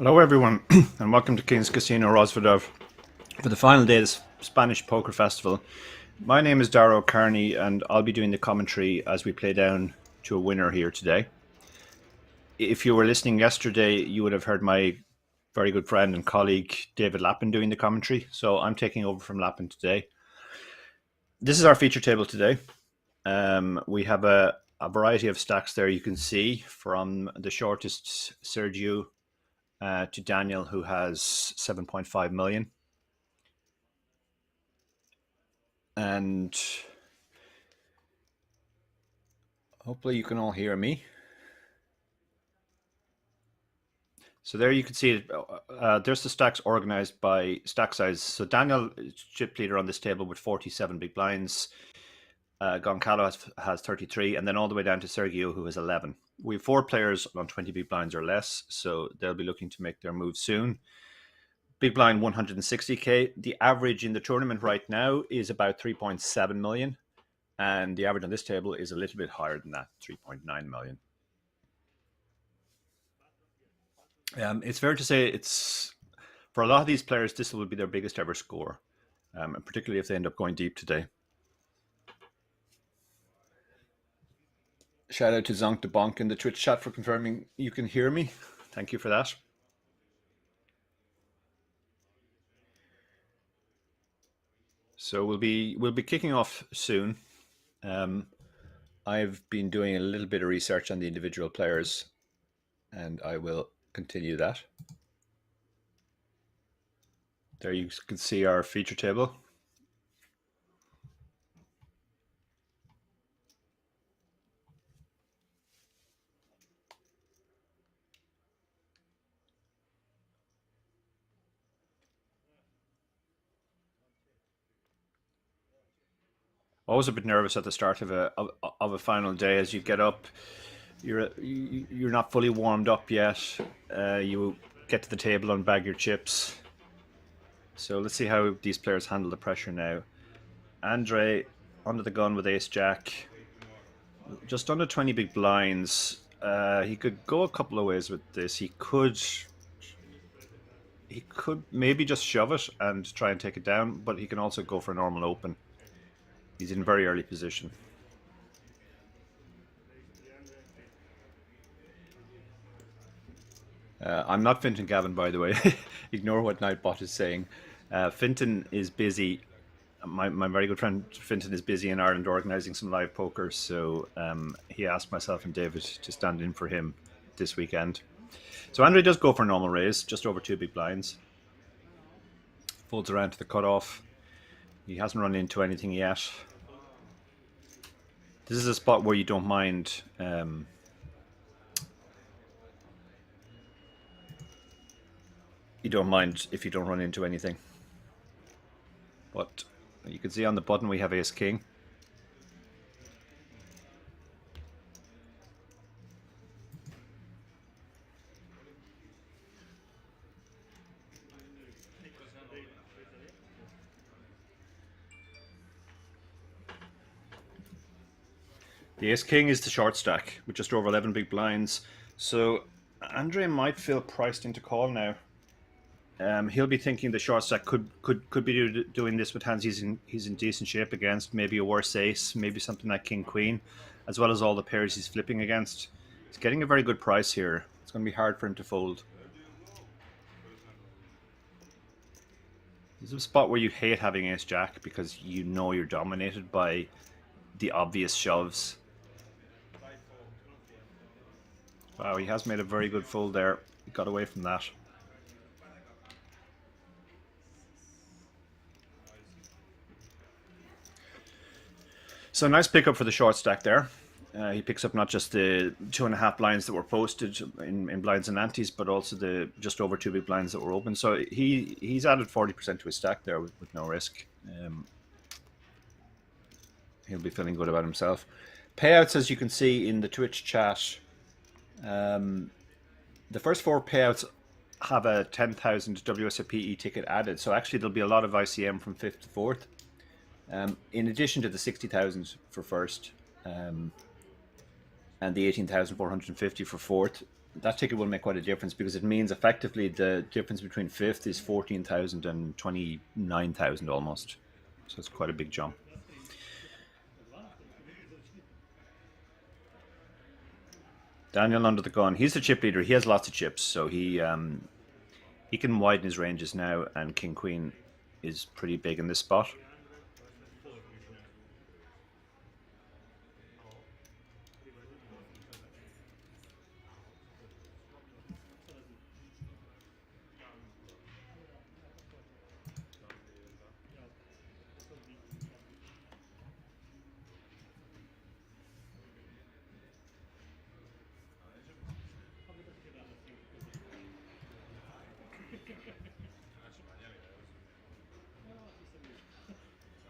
Hello everyone and welcome to King's Casino Rozvadov for the final day of the Spanish Poker Festival. My name is Dara O'Carney and I'll be doing the commentary as we play down to a winner here today. If you were listening yesterday, you would have heard my very good friend and colleague David Lappin doing the commentary, so I'm taking over from Lappin today. This is our feature table today. We have a variety of stacks there you can see, from the shortest Sergio to Daniel, who has 7.5 million. And hopefully you can all hear me. So there you can see it. There's the stacks organized by stack size. So Daniel is chip leader on this table with 47 big blinds. Goncalo has 33, and then all the way down to Sergio, who has 11. We have 4 players on 20 big blinds or less, so they'll be looking to make their move soon. Big blind 160k. The average in the tournament right now is about 3.7 million, and the average on this table is a little bit higher than that, 3.9 million. It's fair to say it's, for a lot of these players, this will be their biggest ever score, and particularly if they end up going deep today. Shout out to Zonk the Bonk in the Twitch chat for confirming you can hear me. Thank you for that. So we'll be kicking off soon. I've been doing a little bit of research on the individual players, and I will continue that. There you can see our feature table. Always a bit nervous at the start of a final day. As you get up, you're not fully warmed up yet. You get to the table and bag your chips. So let's see how these players handle the pressure now. Andre under the gun with ace jack, just under 20 big blinds. He could go a couple of ways with this. He could maybe just shove it and try and take it down, but he can also go for a normal open. He's in a very early position. I'm not Fintan Gavin, by the way. Ignore what Nightbot is saying. Fintan is busy. My very good friend Fintan is busy in Ireland organizing some live poker, so he asked myself and David to stand in for him this weekend. So Andre does go for a normal raise, just over 2 big blinds. Folds around to the cutoff. He hasn't run into anything yet. This is a spot where you don't mind if you don't run into anything. But you can see on the button we have ace king. The ace king is the short stack with just over 11 big blinds. So Andre might feel priced into call now. He'll be thinking the short stack could be doing this with hands he's in decent shape against, maybe a worse ace, maybe something like king queen, as well as all the pairs he's flipping against. He's getting a very good price here. It's going to be hard for him to fold. This is a spot where you hate having ace jack because you know you're dominated by the obvious shoves. Wow, he has made a very good fold there. He got away from that. So nice pickup for the short stack there. He picks up not just the 2.5 blinds that were posted in blinds and antes, but also the just over 2 big blinds that were open. So he's added 40% to his stack there with no risk. He'll be feeling good about himself. Payouts, as you can see in the Twitch chat, the first 4 payouts have a 10,000 WSOP ticket added. So actually there'll be a lot of ICM from 5th to 4th. In addition to the 60,000 for first and the 18,450 for fourth, that ticket will make quite a difference because it means effectively the difference between fifth is 14,000 and 29,000 almost. So it's quite a big jump. Daniel under the gun. He's the chip leader. He has lots of chips, so he can widen his ranges now, and King Queen is pretty big in this spot.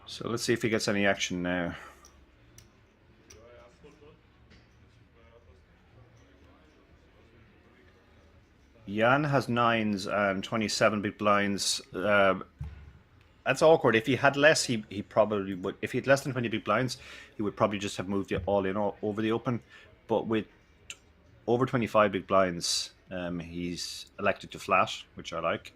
So let's see if he gets any action now. Jan has 9s and 27 big blinds. That's awkward. If he had less, he probably would. If he had less than 20 big blinds, he would probably just have moved it all in over the open. But with over 25 big blinds, he's elected to flat, which I like.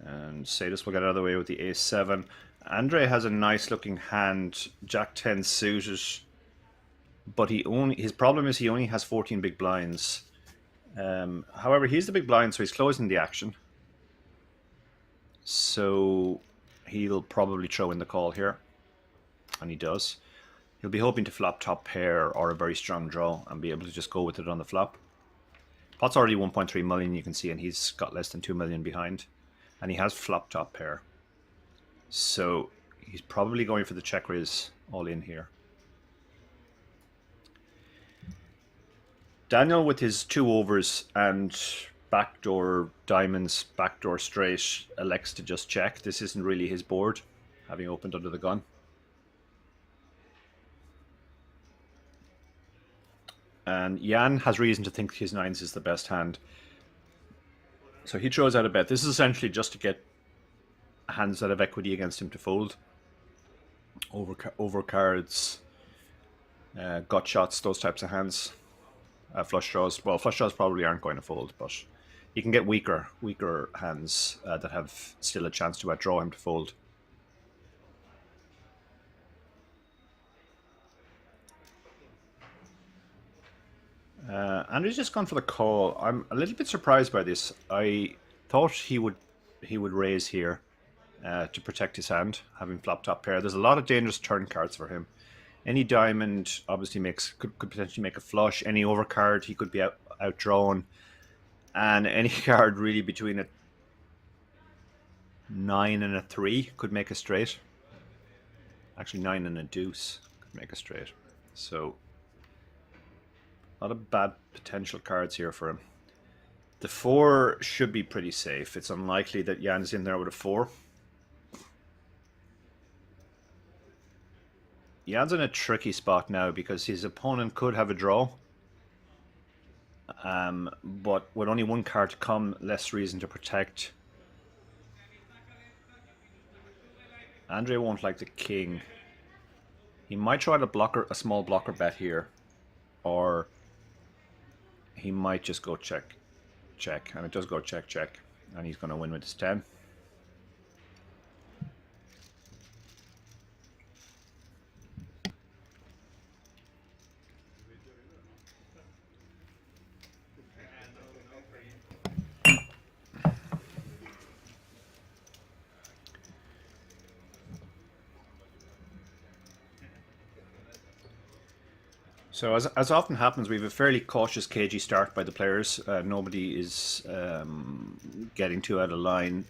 And Sadis will get out of the way with the ace-7. Andre has a nice looking hand, Jack-10 suited, but his problem is he only has 14 big blinds. However, he's the big blind, so he's closing the action. So he'll probably throw in the call here, and he does. He'll be hoping to flop top pair or a very strong draw and be able to just go with it on the flop. Pot's already 1.3 million, you can see, and he's got less than 2 million behind. And he has flop top pair. So he's probably going for the check raise all in here. Daniel with his 2 overs and backdoor diamonds, backdoor straight, elects to just check. This isn't really his board, having opened under the gun. And Jan has reason to think his 9s is the best hand. So he throws out a bet. This is essentially just to get hands that have equity against him to fold. Over cards, gut shots, those types of hands. Flush draws. Well, flush draws probably aren't going to fold, but you can get weaker hands that have still a chance to outdraw him to fold. Andrew's just gone for the call. I'm a little bit surprised by this. I thought he would raise here to protect his hand, having flop top pair. There's a lot of dangerous turn cards for him. Any diamond obviously could potentially make a flush. Any overcard he could be outdrawn, and any card really between a 9 and a 3 could make a straight. Actually, 9 and a deuce could make a straight. So a lot of bad potential cards here for him. The 4 should be pretty safe. It's unlikely that Jan's in there with a 4. Jan's in a tricky spot now because his opponent could have a draw. But with only 1 card to come, less reason to protect. Andre won't like the king. He might try to a small blocker bet here. Or he might just go check, check. And it does go check, check. And he's going to win with his 10. So as often happens, we have a fairly cautious, cagey start by the players. Nobody is getting too out of line.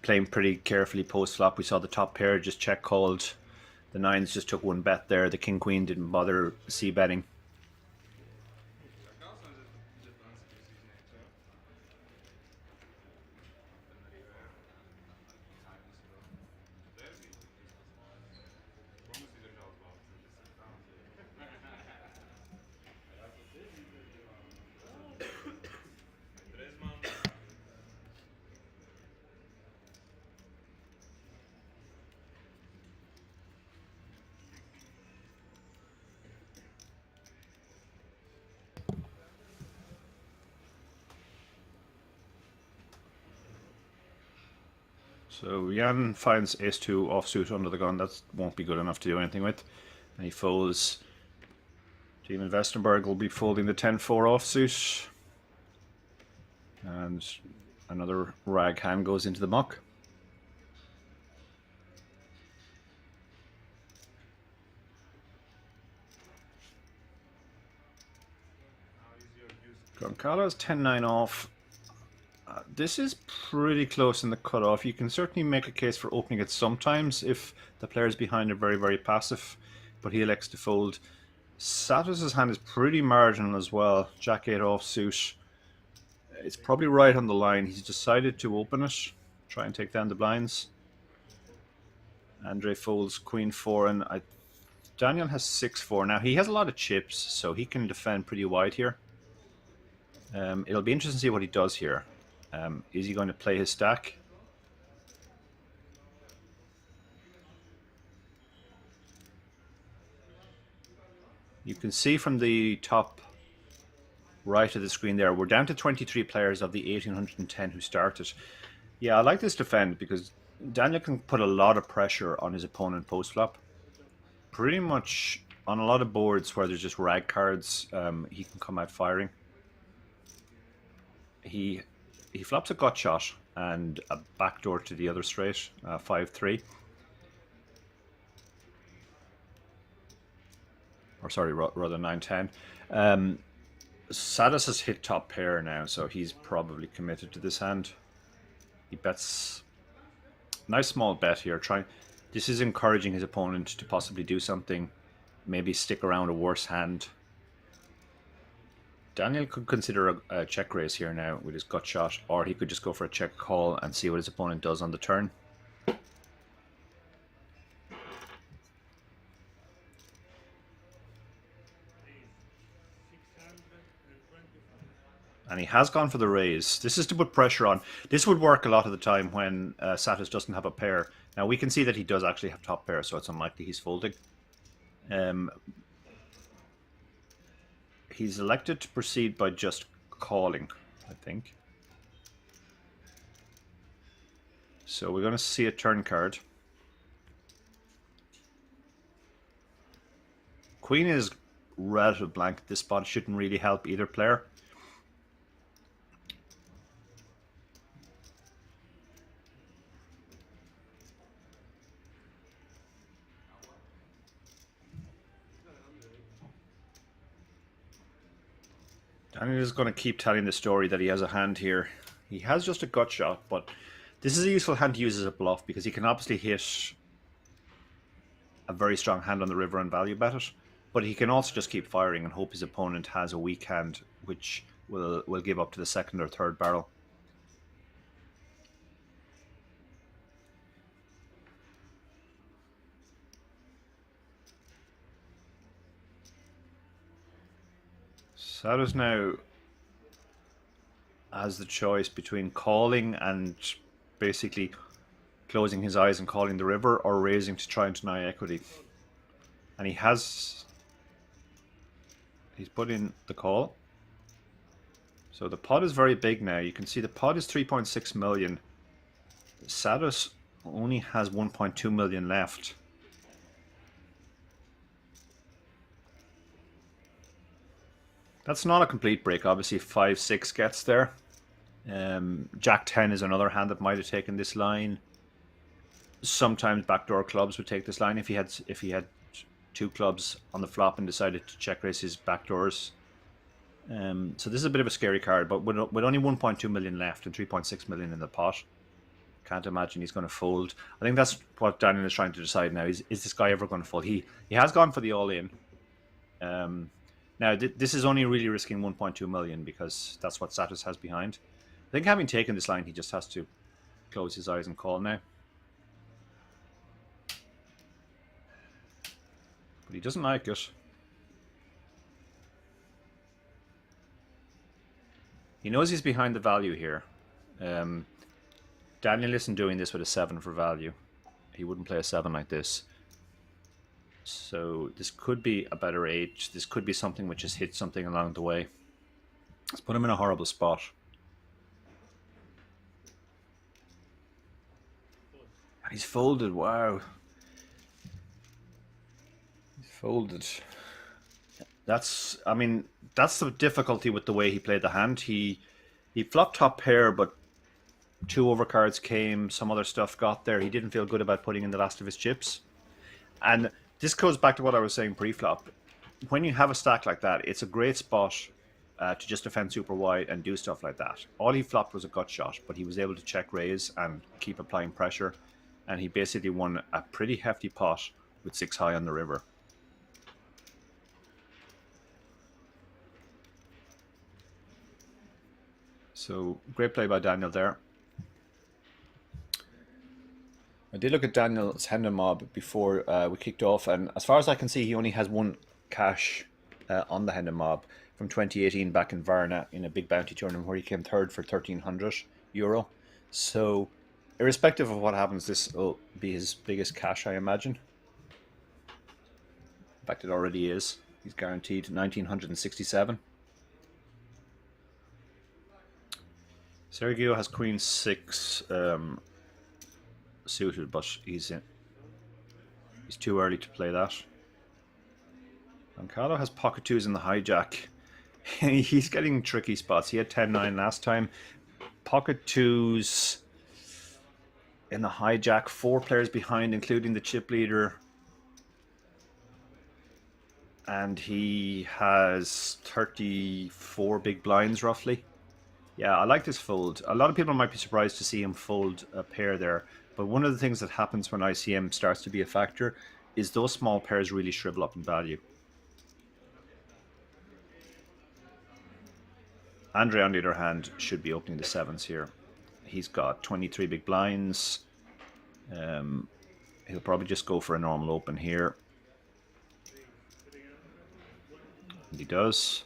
Playing pretty carefully post-flop. We saw the top pair just check called. The 9s just took 1 bet there. The king-queen didn't bother c-betting. So Jan finds ace-2 offsuit under the gun. That won't be good enough to do anything with. And he folds. Team Westenberg will be folding the 10-4 offsuit. And another rag hand goes into the muck. Goncalo's 10-9 off. This is pretty close in the cutoff. You can certainly make a case for opening it sometimes if the players behind are very, very passive, but he elects to fold. Satos' hand is pretty marginal as well. Jack-8 offsuit. It's probably right on the line. He's decided to open it, try and take down the blinds. Andre folds Queen-4, and Daniel has 6-4. Now, he has a lot of chips, so he can defend pretty wide here. It'll be interesting to see what he does here. Is he going to play his stack? You can see from the top right of the screen there, we're down to 23 players of the 1810 who started. Yeah, I like this defend because Daniel can put a lot of pressure on his opponent post-flop. Pretty much on a lot of boards where there's just rag cards, he can come out firing. He flops a gut shot and a backdoor to the other straight, 5-3. Or sorry, rather 9-10. Sadas has hit top pair now, so he's probably committed to this hand. He bets. Nice small bet here. This is encouraging his opponent to possibly do something. Maybe stick around a worse hand. Daniel could consider a check raise here now with his gut shot, or he could just go for a check call and see what his opponent does on the turn. And he has gone for the raise. This is to put pressure on. This would work a lot of the time when Satis doesn't have a pair. Now we can see that he does actually have top pair, so it's unlikely he's folding. He's elected to proceed by just calling, I think. So we're going to see a turn card. Queen is relative blank. This spot shouldn't really help either player. Daniel is going to keep telling the story that he has a hand here. He has just a gut shot, but this is a useful hand to use as a bluff because he can obviously hit a very strong hand on the river and value bet it. But he can also just keep firing and hope his opponent has a weak hand, which will give up to the second or third barrel. Satos now has the choice between calling and basically closing his eyes and calling the river, or raising to try and deny equity. And he's put in the call. So the pot is very big now. You can see the pot is 3.6 million. Satos only has 1.2 million left. That's not a complete break. Obviously 5-6 gets there. Jack 10 is another hand that might have taken this line. Sometimes backdoor clubs would take this line if he had two clubs on the flop and decided to check raise his backdoors. So this is a bit of a scary card, but with only 1.2 million left and 3.6 million in the pot, can't imagine he's going to fold. I think that's what Daniel is trying to decide now. Is this guy ever going to fold? He has gone for the all-in. Now, this is only really risking 1.2 million because that's what Satos has behind. I think having taken this line, he just has to close his eyes and call now. But he doesn't like it. He knows he's behind the value here. Daniel isn't doing this with a 7 for value. He wouldn't play a 7 like this. So this could be a better 8. This could be something which has hit something along the way. Let's put him in a horrible spot. He's folded. Wow. He's folded. I mean, that's the difficulty with the way he played the hand. He flopped top pair, but two overcards came, some other stuff got there. He didn't feel good about putting in the last of his chips. And this goes back to what I was saying pre-flop. When you have a stack like that, it's a great spot to just defend super wide and do stuff like that. All he flopped was a gut shot, but he was able to check raise and keep applying pressure. And he basically won a pretty hefty pot with 6 high on the river. So, great play by Daniel there. I did look at Daniel's hand mob before we kicked off, and as far as I can see, he only has 1 cash on the hand mob from 2018 back in Varna in a big bounty tournament where he came third for €1,300. So, irrespective of what happens, this will be his biggest cash, I imagine. In fact, it already is. He's guaranteed 1,967. Sergio has Queen 6 suited, but he's too early to play that. And Carlo has pocket 2s in the hijack. He's getting tricky spots. He had 10-9 last time. Pocket 2s in the hijack, 4 players behind, including the chip leader. And he has 34 big blinds, roughly. Yeah, I like this fold. A lot of people might be surprised to see him fold a pair there. But one of the things that happens when ICM starts to be a factor is those small pairs really shrivel up in value. Andre, on the other hand, should be opening the 7s here. He's got 23 big blinds. He'll probably just go for a normal open here. And he does.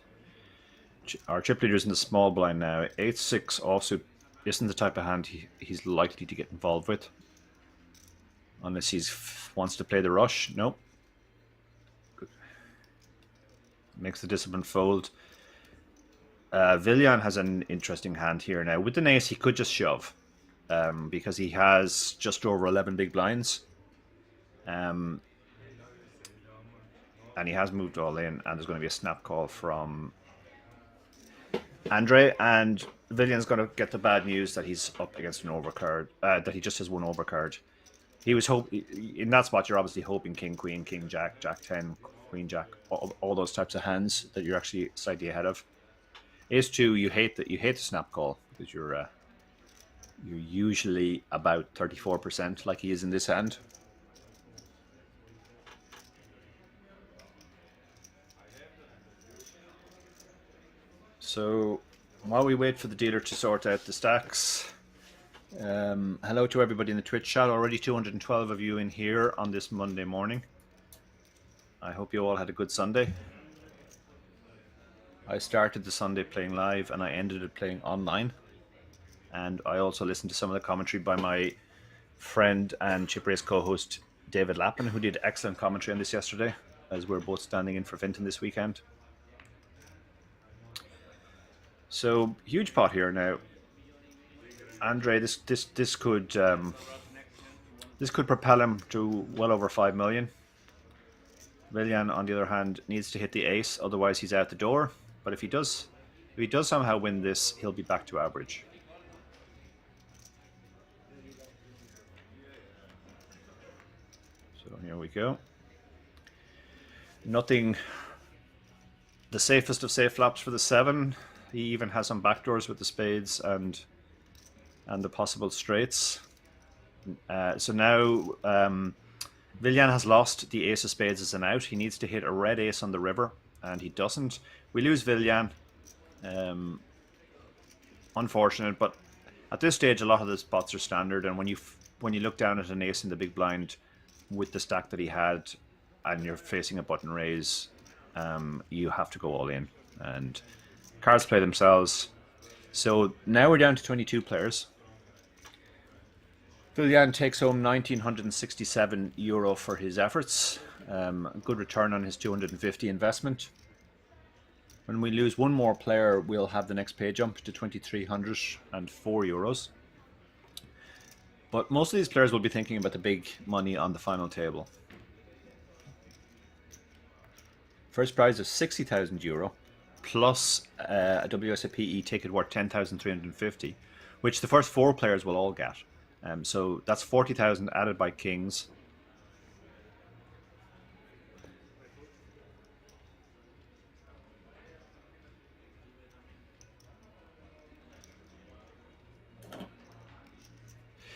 Our chip leader's in the small blind now. 8-6 offsuit isn't the type of hand he's likely to get involved with. Unless he wants to play the rush. Nope. Good. Makes the discipline fold. Villian has an interesting hand here now. With the ace, he could just shove. Because he has just over 11 big blinds. And he has moved all in. And there's going to be a snap call from Andre, and Villian's going to get the bad news that he's up against an overcard, that he just has 1 overcard. He was in that spot. You're obviously hoping King, Queen, King, Jack, Jack 10, Queen, Jack, all those types of hands that you're actually slightly ahead of. Ace 2, you hate the snap call because you're usually about 34%, like he is in this hand. So, while we wait for the dealer to sort out the stacks, hello to everybody in the Twitch chat. Already 212 of you in here on this Monday morning. I hope you all had a good Sunday. I started the Sunday playing live and I ended it playing online. And I also listened to some of the commentary by my friend and Chip Race co-host David Lappin, who did excellent commentary on this yesterday, as we're both standing in for Finton this weekend. So, huge pot here now. Andre, this could propel him to well over 5 million. Villian, on the other hand, needs to hit the ace, otherwise he's out the door. But if he does somehow win this, he'll be back to average. So here we go. Nothing. The safest of safe flops for the 7. He even has some backdoors with the spades and the possible straights. So now Villian has lost the ace of spades as an out. He needs to hit a red ace on the river, and he doesn't. We lose Villian. Unfortunate, but at this stage, a lot of the spots are standard. And when you look down at an ace in the big blind with the stack that he had, and you're facing a button raise, you have to go all in. And cards play themselves. So now we're down to 22 players. Villian takes home €1,967 for his efforts. A good return on his 250 investment. When we lose one more player, we'll have the next pay jump to €2,304. But most of these players will be thinking about the big money on the final table. First prize of €60,000 plus a WSOPE ticket worth 10,350, which the first 4 players will all get. So that's 40,000 added by Kings.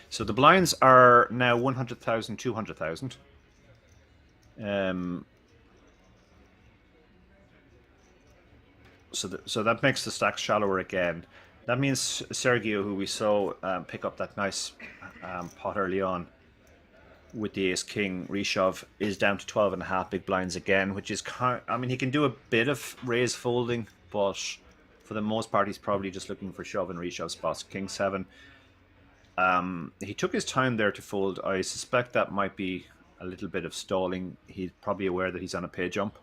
So the blinds are now 100,000, 200,000. So that makes the stacks shallower again. That means Sergio, who we saw pick up that nice pot early on with the ace king reshove, is down to 12.5 big blinds again, which is I mean, he can do a bit of raise folding, but for the most part he's probably just looking for shove and reshove spots. King 7. He took his time there to fold. I suspect that might be a little bit of stalling. He's probably aware that he's on a pay jump.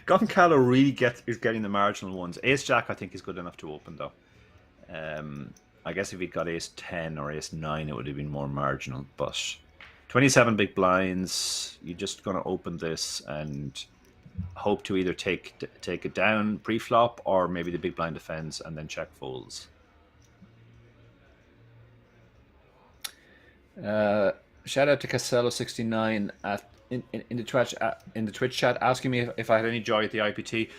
Goncalo really is getting the marginal ones. Ace Jack I think is good enough to open though. I guess if he'd got Ace 10 or Ace 9 it would have been more marginal, but 27 big blinds, you're just going to open this and hope to either take it down pre-flop or maybe the big blind defends and then check folds. Shout out to Casello69 in the Twitch chat asking me if I had any joy at the IPT.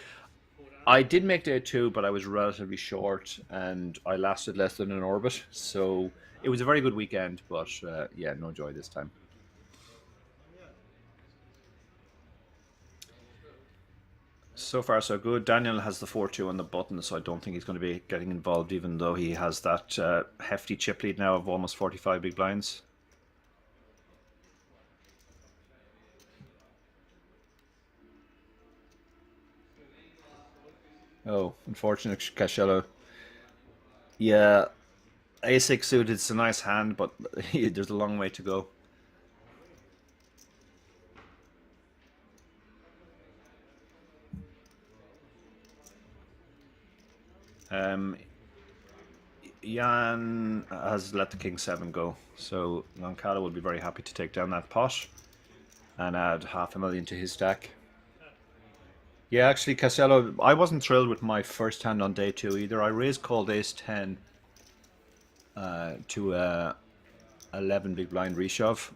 I did make day 2, but I was relatively short and I lasted less than an orbit, so it was a very good weekend, but yeah, no joy this time. So far so good. Daniel has the 4-2 on the button, so I don't think he's going to be getting involved, even though he has that hefty chip lead now of almost 45 big blinds. Oh, unfortunate Cashello. Yeah, A6 suited, it's a nice hand, but there's a long way to go. Jan has let the King 7 go, so Goncalo will be very happy to take down that pot and add 500,000 to his stack. Yeah, actually, Casello, I wasn't thrilled with my first hand on day 2 either. I raised called Ace 10 to 11 big blind reshove,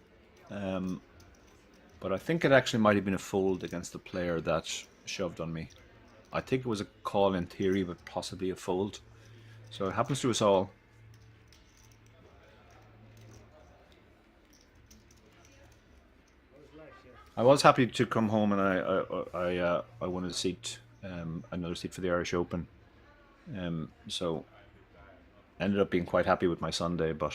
but I think it actually might have been a fold against the player that shoved on me. I think it was a call in theory, but possibly a fold. So it happens to us all. I was happy to come home, and I wanted a seat, another seat for the Irish Open. So ended up being quite happy with my Sunday, but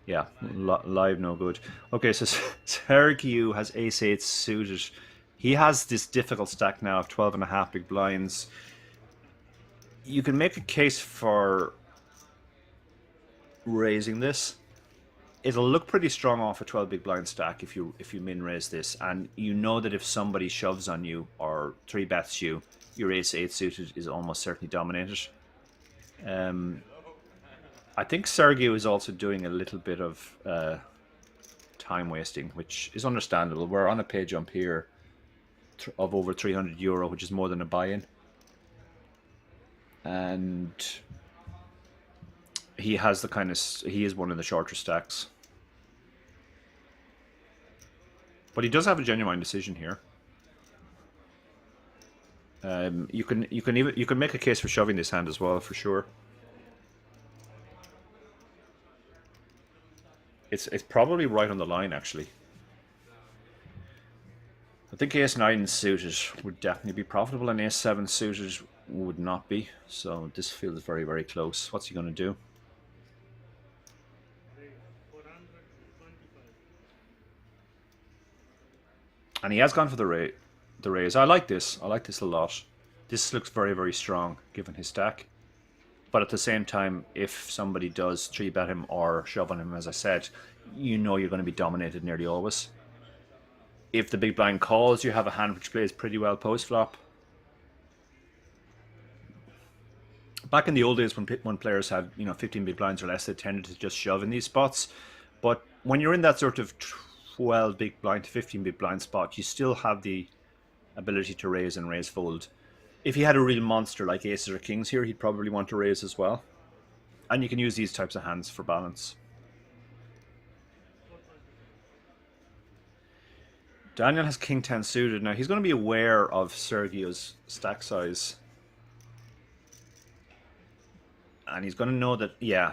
yeah, live no good. Okay, so Sergio has Ace 8 suited. He has this difficult stack now of 12.5 big blinds. You can make a case for raising this. It'll look pretty strong off a 12 big blind stack if you min raise this, and you know that if somebody shoves on you or 3 bets you, your Ace 8 suited is almost certainly dominated. I think Sergio is also doing a little bit of time wasting, which is understandable. We're on a pay jump here of over €300, which is more than a buy-in. And he has the kind of, he is one of the shorter stacks, but he does have a genuine decision here. You can make a case for shoving this hand as well, for sure. It's probably right on the line, actually. I think Ace 9 suited would definitely be profitable, and Ace 7 suited would not be. So this feels very, very close. What's he going to do? And he has gone for the raise. I like this. I like this a lot. This looks very, very strong given his stack. But at the same time, if somebody does 3-bet him or shove on him, as I said, you know you're going to be dominated nearly always. If the big blind calls, you have a hand which plays pretty well post-flop. Back in the old days when players had 15 big blinds or less, they tended to just shove in these spots. But when you're in that sort of 12 big blind to 15 big blind spot, you still have the ability to raise and raise fold. If he had a real monster like aces or kings here, he'd probably want to raise as well. And you can use these types of hands for balance. Daniel has king 10 suited. Now, he's going to be aware of Sergio's stack size. And he's going to know that, yeah,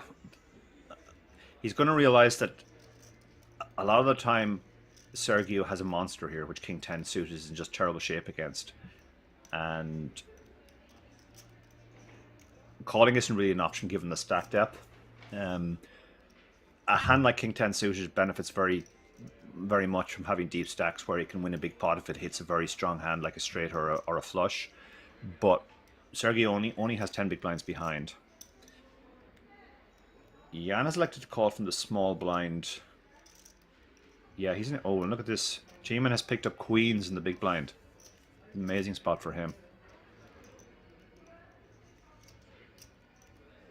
he's going to realize that a lot of the time Sergio has a monster here, which king 10 suited is in just terrible shape against. And calling isn't really an option given the stack depth. A hand like king 10 suited benefits very much from having deep stacks where he can win a big pot if it hits a very strong hand like a straight or a flush. But Sergio only has 10 big blinds behind. Jan has elected to call from the small blind. Yeah, he's in. Oh, and look at this. G-Man has picked up queens in the big blind. Amazing spot for him.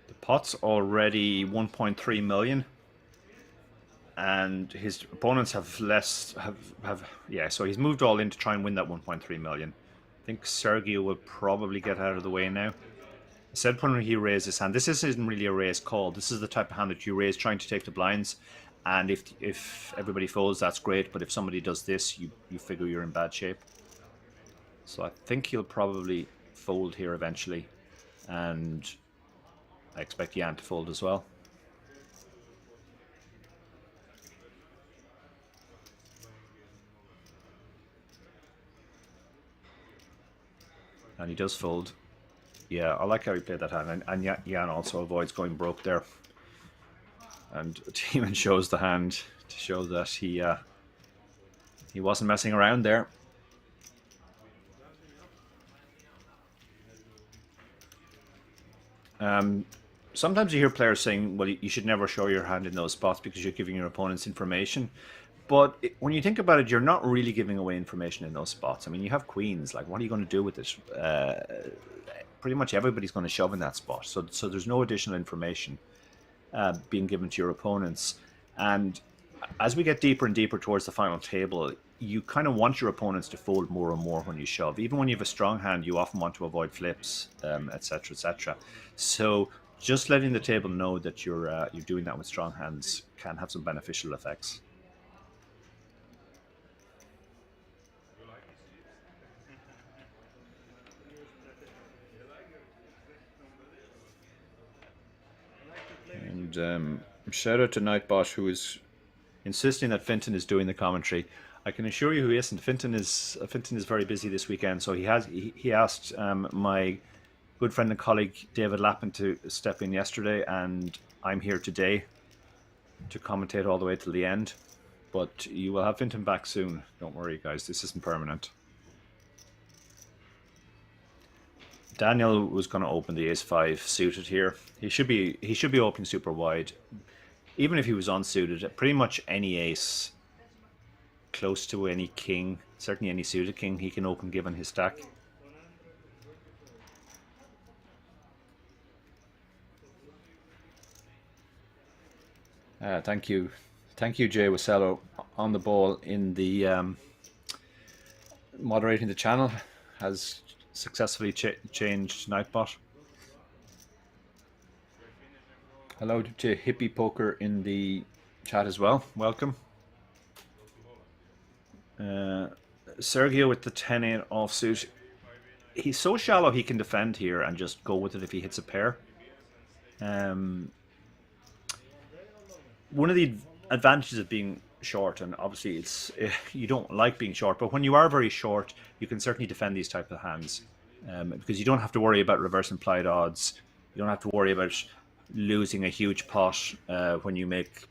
The pot's already 1.3 million. And his opponents have less. Yeah, so he's moved all in to try and win that 1.3 million. I think Sergio will probably get out of the way now. I said when he raised his hand, this isn't really a raise call. This is the type of hand that you raise trying to take the blinds. And if everybody folds, that's great. But if somebody does this, you figure you're in bad shape. So I think he'll probably fold here eventually. And I expect Jan to fold as well. And he does fold. Yeah, I like how he played that hand. And Jan also avoids going broke there. And Demon shows the hand to show that he wasn't messing around there. Sometimes you hear players saying, well, you should never show your hand in those spots because you're giving your opponents information. But when you think about it, you're not really giving away information in those spots. I mean, you have queens. Like, what are you going to do with it? Pretty much everybody's going to shove in that spot. So there's no additional information being given to your opponents. And as we get deeper and deeper towards the final table, you kind of want your opponents to fold more and more when you shove. Even when you have a strong hand, you often want to avoid flips, etc., etc. So just letting the table know that you're doing that with strong hands can have some beneficial effects. And shout out to Nightbot, who is insisting that Finton is doing the commentary. I can assure you he isn't. Finton is very busy this weekend, so he asked my good friend and colleague David Lappin to step in yesterday, and I'm here today to commentate all the way till the end. But you will have Finton back soon. Don't worry, guys. This isn't permanent. Daniel was going to open the ace-5 suited here. He should be opening super wide. Even if he was unsuited, pretty much any ace close to any king, certainly any suited king, he can open given his stack. Thank you, Jay Wasello, on the ball in the moderating the channel, has successfully changed Nightbot. Hello to Hippie Poker in the chat as well. Welcome. Sergio with the 10-8 offsuit. He's so shallow he can defend here and just go with it if he hits a pair. One of the advantages of being short, and obviously it's you don't like being short, but when you are very short, you can certainly defend these type of hands because you don't have to worry about reverse implied odds. You don't have to worry about losing a huge pot when you make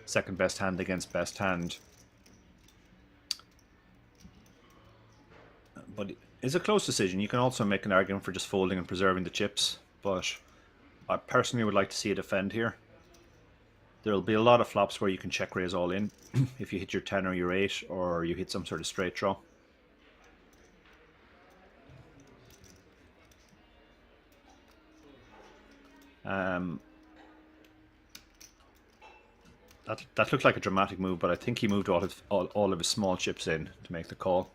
second best hand against best hand. But it's a close decision. You can also make an argument for just folding and preserving the chips, but I personally would like to see a defend here. There'll be a lot of flops where you can check raise all in if you hit your 10 or your 8, or you hit some sort of straight draw. Um, that looked like a dramatic move, but I think he moved all of his small chips in to make the call.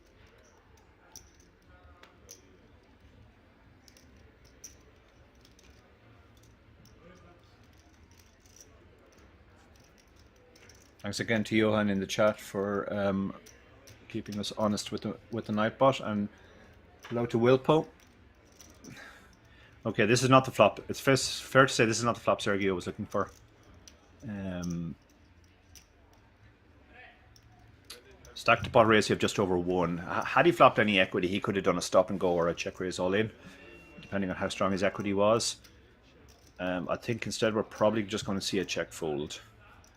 Thanks again to Johan in the chat for keeping us honest with the Nightbot, and hello to Wilpo. Okay, this is not the flop. It's fair to say this is not the flop Sergio was looking for. Stack to pot ratio of just over 1. Had he flopped any equity, he could have done a stop and go or a check raise all in, depending on how strong his equity was. I think instead we're probably just going to see a check fold.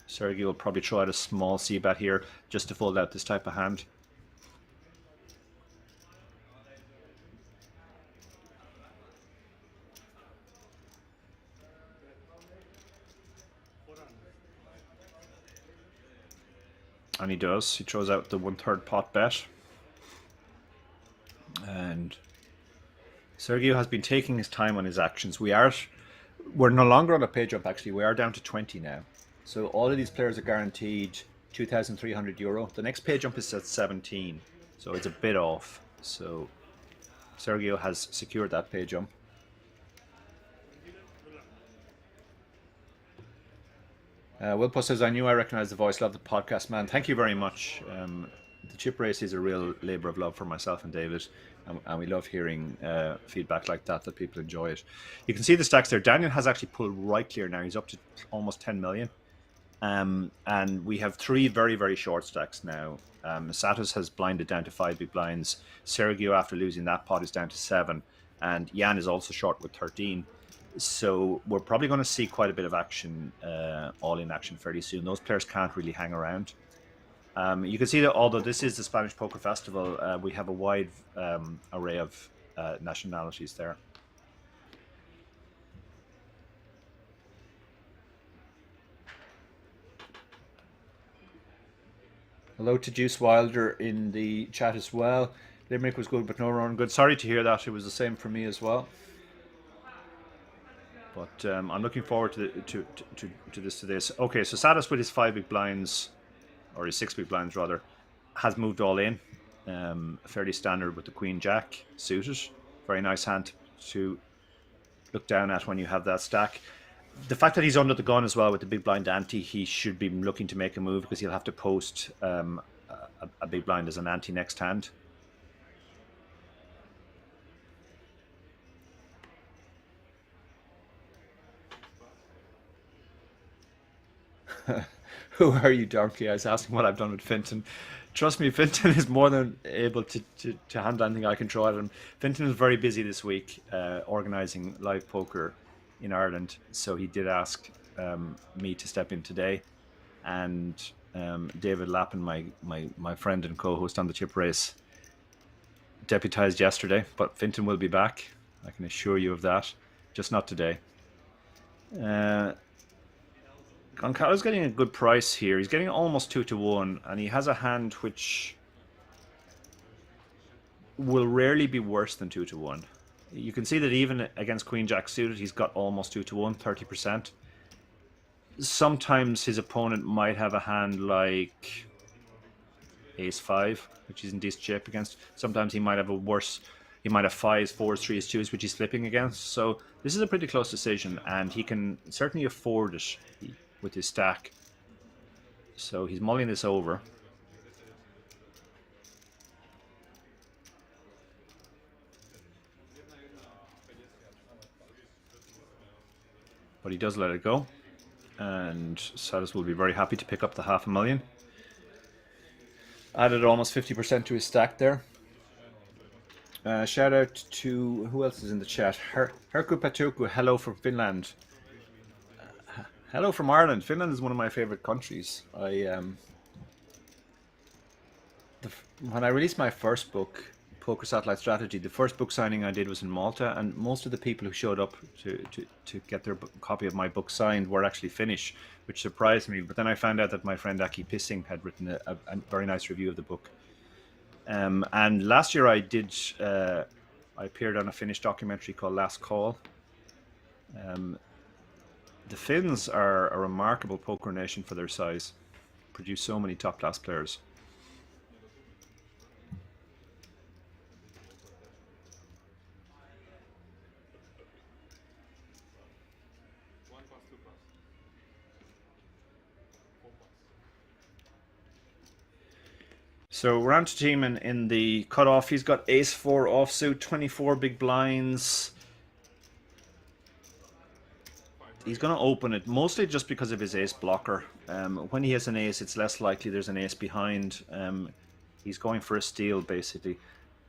Sergio will probably throw out a small c-bet here just to fold out this type of hand. And he does. He throws out the 1/3 pot bet. And Sergio has been taking his time on his actions. We're no longer on a pay jump, actually. We are down to 20 now. So all of these players are guaranteed €2,300. The next pay jump is at 17. So it's a bit off. So Sergio has secured that pay jump. Wilpo says, I knew I recognized the voice. Love the podcast, man. Thank you very much. The chip race is a real labor of love for myself and David. And we love hearing feedback like that people enjoy it. You can see the stacks there. Daniel has actually pulled right clear now. He's up to almost 10 million. And we have 3 very, very short stacks now. Satos has blinded down to 5 big blinds. Sergio, after losing that pot, is down to 7. And Jan is also short with 13. So we're probably going to see quite a bit of action, all-in action fairly soon. Those players can't really hang around. You can see that although this is the Spanish Poker Festival, we have a wide array of nationalities there. Hello to Juice Wilder in the chat as well. Limerick was good, but no run good. Sorry to hear that. It was the same for me as well. But I'm looking forward to this. Okay, so Sadas with his 5 big blinds, or his 6 big blinds rather, has moved all in. Fairly standard with the Queen Jack suited. Very nice hand to look down at when you have that stack. The fact that he's under the gun as well with the big blind ante, he should be looking to make a move because he'll have to post a big blind as an ante next hand. Who are you, donkey? I was asking what I've done with Finton. Trust me, Finton is more than able to handle anything I can throw at him. Finton is very busy this week organising live poker in Ireland, so he did ask me to step in today. And David Lappin, my friend and co-host on the chip race, deputized yesterday, but Finton will be back. I can assure you of that. Just not today. Goncalves getting a good price here. He's getting almost 2-1, and he has a hand which will rarely be worse than 2-1. You can see that even against Queen Jack suited, he's got almost 2-1, 30%. Sometimes his opponent might have a hand like Ace-5, which is in decent shape against. Sometimes he might have a worse. He might have 5s, 4s, 3s, 2s, which he's flipping against. So this is a pretty close decision, and he can certainly afford it with his stack. So he's mulling this over. But he does let it go. And Sadas will be very happy to pick up the $500,000. Added almost 50% to his stack there. Shout out to, who else is in the chat? Herku Patuku, hello from Finland. Hello from Ireland. Finland is one of my favorite countries. When I released my first book, Poker Satellite Strategy, the first book signing I did was in Malta, and most of the people who showed up to get their copy of my book signed were actually Finnish, which surprised me. But then I found out that my friend Aki Pissing had written a very nice review of the book. And last year I appeared on a Finnish documentary called Last Call. The Finns are a remarkable poker nation for their size. Produce so many top-class players. So we're on to Tiemann in the cutoff. He's got ace-4 offsuit, 24 big blinds. He's going to open it, mostly just because of his ace blocker. When he has an ace, it's less likely there's an ace behind. He's going for a steal, basically.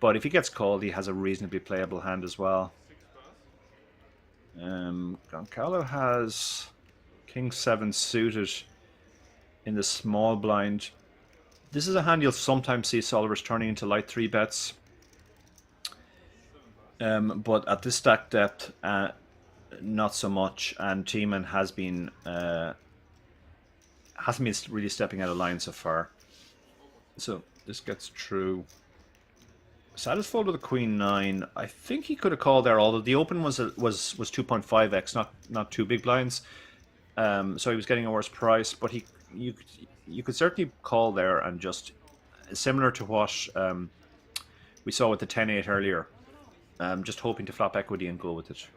But if he gets called, he has a reasonably playable hand as well. Goncalo has King 7 suited in the small blind. This is a hand you'll sometimes see solvers turning into light 3 bets. But at this stack depth, not so much. And Tiemann hasn't been really stepping out of line so far. So this gets through. Satisfied with the Queen 9. I think he could have called there, although the open was 2.5x, not 2 big blinds. So he was getting a worse price, but you could certainly call there and just, similar to what we saw with the 10-8 earlier, just hoping to flop equity and go with it.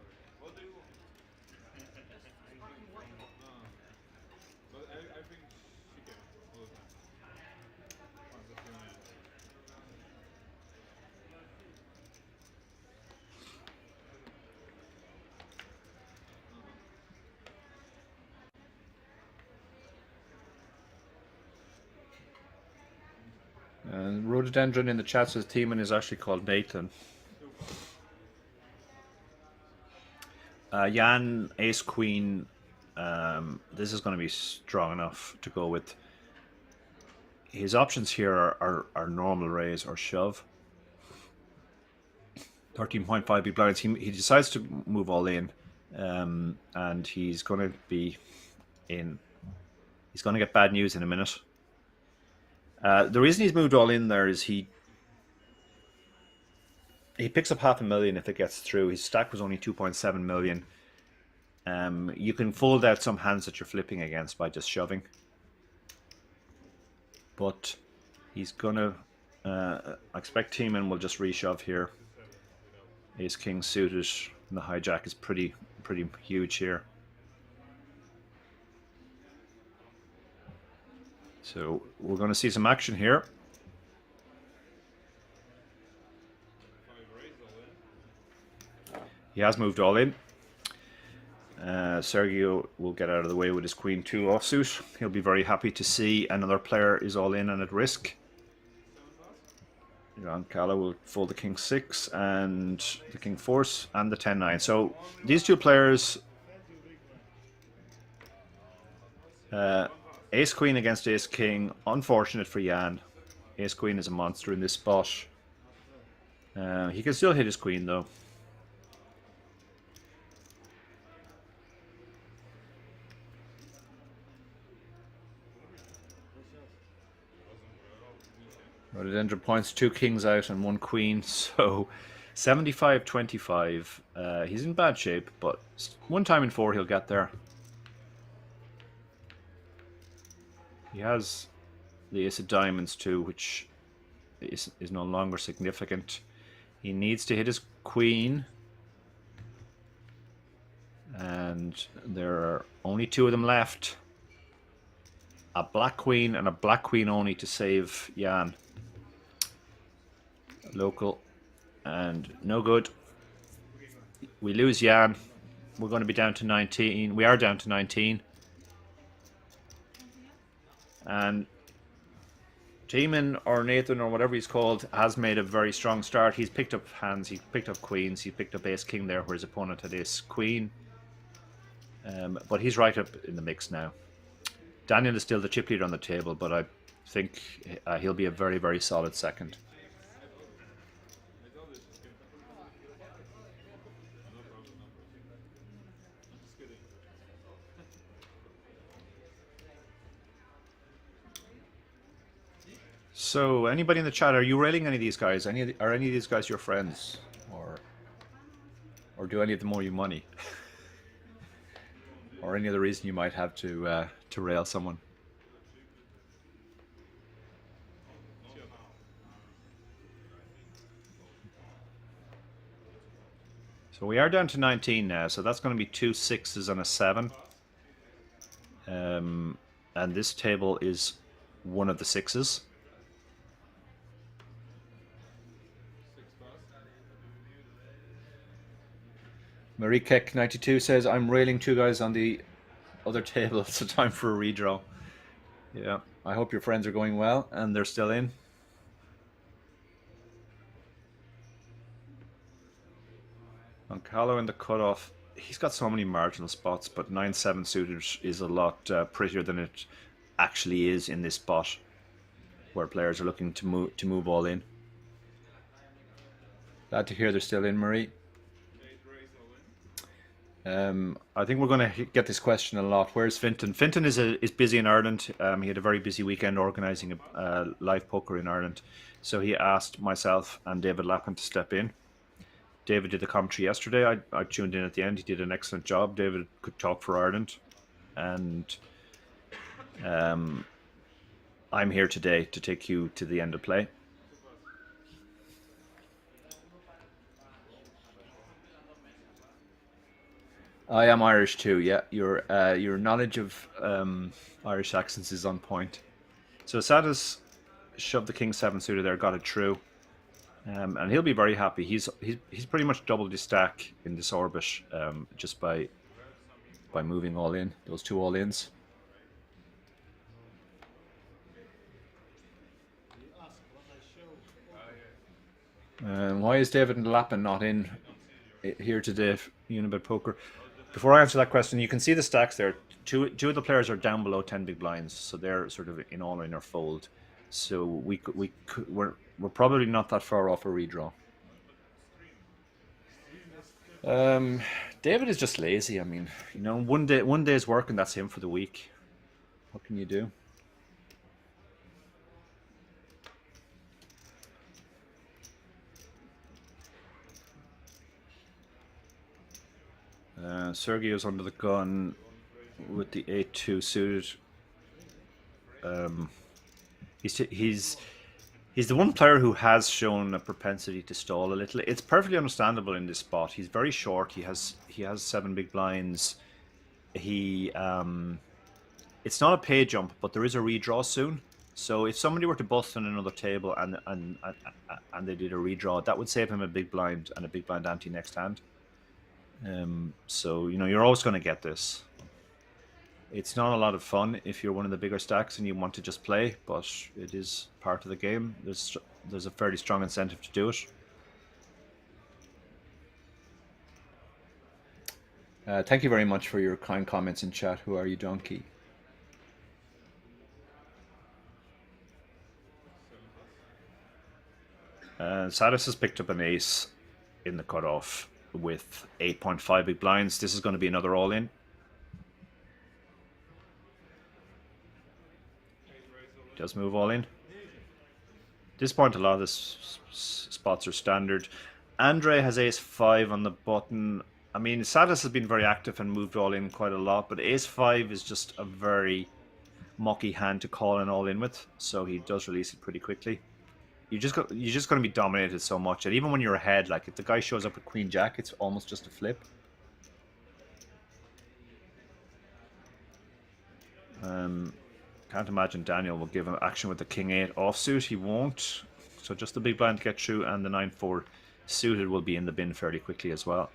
Rhododendron in the chat says Tiemann is actually called Nathan. Jan, Ace Queen. This is going to be strong enough to go with. His options here are normal raise or shove. 13.5 big blinds. He decides to move all in, and he's going to be in. He's going to get bad news in a minute. The reason he's moved all in there is he picks up $500,000 if it gets through. His stack was only 2.7 million. You can fold out some hands that you're flipping against by just shoving. But he's gonna. I expect Tiemann will just reshove here. Ace King suited, and the hijack is pretty huge here. So we're going to see some action here. He has moved all in. Sergio will get out of the way with his Queen 2 offsuit. He'll be very happy to see another player is all in and at risk. Goncalo will fold the King 6 and the King 4 and the 10-9. So these two players, Ace Queen against Ace King. Unfortunate for Jan. Ace Queen is a monster in this spot. He can still hit his Queen though. Rhododendron points 2 kings out and 1 queen, so 75-25. He's in bad shape, but one time in 4 he'll get there. He has the ace of diamonds too, which is no longer significant. He needs to hit his queen, and there are only 2 of them left. A black queen and a black queen only to save Jan. Local, and no good. We lose Jan. We're going to be down to 19. We are down to 19. And Tiemann or Nathan or whatever he's called has made a very strong start. He's picked up hands, he's picked up queens, he picked up ace king there where his opponent had ace queen. But he's right up in the mix now. Daniel is still the chip leader on the table, but I think he'll be a very, very solid second. So, anybody in the chat, are you railing any of these guys? Are any of these guys your friends, or do any of them owe you money, or any other reason you might have to rail someone. So we are down to 19 now, so that's going to be 2 6s and a 7. And this table is one of the 6s. Marie Keck 92 says, I'm railing 2 guys on the other table. It's a time for a redraw. Yeah, I hope your friends are going well and they're still in. Oncalo in the cutoff. He's got so many marginal spots, but 9-7 suited is a lot prettier than it actually is in this spot, where players are looking to move all in. Glad to hear they're still in, Marie. I think we're going to get this question a lot. Where's Fintan? Fintan is busy in Ireland. He had a very busy weekend organising a live poker in Ireland, so he asked myself and David Lappin to step in. David did the commentary yesterday. I tuned in at the end. He did an excellent job. David could talk for Ireland, and I'm here today to take you to the end of play. I am Irish too. Yeah, your knowledge of Irish accents is on point. So Sada's shoved the king 7 suited there, got it through, and he'll be very happy. He's pretty much doubled his stack in this orbit just by moving all in, those 2 all ins. Why is David Lappin not in here today, Unibet Poker? Before I answer that question, you can see the stacks there. Two of the players are down below 10 big blinds, so they're sort of in all in or fold. So we're probably not that far off a redraw. David is just lazy. I mean, you know, one day's work and that's him for the week. What can you do? Sergio's under the gun with the 8-2 suited. He's the one player who has shown a propensity to stall a little. It's perfectly understandable in this spot. He's very short. He has 7 big blinds. It's not a pay jump, but there is a redraw soon. So if somebody were to bust on another table and they did a redraw, that would save him a big blind and a big blind ante next hand. So, you know, you're always going to get this. It's not a lot of fun if you're one of the bigger stacks and you want to just play, but it is part of the game. There's a fairly strong incentive to do it. Thank you very much for your kind comments in chat. Who are you, Donkey? Sadis has picked up an ace in the cutoff with 8.5 big blinds. This is going to be another all-in. Does move all in. At this point, a lot of the spots are standard. Andre has ace 5 on the button. I mean, Sadis has been very active and moved all in quite a lot, but ace 5 is just a very mucky hand to call an all in with, so he does release it pretty quickly. You're just going to be dominated so much, and even when you're ahead, like if the guy shows up with Queen Jack, it's almost just a flip. Can't imagine Daniel will give him action with the King 8 offsuit. He won't. So just the big blind to get through, and the 9-4 suited will be in the bin fairly quickly as well.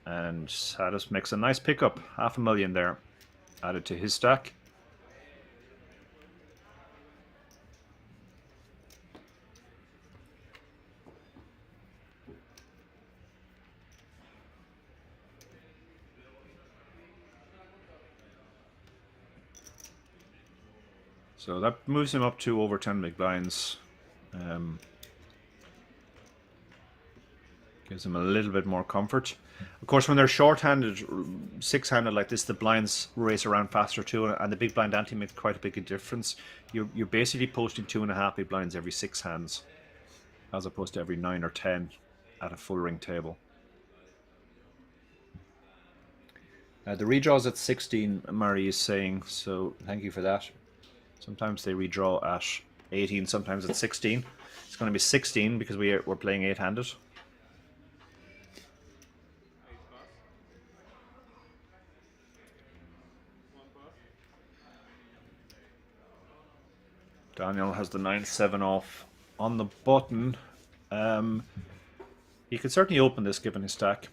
And Sadis makes a nice pickup, $500,000 there, added to his stack. So that moves him up to over 10 big blinds. Gives him a little bit more comfort. Of course, when they're short-handed, six-handed like this, the blinds race around faster too, and the big blind ante makes quite a big difference. You're basically posting 2.5 big blinds every 6 hands, as opposed to every 9 or 10 at a full ring table. The redraw's at 16, Murray is saying, so thank you for that. Sometimes they redraw at 18, sometimes at 16. It's going to be 16 because we're playing 8-handed. Daniel has the 9-7 off on the button. He could certainly open this given his stack.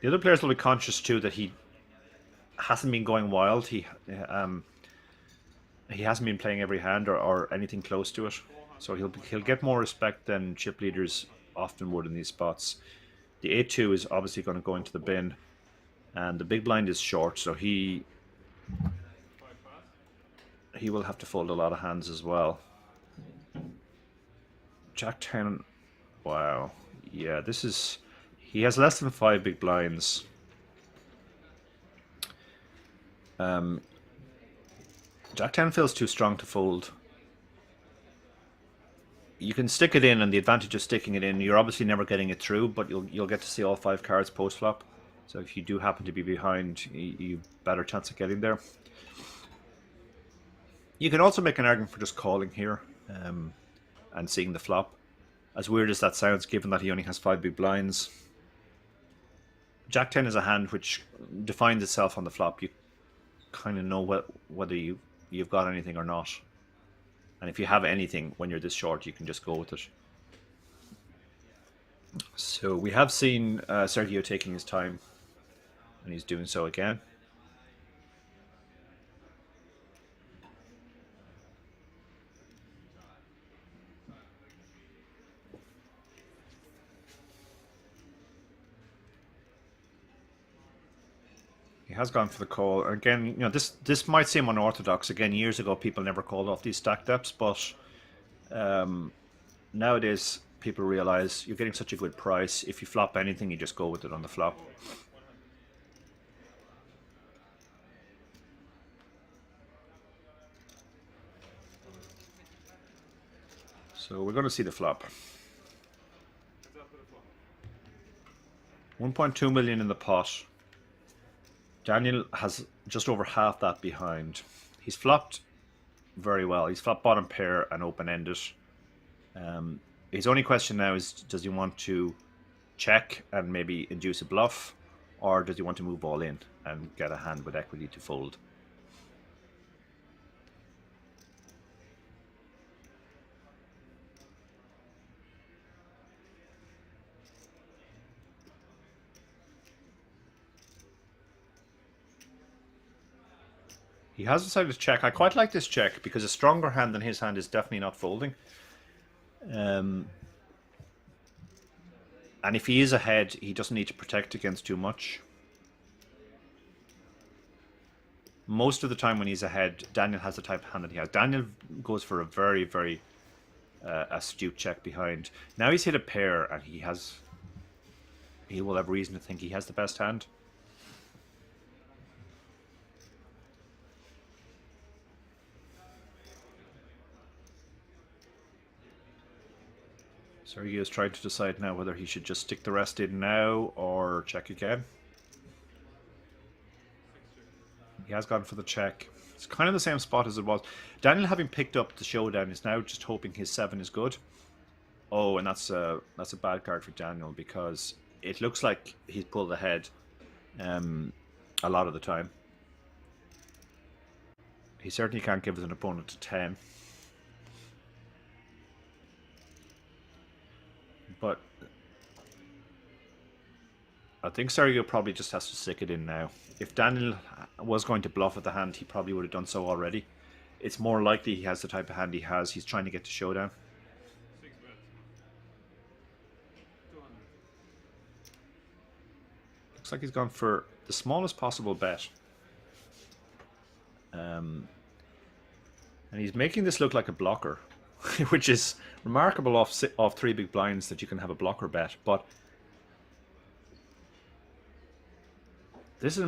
The other players will be conscious too that he hasn't been going wild. He hasn't been playing every hand or anything close to it, so he'll get more respect than chip leaders often would in these spots. The 8-2 is obviously going to go into the bin, and the big blind is short, so he will have to fold a lot of hands as well. Jack 10, wow, yeah, this is. He has less than 5 big blinds. Jack 10 feels too strong to fold. You can stick it in, and the advantage of sticking it in, you're obviously never getting it through, but you'll get to see all 5 cards post flop. So if you do happen to be behind, you've better chance of getting there. You can also make an argument for just calling here and seeing the flop. As weird as that sounds, given that he only has 5 big blinds. Jack 10 is a hand which defines itself on the flop. You kind of know whether you've got anything or not. And if you have anything when you're this short, you can just go with it. So we have seen Sergio taking his time, and he's doing so again. He has gone for the call. Again, you know, this might seem unorthodox. Again, years ago, people never called off these stack depths, but nowadays, people realize you're getting such a good price. If you flop anything, you just go with it on the flop. So we're going to see the flop. 1.2 million in the pot. Daniel has just over half that behind. He's flopped very well. He's flopped bottom pair and open-ended. His only question now is, does he want to check and maybe induce a bluff, or does he want to move all in and get a hand with equity to fold? He has decided to check. I quite like this check because a stronger hand than his hand is definitely not folding. And if he is ahead, he doesn't need to protect against too much. Most of the time when he's ahead, Daniel has the type of hand that he has. Daniel goes for a very, very astute check behind. Now he's hit a pair, and he will have reason to think he has the best hand. Sergio's trying to decide now whether he should just stick the rest in now or check again. He has gone for the check. It's kind of the same spot as it was. Daniel, having picked up the showdown, is now just hoping his 7 is good. Oh, and that's a bad card for Daniel because it looks like he's pulled ahead a lot of the time. He certainly can't give his opponent a 10. But I think Sergio probably just has to stick it in now. If Daniel was going to bluff at the hand, he probably would have done so already. It's more likely he has the type of hand he has. He's trying to get to showdown. Looks like he's gone for the smallest possible bet. And he's making this look like a blocker, which is remarkable off 3 big blinds that you can have a blocker bet. But this is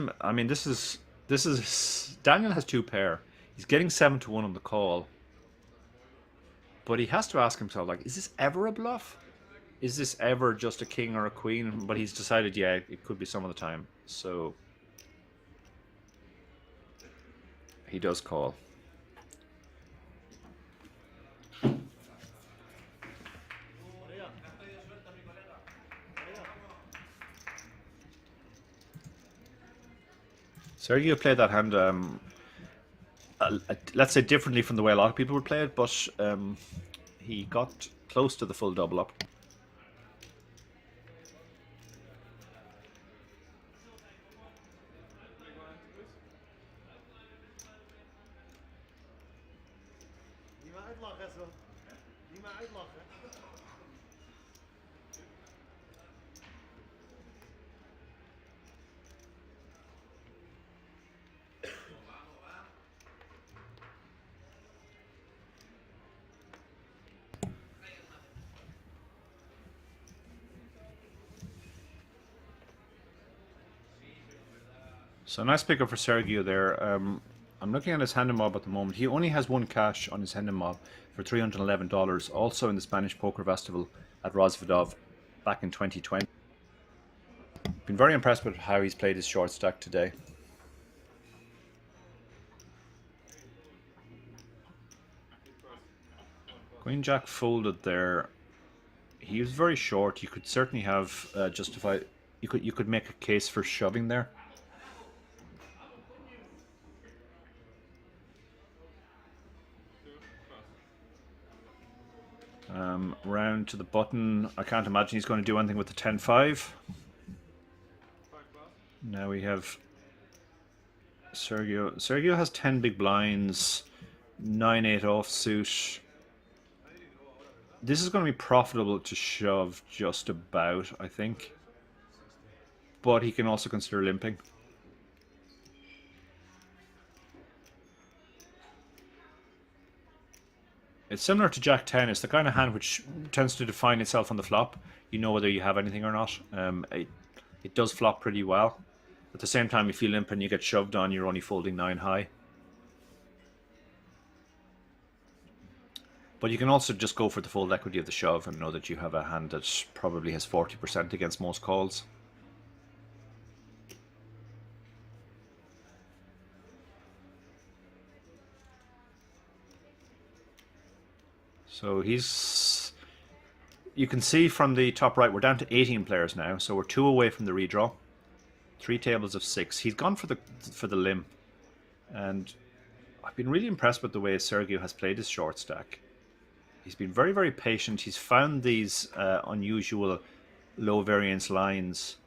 Daniel has 2 pair. He's getting 7-1 on the call, but he has to ask himself, like, is this ever a bluff? is this ever just a king or a queen? But he's decided, yeah, it could be some of the time. So he does call. Sergio played that hand, let's say differently from the way a lot of people would play it, but he got close to the full double up. So nice pickup for Sergio there. I'm looking at his hand mob at the moment. He only has one cash on his hand mob for $311, also in the Spanish Poker Festival at Rozvadov back in 2020. Been very impressed with how he's played his short stack today. Queen Jack folded there. He was very short. You could certainly have justified. You could make a case for shoving there. Round to the button. I can't imagine he's going to do anything with the 10-5. Now we have Sergio. Sergio has 10 big blinds, 9-8 offsuit. This is going to be profitable to shove just about, I think. But he can also consider limping. It's similar to Jack 10. It's the kind of hand which tends to define itself on the flop. You know whether you have anything or not. It does flop pretty well. At the same time, if you limp and you get shoved on, you're only folding 9 high. But you can also just go for the fold equity of the shove and know that you have a hand that probably has 40% against most calls. So he's... You can see from the top right, we're down to 18 players now. So we're 2 away from the redraw. 3 tables of 6. He's gone for the limp. And I've been really impressed with the way Sergio has played his short stack. He's been very, very patient. He's found these unusual low variance lines.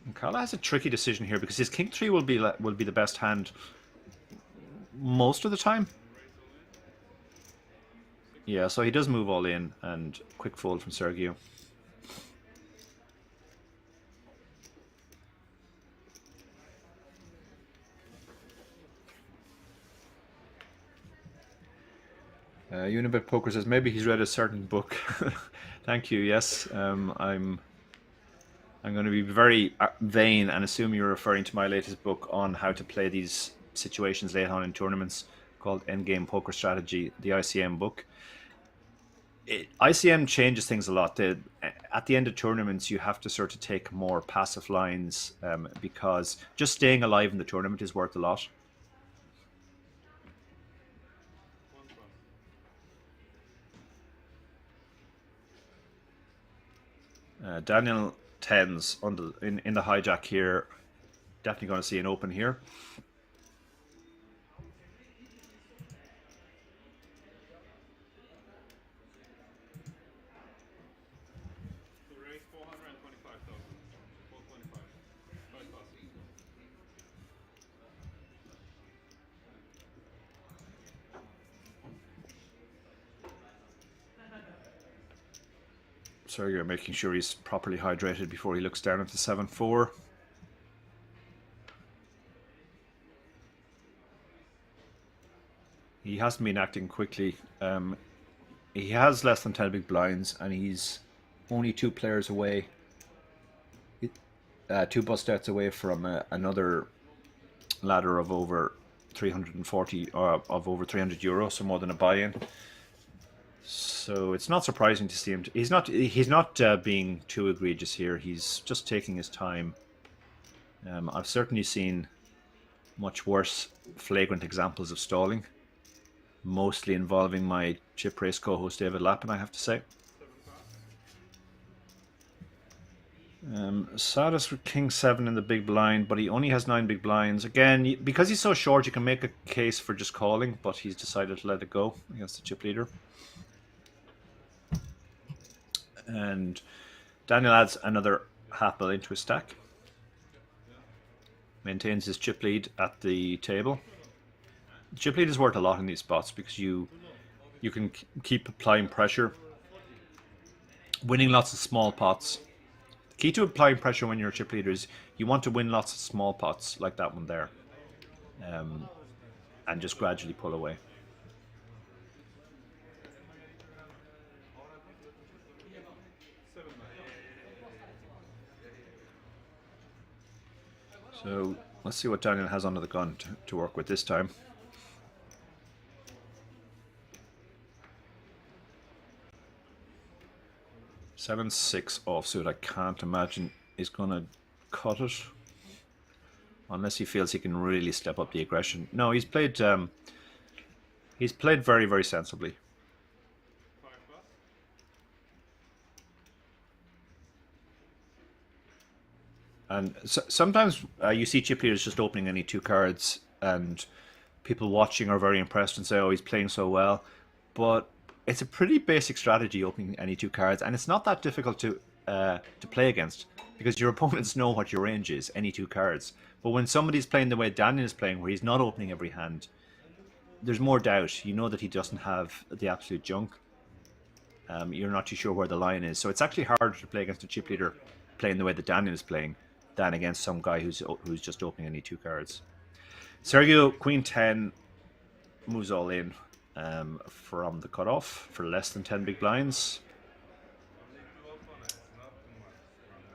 And Carla has a tricky decision here because his king 3 will be the best hand most of the time. Yeah, so he does move all in and quick fold from Sergio. Unibet Poker says maybe he's read a certain book. Thank you. Yes, I'm going to be very vain and assume you're referring to my latest book on how to play these situations late on in tournaments, called Endgame Poker Strategy, the ICM book. ICM changes things a lot. At the end of tournaments, you have to sort of take more passive lines because just staying alive in the tournament is worth a lot. Daniel tens on in the hijack here. Definitely going to see an open here. Sergio making sure he's properly hydrated before he looks down at the 7-4. He hasn't been acting quickly. He has less than 10 big blinds and he's only 2 players away. 2 bust outs away from another ladder of over 340 of over 300 euro, so more than a buy-in. So it's not surprising to see him. He's not being too egregious here. He's just taking his time. I've certainly seen much worse flagrant examples of stalling, mostly involving my chip race co-host David Lappin, I have to say. Sadis with King 7 in the big blind, but he only has 9 big blinds. Again, because he's so short, you can make a case for just calling, but he's decided to let it go against the chip leader. And Daniel adds another half bill into his stack. Maintains his chip lead at the table. The chip lead is worth a lot in these spots because you can keep applying pressure, winning lots of small pots. The key to applying pressure when you're a chip leader is you want to win lots of small pots like that one there, and just gradually pull away. So let's see what Daniel has under the gun to work with this time. Seven, 6 offsuit. I can't imagine he's gonna cut it unless he feels he can really step up the aggression. No, he's played very, very sensibly. And sometimes you see chip leaders just opening any 2 cards, and people watching are very impressed and say, "Oh, he's playing so well." But it's a pretty basic strategy, opening any 2 cards, and it's not that difficult to play against because your opponents know what your range is, any 2 cards. But when somebody's playing the way Daniel is playing, where he's not opening every hand, there's more doubt. You know that he doesn't have the absolute junk. You're not too sure where the line is, so it's actually harder to play against a chip leader playing the way that Daniel is playing than against some guy who's just opening any 2 cards. Sergio, Queen 10, moves all in from the cutoff for less than 10 big blinds.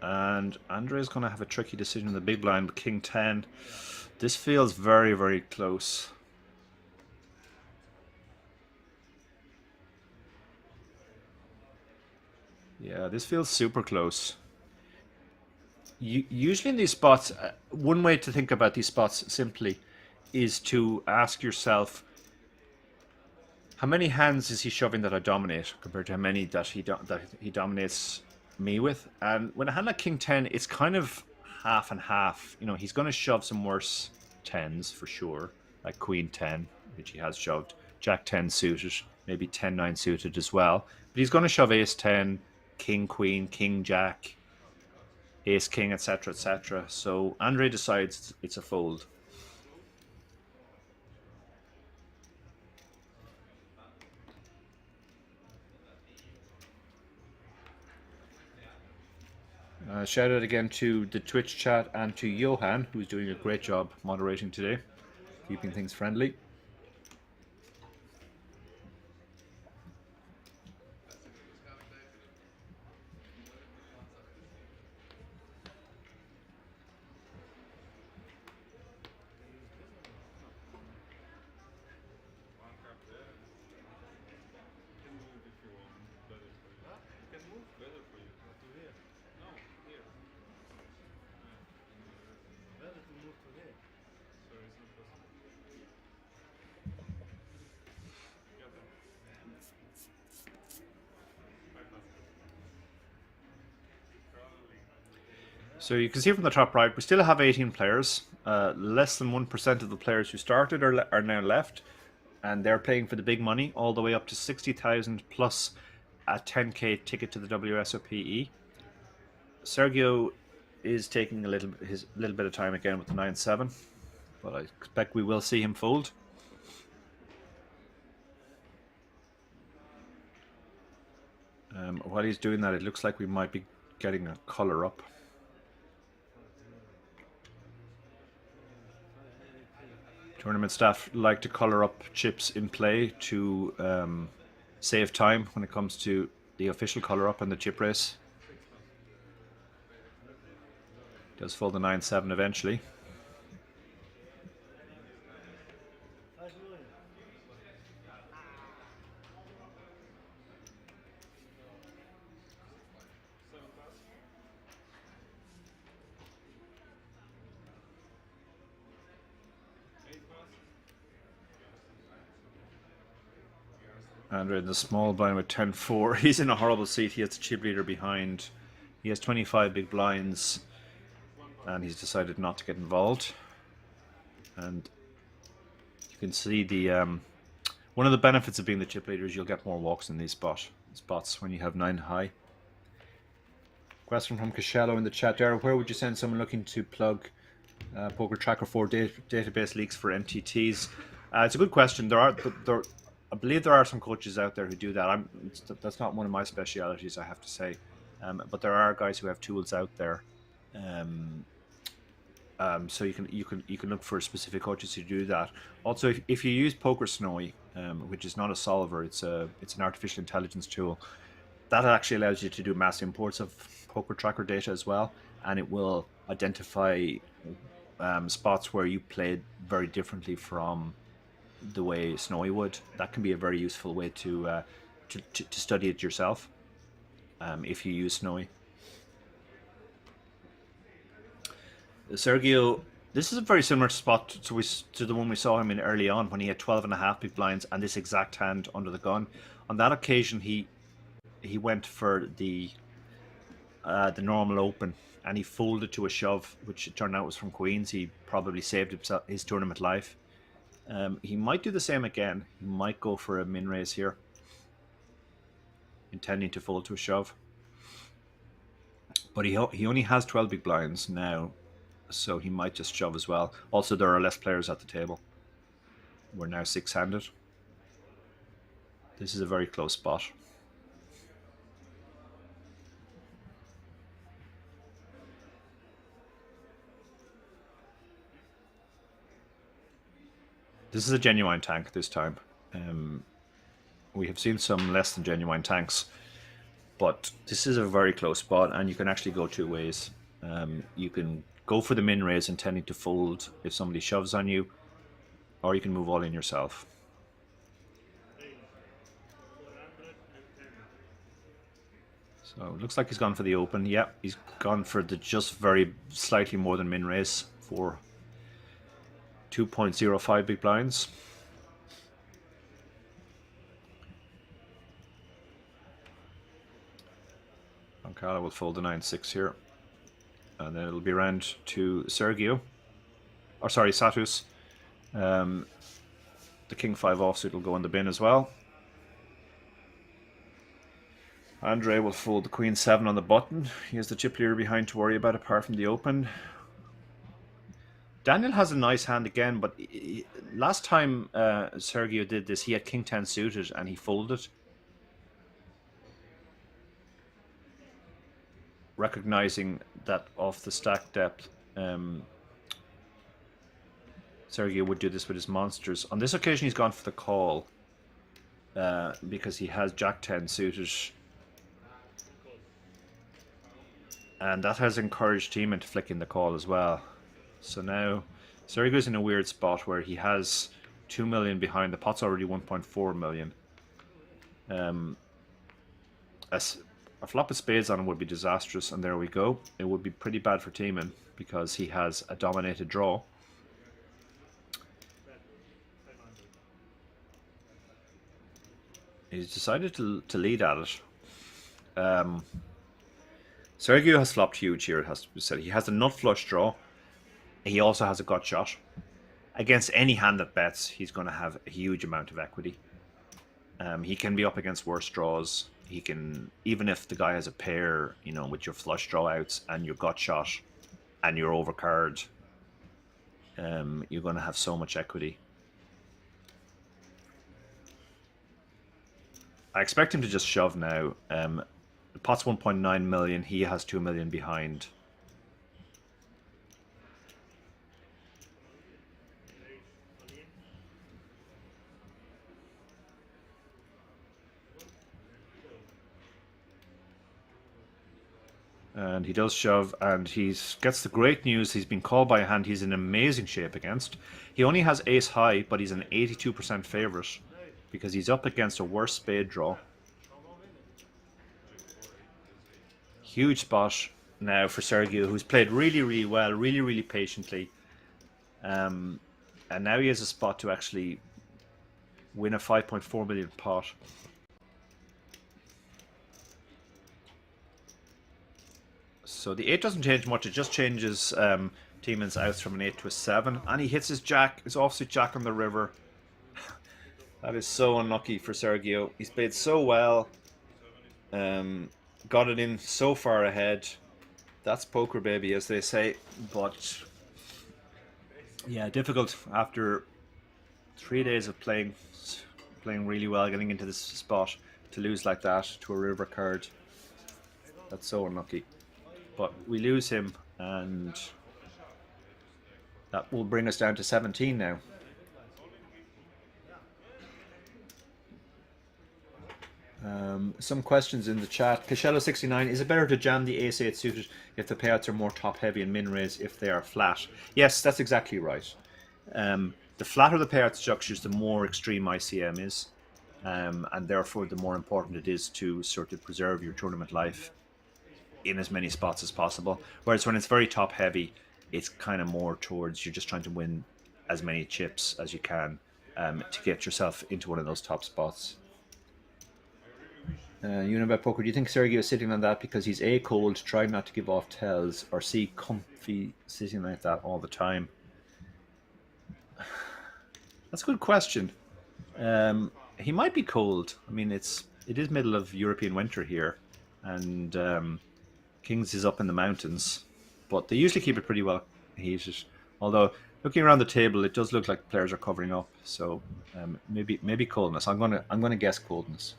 And Andre's going to have a tricky decision in the big blind with King 10. This feels very, very close. Yeah, this feels super close. Usually in these spots, one way to think about these spots simply is to ask yourself, how many hands is he shoving that I dominate compared to how many that he dominates me with? And when a hand like King 10, it's kind of half and half. You know, he's going to shove some worse 10s for sure, like Queen 10, which he has shoved, Jack 10 suited, maybe 10-9 suited as well. But he's going to shove Ace 10, King Queen, King Jack, Ace King, etc., etc. So Andre decides it's a fold. Shout out again to the Twitch chat and to Johan, who's doing a great job moderating today, keeping things friendly. So you can see from the top right, we still have 18 players. Less than 1% of the players who started are now left, and they're playing for the big money, all the way up to 60,000 plus a 10k ticket to the WSOPE. Sergio is taking a little bit of time again with the 9-7, but I expect we will see him fold. While he's doing that, it looks like we might be getting a color up. Tournament staff like to color up chips in play to save time when it comes to the official color up and the chip race. Does fold the 9-7 eventually. Andre in the small blind with 10-4. He's in a horrible seat. He has the chip leader behind. He has 25 big blinds. And he's decided not to get involved. And you can see the one of the benefits of being the chip leader is you'll get more walks in these spots when you have 9 high. Question from Cashello in the chat there. Where would you send someone looking to plug Poker Tracker 4 database leaks for MTTs? It's a good question. I believe there are some coaches out there who do that. That's not one of my specialities, I have to say. But there are guys who have tools out there. So you can look for specific coaches who do that. Also, if you use Poker Snowy, which is not a solver, it's an artificial intelligence tool, that actually allows you to do mass imports of Poker Tracker data as well, and it will identify spots where you played very differently from the way Snowy would. That can be a very useful way to study it yourself if you use Snowy. Sergio, this is a very similar spot to the one we saw him in early on when he had 12.5 big blinds and this exact hand under the gun. On that occasion, he went for the normal open and he folded to a shove, which it turned out was from queens. He probably saved his tournament life. He might do the same again. He might go for a min raise here, intending to fold to a shove. But he only has 12 big blinds now, so he might just shove as well. Also, there are less players at the table. We're now 6-handed. This is a very close spot. This is a genuine tank this time. We have seen some less than genuine tanks, but this is a very close spot, and you can actually go two ways. You can go for the min raise intending to fold if somebody shoves on you, or you can move all in yourself. So it looks like he's gone for the open. Yeah, he's gone for the just very slightly more than min raise for 2.05 big blinds. Ankara will fold the 9-6 here. And then it'll be around to Sergio. Or sorry, Satus. The King 5 offsuit will go in the bin as well. Andre will fold the Queen 7 on the button. He has the chip leader behind to worry about apart from the open. Daniel has a nice hand again, but last time Sergio did this, he had King 10 suited and he folded. Recognizing that off the stack depth, Sergio would do this with his monsters. On this occasion, he's gone for the call because he has Jack 10 suited. And that has encouraged him into flicking the call as well. So now Sergio's in a weird spot where he has 2 million behind. The pot's already 1.4 million. A flop of spades on him would be disastrous, and there we go. It would be pretty bad for Tiemann because he has a dominated draw. He's decided to lead at it. Sergio has flopped huge here, it has to be said. He has a nut flush draw. He also has a gut shot. Against any hand that bets, he's going to have a huge amount of equity. He can be up against worse draws. He can, even if the guy has a pair, you know, with your flush draw outs and your gut shot and your overcard, you're going to have so much equity. I expect him to just shove now. The pot's 1.9 million. He has 2 million behind. And he does shove, and he gets the great news. He's been called by a hand he's in amazing shape against. He only has ace high, but he's an 82% favorite because he's up against a worse spade draw. Huge spot now for Sergio, who's played really, really well, really, really patiently. And now he has a spot to actually win a 5.4 million pot. So the 8 doesn't change much. It just changes Tieman's outs from an 8 to a 7. And he hits his jack, his offsuit jack on the river. That is so unlucky for Sergio. He's played so well. Got it in so far ahead. That's poker, baby, as they say. But yeah, difficult after 3 days of playing really well, getting into this spot, to lose like that to a river card. That's so unlucky. But we lose him, and that will bring us down to 17 now. Some questions in the chat. Cashello69, is it better to jam the ace-8 suited if the payouts are more top-heavy and min-raise if they are flat? Yes, that's exactly right. The flatter the payout structures, the more extreme ICM is, and therefore the more important it is to sort of preserve your tournament life in as many spots as possible. Whereas when it's very top-heavy, it's kind of more towards you're just trying to win as many chips as you can to get yourself into one of those top spots. You know about poker. Do you think Sergio is sitting on that because he's A, cold, trying not to give off tells, or C, comfy, sitting like that all the time? That's a good question. He might be cold. I mean, it is middle of European winter here, and Kings is up in the mountains, but they usually keep it pretty well heated. Although looking around the table, it does look like players are covering up. So maybe coldness. I'm gonna guess coldness.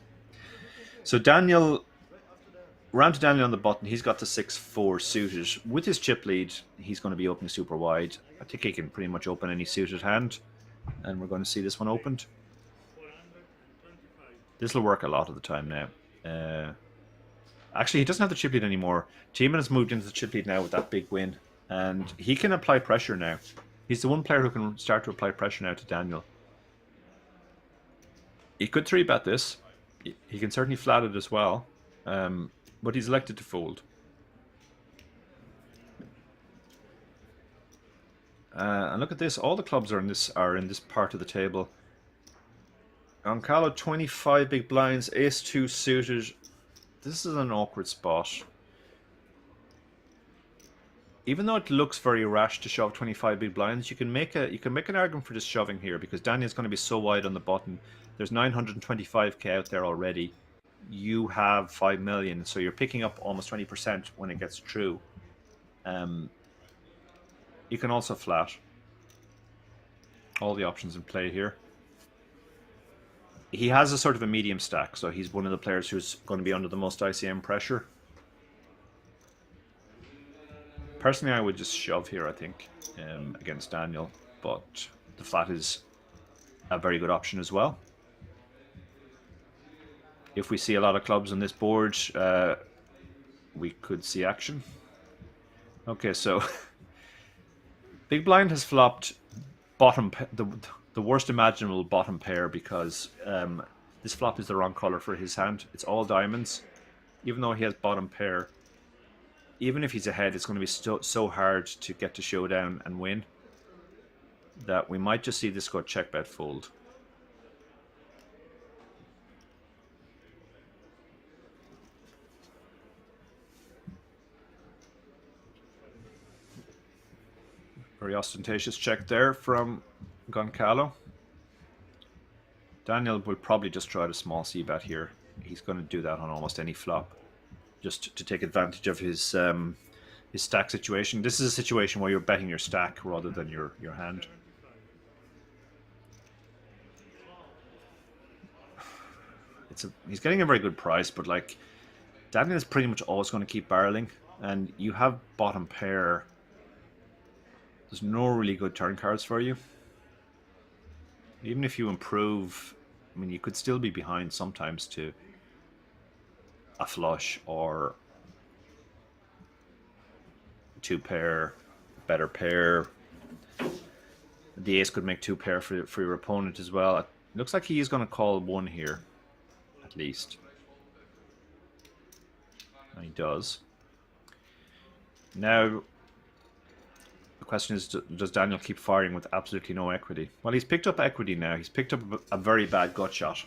So Daniel, round to Daniel on the button. He's got the 6-4 suited. With his chip lead, he's going to be opening super wide. I think he can pretty much open any suited hand. And we're going to see this one opened. This will work a lot of the time now. Actually, he doesn't have the chip lead anymore. Tiemann has moved into the chip lead now with that big win. And he can apply pressure now. He's the one player who can start to apply pressure now to Daniel. He could 3-bet this. He can certainly flat it as well, but he's elected to fold. And look at this; all the clubs are in this part of the table. Goncalo 25 big blinds, ace-2 suited. This is an awkward spot. Even though it looks very rash to shove 25 big blinds, you can make an argument for just shoving here because Daniel's going to be so wide on the button. There's 925k out there already. You have 5 million, so you're picking up almost 20% when it gets true. You can also flat. All the options in play here. He has a sort of a medium stack, so he's one of the players who's going to be under the most ICM pressure. Personally, I would just shove here, I think, against Daniel, but the flat is a very good option as well. If we see a lot of clubs on this board, we could see action. Okay, so Big Blind has flopped bottom, the worst imaginable bottom pair because this flop is the wrong color for his hand. It's all diamonds, even though he has bottom pair. Even if he's ahead, it's going to be so hard to get to showdown and win that we might just see this go check bet fold. Very ostentatious check there from Goncalo. Daniel will probably just try to small c-bet here. He's going to do that on almost any flop, just to take advantage of his stack situation. This is a situation where you're betting your stack rather than your hand. He's getting a very good price, but like Daniel is pretty much always going to keep barreling, and you have bottom pair. There's no really good turn cards for you. Even if you improve, I mean, you could still be behind sometimes to a flush or 2 pair, better pair. The ace could make 2 pair for your opponent as well. It looks like he is going to call 1 here, at least. And he does. Now, the Question is, does Daniel keep firing with absolutely no equity? Well, he's picked up equity now. He's picked up a very bad gut shot.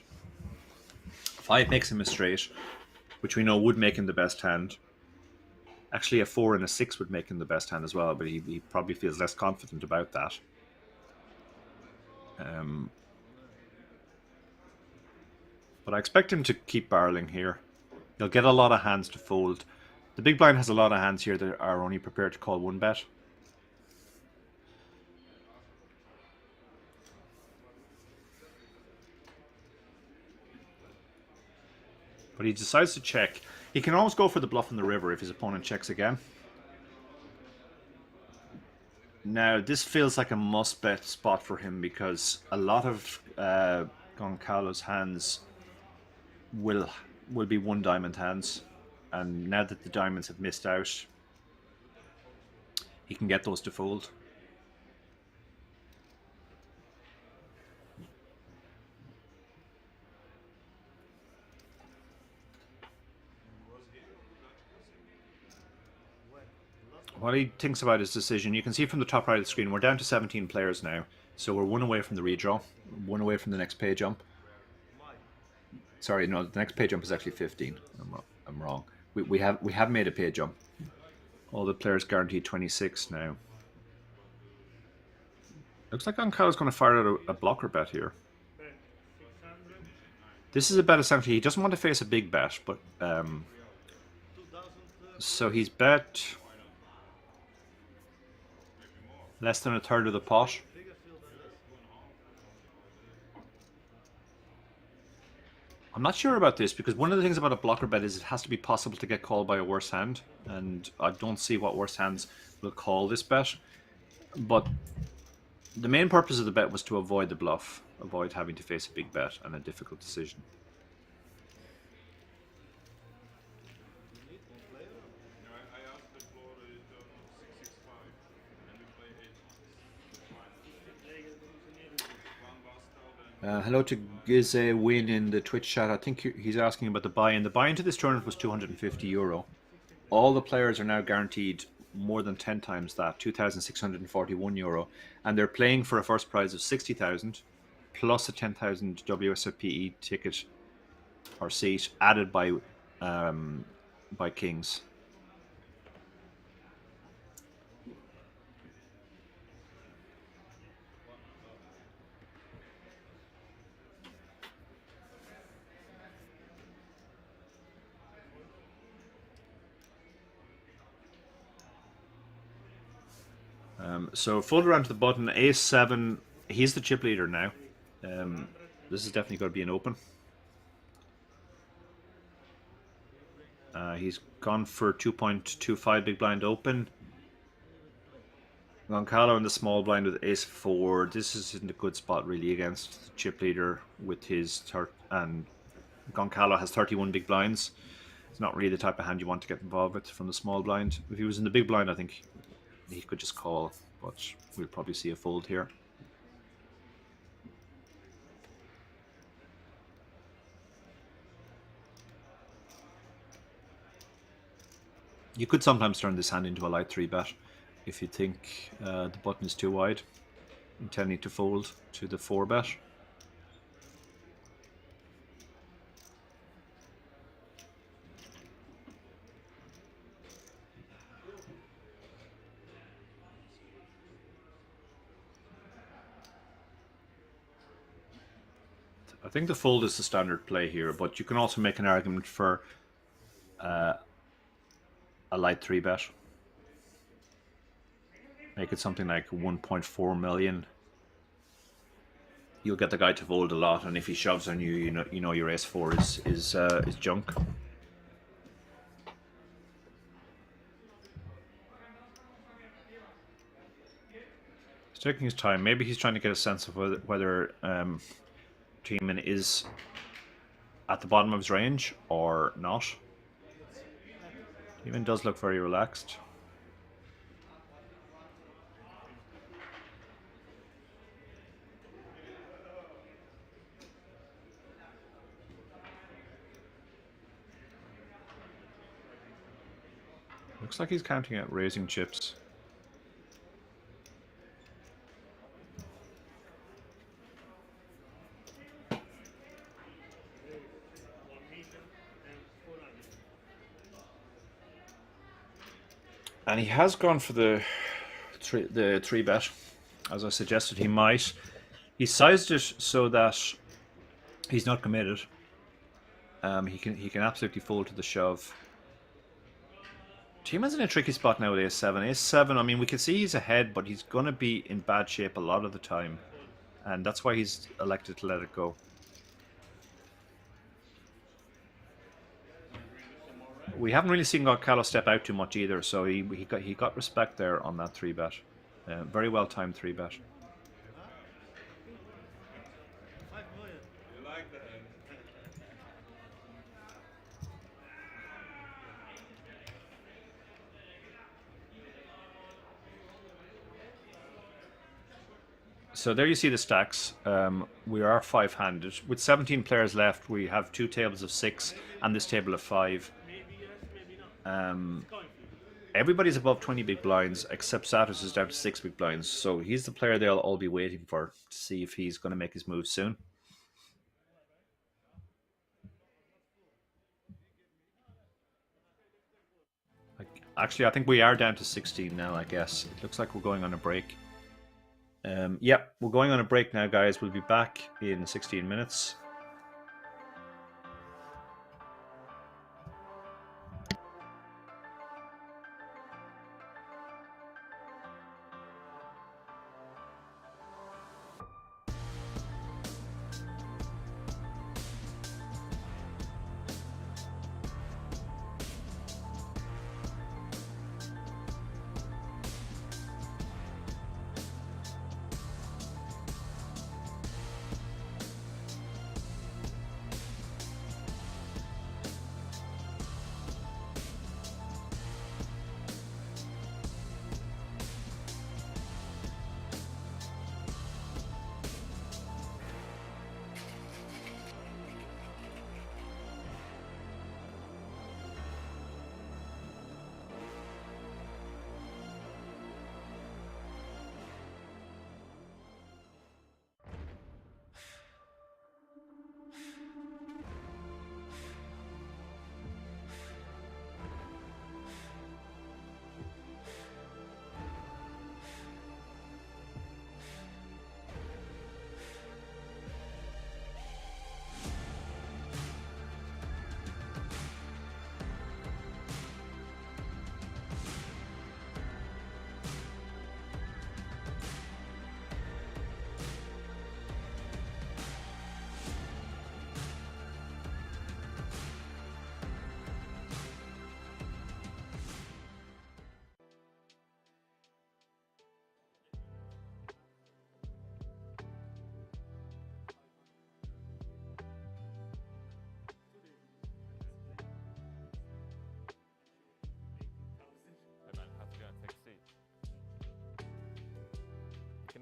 5 makes him a straight, which we know would make him the best hand. Actually, a 4 and a 6 would make him the best hand as well, but he probably feels less confident about that. But I expect him to keep barreling here. He'll get a lot of hands to fold. The big blind has a lot of hands here that are only prepared to call 1-bet. But he decides to check. He can always go for the bluff on the river if his opponent checks again. Now, this feels like a must-bet spot for him because a lot of Goncalo's hands will be 1-diamond hands. And now that the diamonds have missed out, he can get those to fold. What he thinks about his decision, you can see from the top right of the screen, we're down to 17 players now. So we're 1 away from the redraw, 1 away from the next pay jump. Sorry, no, the next pay jump is actually 15. I'm wrong. We have made a pay jump. All the players guaranteed 26 now. Looks like Goncalo's going to fire out a blocker bet here. This is a bet essentially. He doesn't want to face a big bet, but so he's bet less than a third of the pot. I'm not sure about this because one of the things about a blocker bet is it has to be possible to get called by a worse hand, and I don't see what worse hands will call this bet. But the main purpose of the bet was to avoid the bluff, avoid having to face a big bet and a difficult decision. Hello to Gize Win in the Twitch chat. I think he's asking about the buy-in. The buy-in to this tournament was €250. All the players are now guaranteed more than 10 times that, €2,641, and they're playing for a first prize of 60,000 plus a 10,000 WSOPE ticket or seat added by Kings. So fold around to the button, Ace-7, he's the chip leader now. This is definitely going to be an open. He's gone for 2.25 big blind open. Goncalo in the small blind with Ace-4. This isn't a good spot really against the chip leader with his and Goncalo has 31 big blinds. It's not really the type of hand you want to get involved with from the small blind. If he was in the big blind, I think he could just call, but we'll probably see a fold here. You could sometimes turn this hand into a light 3-bet if you think the button is too wide, intending to fold to the 4-bet. I think the fold is the standard play here, but you can also make an argument for a light 3-bet. Make it something like 1.4 million. You'll get the guy to fold a lot, and if he shoves on you, you know your Ace-4 is junk. He's taking his time. Maybe he's trying to get a sense of whether Tiemann is at the bottom of his range or not. Tiemann does look very relaxed. Looks like he's counting out raising chips. And he has gone for the three bet, as I suggested he might. He sized it so that he's not committed. He can absolutely fold to the shove. Timon's in a tricky spot now with ace-7. Ace-7, I mean, we can see he's ahead, but he's going to be in bad shape a lot of the time. And that's why he's elected to let it go. We haven't really seen Carlos step out too much either, so he got respect there on that 3-bet. Very well timed 3-bet. So there you see the stacks. We are 5-handed. With 17 players left, we have 2 tables of 6 and this table of 5. Everybody's above 20 big blinds, except Satos is down to 6 big blinds. So he's the player they'll all be waiting for to see if he's going to make his move soon. Actually, I think we are down to 16 now, I guess. It looks like we're going on a break. Yep, we're going on a break now, guys. We'll be back in 16 minutes.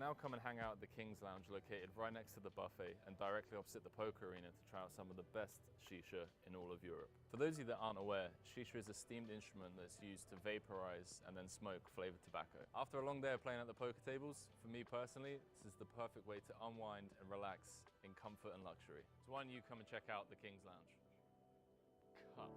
Now come and hang out at the Kings Lounge located right next to the buffet and directly opposite the poker arena to try out some of the best shisha in all of Europe. For those of you that aren't aware, shisha is a steamed instrument that's used to vaporize and then smoke flavored tobacco. After a long day of playing at the poker tables, for me personally, this is the perfect way to unwind and relax in comfort and luxury. So why don't you come and check out the Kings Lounge? Cut.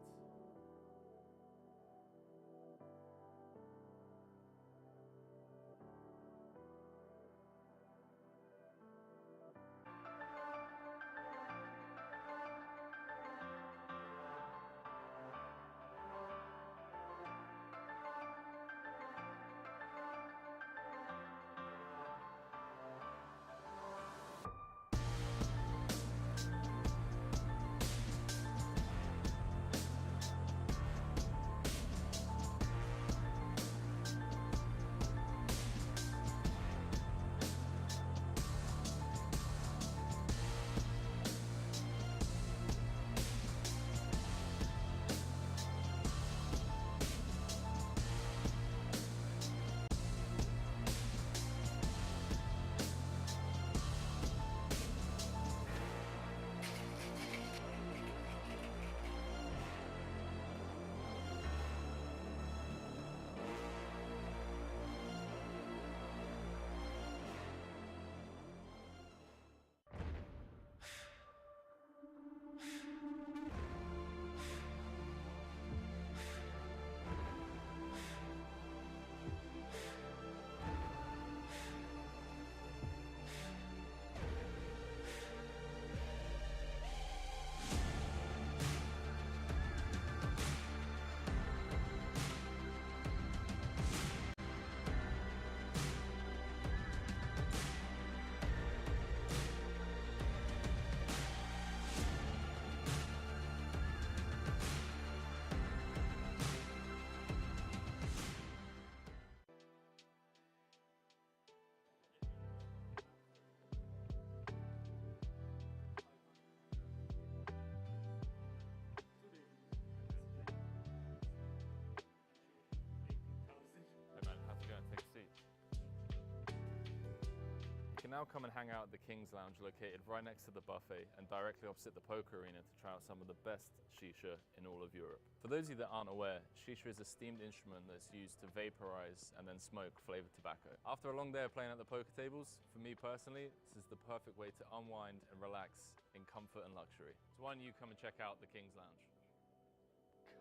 now come and hang out at the Kings Lounge located right next to the buffet and directly opposite the poker arena to try out some of the best shisha in all of Europe. For those of you that aren't aware, shisha is a steamed instrument that's used to vaporize and then smoke flavored tobacco. After a long day of playing at the poker tables, for me personally, this is the perfect way to unwind and relax in comfort and luxury. So why don't you come and check out the Kings Lounge?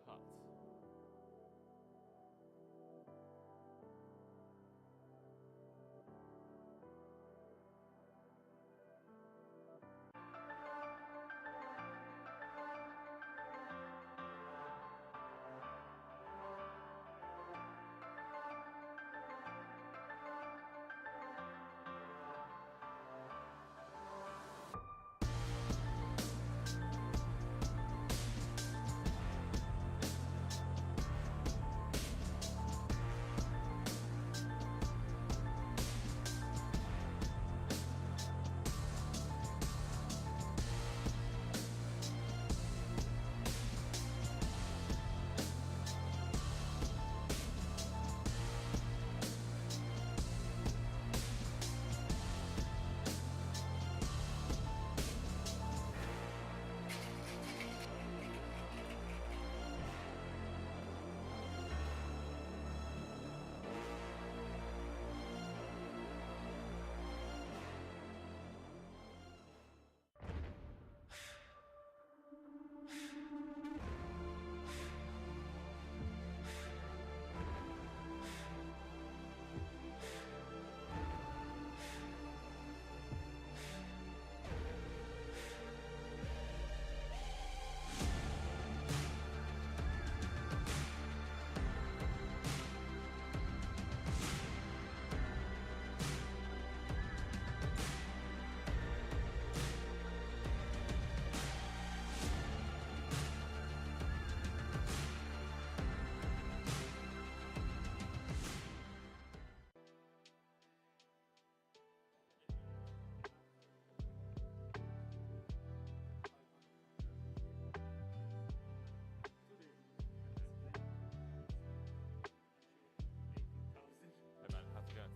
Cut.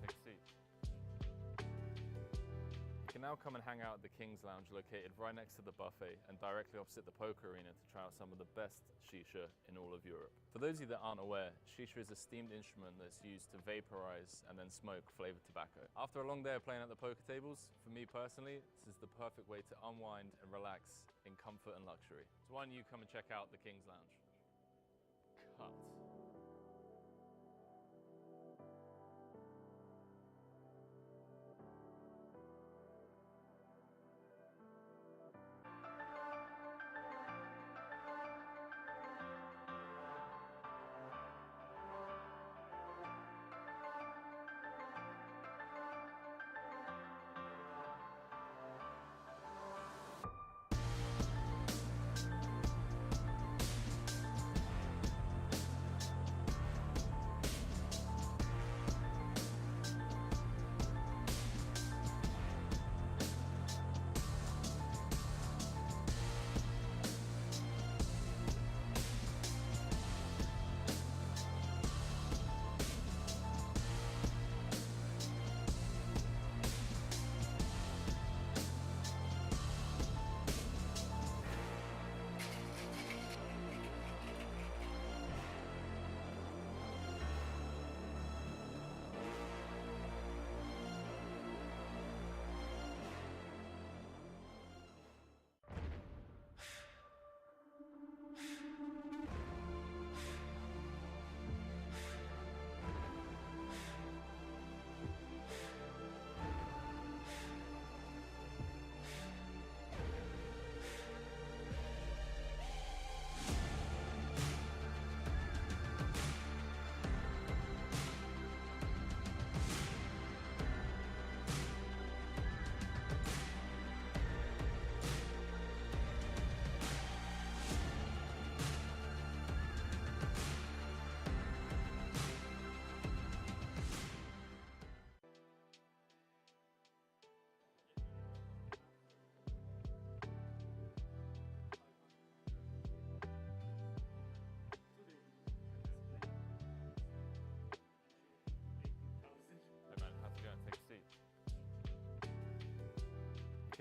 Take a seat. You can now come and hang out at the Kings Lounge located right next to the buffet and directly opposite the poker arena to try out some of the best shisha in all of Europe. For those of you that aren't aware, shisha is a steamed instrument that's used to vaporize and then smoke flavored tobacco. After a long day of playing at the poker tables, for me personally, this is the perfect way to unwind and relax in comfort and luxury. So why don't you come and check out the Kings Lounge? Cut.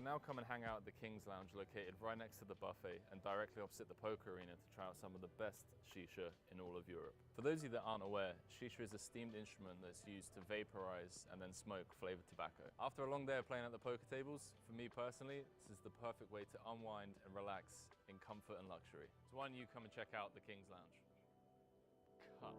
now come and hang out at the Kings Lounge located right next to the buffet and directly opposite the poker arena to try out some of the best shisha in all of Europe. For those of you that aren't aware, shisha is a steamed instrument that's used to vaporize and then smoke flavored tobacco. After a long day of playing at the poker tables, for me personally, this is the perfect way to unwind and relax in comfort and luxury. So why don't you come and check out the Kings Lounge? Cut.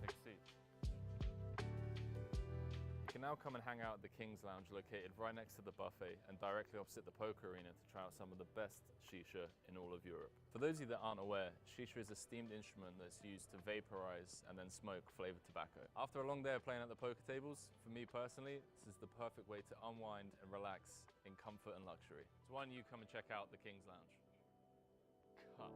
Take a seat. You can now come and hang out at the Kings Lounge located right next to the buffet and directly opposite the poker arena to try out some of the best shisha in all of Europe. For those of you that aren't aware, shisha is a steamed instrument that's used to vaporize and then smoke flavored tobacco. After a long day of playing at the poker tables, for me personally, this is the perfect way to unwind and relax in comfort and luxury. So why don't you come and check out the Kings Lounge? Cut.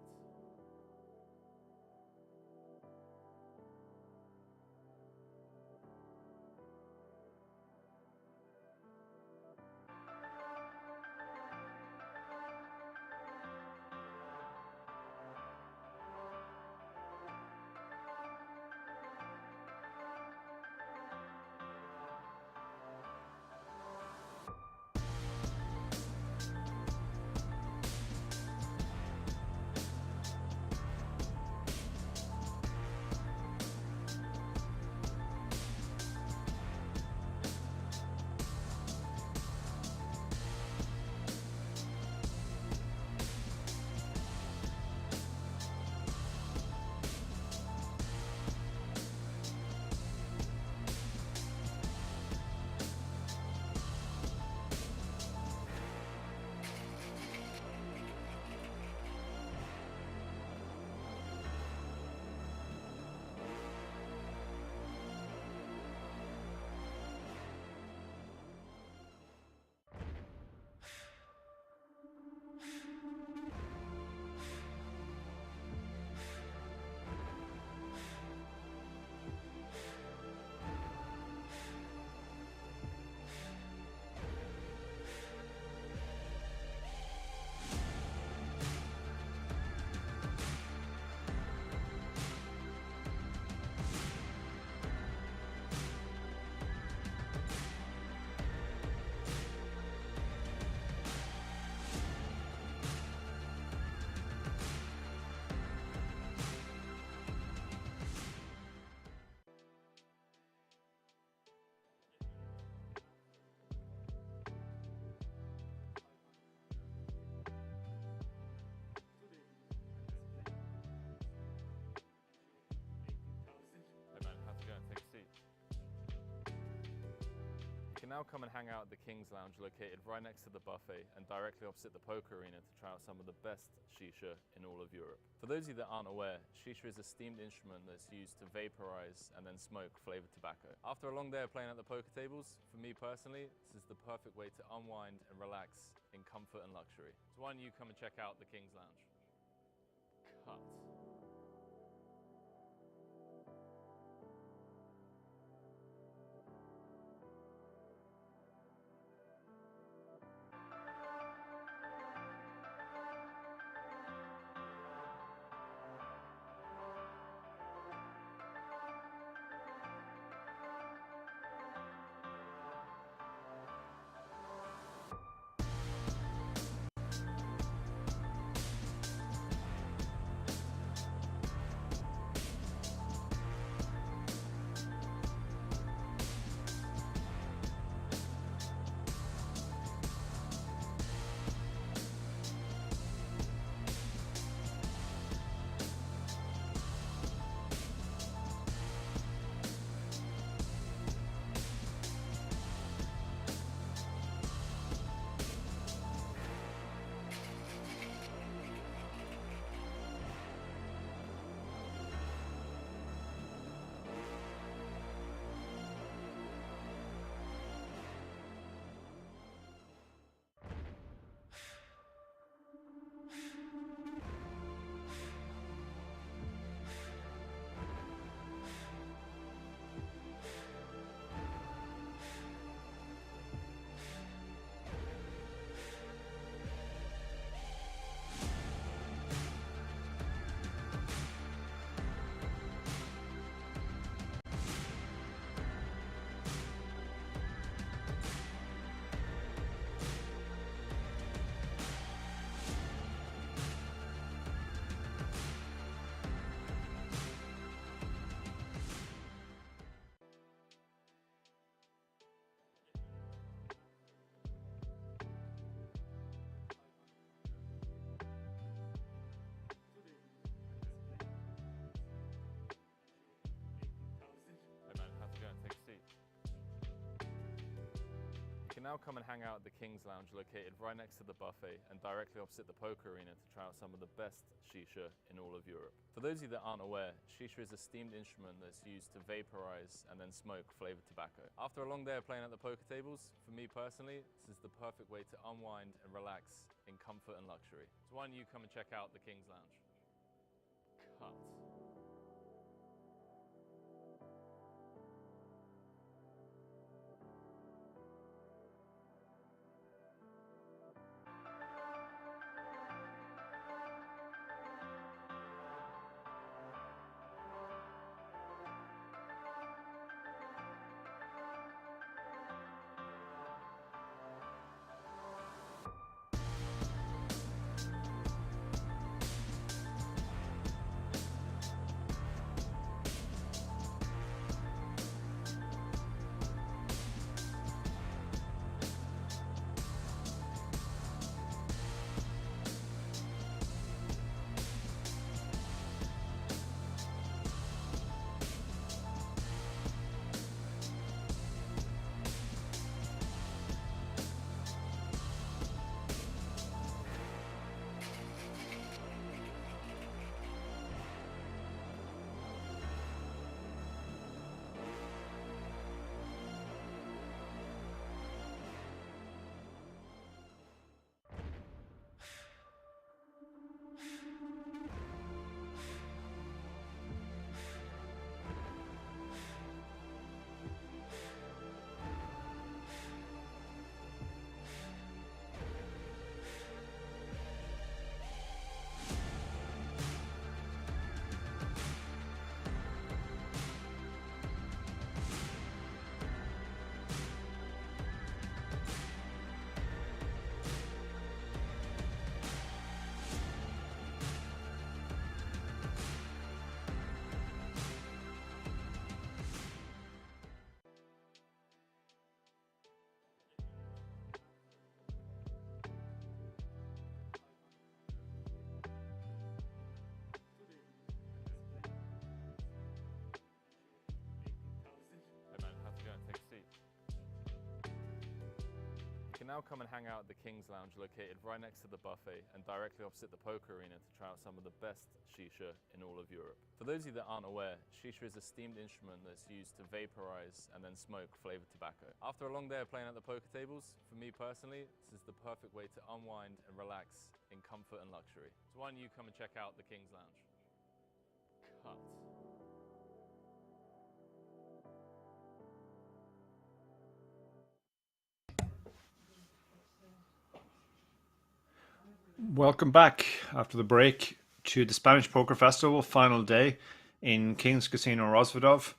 now come and hang out at the Kings Lounge located right next to the buffet and directly opposite the poker arena to try out some of the best shisha in all of Europe. For those of you that aren't aware, shisha is a steamed instrument that's used to vaporize and then smoke flavored tobacco. After a long day of playing at the poker tables, for me personally, this is the perfect way to unwind and relax in comfort and luxury. So why don't you come and check out the Kings Lounge? Cut. Take a seat. You can now come and hang out at the Kings Lounge located right next to the buffet and directly opposite the poker arena to try out some of the best shisha in all of Europe. For those of you that aren't aware, shisha is a steamed instrument that's used to vaporize and then smoke flavored tobacco. After a long day of playing at the poker tables, for me personally, this is the perfect way to unwind and relax in comfort and luxury. So why don't you come and check out the Kings Lounge? Cut. can now come and hang out at the Kings Lounge located right next to the buffet and directly opposite the poker arena to try out some of the best shisha in all of Europe. For those of you that aren't aware, shisha is a steamed instrument that's used to vaporize and then smoke flavored tobacco. After a long day of playing at the poker tables, for me personally, this is the perfect way to unwind and relax in comfort and luxury. So why don't you come and check out the Kings Lounge? Cut. Welcome back after the break to the Spanish Poker Festival, final day in Kings Casino Rozvadov,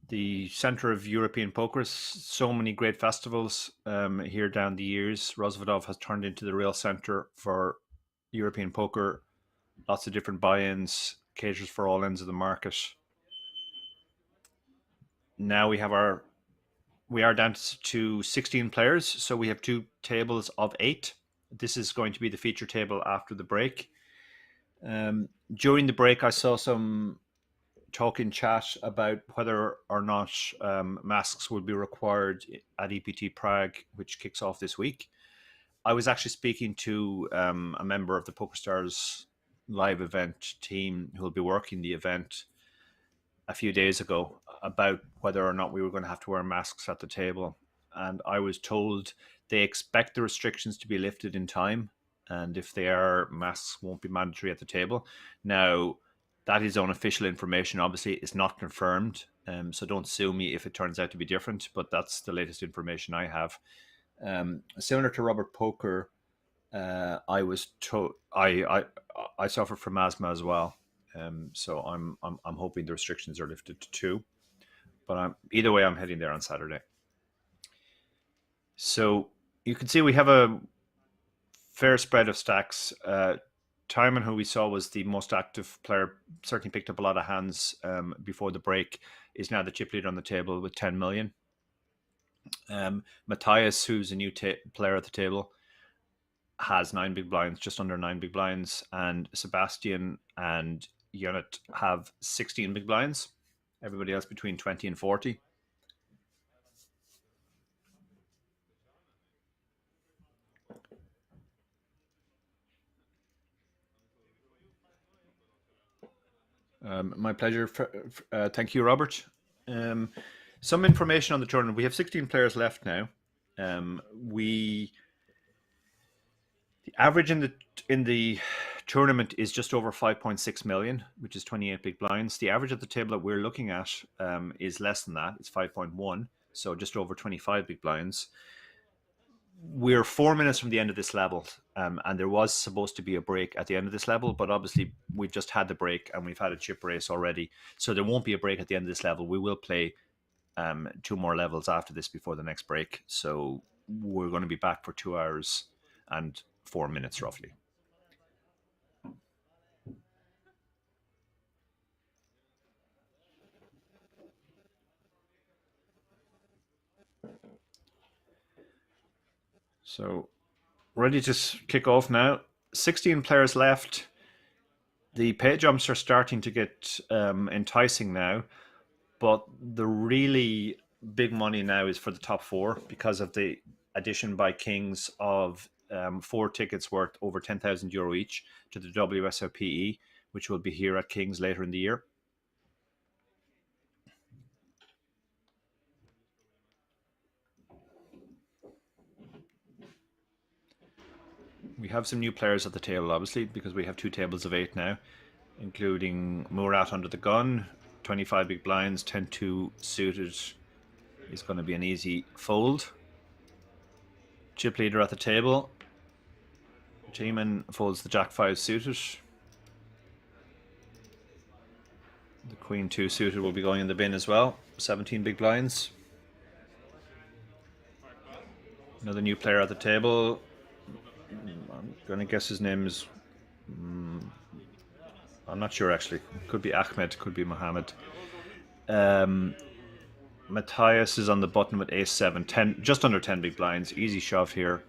the center of European poker. So many great festivals here down the years. Rozvadov has turned into the real center for European poker. Lots of different buy-ins, caters for all ends of the market. Now we are down to 16 players, so we have 2 tables of 8. This is going to be the feature table after the break. During the break, I saw some talk in chat about whether or not masks would be required at EPT Prague, which kicks off this week. I was actually speaking to a member of the PokerStars live event team who will be working the event a few days ago about whether or not we were going to have to wear masks at the table. And I was told they expect the restrictions to be lifted in time. And if they are, masks won't be mandatory at the table. Now, that is unofficial information. Obviously, it's not confirmed. So don't sue me if it turns out to be different. But that's the latest information I have. Similar to Robert Poker, I was told I suffer from asthma as well. So I'm hoping the restrictions are lifted too. But either way, I'm heading there on Saturday. So you can see we have a fair spread of stacks. Timon, who we saw was the most active player, certainly picked up a lot of hands before the break, is now the chip leader on the table with 10 million. Matthias, who's a new player at the table, has 9 big blinds, just under 9 big blinds. And Sebastian and Unit have 16 big blinds. Everybody else between 20 and 40. My pleasure. Thank you, Robert. Some information on the tournament. We have 16 players left now. The average in the tournament is just over 5.6 million, which is 28 big blinds. The average at the table that we're looking at is less than that. It's 5.1, so just over 25 big blinds. We're 4 minutes from the end of this level, and there was supposed to be a break at the end of this level, but obviously we've just had the break and we've had a chip race already, so there won't be a break at the end of this level. We will play 2 more levels after this before the next break, so we're going to be back for 2 hours and 4 minutes roughly. So, ready to kick off now. 16 players left. The pay jumps are starting to get enticing now, but the really big money now is for the top 4 because of the addition by Kings of 4 tickets worth over €10,000 each to the WSOPE, which will be here at Kings later in the year. We have some new players at the table, obviously, because we have 2 tables of 8 now, including Murat under the gun, 25 big blinds, 10-2 suited. Is going to be an easy fold. Chip leader at the table. Timon folds the Jack-5 suited. The Queen-2 suited will be going in the bin as well. 17 big blinds. Another new player at the table. I'm going to guess his name is... I'm not sure actually. Could be Ahmed, could be Mohammed. Matthias is on the button with ace-7, 10, just under 10 big blinds. Easy shove here.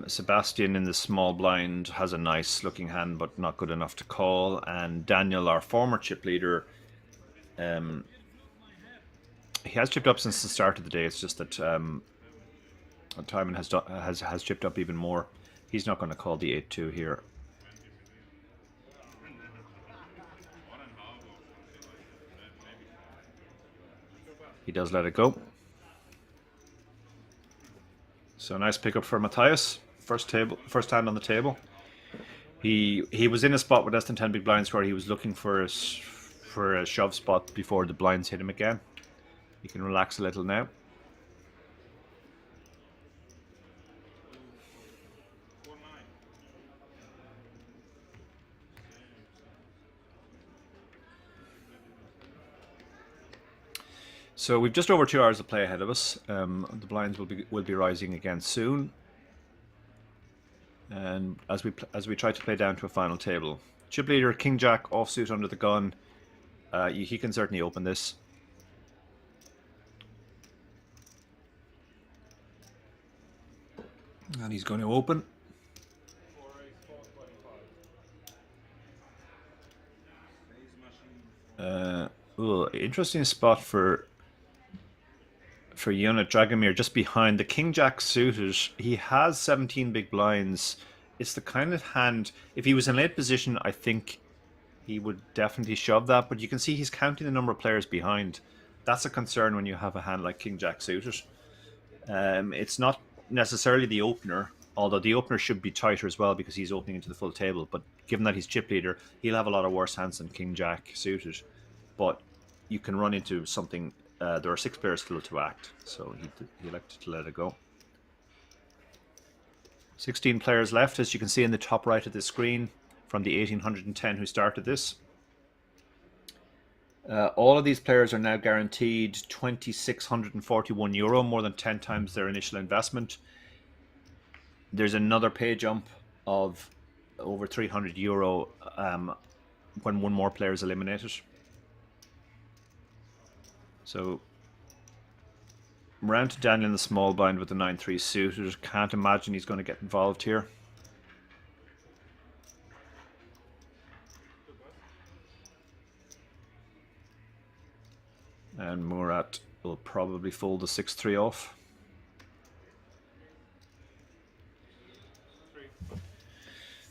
Sebastian in the small blind has a nice looking hand, but not good enough to call. And Daniel, our former chip leader, He has chipped up since the start of the day. It's just that Timon has chipped up even more. He's not going to call the 8-2 here. He does let it go. So nice pickup for Matthias. First hand on the table. He was in a spot with less than 10 big blinds where he was looking for a shove spot before the blinds hit him again. He can relax a little now. So we've just over 2 hours of play ahead of us. The blinds will be rising again soon, and as we try to play down to a final table. Chip leader King Jack offsuit under the gun. He can certainly open this. And he's going to open. Interesting spot for Unit Dragomir, just behind the King Jack suited. He has 17 big blinds. It's the kind of hand, if he was in late position, I think he would definitely shove that, but you can see he's counting the number of players behind. That's a concern when you have a hand like King Jack suited. It's not necessarily the opener, although the opener should be tighter as well because he's opening into the full table, but given that he's chip leader, he'll have a lot of worse hands than King Jack suited. But you can run into something. There are 6 players still to act, so he elected to let it go. 16 players left, as you can see in the top right of the screen, from the 1810 who started this. All of these players are now guaranteed €2,641, more than 10 times their initial investment. There's another pay jump of over €300 when one more player is eliminated. So round to Daniel in the small blind with the 9-3 suited. Can't imagine he's going to get involved here. And Murat will probably fold the 6-3 off.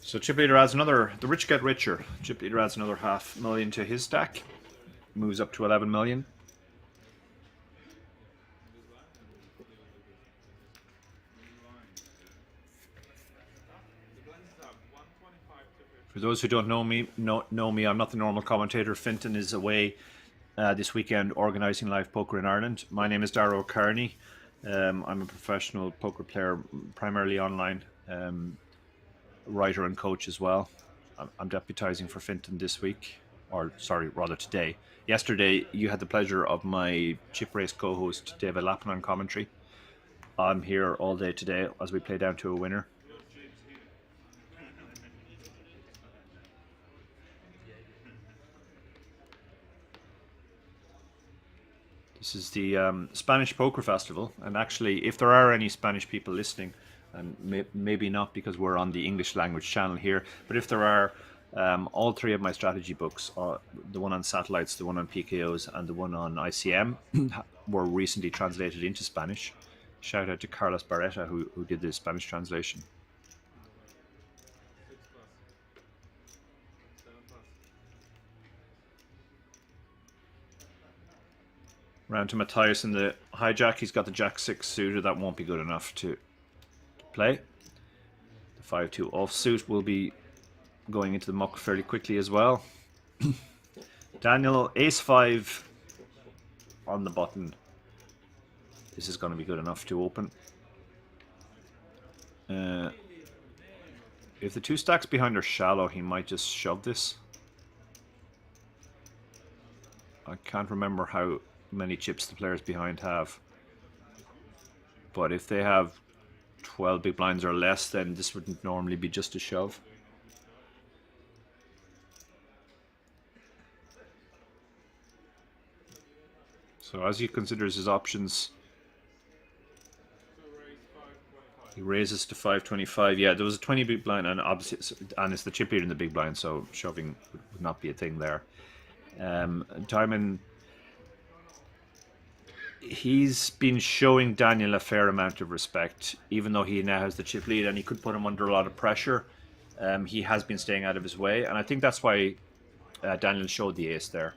So chip leader adds another, the rich get richer. Chip leader adds another $500,000 to his stack. Moves up to 11 million. For those who don't know me, I'm not the normal commentator. Fintan is away this weekend organising live poker in Ireland. My name is Darrow Kearney. I'm a professional poker player, primarily online, writer and coach as well. I'm deputising for Fintan this week, or sorry, rather today. Yesterday, you had the pleasure of my chip race co-host David Lappin on commentary. I'm here all day today as we play down to a winner. This is the Spanish Poker Festival, and actually, if there are any Spanish people listening, and maybe not because we're on the English language channel here, but if there are, all 3 of my strategy books, the one on satellites, the one on PKOs, and the one on ICM, were recently translated into Spanish. Shout out to Carlos Barreta, who did the Spanish translation. Round to Matthias in the hijack. He's got the Jack-6 suited. That won't be good enough to play. The 5-2 offsuit will be going into the muck fairly quickly as well. Daniel, Ace-5 on the button. This is going to be good enough to open. If the 2 stacks behind are shallow, he might just shove this. I can't remember how many chips the players behind have, but if they have 12 big blinds or less, then this wouldn't normally be just a shove. So as he considers his options, he raises to 525. Yeah, there was a 20 big blind, and obviously, and it's the chip leader in the big blind, so shoving would not be a thing there. Timon He's been showing Daniel a fair amount of respect, even though he now has the chip lead and he could put him under a lot of pressure. He has been staying out of his way, and I think that's why Daniel showed the ace there.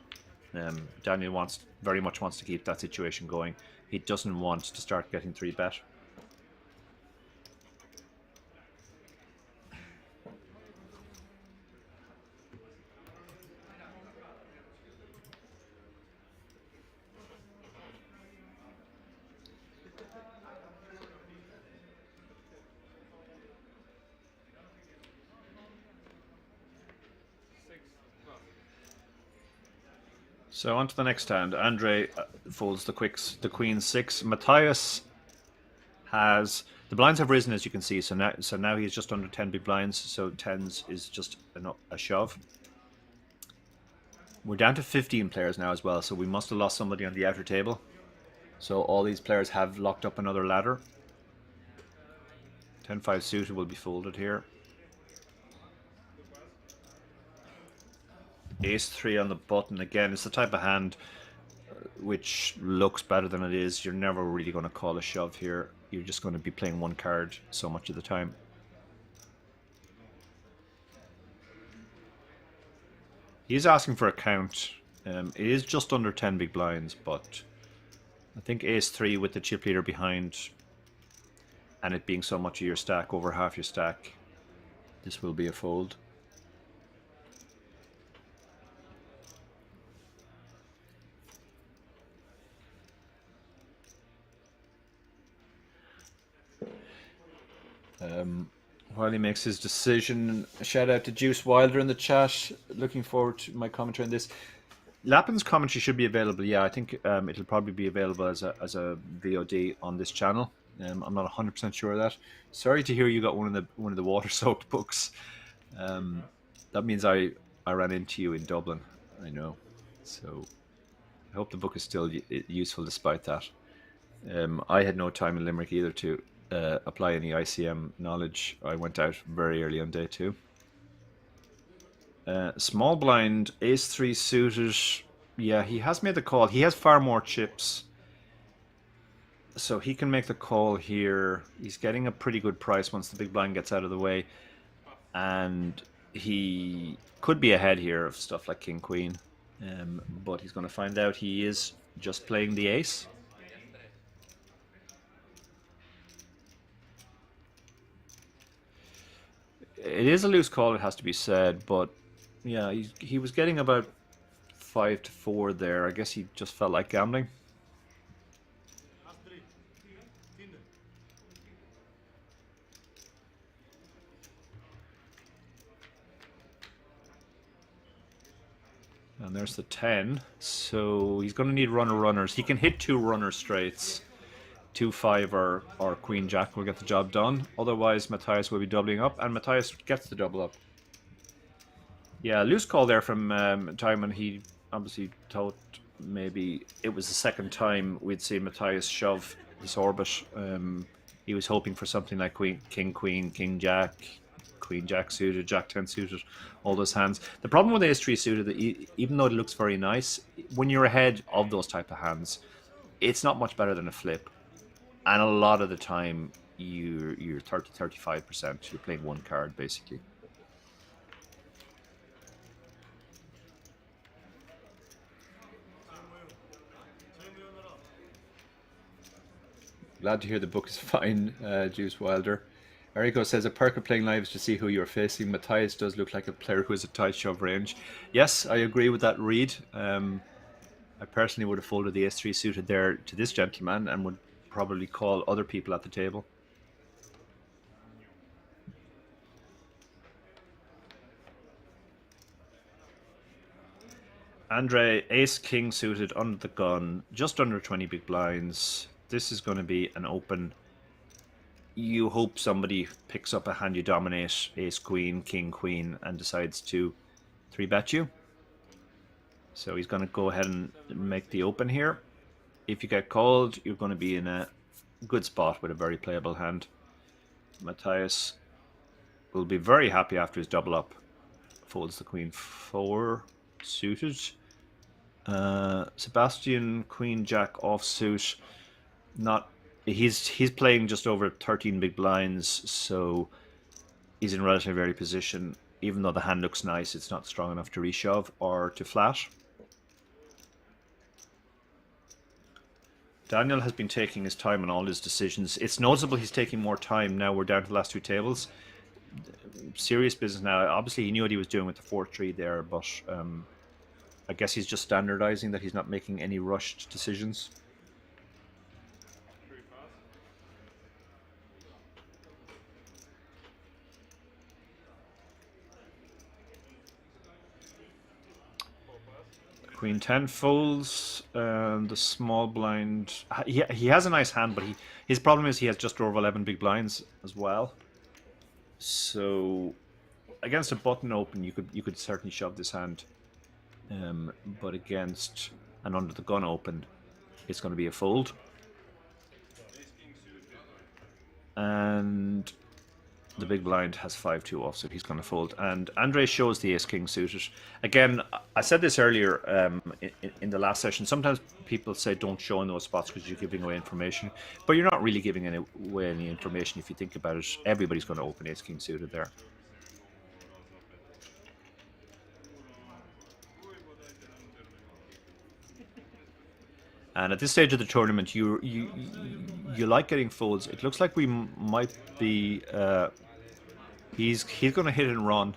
Daniel very much wants to keep that situation going. He doesn't want to start getting 3-bet. So on to the next hand. Andre folds the queen 6. Matthias has the blinds have risen, as you can see. So now he's just under 10 big blinds. So tens is just a shove. We're down to 15 players now as well. So we must have lost somebody on the outer table. So all these players have locked up another ladder. 10-5 suited will be folded here. Ace-3 on the button. Again, it's the type of hand which looks better than it is. You're never really going to call a shove here. You're just going to be playing one card so much of the time. He's asking for a count. It is just under 10 big blinds, but I think Ace-3 with the chip leader behind and it being so much of your stack, over half your stack, this will be a fold. While he makes his decision, a shout out to Juice Wilder in the chat. Looking forward to my commentary on this. Lappin's commentary should be available. Yeah, I think it'll probably be available as a VOD on this channel. I'm not 100% sure of that. Sorry to hear you got one of the water soaked books. That means I ran into you in Dublin. I know. So I hope the book is still useful despite that. I had no time in Limerick either to apply any ICM knowledge. I went out very early on day 2. Small blind, Ace-3 suited. Yeah, he has made the call. He has far more chips, so he can make the call here. He's getting a pretty good price once the big blind gets out of the way, and he could be ahead here of stuff like King Queen, but he's going to find out he is just playing the ace. It is a loose call, it has to be said, but yeah, he was getting about 5-4 there. I guess he just felt like gambling. And there's the 10, so he's going to need runners. He can hit 2 runner straights. 2-5 or Queen Jack will get the job done. Otherwise, Matthias will be doubling up, and Matthias gets the double up. Yeah, loose call there from Timon. He obviously thought maybe it was the second time we'd see Matthias shove this orbit. He was hoping for something like King Queen, King Jack, Queen Jack suited, Jack 10 suited, all those hands. The problem with Ace-3 suited, even though it looks very nice, when you're ahead of those type of hands, it's not much better than a flip. And a lot of the time, you're 30-35%. You're playing one card, basically. Glad to hear the book is fine, Juice Wilder. Eriko says, a perk of playing live is to see who you're facing. Matthias does look like a player who has a tight shove range. Yes, I agree with that read. I personally would have folded the Ace-3 suited there to this gentleman and would probably call other people at the table. Andre, Ace-King suited under the gun, just under 20 big blinds. This is going to be an open. You hope somebody picks up a hand you dominate, Ace-Queen, King-Queen, and decides to 3-bet you. So he's going to go ahead and make the open here. If you get called, you're going to be in a good spot with a very playable hand. Matthias will be very happy after his double up. Folds the Queen 4 suited. Sebastian, Queen Jack offsuit. Not he's playing just over 13 big blinds, so he's in relatively early position. Even though the hand looks nice, it's not strong enough to reshove or to flat. Daniel has been taking his time on all his decisions. It's noticeable he's taking more time now. We're down to the last two tables. Serious business now. Obviously, he knew what he was doing with the 4-3 there, but I guess he's just standardizing that he's not making any rushed decisions. Queen 10 folds, and the small blind. He has a nice hand, but his problem is he has just over 11 big blinds as well. So against a button open, you could certainly shove this hand, but against an under the gun open, it's going to be a fold. And the big blind has 5-2 off, so he's going to fold. And Andre shows the ace-king suited. Again, I said this earlier in the last session. Sometimes people say don't show in those spots because you're giving away information. But you're not really giving away any information if you think about it. Everybody's going to open ace-king suited there. And at this stage of the tournament, you like getting folds. It looks like we might be... He's going to hit and run.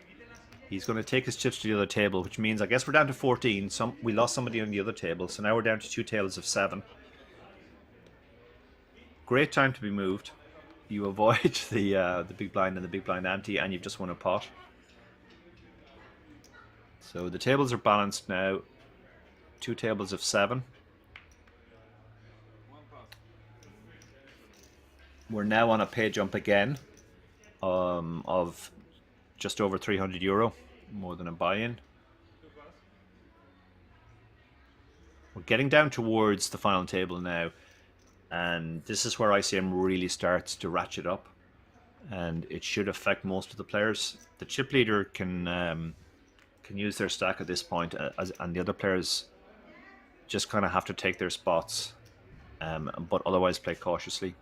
He's going to take his chips to the other table, which means I guess we're down to 14. We lost somebody on the other table, so now we're down to 2 tables of 7. Great time to be moved. You avoid the big blind and the big blind ante, and you've just won a pot. So the tables are balanced now. 2 tables of 7. We're now on a pay jump again. Of just over €300, more than a buy-in. We're getting down towards the final table now, and this is where ICM really starts to ratchet up, and it should affect most of the players. The chip leader can use their stack at this point, and the other players just kind of have to take their spots, but otherwise play cautiously.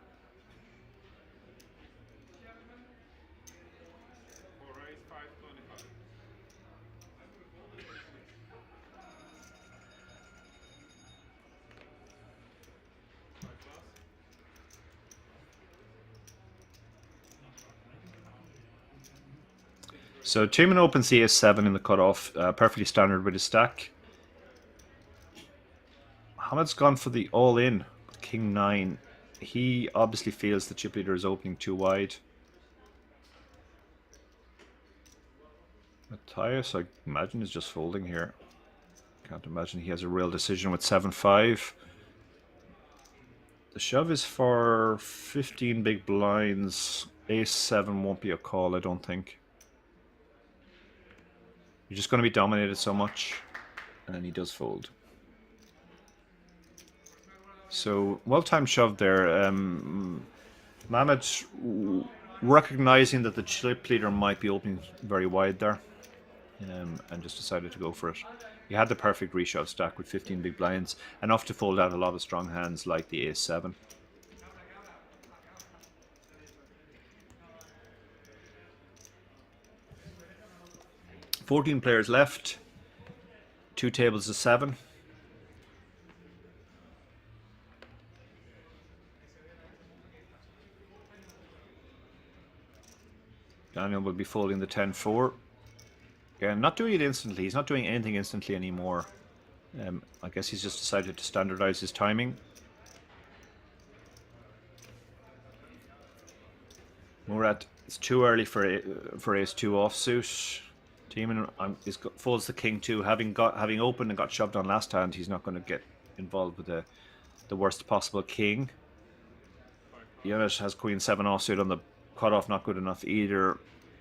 So Tiemann opens the ace-7 in the cutoff, perfectly standard with his stack. Mohamed's gone for the all-in, king-9. He obviously feels the chip leader is opening too wide. Matthias, I imagine, is just folding here. Can't imagine he has a real decision with 7-5. The shove is for 15 big blinds. Ace-7 won't be a call, I don't think. You're just going to be dominated so much, and he does fold. So, well-timed shove there. Mohamed recognizing that the chip leader might be opening very wide there, and just decided to go for it. He had the perfect reshove stack with 15 big blinds, enough to fold out a lot of strong hands like the ace-7. "14 players left, 2 tables of 7. Daniel will be folding the 10-4. Again, not doing it instantly. He's not doing anything instantly anymore. I guess he's just decided to standardize his timing. Murat, it's too early for ace-2 offsuit. Tiemann folds the king-2. Having opened and got shoved on last hand, he's not going to get involved with the worst possible king. Jonas has queen-7 offsuit on the cutoff, not good enough either.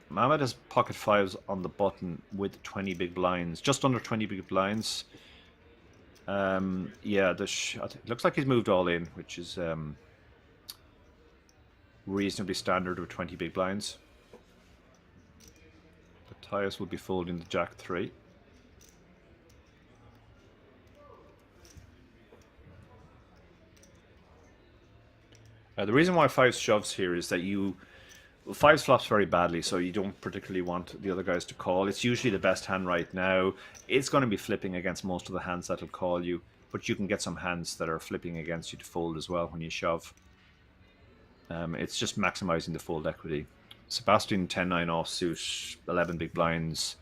Mohamed has pocket 5s on the button with 20 big blinds, just under 20 big blinds. Yeah, it looks like he's moved all in, which is reasonably standard with 20 big blinds. Matthias will be folding the jack-3. The reason why fives shoves here is that well, fives flops very badly, so you don't particularly want the other guys to call. It's usually the best hand right now. It's going to be flipping against most of the hands that'll call you, but you can get some hands that are flipping against you to fold as well when you shove. It's just maximizing the fold equity. Sebastian 10-9 offsuit, 11 big blinds.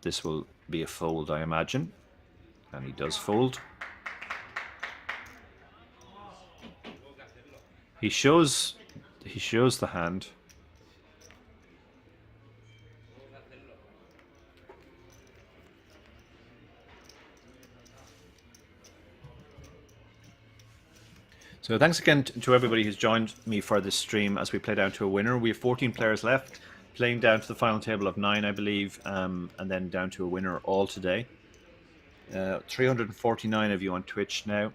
This will be a fold, I imagine, and he does fold. He shows the hand. So thanks again to everybody who's joined me for this stream as we play down to a winner. We have 14 players left, playing down to the final table of 9, I believe, and then down to a winner all today. 349 of you on Twitch now.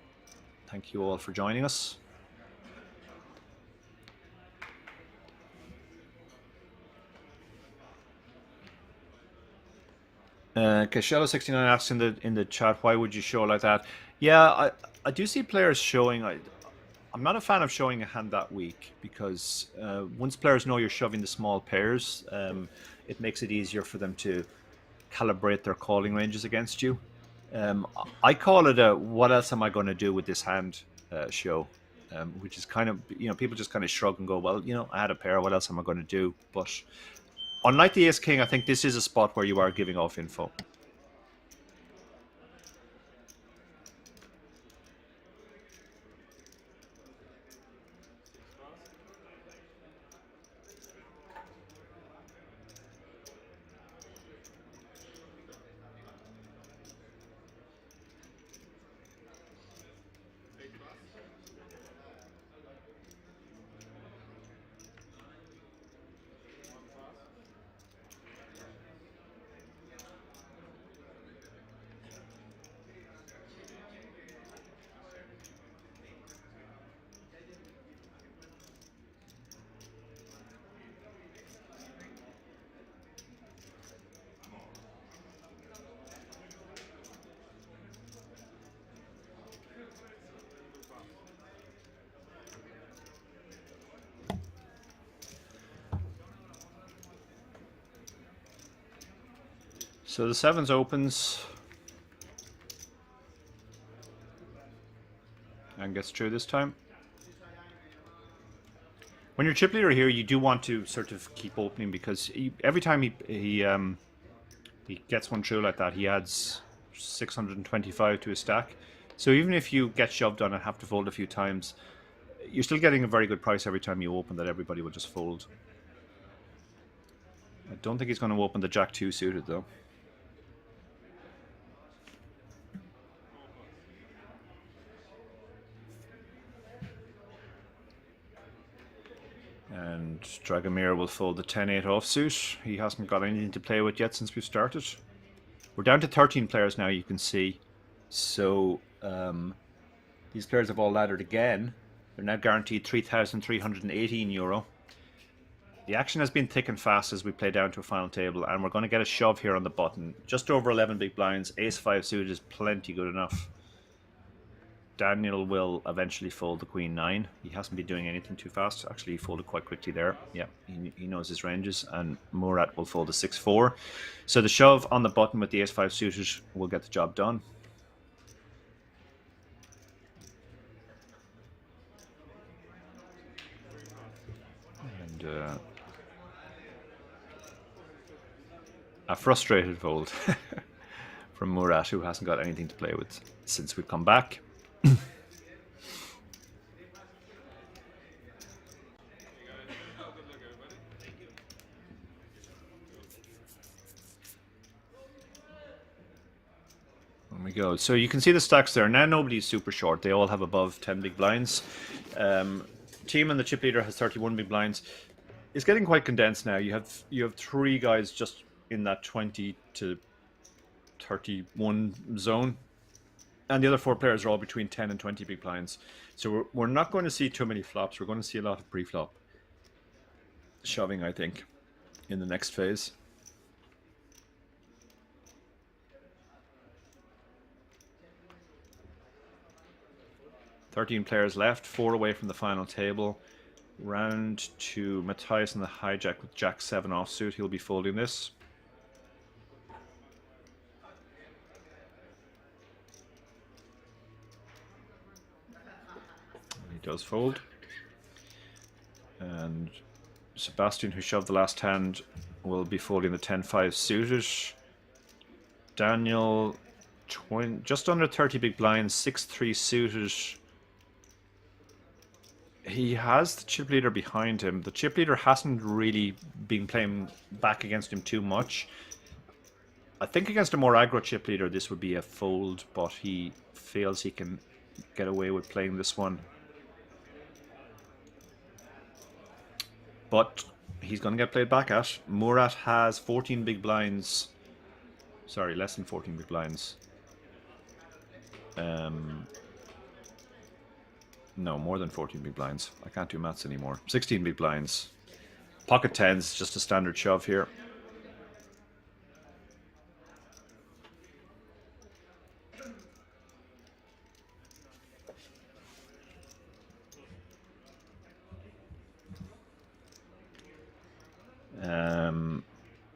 Thank you all for joining us. Cashello69 asks in the chat, why would you show like that? Yeah, I do see players showing. I'm not a fan of showing a hand that weak because once players know you're shoving the small pairs, it makes it easier for them to calibrate their calling ranges against you. I call it a "what else am I going to do with this hand" show, which is kind of, people just kind of shrug and go, well, I had a pair, what else am I going to do? But unlike the Ace King, I think this is a spot where you are giving off info. So the sevens opens and gets through this time. When you're chip leader here, you do want to sort of keep opening because every time he gets one through like that, he adds 625 to his stack. So even if you get shoved on and have to fold a few times, you're still getting a very good price every time you open that everybody will just fold. I don't think he's going to open the Jack 2 suited though. And Dragomir will fold the 10-8 offsuit. He hasn't got anything to play with yet since we've started. We're down to 13 players now, you can see. So these players have all laddered again. They're now guaranteed €3,318. The action has been thick and fast as we play down to a final table, and we're going to get a shove here on the button. Just over 11 big blinds. Ace-5 suited is plenty good enough. Daniel will eventually fold the Queen 9. He hasn't been doing anything too fast. Actually, he folded quite quickly there. Yeah, he knows his ranges. And Murat will fold the 6-4. So the shove on the button with the Ace-5 suited will get the job done. And a frustrated fold from Murat, who hasn't got anything to play with since we've come back. There we go. So you can see the stacks there. Now nobody's super short. They all have above 10 big blinds. Team and the chip leader has 31 big blinds. It's getting quite condensed now. You have three guys just in that 20 to 31 zone. And the other four players are all between 10 and 20 big blinds. So we're not going to see too many flops. We're going to see a lot of pre-flop shoving, I think, in the next phase. 13 players left, 4 away from the final table. Round to Matthias in the hijack with Jack 7 offsuit. He'll be folding this. He does fold. And Sebastian, who shoved the last hand, will be folding the 10-5 suited. Daniel, just under 30 big blinds, 6-3 suited. He has the chip leader behind him. The chip leader hasn't really been playing back against him too much. I think against a more aggro chip leader this would be a fold, but he feels he can get away with playing this one. But he's going to get played back at. Murat has 14 big blinds. Sorry, less than 14 big blinds. No, more than 14 big blinds. I can't do maths anymore. 16 big blinds. Pocket 10s, just a standard shove here.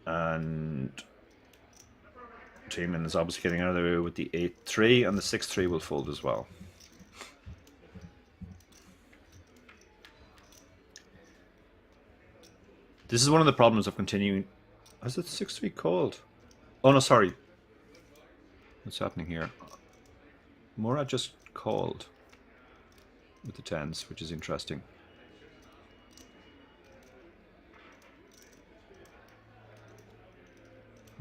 And Tiemann is obviously getting out of the way with the 8-3, and the 6-3 will fold as well. This is one of the problems of continuing. Is it 6-3 called? Oh no, sorry. What's happening here? Murat just called with the 10s, which is interesting.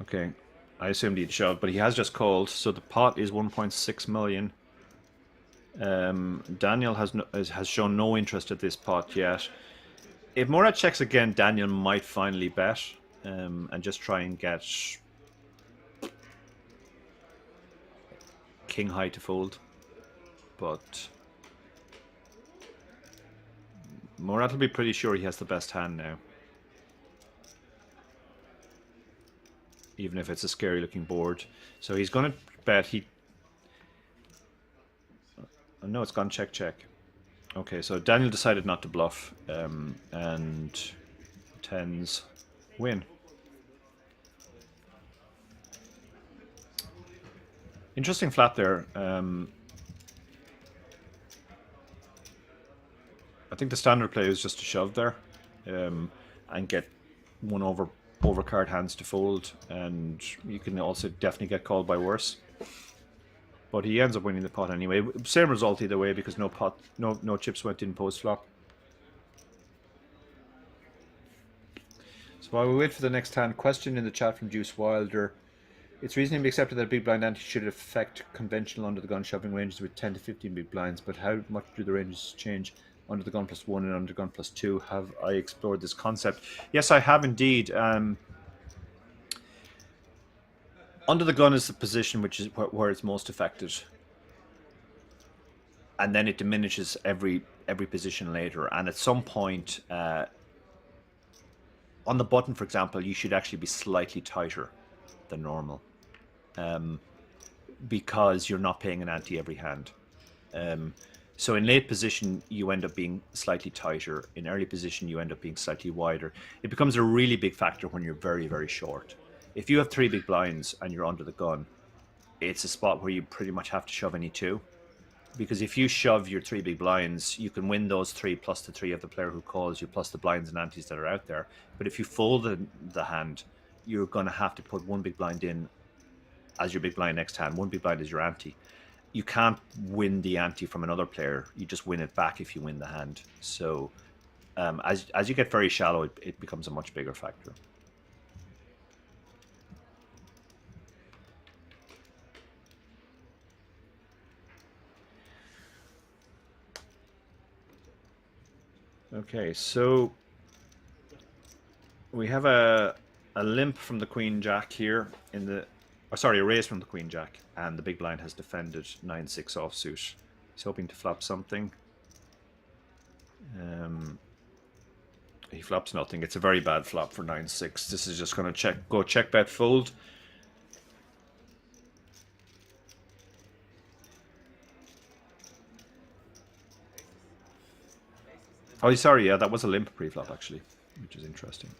Okay, I assumed he'd shoved, but he has just called, so the pot is 1.6 million. Daniel has shown no interest at this pot yet. If Murat checks again, Daniel might finally bet and just try and get king high to fold. But Murat will be pretty sure he has the best hand now. Even if it's a scary looking board. So he's going to bet no, it's gone check check. Okay, so Daniel decided not to bluff, and 10s win. Interesting flap there. I think the standard play is just to shove there, and get one overcard hands to fold, and you can also definitely get called by worse. But he ends up winning the pot anyway. Same result either way because no chips went in post flop. So while we wait for the next hand, question in the chat from Juice Wilder. It's reasonably accepted that big blind ante should affect conventional under the gun shoving ranges with 10 to 15 big blinds, but how much do the ranges change under the gun +1 and under the gun +2? Have I explored this concept? Yes, I have indeed. Under the gun is the position which is where it's most affected, and then it diminishes every position later. And at some point, on the button, for example, you should actually be slightly tighter than normal, because you're not paying an ante every hand. So in late position, you end up being slightly tighter. In early position, you end up being slightly wider. It becomes a really big factor when you're very, very short. If you have 3 big blinds and you're under the gun, it's a spot where you pretty much have to shove any 2. Because if you shove your 3 big blinds, you can win those 3 plus the 3 of the player who calls you, plus the blinds and antes that are out there. But if you fold the hand, you're going to have to put 1 big blind in as your big blind next hand. 1 big blind is your ante. You can't win the ante from another player. You just win it back if you win the hand. So as you get very shallow, it becomes a much bigger factor. Okay, so we have a limp from the Queen Jack here in the, sorry, a raise from the Queen Jack, and the big blind has defended 9-6 offsuit. He's hoping to flop something. He flops nothing. It's a very bad flop for 9-6. This is just going to go check bet fold. Oh, sorry, yeah, that was a limp pre-flop actually, which is interesting.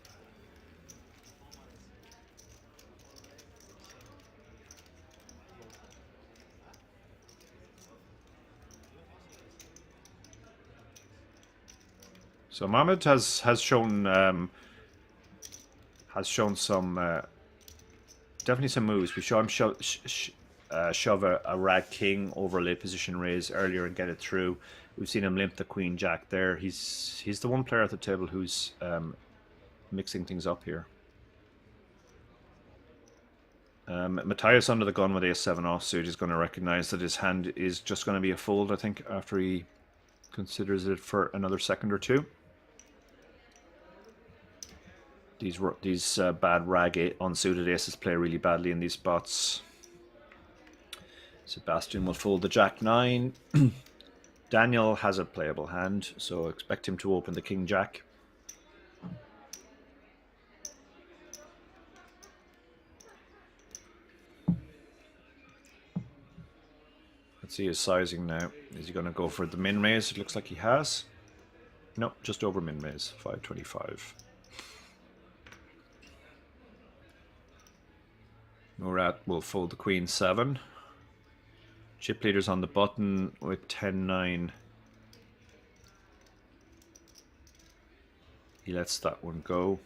So Mohammed has shown some definitely some moves. We saw him shove a rag king over a late position raise earlier and get it through. We've seen him limp the queen jack there. He's the one player at the table who's mixing things up here. Matthias under the gun with ace-7 offsuit is going to recognize that his hand is just going to be a fold, I think, after he considers it for another second or two. These bad rag unsuited aces play really badly in these spots. Sebastian will fold the jack-9. Daniel has a playable hand, so expect him to open the king-jack. Let's see his sizing now. Is he going to go for the min-raise? It looks like he has. No, just over min-raise, 525. Murat will fold the queen-7. Chip leader's on the button with 10-9. He lets that one go.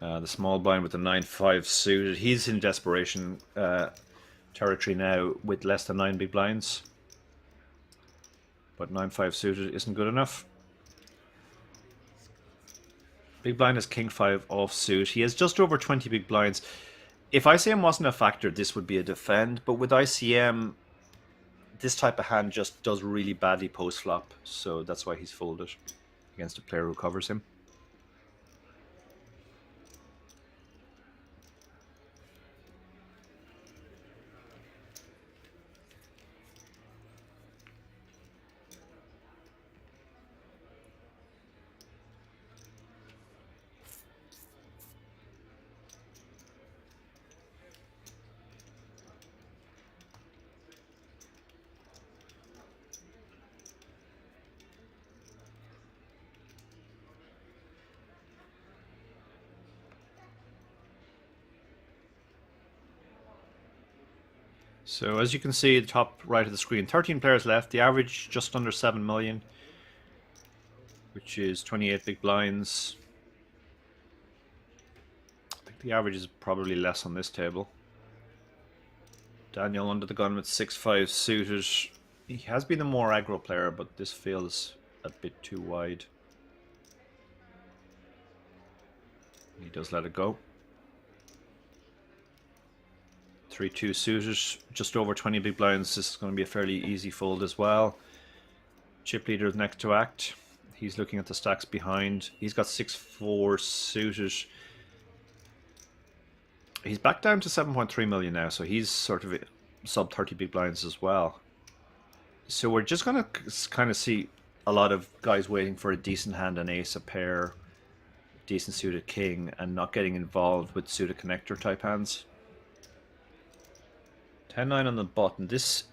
The small blind with the 9-5 suited. He's in desperation territory now with less than 9 big blinds. But 9-5 suited isn't good enough. Big blind is king-5 offsuit. He has just over 20 big blinds. If ICM wasn't a factor, this would be a defend. But with ICM, this type of hand just does really badly post-flop. So that's why he's folded against a player who covers him. So as you can see, the top right of the screen, 13 players left. The average just under 7 million, which is 28 big blinds. I think the average is probably less on this table. Daniel under the gun with 6-5 suited. He has been the more aggro player, but this feels a bit too wide. He does let it go. 3-2 suited, just over 20 big blinds. This is going to be a fairly easy fold as well. Chip leader is next to act. He's looking at the stacks behind. He's got 6-4 suited. He's back down to 7.3 million now, so he's sort of sub 30 big blinds as well. So we're just going to kind of see a lot of guys waiting for a decent hand, an ace, a pair, decent suited king, and not getting involved with suited connector type hands. 10-9 on the button. This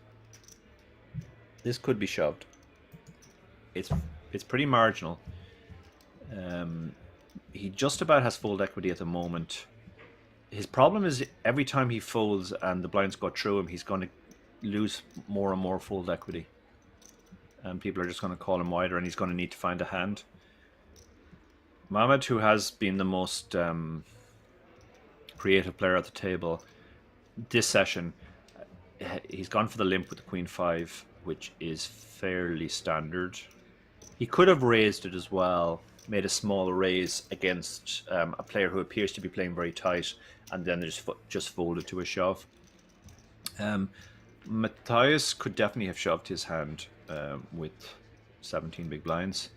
could be shoved. It's pretty marginal. He just about has fold equity at the moment. His problem is every time he folds and the blinds go through him, he's going to lose more and more fold equity. And people are just going to call him wider, and he's going to need to find a hand. Mohammed, who has been the most creative player at the table this session, he's gone for the limp with the queen-5, which is fairly standard. He could have raised it as well, made a small raise against a player who appears to be playing very tight, and then just folded to a shove. Matthias could definitely have shoved his hand with 17 big blinds,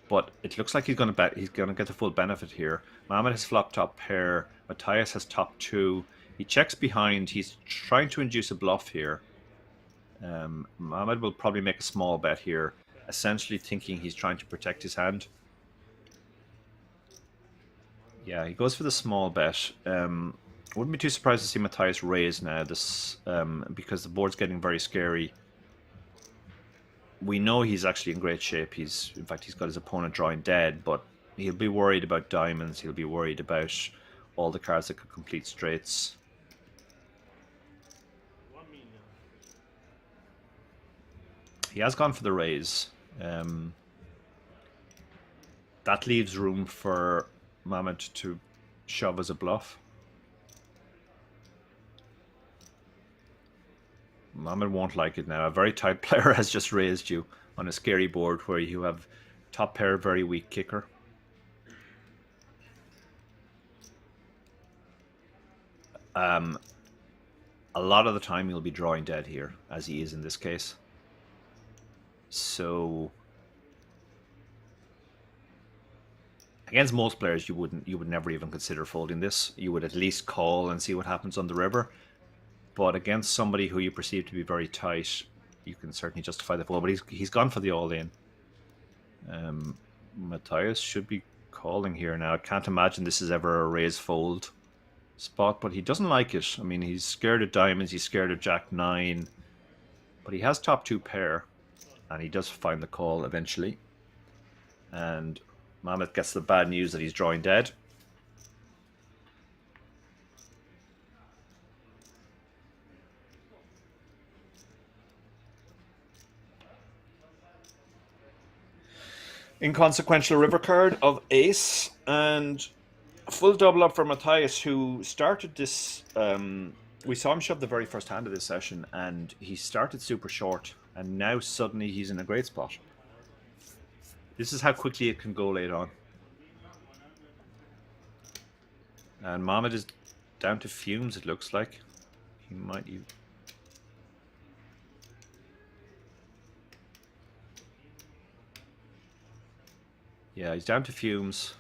but it looks like he's going to get the full benefit here. Mohammed has flop top pair. Matthias has top 2. He checks behind. He's trying to induce a bluff here. Mohammed will probably make a small bet here, essentially thinking he's trying to protect his hand. Yeah, he goes for the small bet. Wouldn't be too surprised to see Matthias raise now, because the board's getting very scary. we know he's actually in great shape. In fact, he's got his opponent drawing dead, but he'll be worried about diamonds. He'll be worried about all the cards that could complete straights. He has gone for the raise. That leaves room for Mohamed to shove as a bluff. Mohamed won't like it now. A very tight player has just raised you on a scary board where you have top pair, very weak kicker. A lot of the time you'll be drawing dead here, as he is in this case. So against most players, you would never even consider folding this. You would at least call and see what happens on the river. But against somebody who you perceive to be very tight, you can certainly justify the fold. But he's gone for the all-in. Matthias should be calling here now. I can't imagine this is ever a raise fold spot, but he doesn't like it. I mean, he's scared of diamonds, he's scared of Jack 9, but he has top 2 pair, and he does find the call eventually. And Mohamed gets the bad news that he's drawing dead. Inconsequential river card of ace, and full double up for Matthias, who started this. We saw him shove the very first hand of this session, and he started super short, and now suddenly he's in a great spot. This is how quickly it can go later on. And Mohamed is down to fumes, it looks like. He might even... Yeah, he's down to fumes.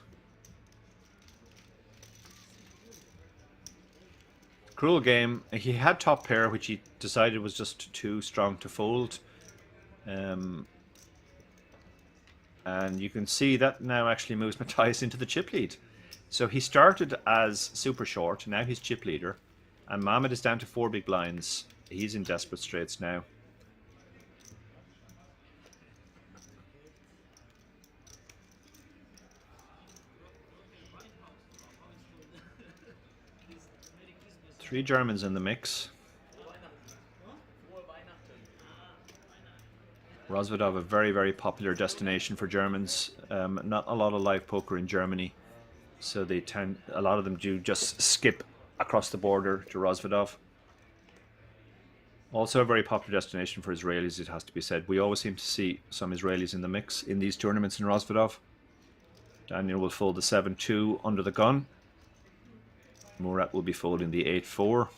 Cruel game. He had top pair, which he decided was just too strong to fold. And you can see that now actually moves Matthias into the chip lead. So he started as super short, now he's chip leader. And Mohamed is down to 4 big blinds. He's in desperate straits now. Three Germans in the mix. Rozvadov, a very, very popular destination for Germans. Not a lot of live poker in Germany, so a lot of them do just skip across the border to Rozvadov. Also a very popular destination for Israelis, it has to be said. We always seem to see some Israelis in the mix in these tournaments in Rozvadov. Daniel will fold the 7-2 under the gun. Murat will be folding the 8-4.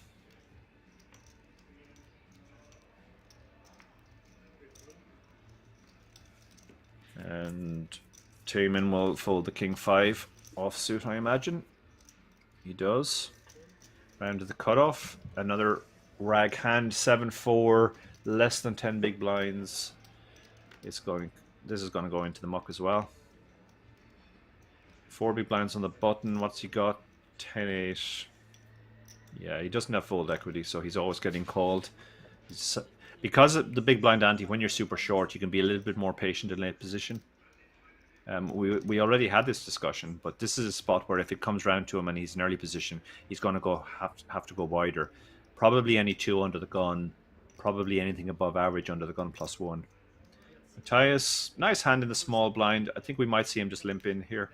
And Tayman will fold the King 5 offsuit, I imagine. He does. Round to the cutoff. Another rag hand, 7-4, less than 10 big blinds. This is going to go into the muck as well. 4 big blinds on the button. What's he got? 10-8. Yeah, he doesn't have fold equity, so he's always getting called. Because of the big blind ante, when you're super short, you can be a little bit more patient in late position. We already had this discussion, but this is a spot where if it comes round to him and he's in early position, he's going to have to go wider. Probably any 2 under the gun, probably anything above average under the gun +1. Matthias, nice hand in the small blind. I think we might see him just limp in here.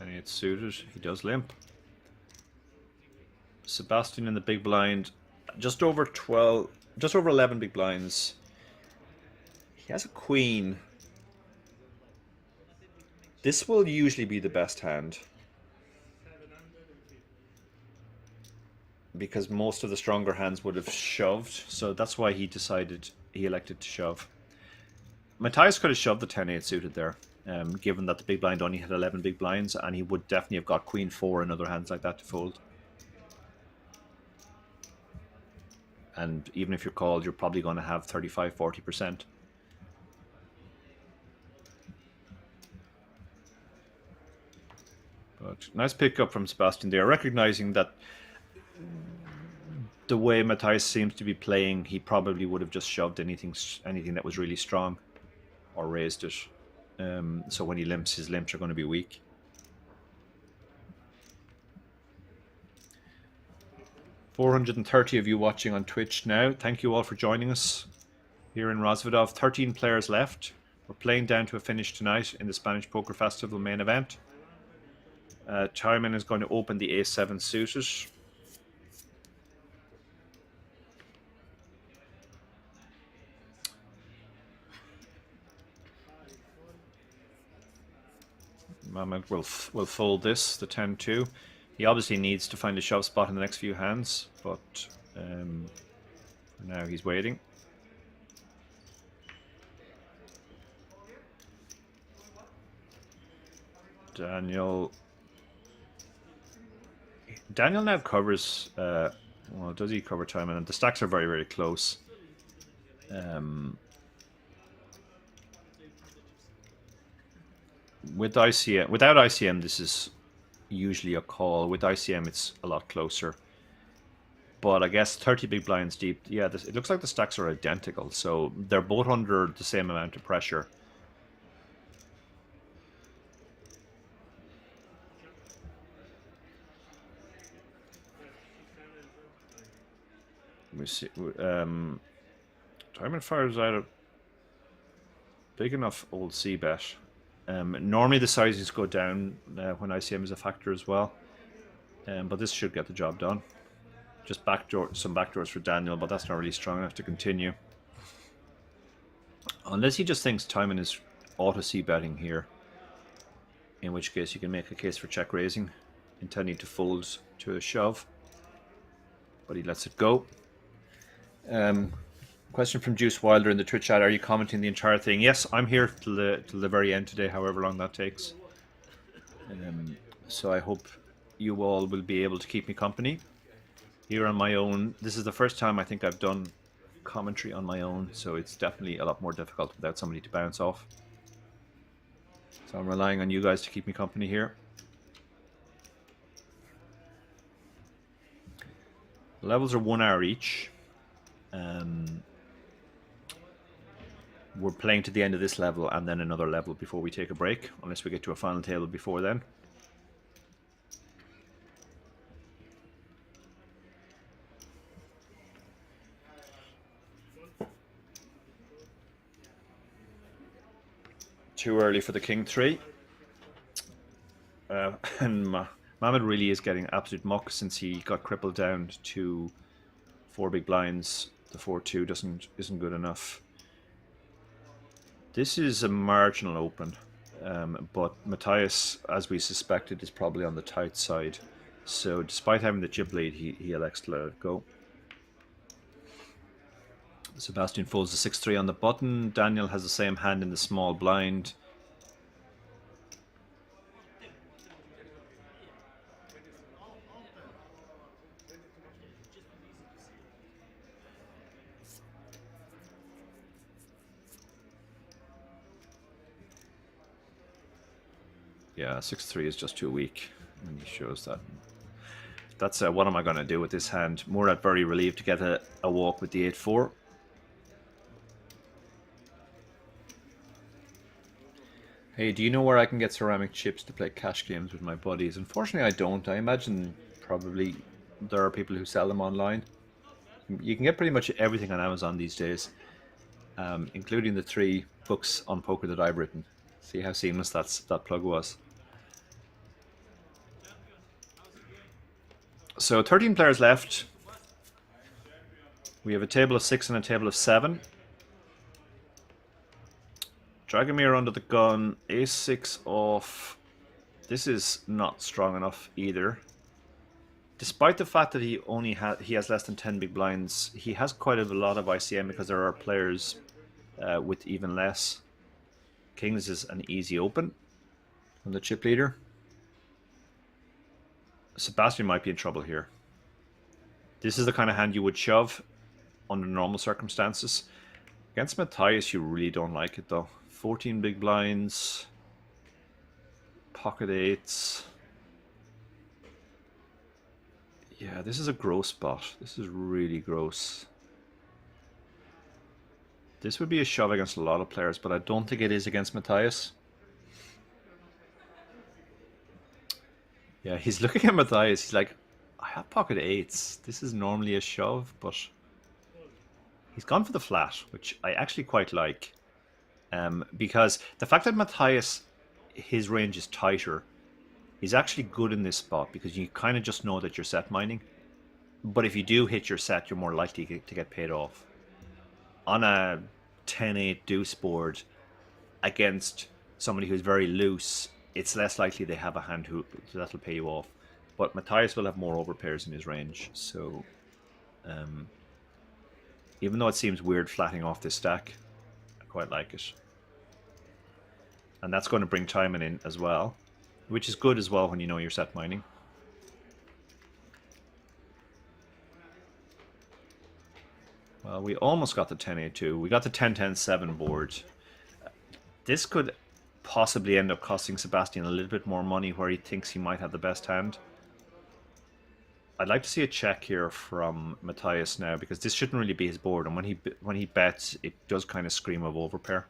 And it's suited. He does limp. Sebastian in the big blind, just over 12, just over 11 big blinds. He has a queen. This will usually be the best hand, because most of the stronger hands would have shoved, so that's why he elected to shove. Matthias could have shoved the 10-8 suited there, given that the big blind only had 11 big blinds, and he would definitely have got Queen 4 and other hands like that to fold. And even if you're called, you're probably going to have 35–40%. But nice pickup from Sebastian there, recognizing that the way Matthias seems to be playing, he probably would have just shoved anything that was really strong, or raised it. So when he limps, his limps are going to be weak. $430 of you watching on Twitch now. Thank you all for joining us here in Rozvadov. 13 players left. We're playing down to a finish tonight in the Spanish Poker Festival main event. Timon is going to open the A7 suited. Mehmet will fold this, the 10-2. He obviously needs to find a shove spot in the next few hands, but for now he's waiting. Daniel now covers, well, does he cover Timon? And the stacks are very, very close. With ICM, without ICM, this is usually a call. With ICM, it's a lot closer. But I guess 30 big blinds deep. Yeah, it looks like the stacks are identical, so they're both under the same amount of pressure. Let me see. Timon fires out a big enough old C bet. Normally the sizings go down when ICM is a factor as well, but this should get the job done. Just some backdoors for Daniel, but that's not really strong enough to continue. Unless he just thinks Timon is auto C betting here, in which case you can make a case for check raising, intending to fold to a shove, but he lets it go. Question from Juice Wilder in the Twitch chat: are you commenting the entire thing? Yes, I'm here till the very end today, however long that takes. So I hope you all will be able to keep me company here on my own. This is the first time I think I've done commentary on my own, so it's definitely a lot more difficult without somebody to bounce off. So I'm relying on you guys to keep me company here. The levels are 1 hour each. We're playing to the end of this level and then another level before we take a break, unless we get to a final table before then. Too early for the King 3. And Mohamed really is getting absolute muck since he got crippled down to 4 big blinds. The 4-2 isn't good enough. This is a marginal open, but Matthias, as we suspected, is probably on the tight side. So despite having the chip lead, he elects to let it go. Sebastian folds the 6-3 on the button. Daniel has the same hand in the small blind. Yeah, 6-3 is just too weak, and he shows that. That's what am I going to do with this hand? Murat very relieved to get a walk with the 8-4. Hey, do you know where I can get ceramic chips to play cash games with my buddies? Unfortunately, I don't. I imagine probably there are people who sell them online. You can get pretty much everything on Amazon these days, including the 3 books on poker that I've written. See how seamless that plug was. So 13 players left. We have a table of 6 and a table of 7. Dragomir under the gun, ace-6 off. This is not strong enough either. Despite the fact that he has less than 10 big blinds, he has quite a lot of ICM because there are players with even less. Kings is an easy open from the chip leader. Sebastian might be in trouble here. This is the kind of hand you would shove under normal circumstances. Against Matthias, you really don't like it though. 14 big blinds, pocket 8s. Yeah, this is a gross spot. This is really gross. This would be a shove against a lot of players, but I don't think it is against Matthias. Yeah, he's looking at Matthias. He's like, I have pocket eights. This is normally a shove, but he's gone for the flat, which I actually quite like. Because the fact that Matthias, his range is tighter, is actually good in this spot because you kind of just know that you're set mining. But if you do hit your set, you're more likely to get paid off. On a 10-8 deuce board against somebody who's very loose, it's less likely they have a hand that'll pay you off. But Matthias will have more overpairs in his range, so even though it seems weird flatting off this stack, I quite like it. And that's going to bring timing in as well, which is good as well when you know you're set mining. Well, we almost got the 10-8-2. We got the 10-10-7 board. This could possibly end up costing Sebastian a little bit more money where he thinks he might have the best hand. I'd like to see a check here from Matthias now because this shouldn't really be his board, and when he bets, it does kind of scream of overpair.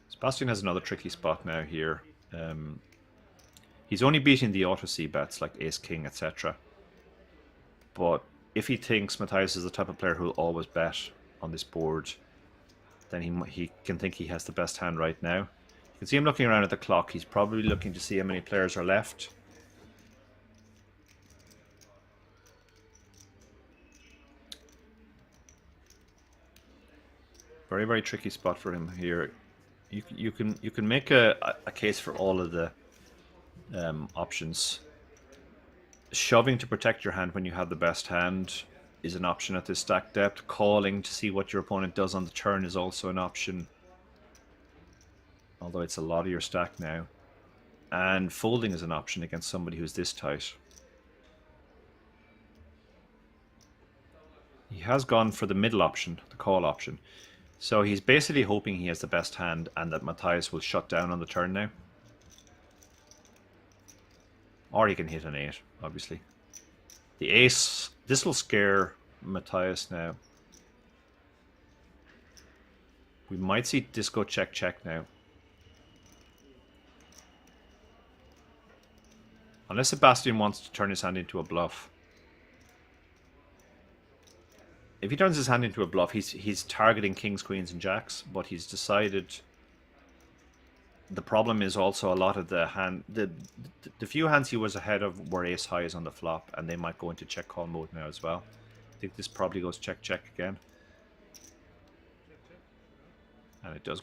Sebastian has another tricky spot now here. He's only beating the auto C bets like Ace King, etc. But if he thinks Matthias is the type of player who will always bet on this board, then he can think he has the best hand right now. You can see him looking around at the clock. He's probably looking to see how many players are left. Very, very tricky spot for him here. You can make a case for all of the options. Shoving to protect your hand when you have the best hand is an option at this stack depth. Calling to see what your opponent does on the turn is also an option, although it's a lot of your stack now. And folding is an option against somebody who's this tight. He has gone for the middle option, the call option. So he's basically hoping he has the best hand and that Matthias will shut down on the turn now. Or he can hit an 8, obviously. The ace, this will scare Matthias now. We might see disco check check now. Unless Sebastian wants to turn his hand into a bluff. If he turns his hand into a bluff, he's targeting kings, queens, and jacks, but he's decided. The problem is also a lot of the few hands he was ahead of were ace highs on the flop, and they might go into check call mode now as well. I think this probably goes check check again, and it does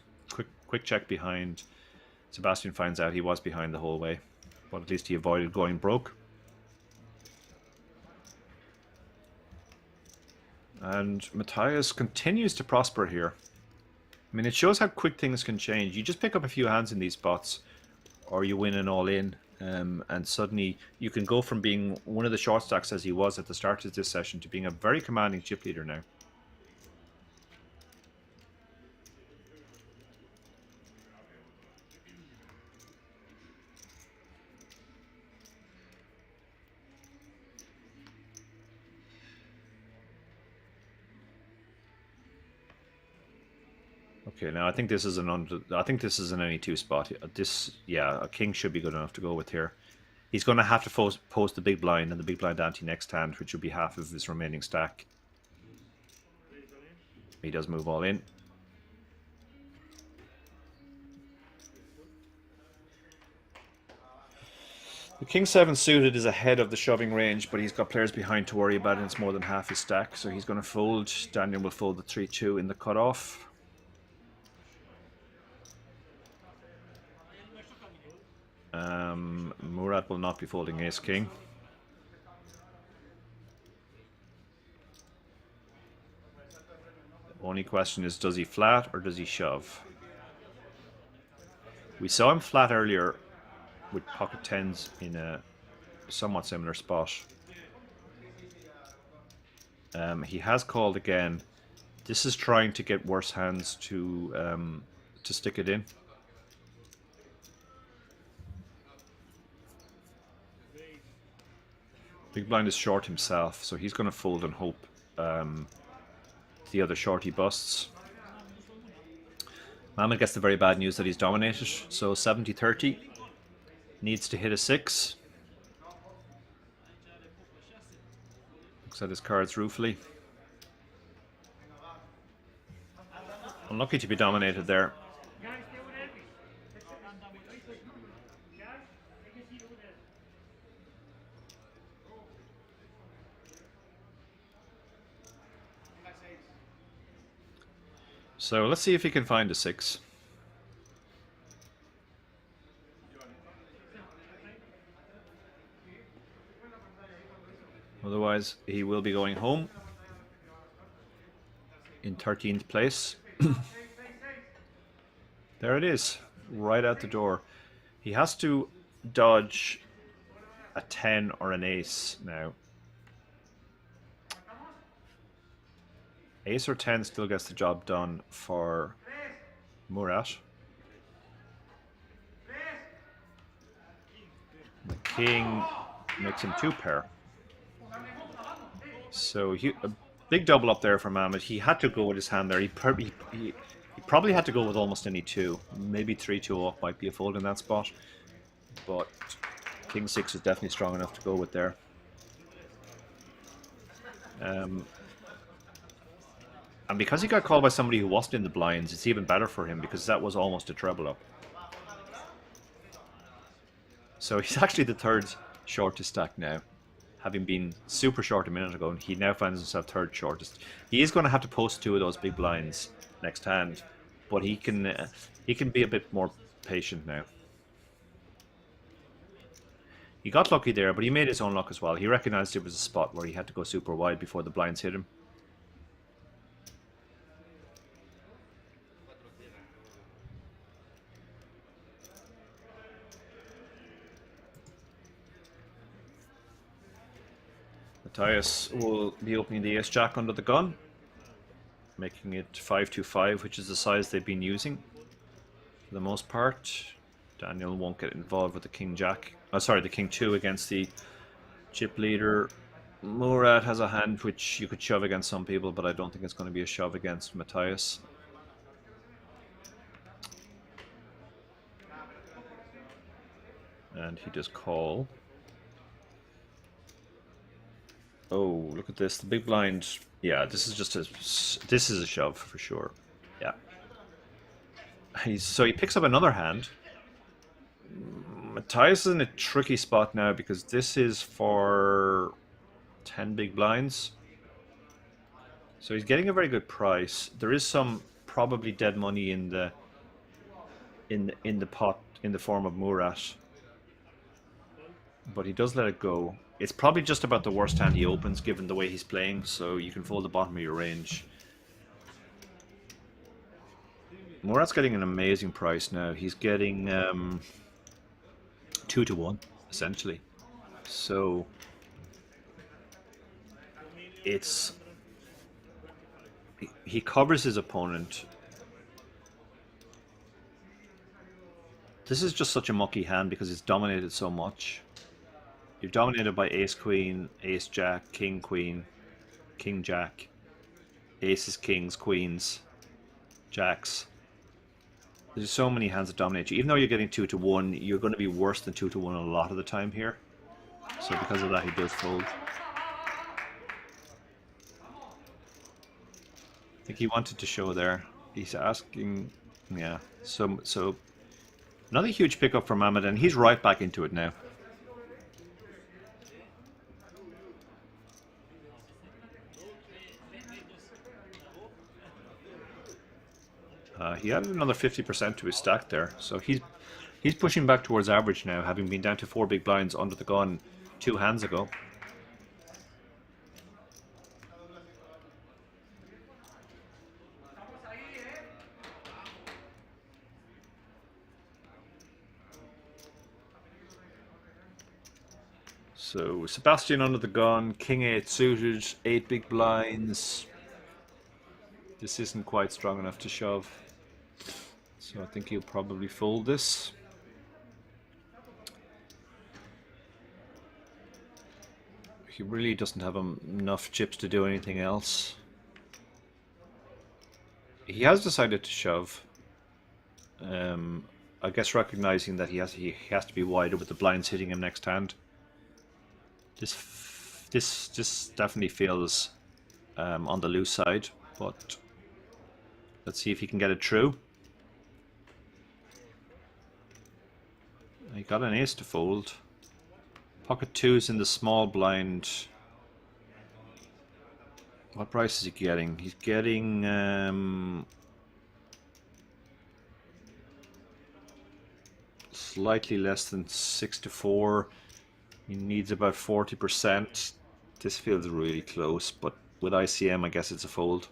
quick check behind. Sebastian finds out he was behind the whole way, but at least he avoided going broke. And Matthias continues to prosper here. I mean, it shows how quick things can change. You just pick up a few hands in these spots, or you win an all-in, and suddenly you can go from being one of the short stacks as he was at the start of this session to being a very commanding chip leader now. Okay, now I think this is an any two spot. Yeah, a king should be good enough to go with here. He's going to have to post the big blind and the big blind ante next hand, which will be half of his remaining stack. He does move all in. The king 7 suited is ahead of the shoving range, but he's got players behind to worry about, and it's more than half his stack, so he's going to fold. Daniel will fold the 3-2 in the cutoff. Murat will not be folding ace king. The only question is, does he flat or does he shove? We saw him flat earlier with pocket 10s in a somewhat similar spot. He has called again. This is trying to get worse hands to stick it in. Big blind is short himself, so he's going to fold and hope the other shorty busts. Mohammed gets the very bad news that he's dominated, so 70-30. Needs to hit a 6. Looks at his cards ruefully. Unlucky to be dominated there. So let's see if he can find a 6. Otherwise, he will be going home in 13th place. There it is, right out the door. He has to dodge a 10 or an ace now. Ace or 10 still gets the job done for Murat. The king makes him 2-pair. So a big double up there for Mohammed. He had to go with his hand there. He probably had to go with almost any 2. Maybe 3-2 off might be a fold in that spot. But king 6 is definitely strong enough to go with there. And because he got called by somebody who wasn't in the blinds, it's even better for him because that was almost a treble up. So he's actually the 3rd shortest stack now. Having been super short a minute ago, and he now finds himself 3rd shortest. He is going to have to post 2 of those big blinds next hand, but he can be a bit more patient now. He got lucky there, but he made his own luck as well. He recognized it was a spot where he had to go super wide before the blinds hit him. Matthias will be opening the ace-jack under the gun, making it 5-2-5, which is the size they've been using for the most part. Daniel won't get involved with the king-jack. Oh, sorry, the king-2 against the chip leader. Murat has a hand which you could shove against some people, but I don't think it's going to be a shove against Matthias. And he does call. Oh, look at this. The big blind. Yeah, this is just this is a shove for sure. Yeah. So he picks up another hand. Matthias is in a tricky spot now because this is for 10 big blinds. So he's getting a very good price. There is some probably dead money in the pot in the form of Murat. But he does let it go. It's probably just about the worst hand he opens given the way he's playing, so you can fold the bottom of your range. Murat's getting an amazing price now. He's getting 2-1 essentially. So he covers his opponent. This is just such a mucky hand because it's dominated so much. You're dominated by ace-queen, ace-jack, king-queen, king-jack, aces, kings, queens, jacks. There's so many hands that dominate you. Even though you're getting 2-1, you're going to be worse than 2-1 a lot of the time here. So because of that, he does fold. I think he wanted to show there. He's asking, yeah. So another huge pickup for Mohammed, and he's right back into it now. He added another 50% to his stack there, so he's pushing back towards average now, having been down to 4 big blinds under the gun 2 hands ago. So Sebastian under the gun, king 8 suited, 8 big blinds. This isn't quite strong enough to shove. So I think he'll probably fold this. He really doesn't have enough chips to do anything else. He has decided to shove. I guess recognizing that he has to be wider with the blinds hitting him next hand. This definitely feels on the loose side, but let's see if he can get it through. He got an ace to fold. Pocket twos in the small blind. What price is he getting? He's getting slightly less than 6-4. He needs about 40%. This feels really close, but with ICM I guess it's a fold.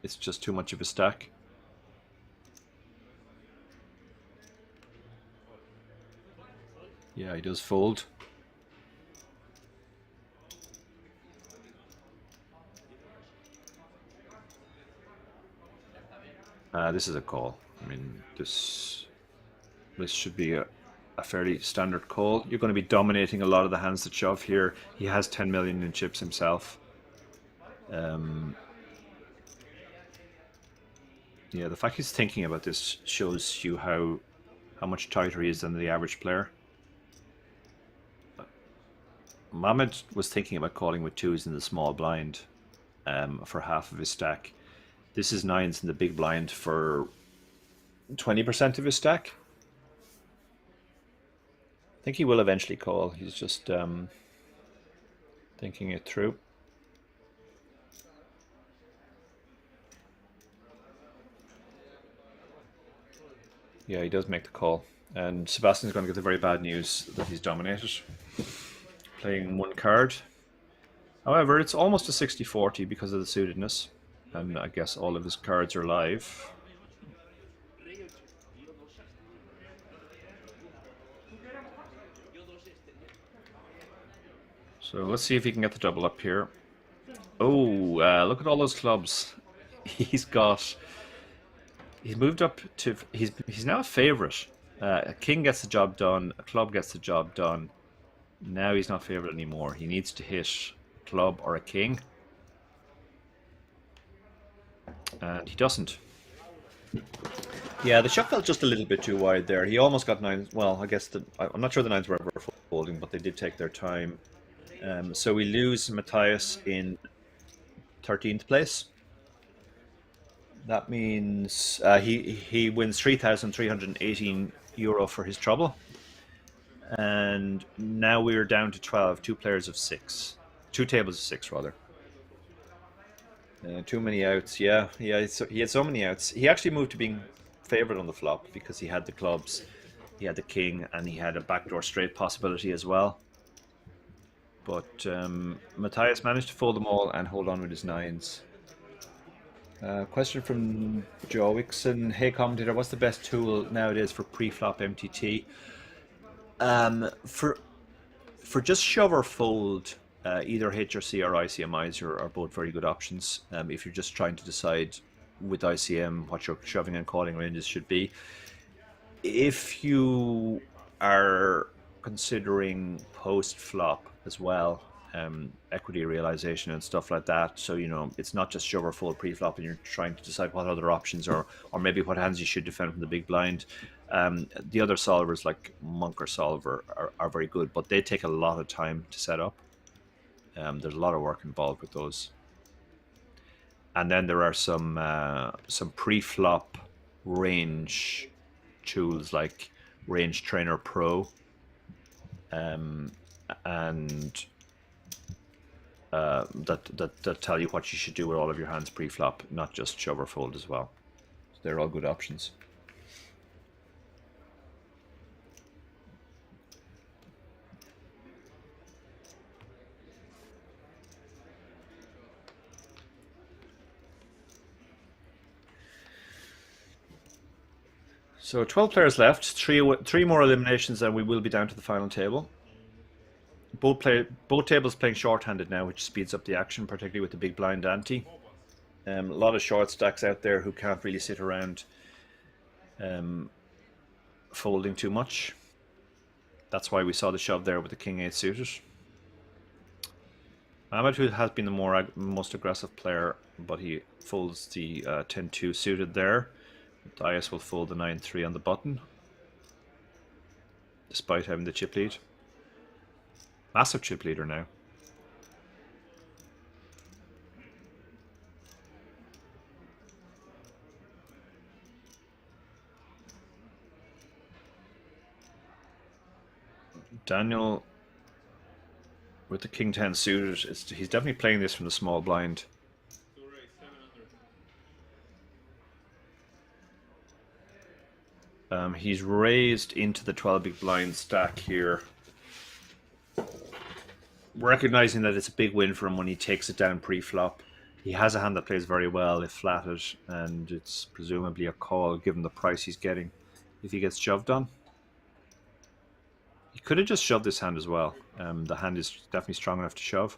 It's just too much of a stack. Yeah, he does fold. This is a call. I mean, this should be a fairly standard call. You're going to be dominating a lot of the hands that shove here. He has 10 million in chips himself. Yeah, the fact he's thinking about this shows you how much tighter he is than the average player. Mohamed was thinking about calling with twos in the small blind for half of his stack. This is nines in the big blind for 20% of his stack. I think he will eventually call. He's just thinking it through. Yeah, he does make the call. And Sebastian's going to get the very bad news that he's dominated. Playing one card. However, it's almost a 60-40 because of the suitedness. And I guess all of his cards are live. So let's see if he can get the double up here. Oh, look at all those clubs. He's moved up to, he's now a favorite. A king gets the job done, a club gets the job done. Now he's not favorite anymore. He needs to hit a club or a king. And he doesn't. Yeah, the shot felt just a little bit too wide there. He almost got nines. Well, I guess I'm not sure the nines were ever folding, but they did take their time. So we lose Matthias in 13th place. That means he wins 3,318 euro for his trouble. And now we're down to 12, two players of 6. 2 tables of 6, rather. Too many outs, yeah. He had so many outs. He actually moved to being favourite on the flop because he had the clubs, he had the king, and he had a backdoor straight possibility as well. But Matthias managed to fold them all and hold on with his nines. Question from Joe Wixon. Hey commentator, what's the best tool nowadays for pre-flop MTT? For just shove or fold, either HRC or ICM are both very good options. If you're just trying to decide with ICM what your shoving and calling ranges should be. If you are considering post-flop as well, equity realization and stuff like that, so you know it's not just shove or fold pre-flop and you're trying to decide what other options or maybe what hands you should defend from the big blind. The other solvers like Monk or Solver are very good, but they take a lot of time to set up. There's a lot of work involved with those. And then there are some pre-flop range tools like Range Trainer Pro, and that tell you what you should do with all of your hands pre-flop, not just shove or fold as well. So they're all good options. So 12 players left, three more eliminations and we will be down to the final table. Both tables playing short-handed now, which speeds up the action, particularly with the big blind ante. A lot of short stacks out there who can't really sit around folding too much. That's why we saw the shove there with the king 8 suited. Amatul has been the most aggressive player, but he folds the 10-2 suited there. Matthias will fold the 9-3 on the button, despite having the chip lead. Massive chip leader now. Daniel with the king 10 suited, he's definitely playing this from the small blind. He's raised into the 12 big blind stack here, recognizing that it's a big win for him when he takes it down pre-flop. He has a hand that plays very well if flatted, and it's presumably a call given the price he's getting if he gets shoved on. He could have just shoved this hand as well. The hand is definitely strong enough to shove.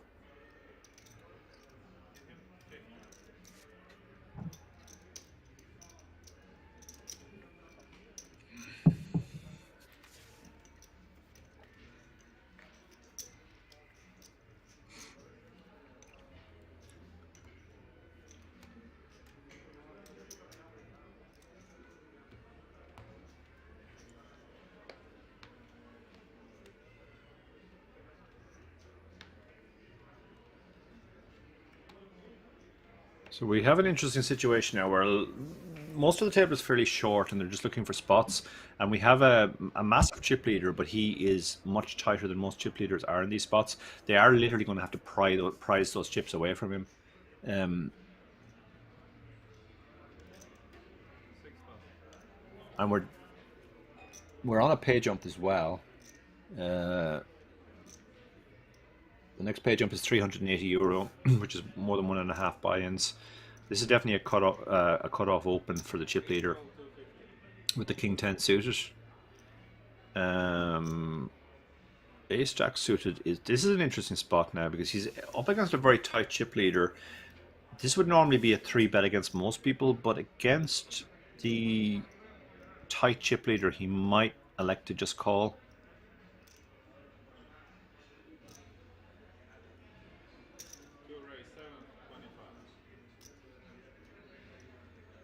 So we have an interesting situation now where most of the table is fairly short and they're just looking for spots. And we have a massive chip leader, but he is much tighter than most chip leaders are in these spots. They are literally going to have to prize those chips away from him. And we're on a pay jump as well. The next pay jump is €380, which is more than 1.5 buy-ins. This is definitely a cutoff open for the chip leader with the king 10 suited. Ace jack suited this is an interesting spot now because he's up against a very tight chip leader. This would normally be a 3-bet against most people, but against the tight chip leader, he might elect to just call.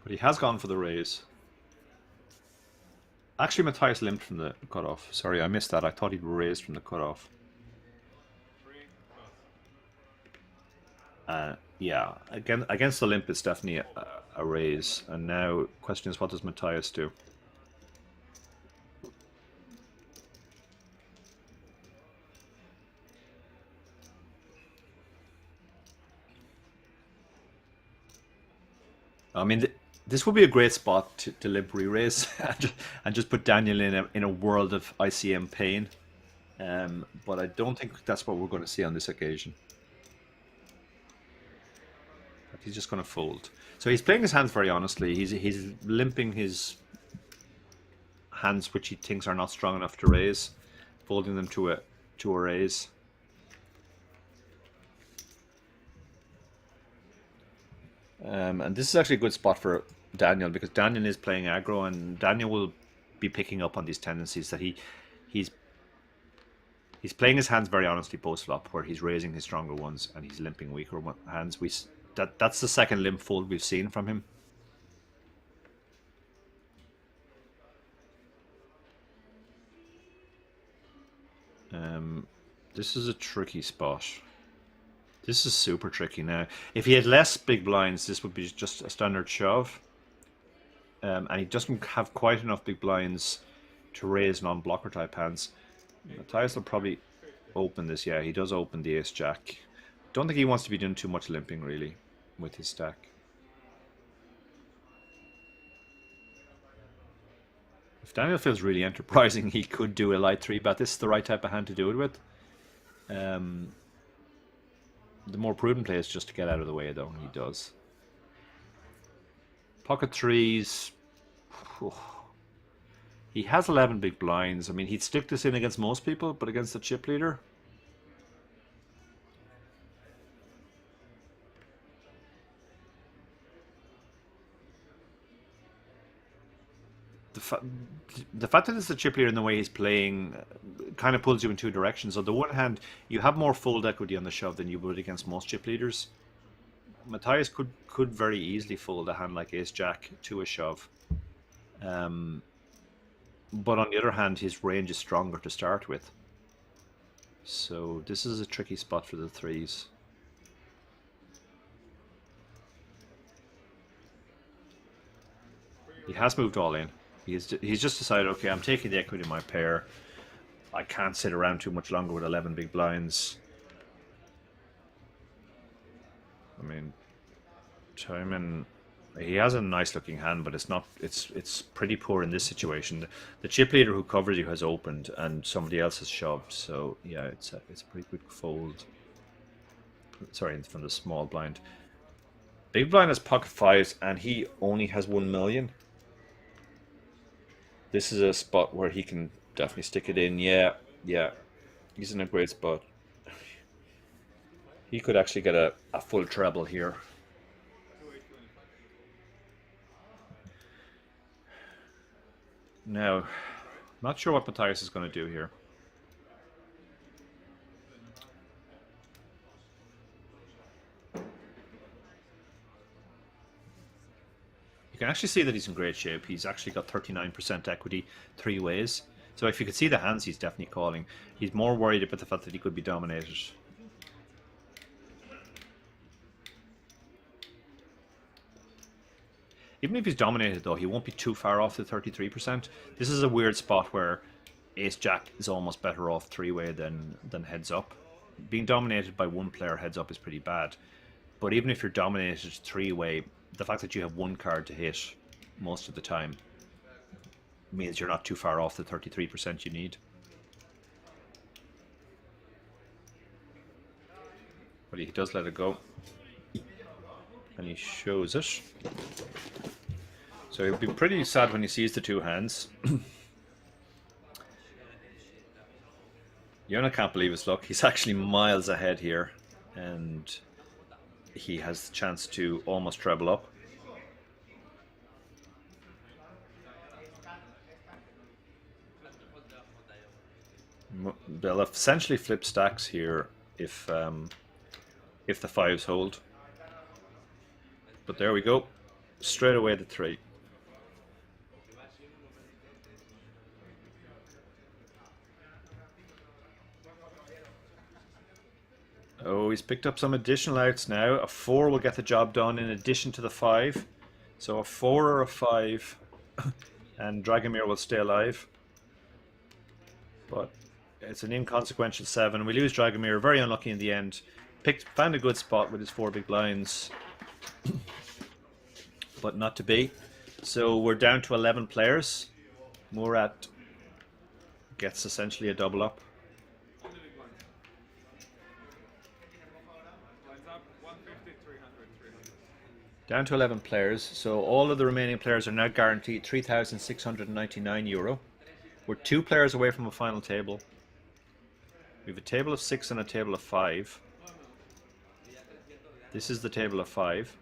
But he has gone for the raise. Actually, Matthias limped from the cutoff. Sorry, I missed that. I thought he'd raised from the cutoff. Yeah, against the limp, it's definitely a raise. And now, question is, what does Matthias do? I mean, this would be a great spot to limp re-raise and just put Daniel in a world of ICM pain. But I don't think that's what we're going to see on this occasion. He's just going to fold. So he's playing his hands very honestly. He's limping his hands which he thinks are not strong enough to raise, folding them to a raise. And this is actually a good spot for Daniel because Daniel is playing aggro, and Daniel will be picking up on these tendencies that he's playing his hands very honestly post flop, where he's raising his stronger ones and he's limping weaker hands. That's the second limp fold we've seen from him. This is a tricky spot. This is super tricky now. If he had less big blinds, this would be just a standard shove. And he doesn't have quite enough big blinds to raise non-blocker type hands. Matthias will probably open this. Yeah, he does open the ace jack. Don't think he wants to be doing too much limping really with his stack. If Daniel feels really enterprising, he could do a light 3-bet. This is the right type of hand to do it with. The more prudent play is just to get out of the way, though. He does. Pocket threes. He has 11 big blinds. I mean, he'd stick this in against most people, but against the chip leader. the fact that it's the chip leader and the way he's playing kind of pulls you in two directions. On the one hand, you have more fold equity on the shove than you would against most chip leaders. Matthias could very easily fold a hand like Ace Jack to a shove. But on the other hand, his range is stronger to start with. So this is a tricky spot for the threes. He has moved all in. He's just decided, okay, I'm taking the equity in my pair. I can't sit around too much longer with 11 big blinds. I mean, Timon, he has a nice looking hand, but it's not. It's pretty poor in this situation. The chip leader who covers you has opened, and somebody else has shoved. So yeah, it's a pretty good fold. Sorry, from the small blind. Big blind has pocket fives, and he only has 1 million. This is a spot where he can definitely stick it in. Yeah, he's in a great spot. He could actually get a full treble here. Now, not sure what Matthias is going to do here. You can actually see that he's in great shape. He's actually got 39% equity three ways. So if you could see the hands, he's definitely calling. He's more worried about the fact that he could be dominated. Even if he's dominated, though, he won't be too far off the 33%. This is a weird spot where Ace-Jack is almost better off three-way than heads-up. Being dominated by one player heads-up is pretty bad. But even if you're dominated three-way, the fact that you have one card to hit most of the time means you're not too far off the 33% you need. But he does let it go. And he shows it. So he'll be pretty sad when he sees the two hands. Yona can't believe his luck. He's actually miles ahead here. And he has the chance to almost treble up. They'll essentially flip stacks here if the fives hold. But there we go. Straight away to 3. Oh, he's picked up some additional outs now. A 4 will get the job done in addition to the 5. So a 4 or a 5 and Dragomir will stay alive. But it's an inconsequential 7. We lose Dragomir. Very unlucky in the end. Found a good spot with his 4 big blinds. But not to be. So we're down to 11 players. Murat gets essentially a double up. Down to 11 players, so all of the remaining players are now guaranteed €3,699. We're 2 players away from a final table. We have a table of 6 and a table of 5. This is the table of 5.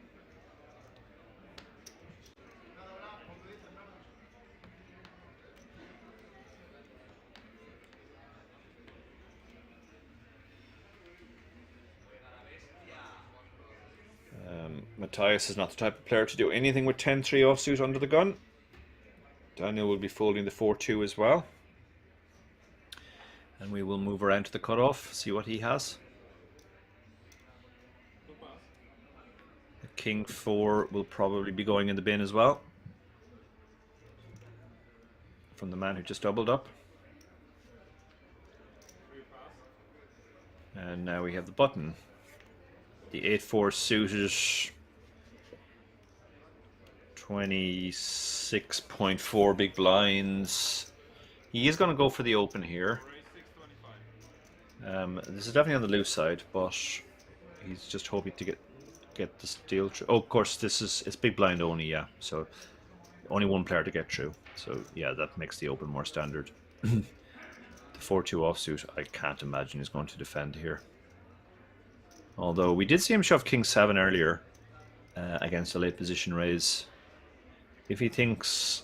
Matthias is not the type of player to do anything with 10-3 offsuit under the gun. Daniel will be folding the 4-2 as well. And we will move around to the cutoff, see what he has. The King 4 will probably be going in the bin as well. From the man who just doubled up. And now we have the button. The 8-4 suited 26.4 big blinds. He is going to go for the open here. This is definitely on the loose side, but he's just hoping to get the steal through. Oh, of course, it's big blind only, yeah. So only one player to get through. So yeah, that makes the open more standard. The 4-2 offsuit, I can't imagine he's going to defend here. Although we did see him shove King 7 earlier against a late position raise. If he thinks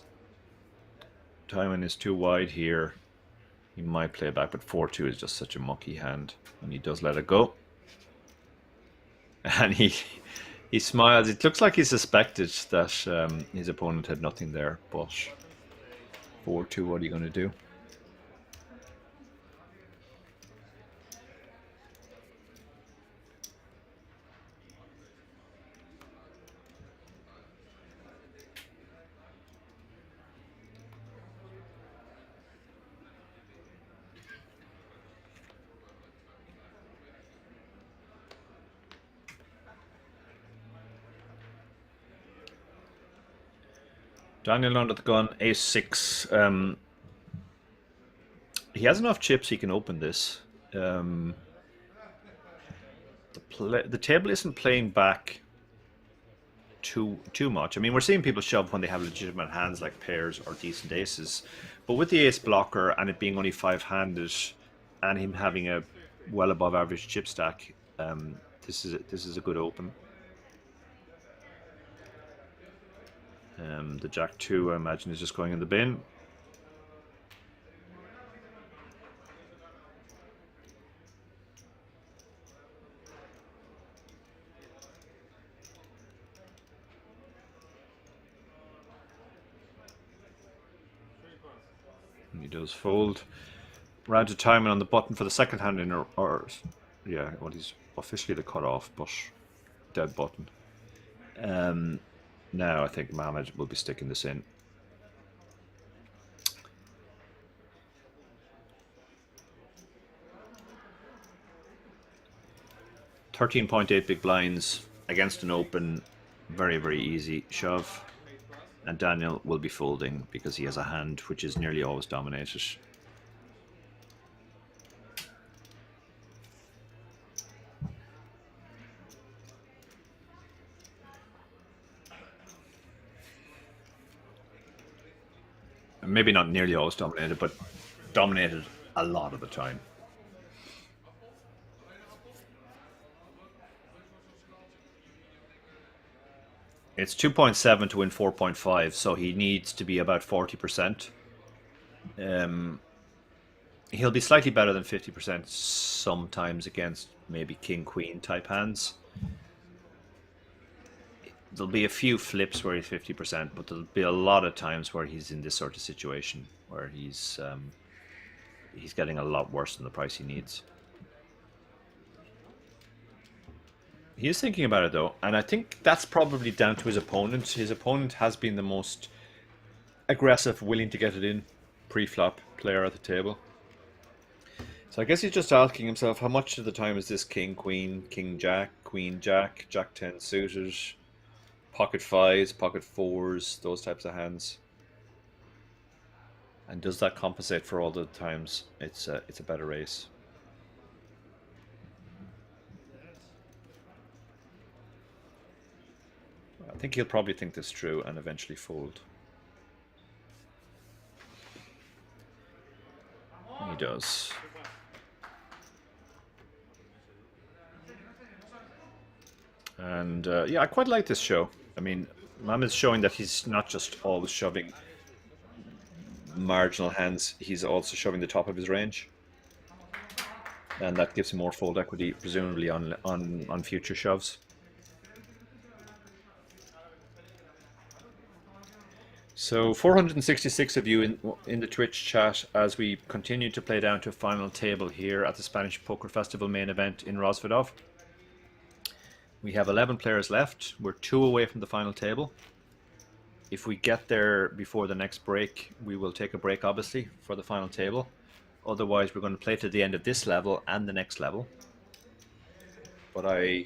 Timing is too wide here. He might play back, but 4-2 is just such a mucky hand, and he does let it go. And he smiles. It looks like he suspected that his opponent had nothing there, but 4-2, what are you going to do? Daniel under the gun, ace-6. He has enough chips he can open this. The table isn't playing back too much. I mean, we're seeing people shove when they have legitimate hands like pairs or decent aces, but with the ace blocker and it being only 5-handed, and him having a well above average chip stack, this is a good open. The Jack-2, I imagine, is just going in the bin. And he does fold. Round to timing on the button for the second hand in, or yeah, well, he's officially the cutoff, but dead button. Now I think Mohammed will be sticking this in. $13.8 big blinds against an open, very, very easy shove. And Daniel will be folding because he has a hand which is nearly always dominated. Maybe not nearly always dominated, but dominated a lot of the time. It's 2.7 to win 4.5, so he needs to be about 40%. He'll be slightly better than 50% sometimes against maybe king-queen type hands. There'll be a few flips where he's 50%, but there'll be a lot of times where he's in this sort of situation where he's getting a lot worse than the price he needs. He is thinking about it though, and I think that's probably down to his opponent. His opponent has been the most aggressive, willing to get it in pre-flop player at the table. So I guess he's just asking himself, how much of the time is this king, queen, king, jack, queen, jack, jack 10 suited, pocket fives, pocket fours, those types of hands? And does that compensate for all the times it's a better race? I think he'll probably think this through and eventually fold. He does. And yeah, I quite like this show. I mean, Mohammed's showing that he's not just always shoving marginal hands, he's also shoving the top of his range. And that gives him more fold equity, presumably on future shoves. So 466 of you in the Twitch chat as we continue to play down to a final table here at the Spanish Poker Festival main event in Rozvadov. We have 11 players left. We're 2 away from the final table. If we get there before the next break, we will take a break, obviously, for the final table. Otherwise, we're going to play to the end of this level and the next level. But I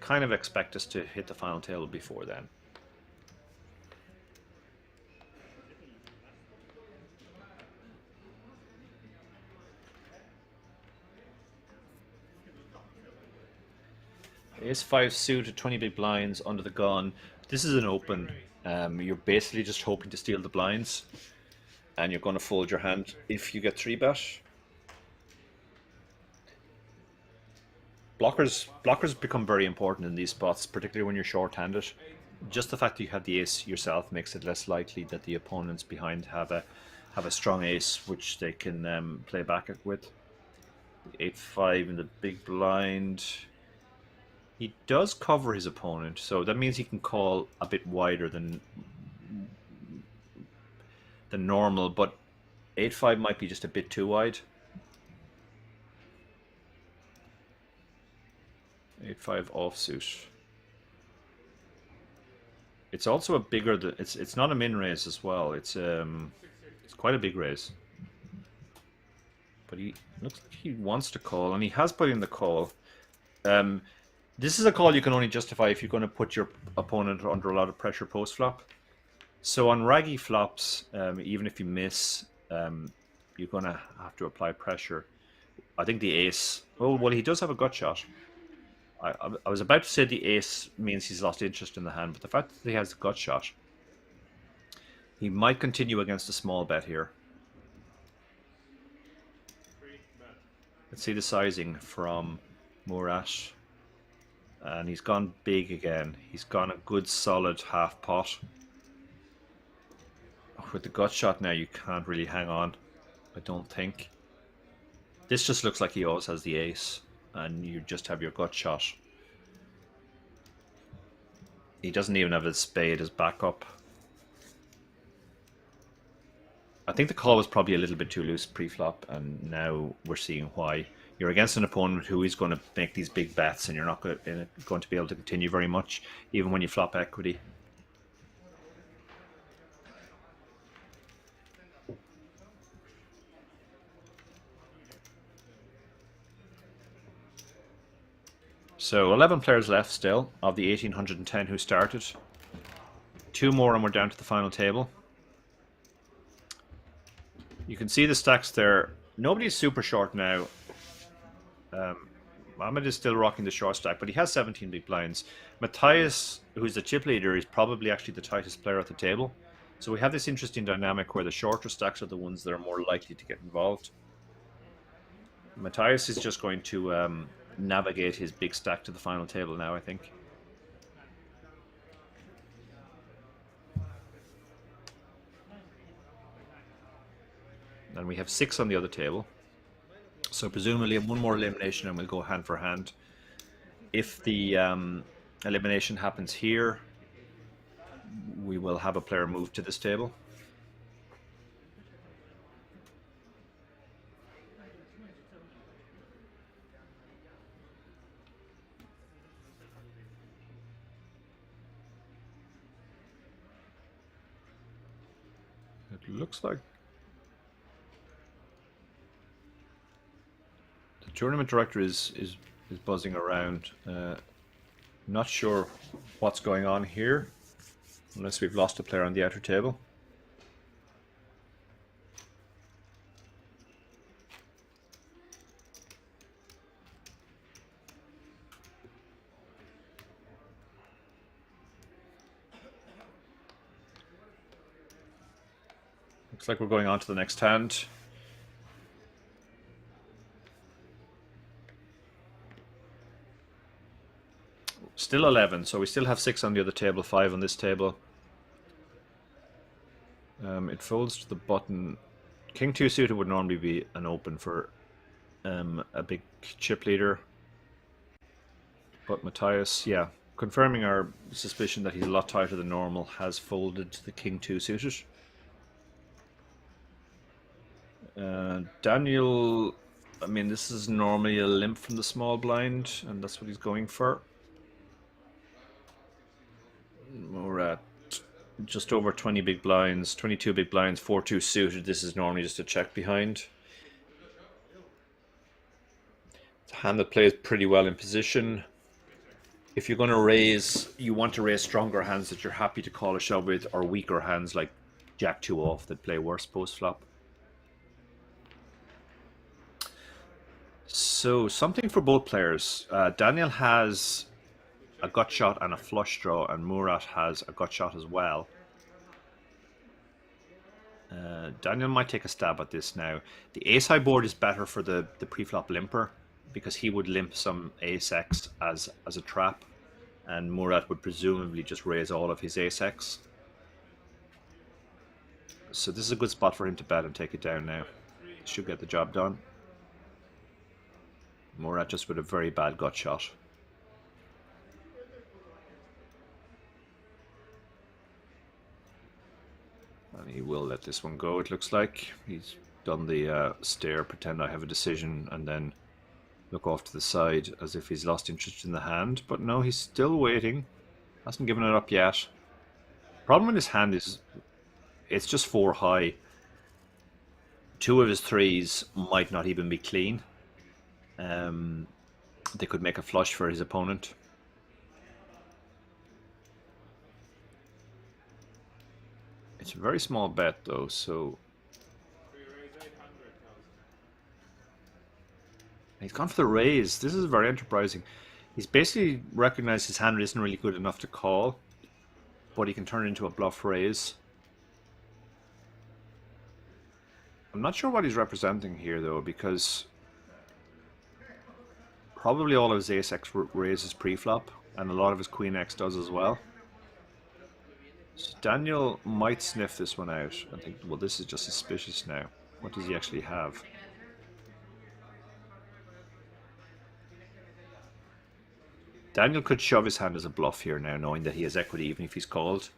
kind of expect us to hit the final table before then. Ace-5 suited, 20 big blinds under the gun. This is an open. You're basically just hoping to steal the blinds, and you're going to fold your hand if you get 3-bet. Blockers become very important in these spots, particularly when you're short-handed. Just the fact that you have the ace yourself makes it less likely that the opponents behind have have a strong ace which they can play back with. 8-5 in the big blind. He does cover his opponent, so that means he can call a bit wider than normal, but 8-5 might be just a bit too wide. 8-5 offsuit. It's also a bigger. It's not a min raise as well. It's quite a big raise. But he looks like he wants to call, and he has put in the call. This is a call you can only justify if you're going to put your opponent under a lot of pressure post flop. So on raggy flops, even if you miss, you're going to have to apply pressure. I think the ace. Oh well, he does have a gut shot. I was about to say the ace means he's lost interest in the hand, but the fact that he has a gut shot, he might continue against a small bet here. Let's see the sizing from Murat. And he's gone big again. He's gone a good solid half pot. With the gut shot now, you can't really hang on, I don't think. This just looks like he always has the ace, and you just have your gut shot. He doesn't even have his spade as backup. I think the call was probably a little bit too loose pre-flop, and now we're seeing why. You're against an opponent who is going to make these big bets, and you're not going to be able to continue very much, even when you flop equity. So 11 players left still of the 1,810 who started. 2 more and we're down to the final table. You can see the stacks there. Nobody's super short now. Mohammed is still rocking the short stack, but he has 17 big blinds. Matthias, who's the chip leader, is probably actually the tightest player at the table. So we have this interesting dynamic where the shorter stacks are the ones that are more likely to get involved. Matthias is just going to navigate his big stack to the final table now, I think. And we have 6 on the other table. So presumably one more elimination and we'll go hand for hand. If the elimination happens here, we will have a player move to this table. It looks like the tournament director is buzzing around. Not sure what's going on here, unless we've lost a player on the outer table. Looks like we're going on to the next hand. Still 11, so we still have 6 on the other table, 5 on this table. It folds to the button. King 2 suited would normally be an open for a big chip leader. But Matthias, yeah, confirming our suspicion that he's a lot tighter than normal, has folded the King 2 suited. Daniel, I mean, this is normally a limp from the small blind, and that's what he's going for. We're at just over 20 big blinds, 22 big blinds, 4-2 suited. This is normally just a check behind. It's a hand that plays pretty well in position. If you're going to raise, you want to raise stronger hands that you're happy to call a shove with, or weaker hands like Jack 2 off that play worse post flop. So something for both players. Daniel has a gut shot and a flush draw, and Murat has a gut shot as well. Daniel might take a stab at this now. The ace high board is better for the pre-flop limper, because he would limp some ace x as a trap, and Murat would presumably just raise all of his ace x. So this is a good spot for him to bet and take it down now. Should get the job done. Murat just with a very bad gut shot. And he will let this one go, it looks like. He's done the stare, pretend I have a decision, and then look off to the side as if he's lost interest in the hand. But no, he's still waiting. Hasn't given it up yet. Problem with his hand is it's just 4 high. 2 of his 3s might not even be clean. They could make a flush for his opponent. It's a very small bet though, so he's gone for the raise. This is very enterprising. He's basically recognized his hand isn't really good enough to call, but he can turn it into a bluff raise. I'm not sure what he's representing here though, because probably all of his ace-x raises pre-flop, and a lot of his queen-x does as well. So Daniel might sniff this one out and think, well, this is just suspicious now. What does he actually have? Daniel could shove his hand as a bluff here now, knowing that he has equity even if he's called.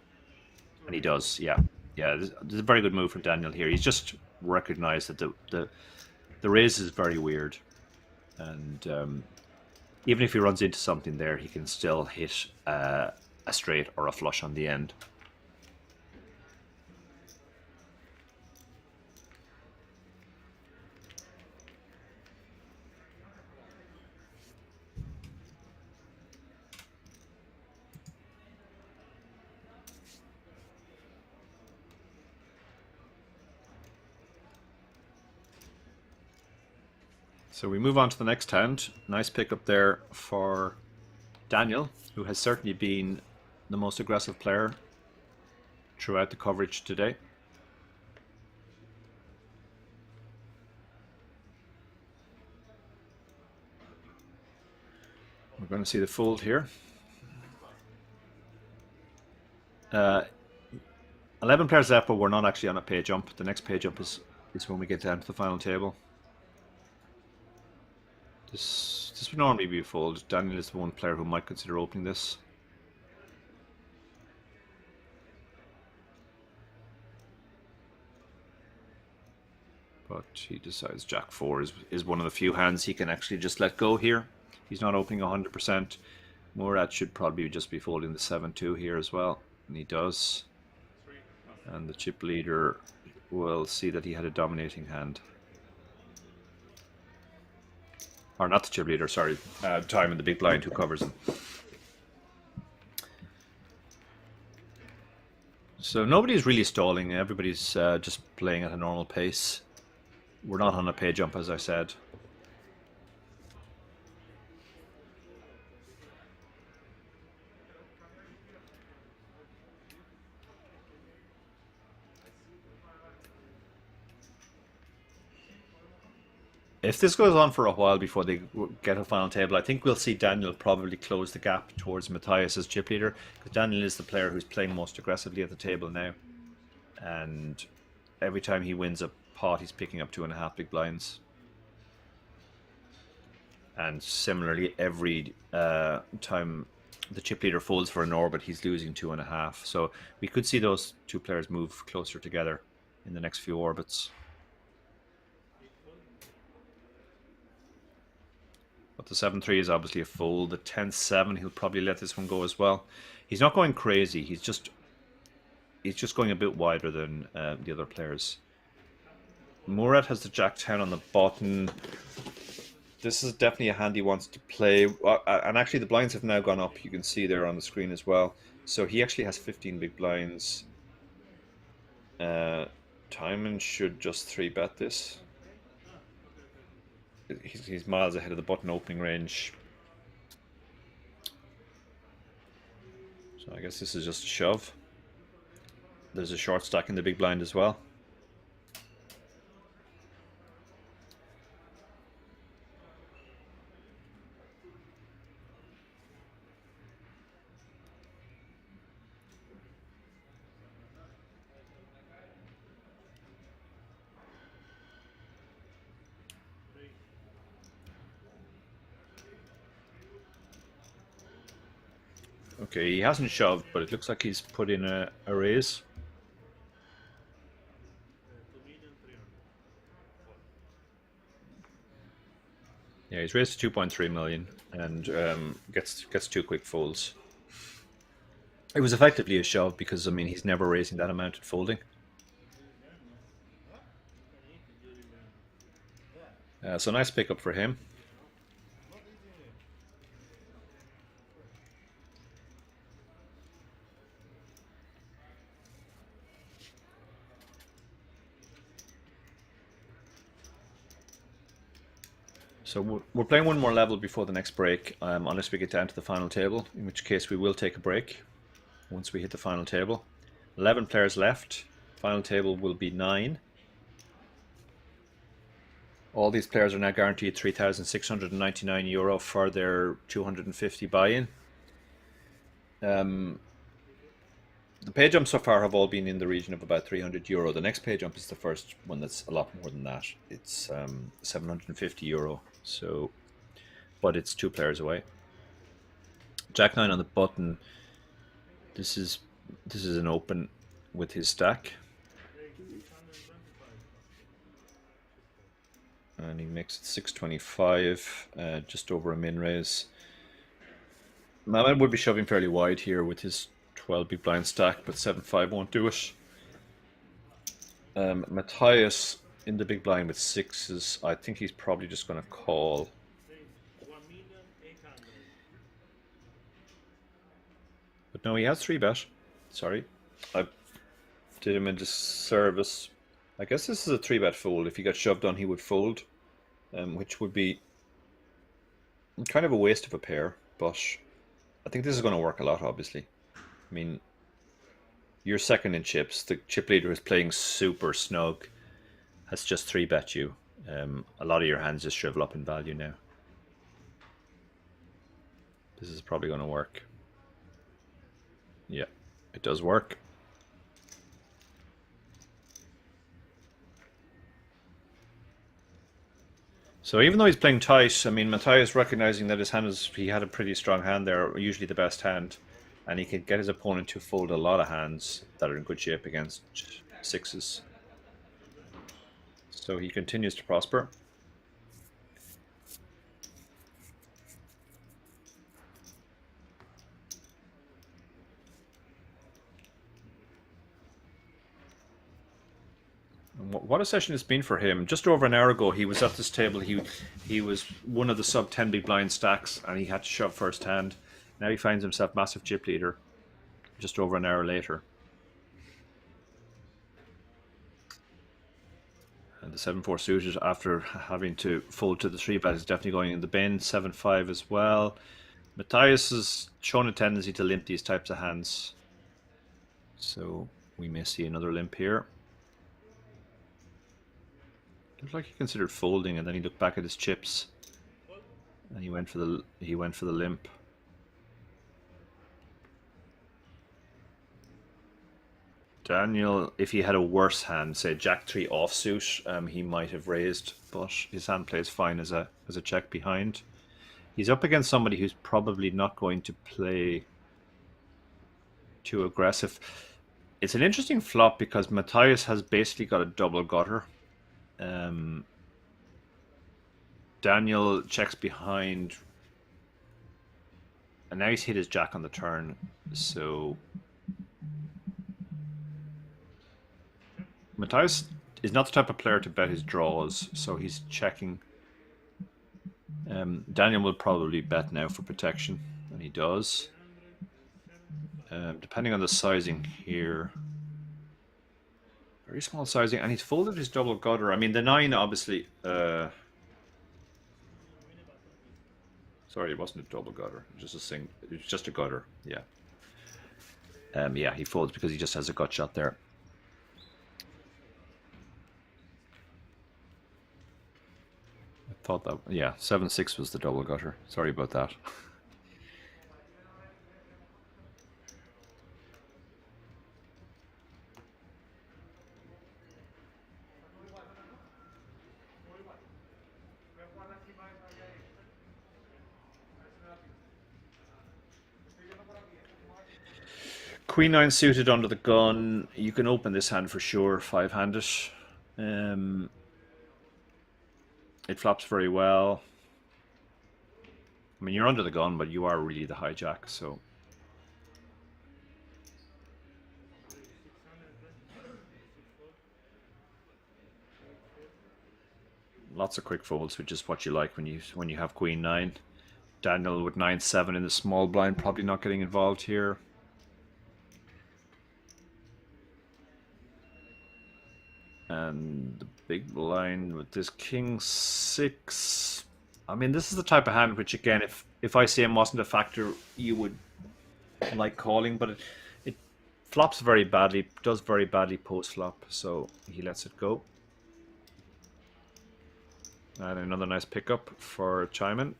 And he does, yeah. Yeah, this is a very good move from Daniel here. He's just recognized that the raise is very weird. And even if he runs into something there, he can still hit a straight or a flush on the end. So we move on to the next hand. Nice pickup there for Daniel, who has certainly been the most aggressive player throughout the coverage today. We're going to see the fold here. 11 players left, but we're not actually on a pay jump. The next pay jump is when we get down to the final table. This would normally be a fold. Daniel is the one player who might consider opening this. But he decides Jack 4 is one of the few hands he can actually just let go here. He's not opening 100%. Murat should probably just be folding the 7-2 here as well. And he does. And the chip leader will see that he had a dominating hand. Or not the chip leader, sorry. Time in the big blind who covers him. So nobody's really stalling. Everybody's just playing at a normal pace. We're not on a pay jump, as I said. If this goes on for a while before they get a final table, I think we'll see Daniel probably close the gap towards Matthias as chip leader, because Daniel is the player who's playing most aggressively at the table now. And every time he wins a pot, he's picking up 2.5 big blinds. And similarly, every time the chip leader folds for an orbit, he's losing 2.5. So we could see those two players move closer together in the next few orbits. But the 7-3 is obviously a fold. The 10-7, he'll probably let this one go as well. He's not going crazy. He's just going a bit wider than the other players. Murat has the Jack-10 on the button. This is definitely a hand he wants to play. And actually the blinds have now gone up. You can see there on the screen as well. So he actually has 15 big blinds. Timon should just 3-bet this. He's miles ahead of the button opening range. So I guess this is just a shove. There's a short stack in the big blind as well. Okay, he hasn't shoved, but it looks like he's put in a raise. Yeah, he's raised to 2.3 million and gets 2 quick folds. It was effectively a shove because, I mean, he's never raising that amount at folding. So nice pickup for him. So we're playing one more level before the next break, unless we get down to the final table, in which case we will take a break once we hit the final table. 11 players left. Final table will be 9. All these players are now guaranteed €3,699 for their 250 buy-in. The pay jumps so far have all been in the region of about €300. The next pay jump is the first one that's a lot more than that. It's €750. So, but it's 2 players away. Jack 9 on the button. This is an open with his stack. And he makes it 625, just over a min raise. Mamet would be shoving fairly wide here with his 12 big blind stack, but 7-5 won't do it. Matthias in the big blind with 6s. I think he's probably just going to call. But no, he has 3-bet. Sorry, I did him a disservice. I guess this is a 3-bet fold. If he got shoved on, he would fold, which would be kind of a waste of a pair. But I think this is going to work a lot, obviously. I mean, you're second in chips. The chip leader is playing super snug. Has just 3-bet you. A lot of your hands just shrivel up in value now. This is probably going to work. Yeah, it does work. So even though he's playing tight, I mean, Matthias recognizing that his hand he had a pretty strong hand there, usually the best hand, and he could get his opponent to fold a lot of hands that are in good shape against 6s. So he continues to prosper. What a session it's been for him. Just over an hour ago, he was at this table. He was one of the sub 10 big blind stacks, and he had to shove first hand. Now he finds himself massive chip leader. Just over an hour later, and the 7-4 suited, after having to fold to the 3-bet, is definitely going in the bin. 7-5 as well. Matthias has shown a tendency to limp these types of hands, so we may see another limp here. Looks like he considered folding, and then he looked back at his chips, and he went for the limp. Daniel, if he had a worse hand, say Jack 3 offsuit, he might have raised, but his hand plays fine as a check behind. He's up against somebody who's probably not going to play too aggressive. It's an interesting flop because Matthias has basically got a double gutter. Daniel checks behind, and now he's hit his jack on the turn, so Matthias is not the type of player to bet his draws, so he's checking. Daniel will probably bet now for protection, and he does. Depending on the sizing here, very small sizing, and he's folded his double gutter. I mean, the 9 obviously. Sorry, it wasn't a double gutter. It was just it was just a gutter. Yeah. Yeah, he folds because he just has a gut shot there. I thought that. Yeah, 7-6 was the double gutter. Sorry about that. Queen 9 suited under the gun. You can open this hand for sure, 5-handed. It flops very well. I mean, you're under the gun, but you are really the hijack, so. Lots of quick folds, which is what you like when you have Queen 9. Daniel with 9-7 in the small blind, probably not getting involved here. And the big blind with this King 6. I mean, this is the type of hand which, again, if ICM wasn't a factor, you would like calling, but it flops very badly, does very badly post flop, so he lets it go. And another nice pickup for Chaiman.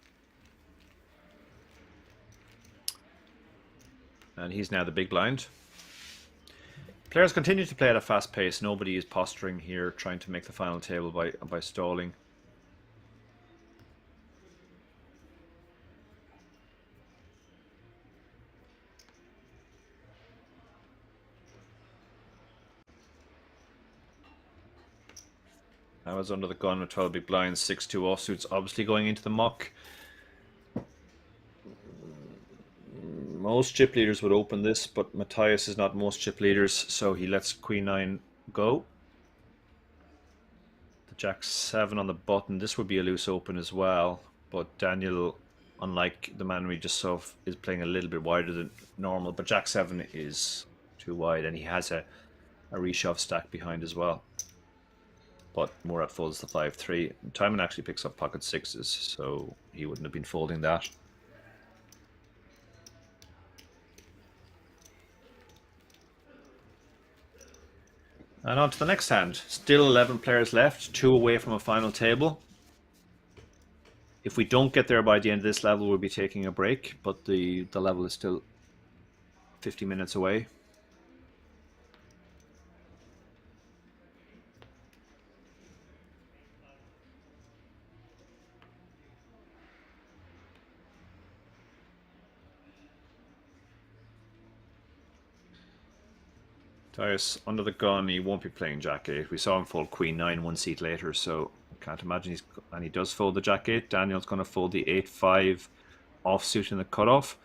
And he's now the big blind. Players continue to play at a fast pace. Nobody is posturing here, trying to make the final table by stalling. I was under the gun with 12 big blinds, 6-2 offsuits, obviously going into the muck. Most chip leaders would open this, but Matthias is not most chip leaders, so he lets Queen 9 go. The Jack 7 on the button. This would be a loose open as well, but Daniel, unlike the man we just saw, is playing a little bit wider than normal, but Jack 7 is too wide, and he has a reshove stack behind as well. But Murat folds the 5-3. Timon actually picks up pocket sixes, so he wouldn't have been folding that. And on to the next hand. Still 11 players left, 2 away from a final table. If we don't get there by the end of this level, we'll be taking a break, but the level is still 50 minutes away. Matthias under the gun, he won't be playing Jack 8. We saw him fold Queen 9 one seat later, so can't imagine he's... And he does fold the Jack 8. Daniel's going to fold the 8-5 offsuit in the cutoff,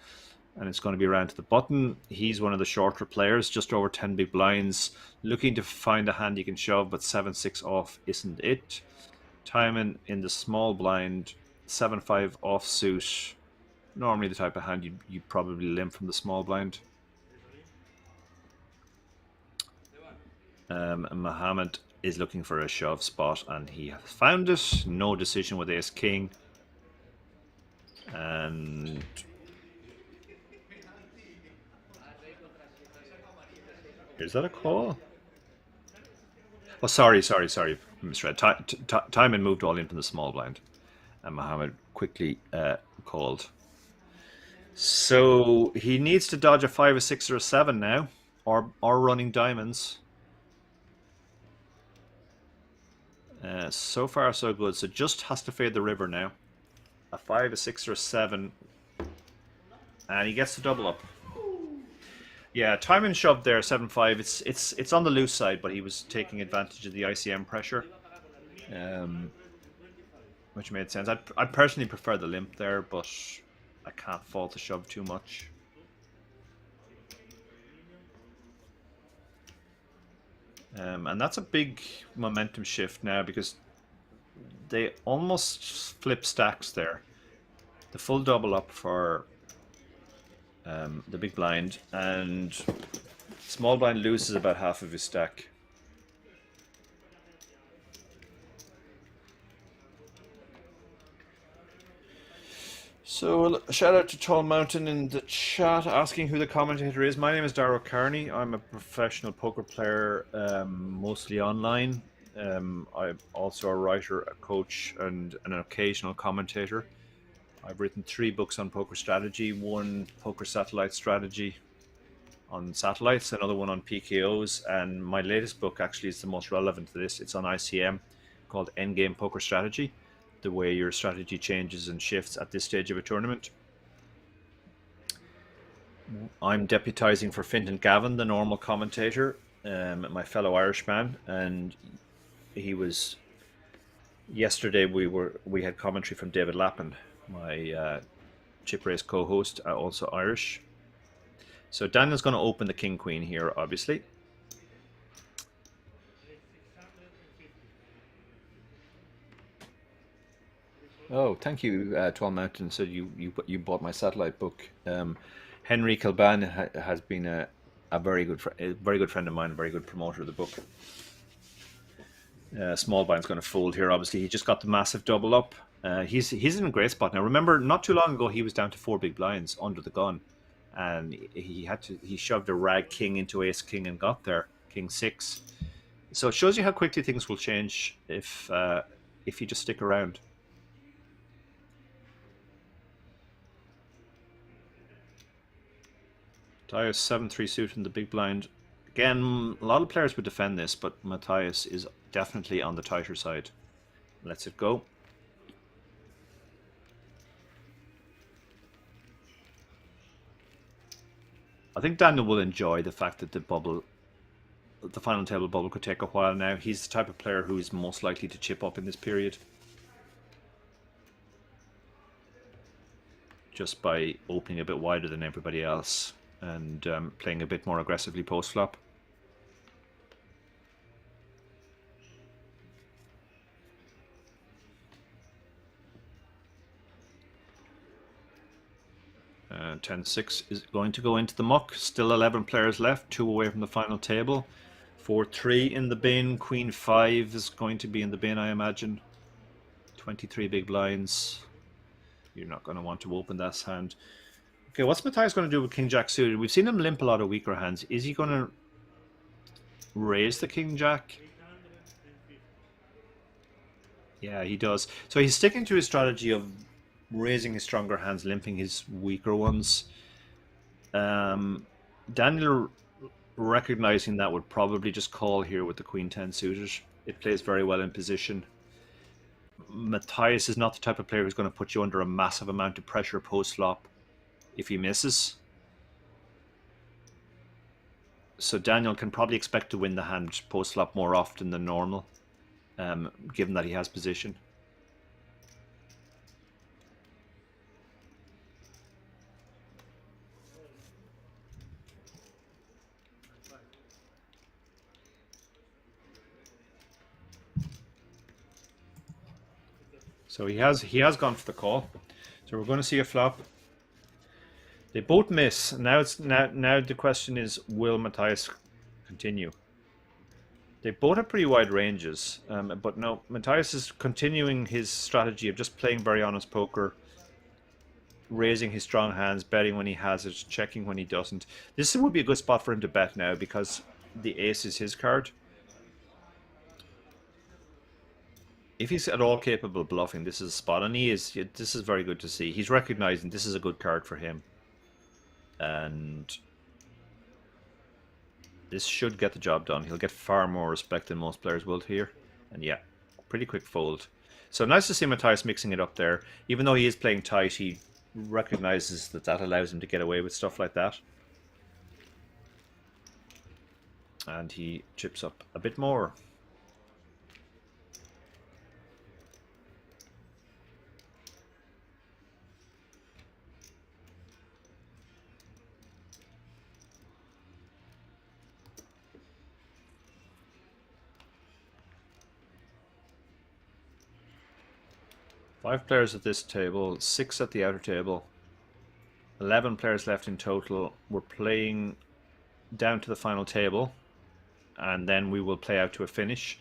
and it's going to be around to the button. He's one of the shorter players, just over 10 big blinds, looking to find a hand he can shove, but 7-6 off isn't it. Timon in the small blind, 7-5 offsuit. Normally the type of hand you'd probably limp from the small blind. And Mohammed is looking for a shove spot, and he has found it. No decision with ace king, and is that a call? Oh, sorry, misread. Timon moved all in from the small blind, and Mohammed quickly called. So he needs to dodge a 5, a 6, or a 7 now, or running diamonds. So far so good, so just has to fade the river now. A 5, a 6, or a 7, and he gets the double up. Yeah, Timon shoved there, 7-5. It's on the loose side, but he was taking advantage of the ICM pressure, which made sense. I personally prefer the limp there, but I can't fault the shove too much. And that's a big momentum shift now, because they almost flip stacks there. The full double up for the big blind, and small blind loses about half of his stack. So a shout out to Tall Mountain in the chat asking who the commentator is. My name is Darrow Kearney. I'm a professional poker player, mostly online. I'm also a writer, a coach, and an occasional commentator. I've written 3 books on poker strategy, 1 poker satellite strategy on satellites, another one on PKOs, and my latest book actually is the most relevant to this. It's on ICM, called Endgame Poker Strategy, the way your strategy changes and shifts at this stage of a tournament. I'm deputising for Fintan Gavin, the normal commentator, my fellow Irishman, and he was yesterday. We had commentary from David Lappin, my chip race co-host, also Irish. So Daniel's going to open the king queen here, obviously. Oh, thank you, Tall Mountain. So you bought my satellite book. Henry Kilban has been a very good friend of mine, a very good promoter of the book. Small blind's going to fold here. Obviously, he just got the massive double up. He's in a great spot now. Remember, not too long ago, he was down to 4 big blinds under the gun, and he shoved a rag king into ace king and got there, king six. So it shows you how quickly things will change if you just stick around. Matthias 7-3 suit in the big blind. Again, a lot of players would defend this, but Matthias is definitely on the tighter side. Lets it go. I think Daniel will enjoy the fact that the final table bubble could take a while now. He's the type of player who is most likely to chip up in this period, just by opening a bit wider than everybody else and playing a bit more aggressively post-flop. Uh, 10-6 is going to go into the muck. Still 11 players left, 2 away from the final table. 4-3 in the bin. Queen 5 is going to be in the bin, I imagine. 23 big blinds. You're not going to want to open that hand. Okay, what's Matthias going to do with King Jack suited? We've seen him limp a lot of weaker hands. Is he going to raise the King Jack? Yeah, he does. So he's sticking to his strategy of raising his stronger hands, limping his weaker ones. Daniel, recognizing that, would probably just call here with the Queen 10 suited. It plays very well in position. Matthias is not the type of player who's going to put you under a massive amount of pressure post-flop if he misses. So Daniel can probably expect to win the hand post-flop more often than normal, given that he has position. So he has gone for the call. So we're going to see a flop. They both miss. Now the question is, will Matthias continue? They both have pretty wide ranges, but no, Matthias is continuing his strategy of just playing very honest poker, raising his strong hands, betting when he has it, checking when he doesn't. This would be a good spot for him to bet now because the ace is his card. If he's at all capable of bluffing, this is a spot, and he is. This is very good to see. He's recognizing this is a good card for him, and this should get the job done. He'll get far more respect than most players will here, and yeah, pretty quick fold. So nice to see Matthias mixing it up there. Even though he is playing tight, he recognizes that allows him to get away with stuff like that, and he chips up a bit more. Five players at this table, 6 at the outer table, 11 players left in total. We're playing down to the final table, and then we will play out to a finish.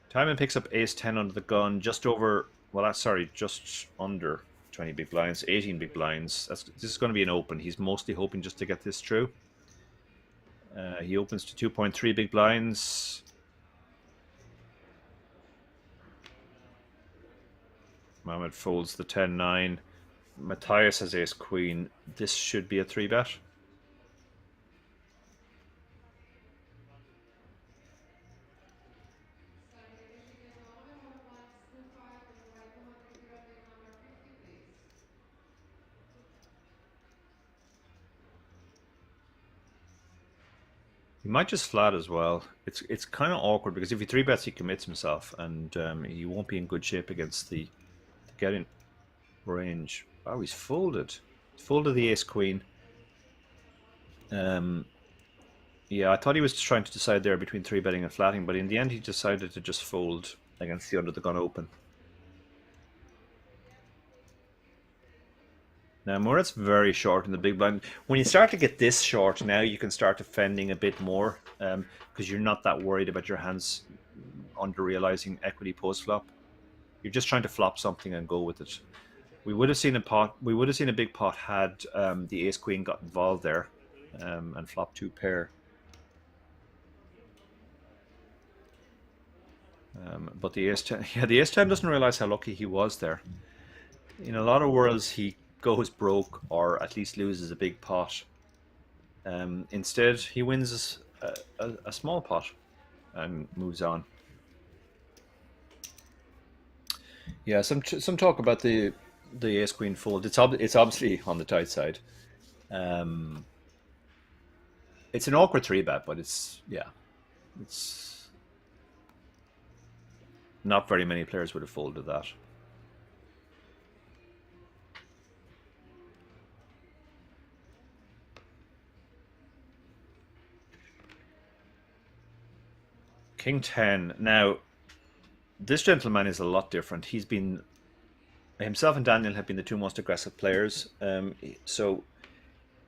Timon picks up ace-10 under the gun, just over, well, sorry, just under 20 big blinds, 18 big blinds. This is going to be an open. He's mostly hoping just to get this through. He opens to 2.3 big blinds. Mohammed folds the 10-9. Matthias has ace-queen. This should be a 3-bet. He might just flat as well. It's kind of awkward because if he three bets, he commits himself, and he won't be in good shape against the getting range. Oh, he's folded. He's folded the ace queen. Yeah, I thought he was trying to decide there between three betting and flatting, but in the end, he decided to just fold against the under the gun open. Now, Murat's very short in the big blind. When you start to get this short, now you can start defending a bit more because you're not that worried about your hands under realizing equity post flop. You're just trying to flop something and go with it. We would have seen a pot. We would have seen a big pot had the ace queen got involved there and flop two pair. But the ace 10, yeah, the ace 10 doesn't realize how lucky he was there. In a lot of worlds, he goes broke or at least loses a big pot. Instead, he wins a small pot and moves on. Yeah, some talk about the ace queen fold. It's obviously on the tight side. It's an awkward three bet, but it's not very many players would have folded that. King 10. Now, this gentleman is a lot different. He's been himself and Daniel have been the two most aggressive players. So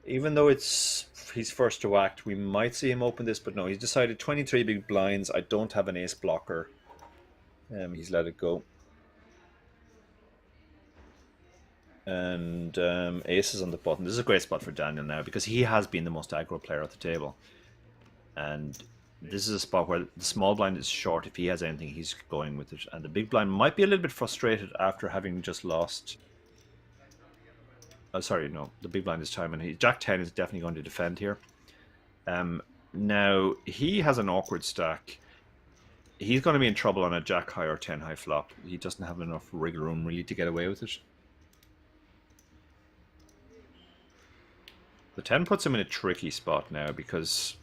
even though he's first to act, we might see him open this, but no, he's decided 23 big blinds. I don't have an ace blocker. He's let it go. And aces on the button. This is a great spot for Daniel now because he has been the most aggro player at the table. And this is a spot where the small blind is short. If he has anything, he's going with it. And the big blind might be a little bit frustrated after having just lost. Oh, sorry, no. The big blind is time. And Jack 10 is definitely going to defend here. Now, he has an awkward stack. He's going to be in trouble on a Jack high or 10 high flop. He doesn't have enough wriggle room really to get away with it. The 10 puts him in a tricky spot now because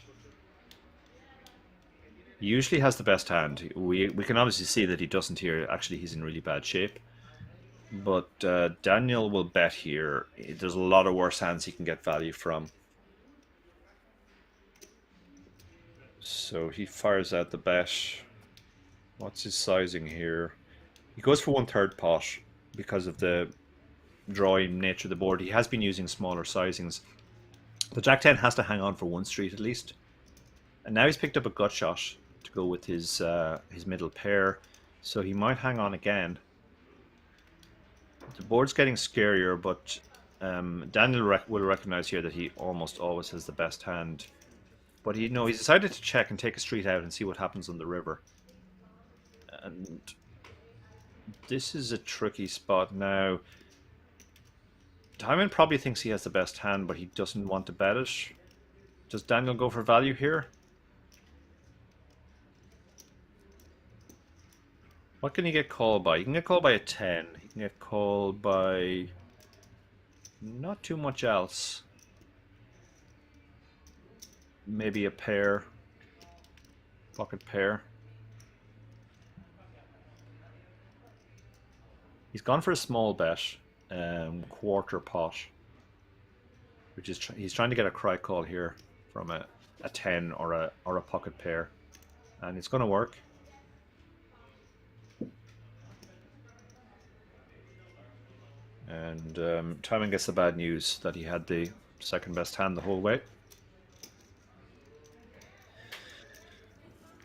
he usually has the best hand. We can obviously see that he doesn't here. Actually, he's in really bad shape. But Daniel will bet here. There's a lot of worse hands he can get value from. So he fires out the bet. What's his sizing here? He goes for 1/3 pot because of the drawing nature of the board. He has been using smaller sizings. The Jack 10 has to hang on for one street at least. And now he's picked up a gut shot to go with his middle pair. So he might hang on again. The board's getting scarier, but Daniel will recognize here that he almost always has the best hand. But he's decided to check and take a street out and see what happens on the river. And this is a tricky spot now. Timon probably thinks he has the best hand, but he doesn't want to bet it. Does Daniel go for value here? What can he get called by? He can get called by a 10. He can get called by not too much else. Maybe a pair. Pocket pair. He's gone for a small bet. Quarter pot. Which is he's trying to get a cry call here from a 10 or a pocket pair. And it's going to work. And Timon gets the bad news that he had the second best hand the whole way.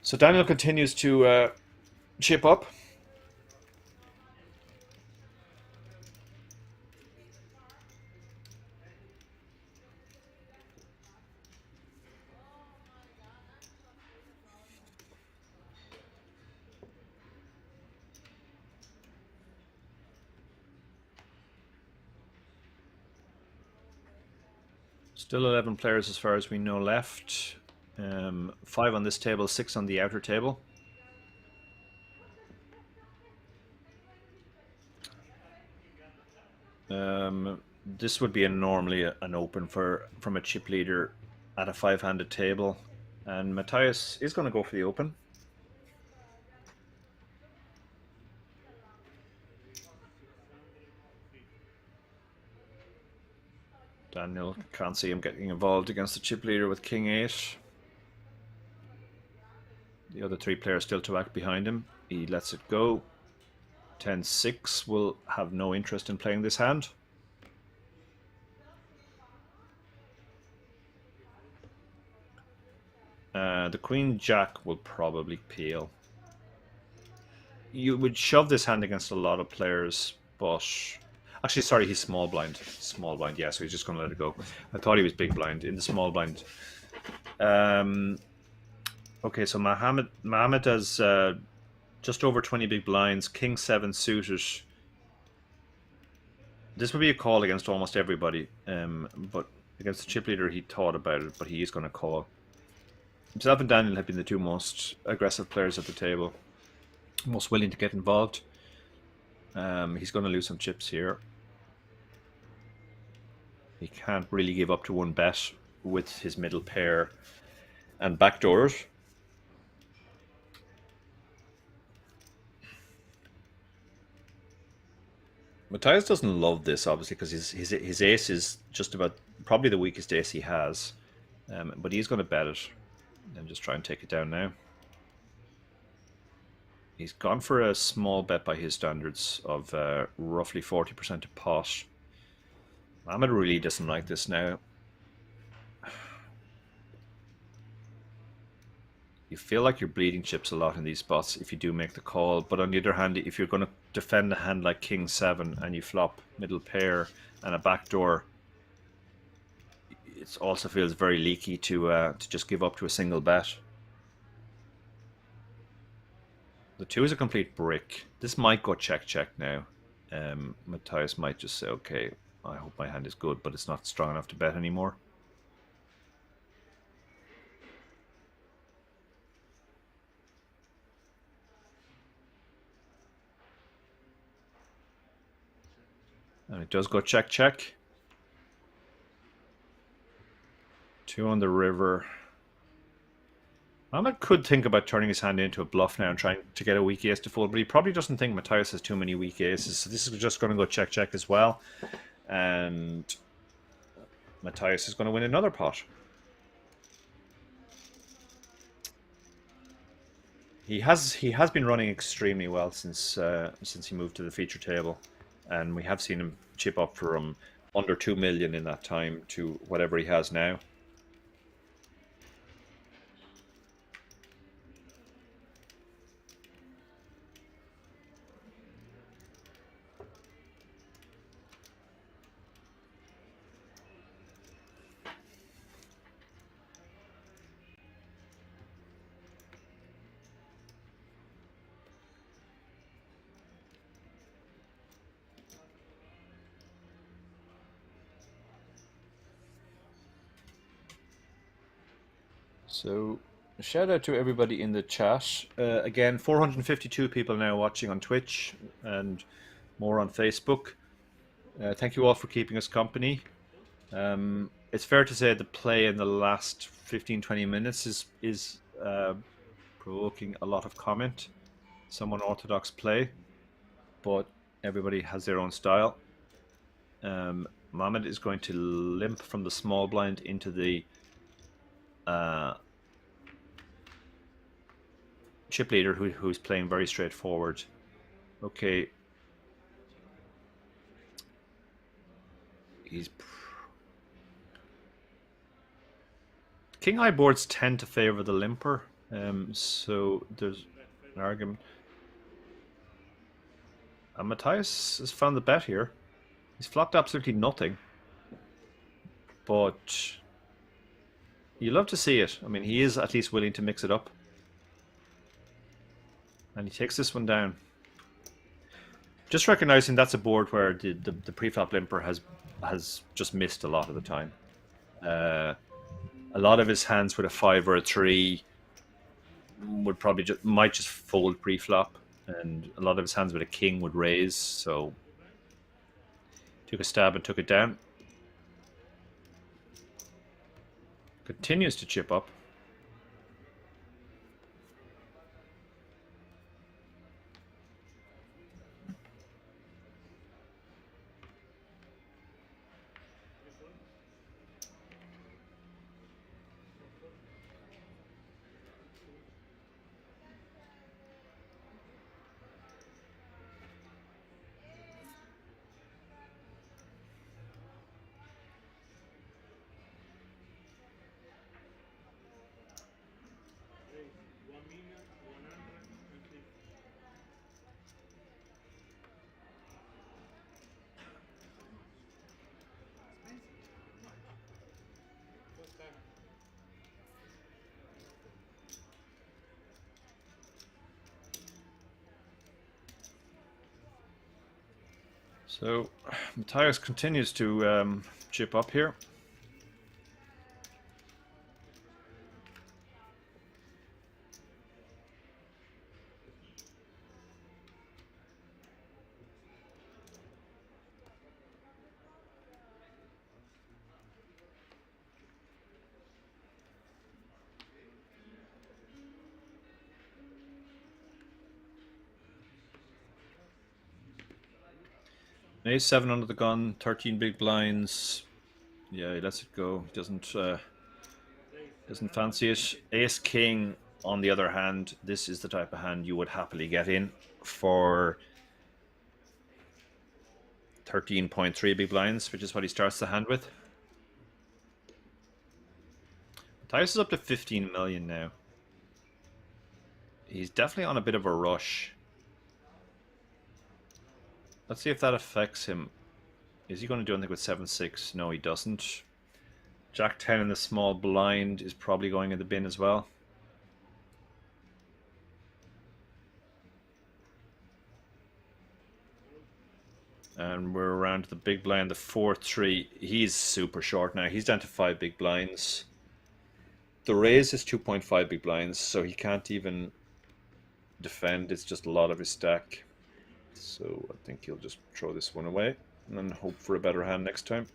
So Daniel continues to chip up. Still 11 players as far as we know left. 5 on this table, 6 on the outer table. This would be normally an open from a chip leader at a 5-handed table. And Matthias is going to go for the open. Daniel can't see him getting involved against the chip leader with King 8. The other 3 players still to act behind him. He lets it go. 10-6 will have no interest in playing this hand. The Queen Jack will probably peel. You would shove this hand against a lot of players, but... Actually, sorry, he's small blind. Small blind, yeah, so he's just going to let it go. I thought he was big blind. In the small blind. Okay, so Mohammed has just over 20 big blinds. King 7 suited. This would be a call against almost everybody. But against the chip leader, he thought about it, but he is going to call. Himself and Daniel have been the 2 most aggressive players at the table. Most willing to get involved. He's going to lose some chips here. He can't really give up to 1 bet with his middle pair and backdoors. Matthias doesn't love this, obviously, because his ace is just about probably the weakest ace he has. But he's going to bet it and just try and take it down now. He's gone for a small bet by his standards of roughly 40% to pot. Mohammed really doesn't like this now. You feel like you're bleeding chips a lot in these spots if you do make the call, but on the other hand, if you're going to defend a hand like King 7 and you flop middle pair and a backdoor, it also feels very leaky to just give up to a single bet. The 2 is a complete brick. This might go check now. Matthias might just say, okay, I hope my hand is good, but it's not strong enough to bet anymore. And it does go check. 2 on the river. Mohammed could think about turning his hand into a bluff now and trying to get a weak ace to fold, but he probably doesn't think Matthias has too many weak aces. So this is just going to go check as well. And Matthias is going to win another pot. He has been running extremely well since he moved to the feature table, and we have seen him chip up from under 2 million in that time to whatever he has now. So, shout out to everybody in the chat. Again, 452 people now watching on Twitch and more on Facebook. Thank you all for keeping us company. It's fair to say the play in the last 15-20 minutes is provoking a lot of comment. Some unorthodox play, but everybody has their own style. Mohammed is going to limp from the small blind into the chip leader who's playing very straightforward. Okay. King high boards tend to favor the limper, so there's an argument. And Matthias has found the bet here. He's flopped absolutely nothing, but you love to see it. I mean, he is at least willing to mix it up. And he takes this one down. Just recognizing that's a board where the preflop limper has just missed a lot of the time. A lot of his hands with a 5 or a 3 would probably might just fold preflop, and a lot of his hands with a king would raise. So took a stab and took it down. Continues to chip up. So Matthias continues to chip up here. Ace 7 under the gun, 13 big blinds. Yeah, he lets it go. He doesn't fancy it. Ace King, on the other hand, this is the type of hand you would happily get in for 13.3 big blinds, which is what he starts the hand with. Matthias is up to 15 million now. He's definitely on a bit of a rush. Let's see if that affects him. Is he going to do anything with 7-6? No, he doesn't. Jack 10 in the small blind is probably going in the bin as well. And we're around to the big blind, the 4-3. He's super short now. He's down to 5 big blinds. The raise is 2.5 big blinds, so he can't even defend. It's just a lot of his stack. So I think he'll just throw this one away and then hope for a better hand next time.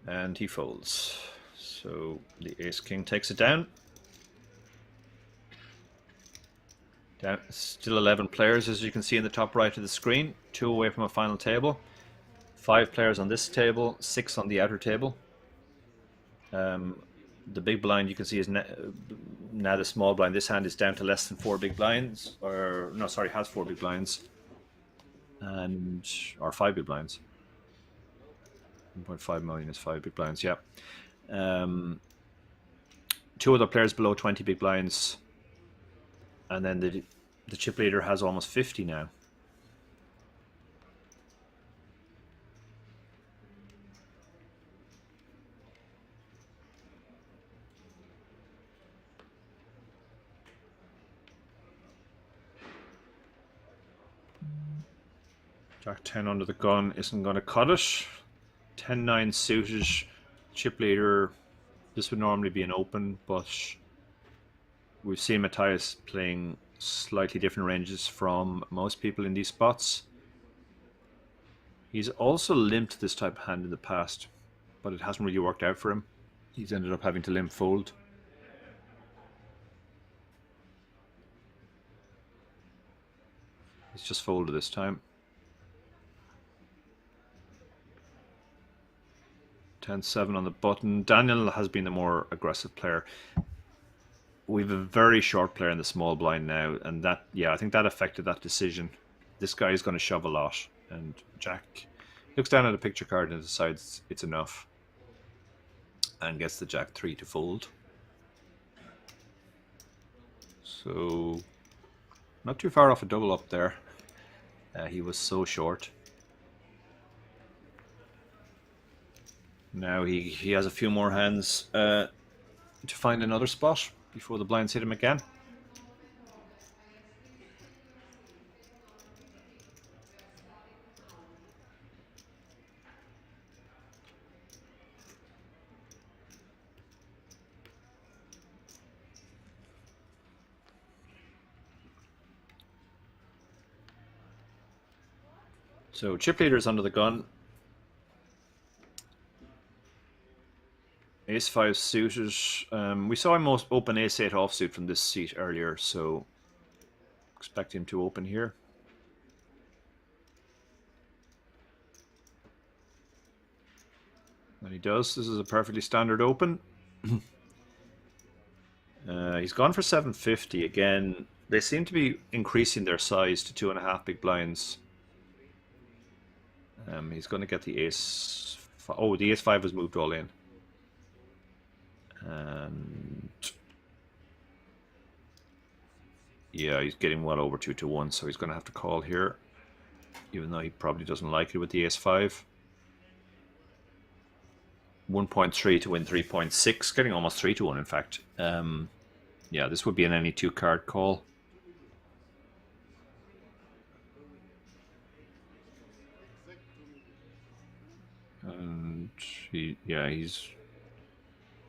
And he folds. So the ace king takes it down. Still 11 players, as you can see in the top right of the screen. 2 away from a final table. 5 players on this table, 6 on the outer table. The big blind you can see is now the small blind. This hand is down to less than 4 big blinds, or no, sorry, has 4 big blinds, or 5 big blinds. 1.5 million is 5 big blinds. Yeah. 2 other players below 20 big blinds, and then the chip leader has almost 50 now. Jack 10 under the gun isn't going to cut it. 10-9 suited, chip leader. This would normally be an open, but we've seen Matthias playing slightly different ranges from most people in these spots. He's also limped this type of hand in the past, but it hasn't really worked out for him. He's ended up having to limp fold. He's just folded this time. 10-7 on the button. Daniel has been the more aggressive player. We have a very short player in the small blind now, and that, yeah, I think that affected that decision. This guy is going to shove a lot, and Jack looks down at a picture card and decides it's enough, and gets the Jack 3 to fold. So, not too far off a double up there. He was so short. Now he has a few more hands to find another spot before the blinds hit him again. So chip leader is under the gun. Ace 5 suited. We saw him most open Ace 8 offsuit from this seat earlier, so expect him to open here. And he does. This is a perfectly standard open. He's gone for 750 again. They seem to be increasing their size to 2.5 big blinds. He's going to get the ace. Oh, the ace 5 was moved all in. And yeah, he's getting well over 2-1, so he's going to have to call here, even though he probably doesn't like it with the ace 5. 1.3 to win 3.6, getting almost 3-1 in fact. Yeah, this would be an any 2 card call. Yeah, he's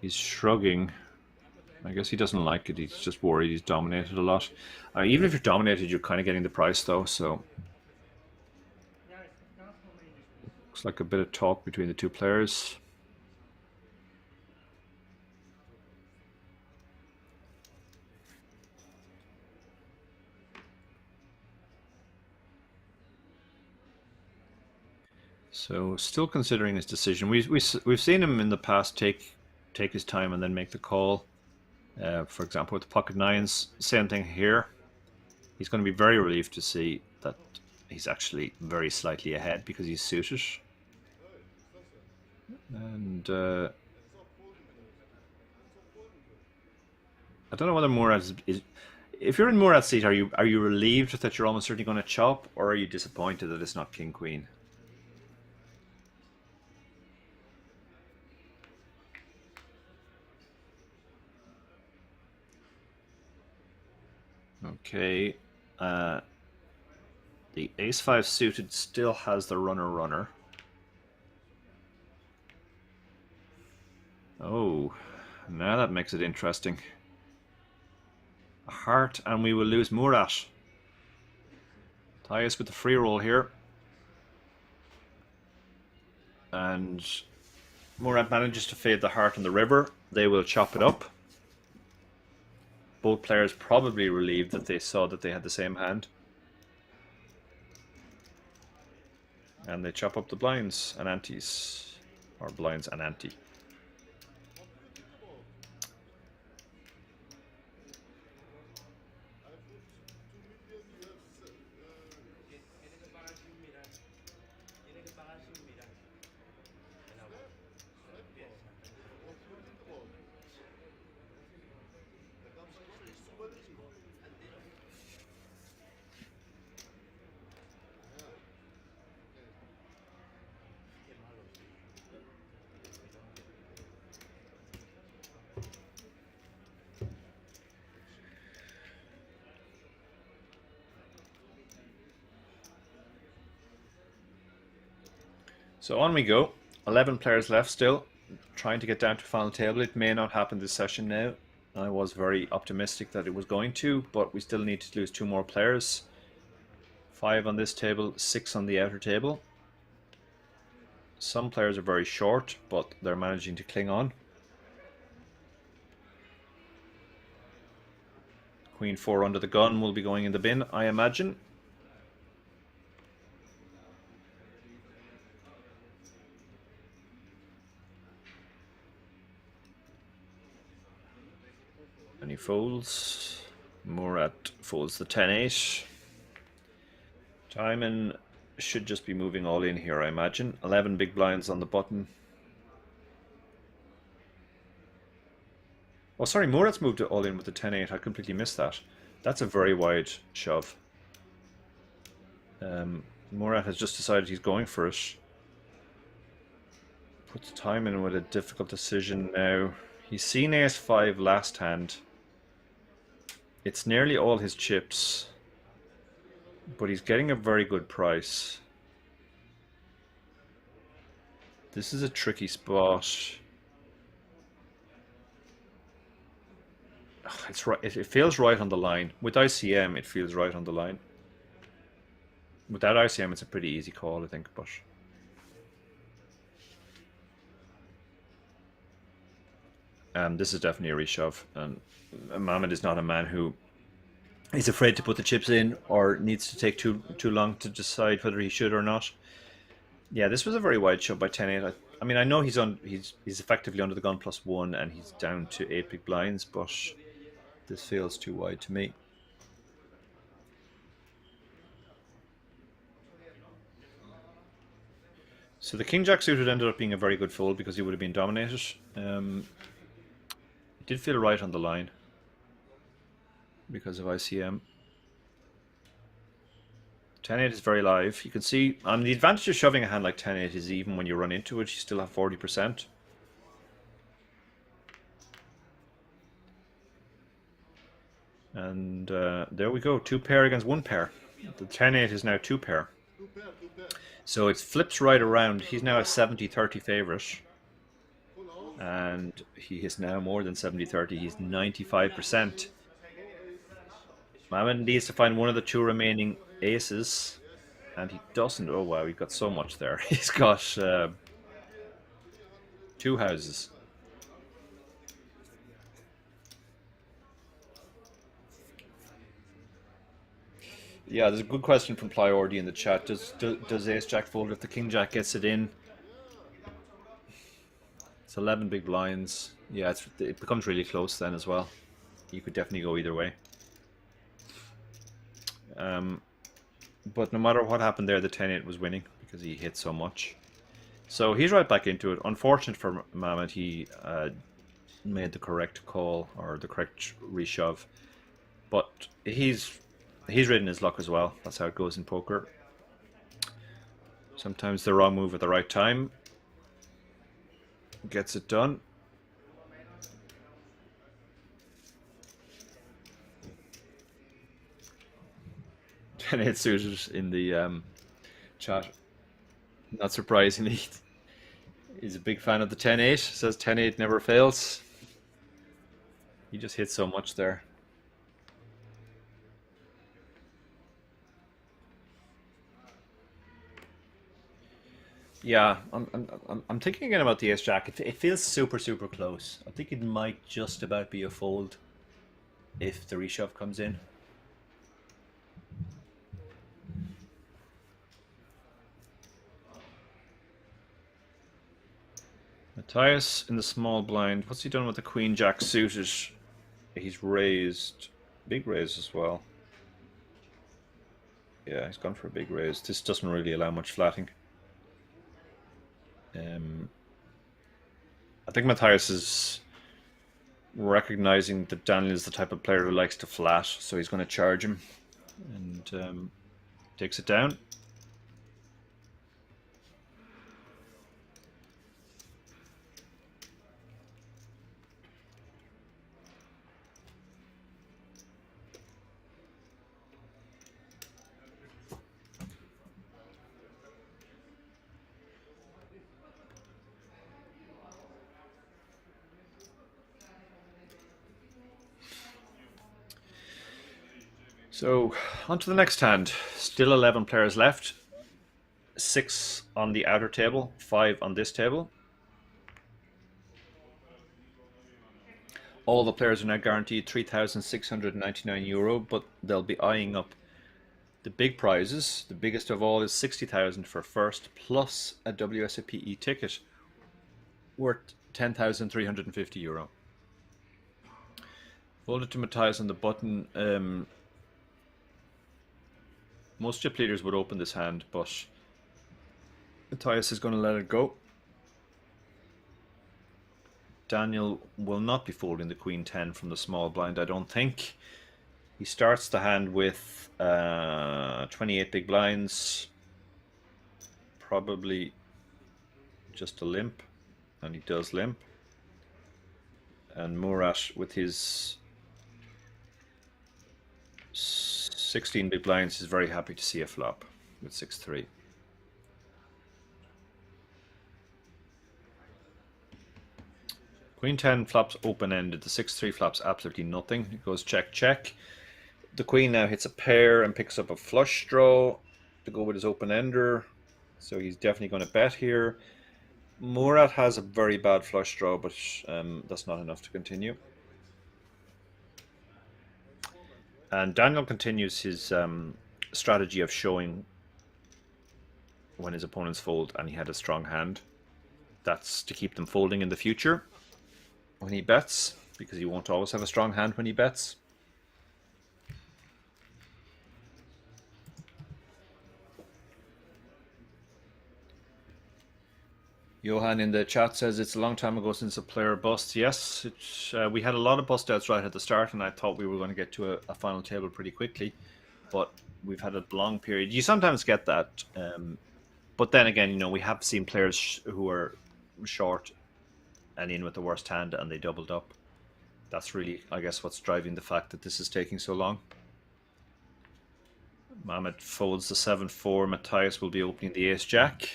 shrugging. I guess he doesn't like it. He's just worried he's dominated a lot. Even if you're dominated, you're kind of getting the price though. So looks like a bit of talk between the two players. So still considering his decision. We've seen him in the past take his time and then make the call. For example, with the pocket nines, same thing here. He's going to be very relieved to see that he's actually very slightly ahead because he's suited. And I don't know whether Murat is. If you're in Murat's seat, are you relieved that you're almost certainly going to chop, or are you disappointed that it's not King Queen? Okay. The ace-5 suited still has the runner. Oh, now that makes it interesting. A heart, and we will lose Murat. Tie us with the free roll here. And Murat manages to fade the heart on the river. They will chop it up. Both players probably relieved that they saw that they had the same hand. And they chop up the blinds and antes. Or blinds and ante. So on we go. 11 players left still, trying to get down to final table. It may not happen this session now. I was very optimistic that it was going to, but we still need to lose 2 more players. 5 on this table, 6 on the outer table. Some players are very short, but they're managing to cling on. Queen 4 under the gun will be going in the bin, I imagine. And he folds. Murat folds the 10-8. Timon should just be moving all in here, I imagine. 11 big blinds on the button. Oh, sorry, Murat's moved it all in with the 10-8. I completely missed that. That's a very wide shove. Murat has just decided he's going for it. Puts Timon with a difficult decision now. He's seen ace-5 last hand. It's nearly all his chips. But he's getting a very good price. This is a tricky spot. It's right. It feels right on the line. With ICM, it feels right on the line. Without ICM, it's a pretty easy call, I think. But this is definitely a reshove. And Mohamed is not a man who is afraid to put the chips in or needs to take too long to decide whether he should or not. Yeah, this was a very wide shove by 10-8. I mean, I know he's effectively under the gun +1 and he's down to 8 big blinds, but this feels too wide to me. So the King-Jack suited ended up being a very good fold because he would have been dominated. It did feel right on the line because of ICM. 10-8 is very live. You can see the advantage of shoving a hand like 10-8 is even when you run into it, you still have 40%. And there we go, 2 pair against 1 pair. The 10-8 is now 2 pair. So it flips right around. He's now a 70-30 favorite. And he is now more than 70-30. He's 95%. Mohammed needs to find one of the two remaining aces. And he doesn't. Oh, wow, he got so much there. He's got 2 houses. Yeah, there's a good question from Priority in the chat. Does Ace Jack fold if the King Jack gets it in? It's 11 big blinds. Yeah, it becomes really close then as well. You could definitely go either way. But no matter what happened there, the 10-8 was winning because he hit so much. So he's right back into it. Unfortunate for Mehmet, he made the correct call or the correct reshove. But he's ridden his luck as well. That's how it goes in poker. Sometimes the wrong move at the right time gets it done. And it's suited in the chat. Not surprisingly, he's a big fan of the 10-8. Says 10-8 never fails. He just hit so much there. Yeah, I'm thinking again about the Ace Jack. It feels super close. I think it might just about be a fold if the reshove comes in. Matthias in the small blind. What's he done with the Queen Jack suited? He's raised, big raise as well. Yeah, he's gone for a big raise. This doesn't really allow much flatting. I think Matthias is recognizing that Daniel is the type of player who likes to flat, so he's going to charge him and takes it down. So, on to the next hand. Still 11 players left. 6 on the outer table, 5 on this table. All the players are now guaranteed €3,699, but they'll be eyeing up the big prizes. The biggest of all is 60,000 for first, plus a WSOPE ticket worth €10,350. Folded to Matthias on the button. Most chip leaders would open this hand, but Matthias is going to let it go. Daniel will not be folding the Queen 10 from the small blind, I don't think. He starts the hand with 28 big blinds, probably just a limp, and he does limp. And Murat with his 16 big blinds is very happy to see a flop with 6-3. Queen 10 flops open-ended. The 6-3 flops absolutely nothing. It goes check, check. The Queen now hits a pair and picks up a flush draw to go with his open-ender. So he's definitely going to bet here. Murat has a very bad flush draw, but that's not enough to continue. And Daniel continues his strategy of showing when his opponents fold and he had a strong hand. That's to keep them folding in the future when he bets, because he won't always have a strong hand when he bets. Johan in the chat says it's a long time ago since a player bust. Yes, we had a lot of bust outs right at the start, and I thought we were going to get to a final table pretty quickly, but we've had a long period. You sometimes get that, but then again, you know, we have seen players who are short and in with the worst hand, and they doubled up. That's really, I guess, what's driving the fact that this is taking so long. Mehmet folds the 7-4. Matthias will be opening the Ace-Jack.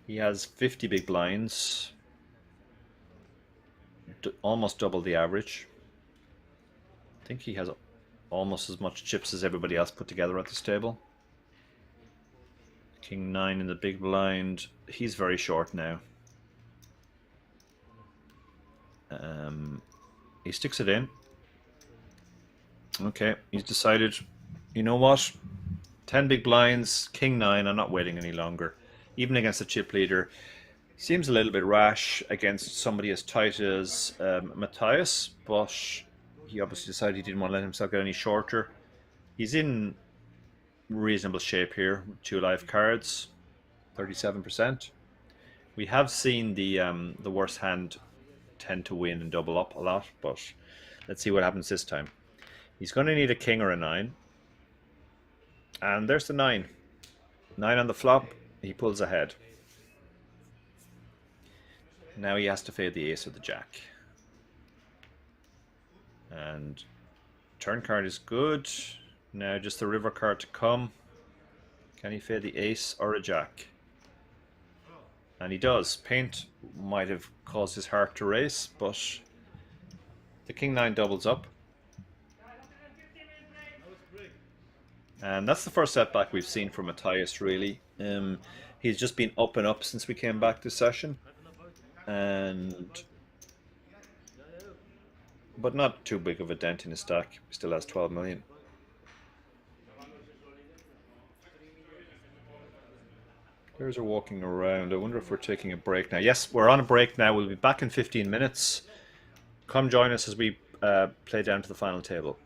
He has 50 big blinds, almost double the average. I think he has almost as much chips as everybody else put together at this table. King 9 in the big blind. He's very short now. He sticks it in. Okay, he's decided, you know what? 10 big blinds, King 9, I'm not waiting any longer. Even against a chip leader. Seems a little bit rash against somebody as tight as Matthias, but he obviously decided he didn't want to let himself get any shorter. He's in reasonable shape here, 2 live cards, 37%. We have seen the worst hand tend to win and double up a lot, but let's see what happens this time. He's going to need a king or a 9. And there's the 9. 9 on the flop, he pulls ahead. Now he has to fade the ace or the jack. And turn card is good. Now just the river card to come. Can he fade the ace or a jack? And he does. Paint might have caused his heart to race, but the king 9 doubles up. And that's the first setback we've seen from Matthias, really. He's just been up and up since we came back this session. But not too big of a dent in his stack. He still has 12 million. Players are walking around. I wonder if we're taking a break now. Yes, we're on a break now. We'll be back in 15 minutes. Come join us as we play down to the final table.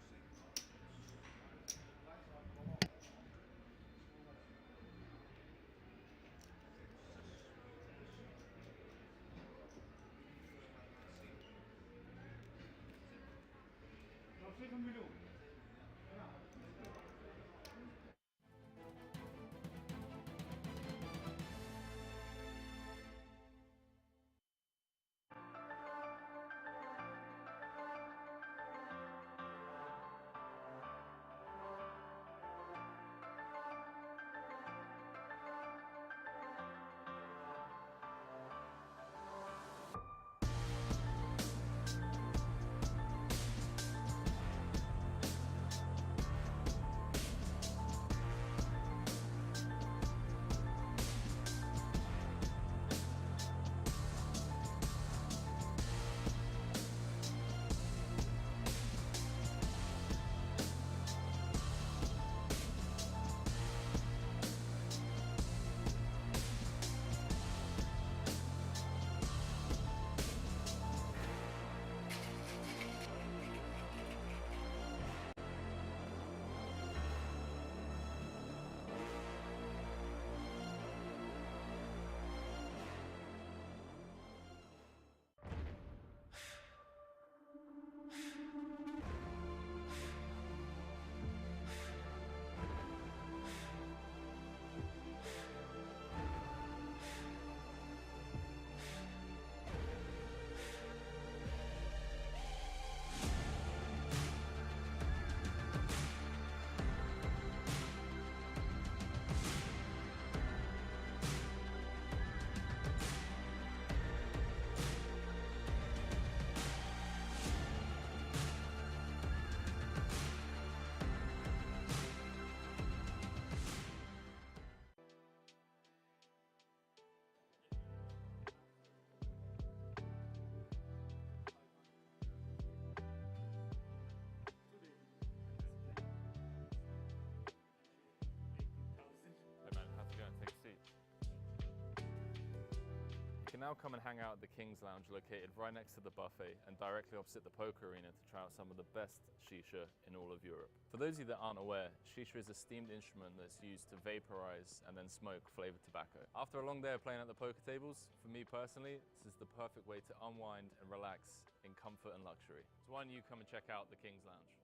You can now come and hang out at the King's Lounge located right next to the buffet and directly opposite the poker arena to try out some of the best shisha in all of Europe. For those of you that aren't aware, shisha is a steamed instrument that's used to vaporize and then smoke flavored tobacco. After a long day of playing at the poker tables, for me personally, this is the perfect way to unwind and relax in comfort and luxury. So why don't you come and check out the King's Lounge?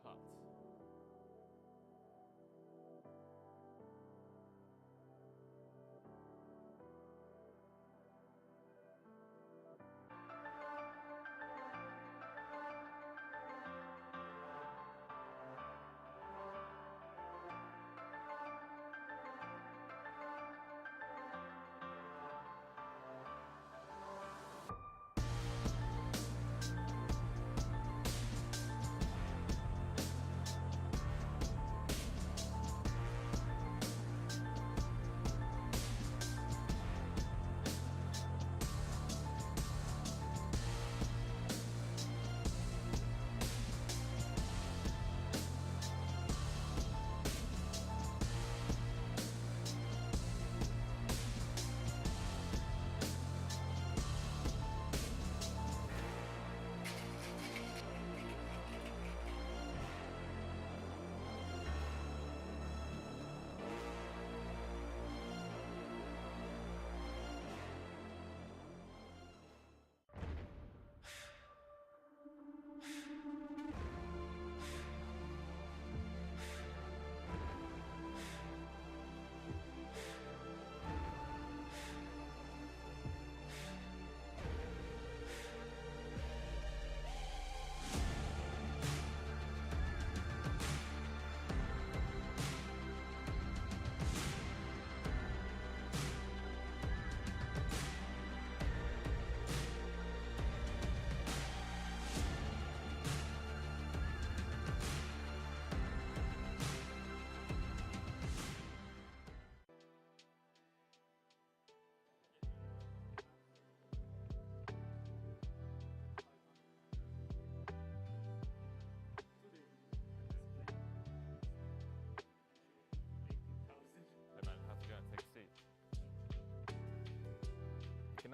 Cut.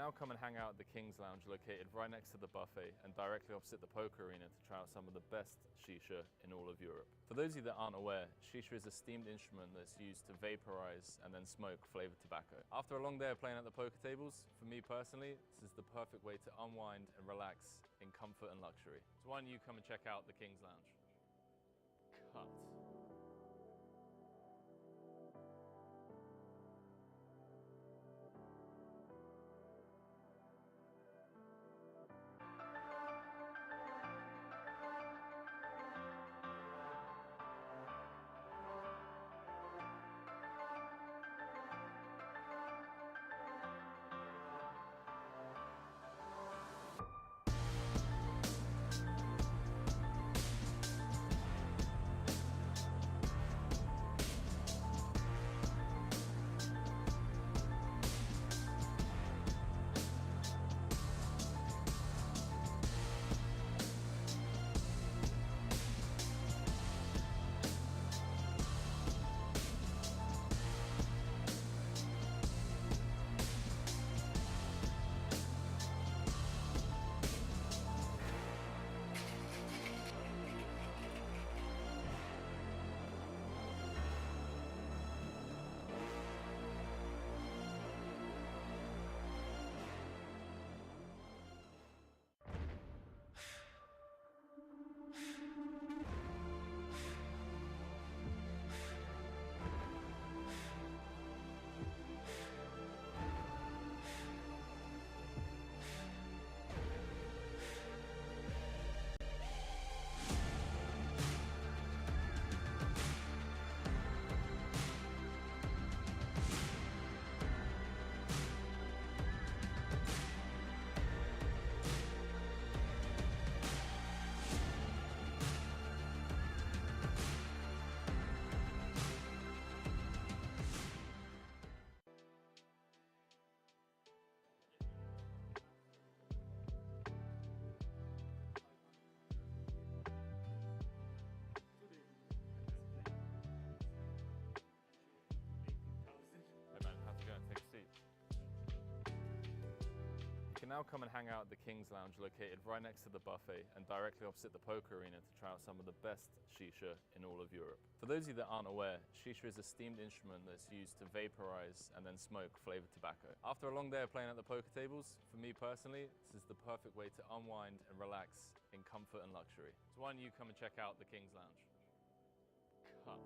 now come and hang out at the King's Lounge located right next to the buffet and directly opposite the poker arena to try out some of the best shisha in all of Europe. For those of you that aren't aware, shisha is a steamed instrument that's used to vaporize and then smoke flavored tobacco. After a long day of playing at the poker tables, for me personally, this is the perfect way to unwind and relax in comfort and luxury. So why don't you come and check out the King's Lounge? Cut. Take a seat. You can now come and hang out at the King's Lounge located right next to the buffet and directly opposite the poker arena to try out some of the best shisha in all of Europe. For those of you that aren't aware, shisha is a steamed instrument that's used to vaporize and then smoke flavored tobacco. After a long day of playing at the poker tables, for me personally, this is the perfect way to unwind and relax in comfort and luxury. So why don't you come and check out the King's Lounge? Cut.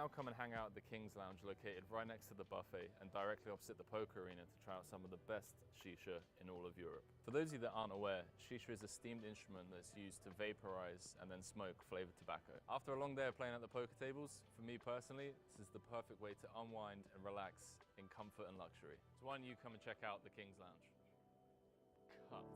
now come and hang out at the Kings Lounge located right next to the buffet and directly opposite the poker arena to try out some of the best shisha in all of Europe. For those of you that aren't aware, shisha is a steamed instrument that's used to vaporize and then smoke flavored tobacco. After a long day of playing at the poker tables, for me personally, this is the perfect way to unwind and relax in comfort and luxury. So why don't you come and check out the Kings Lounge? Cut.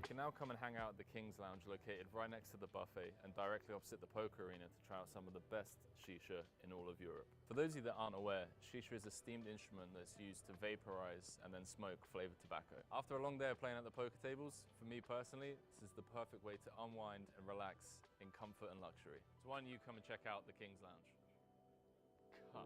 You can now come and hang out at the Kings Lounge located right next to the buffet and directly opposite the poker arena to try out some of the best shisha in all of Europe. For those of you that aren't aware, shisha is a steamed instrument that's used to vaporize and then smoke flavored tobacco. After a long day of playing at the poker tables, for me personally, this is the perfect way to unwind and relax in comfort and luxury. So why don't you come and check out the Kings Lounge? Cut.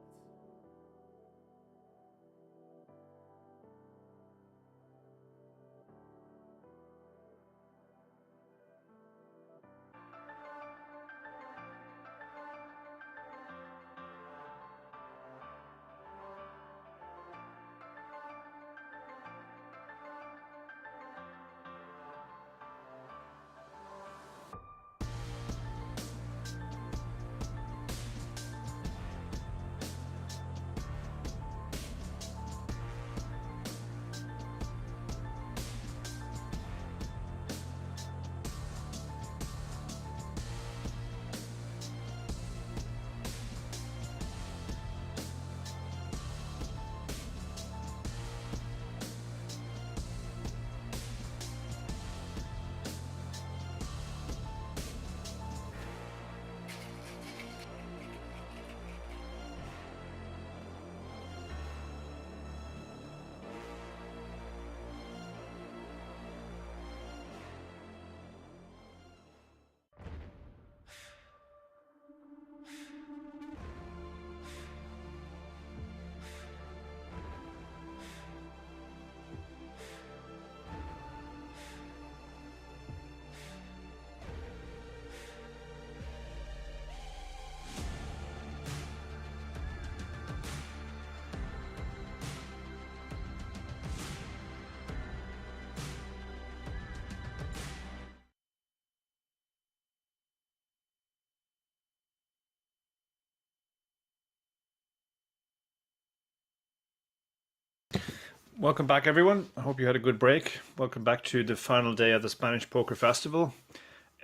Welcome back, everyone. I hope you had a good break. Welcome back to the final day of the Spanish Poker Festival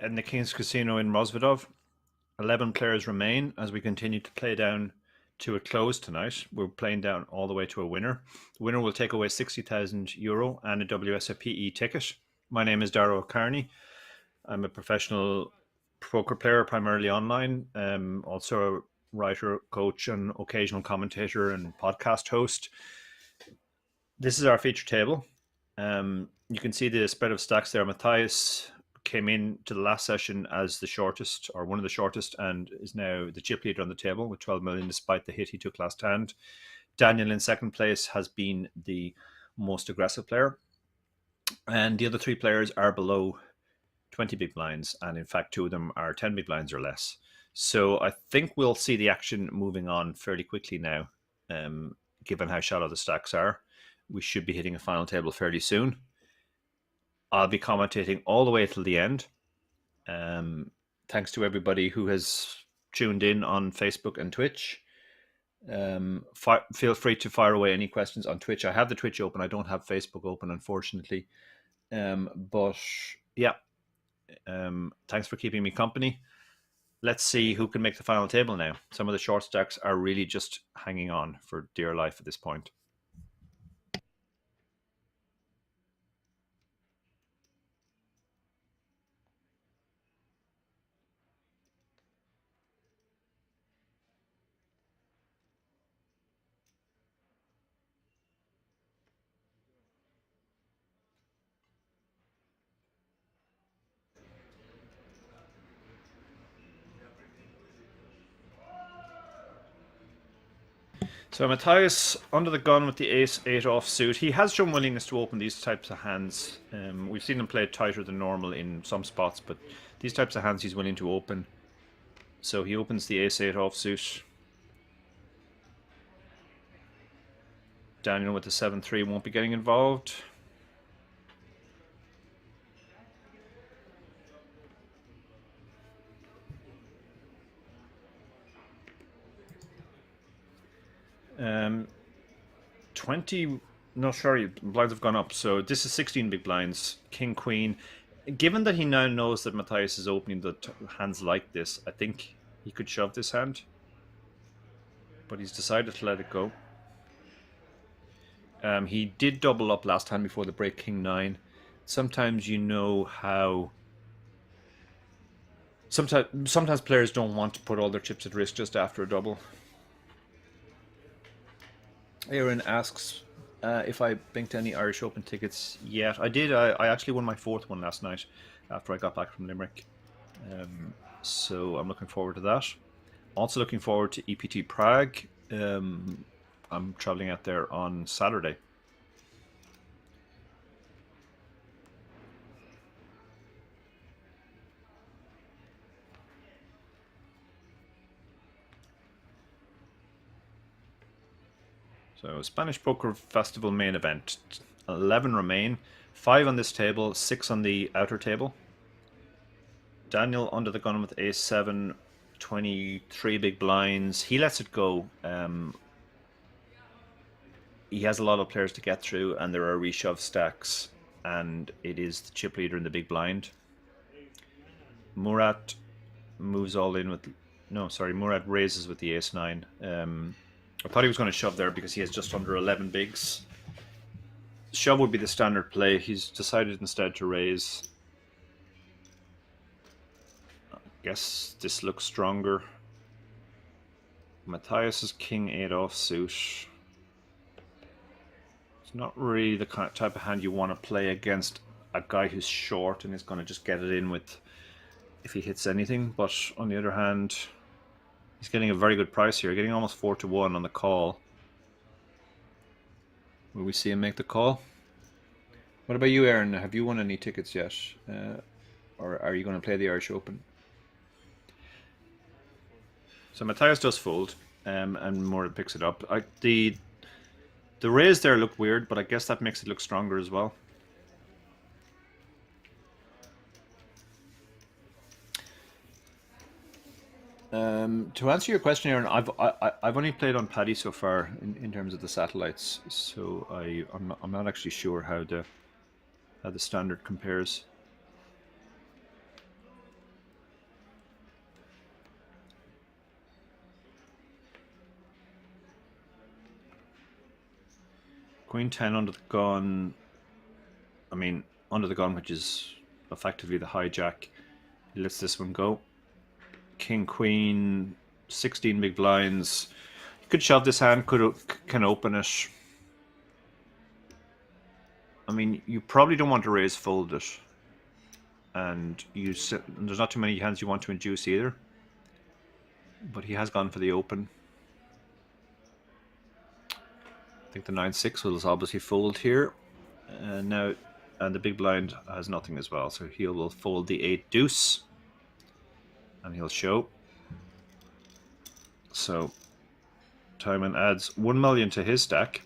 in the King's Casino in Rozvadov. 11 players remain as we continue to play down to a close tonight. We're playing down all the way to a winner. The winner will take away €60,000 and a WSOPE ticket. My name is Darrow Carney. I'm a professional poker player, primarily online. Also a writer, coach, and occasional commentator and podcast host. This is our feature table. You can see the spread of stacks there. Matthias came in to the last session as the shortest, or one of the shortest, and is now the chip leader on the table with 12 million, despite the hit he took last hand. Daniel in second place has been the most aggressive player, and the other three players are below 20 big blinds, and in fact 2 of them are 10 big blinds or less. So I think we'll see the action moving on fairly quickly now, given how shallow the stacks are. We should be hitting a final table fairly soon. I'll be commentating all the way till the end. Thanks to everybody who has tuned in on Facebook and Twitch. Feel free to fire away any questions on Twitch. I have the Twitch open. I don't have Facebook open, unfortunately. But yeah, thanks for keeping me company. Let's see who can make the final table now. Some of the short stacks are really just hanging on for dear life at this point. So Matthias under the gun with the ace-8 offsuit. He has shown willingness to open these types of hands. We've seen him play tighter than normal in some spots, but these types of hands he's willing to open. So he opens the ace-8 offsuit. Daniel with the 7-3 won't be getting involved. Um, 20, no, sorry, blinds have gone up. So this is 16 big blinds, king, queen. Given that he now knows that Matthias is opening the hands like this, I think he could shove this hand. But he's decided to let it go. He did double up last time before the break, king 9. Sometimes you know how... Sometimes players don't want to put all their chips at risk just after a double. Aaron asks if I banked any Irish Open tickets yet. I did. I actually won my 4th one last night after I got back from Limerick. So I'm looking forward to that. Also looking forward to EPT Prague. I'm traveling out there on Saturday. So Spanish Poker Festival main event. 11 remain. 5 on this table, 6 on the outer table. Daniel under the gun with ace-7, 23 big blinds. He lets it go. He has a lot of players to get through, and there are reshove stacks, and it is the chip leader in the big blind. Murat moves all in with... No, sorry, Murat raises with the ace-9. I thought he was going to shove there because he has just under 11 bigs. Shove would be the standard play. He's decided instead to raise. I guess this looks stronger. Matthias's king-8 offsuit. It's not really the kind of type of hand you want to play against a guy who's short and is going to just get it in with if he hits anything. But on the other hand, he's getting a very good price here, getting almost 4-1 on the call. Will we see him make the call? What about you, Aaron? Have you won any tickets yet? Or are you going to play the Irish Open? So Matthias does fold, and Murat picks it up. The raise there looked weird, but I guess that makes it look stronger as well. To answer your question, Aaron, I've only played on Paddy so far in terms of the satellites, so I'm not actually sure how the standard compares. Queen 10 under the gun. I mean, under the gun, which is effectively the hijack. He lets this one go. King, queen, 16 big blinds. You could shove this hand, can open it. I mean, you probably don't want to raise fold it. And there's not too many hands you want to induce either. But he has gone for the open. I think the 9-6 will obviously fold here. And the big blind has nothing as well. So he will fold the 8 deuce. And he'll show. So Timon adds 1 million to his stack.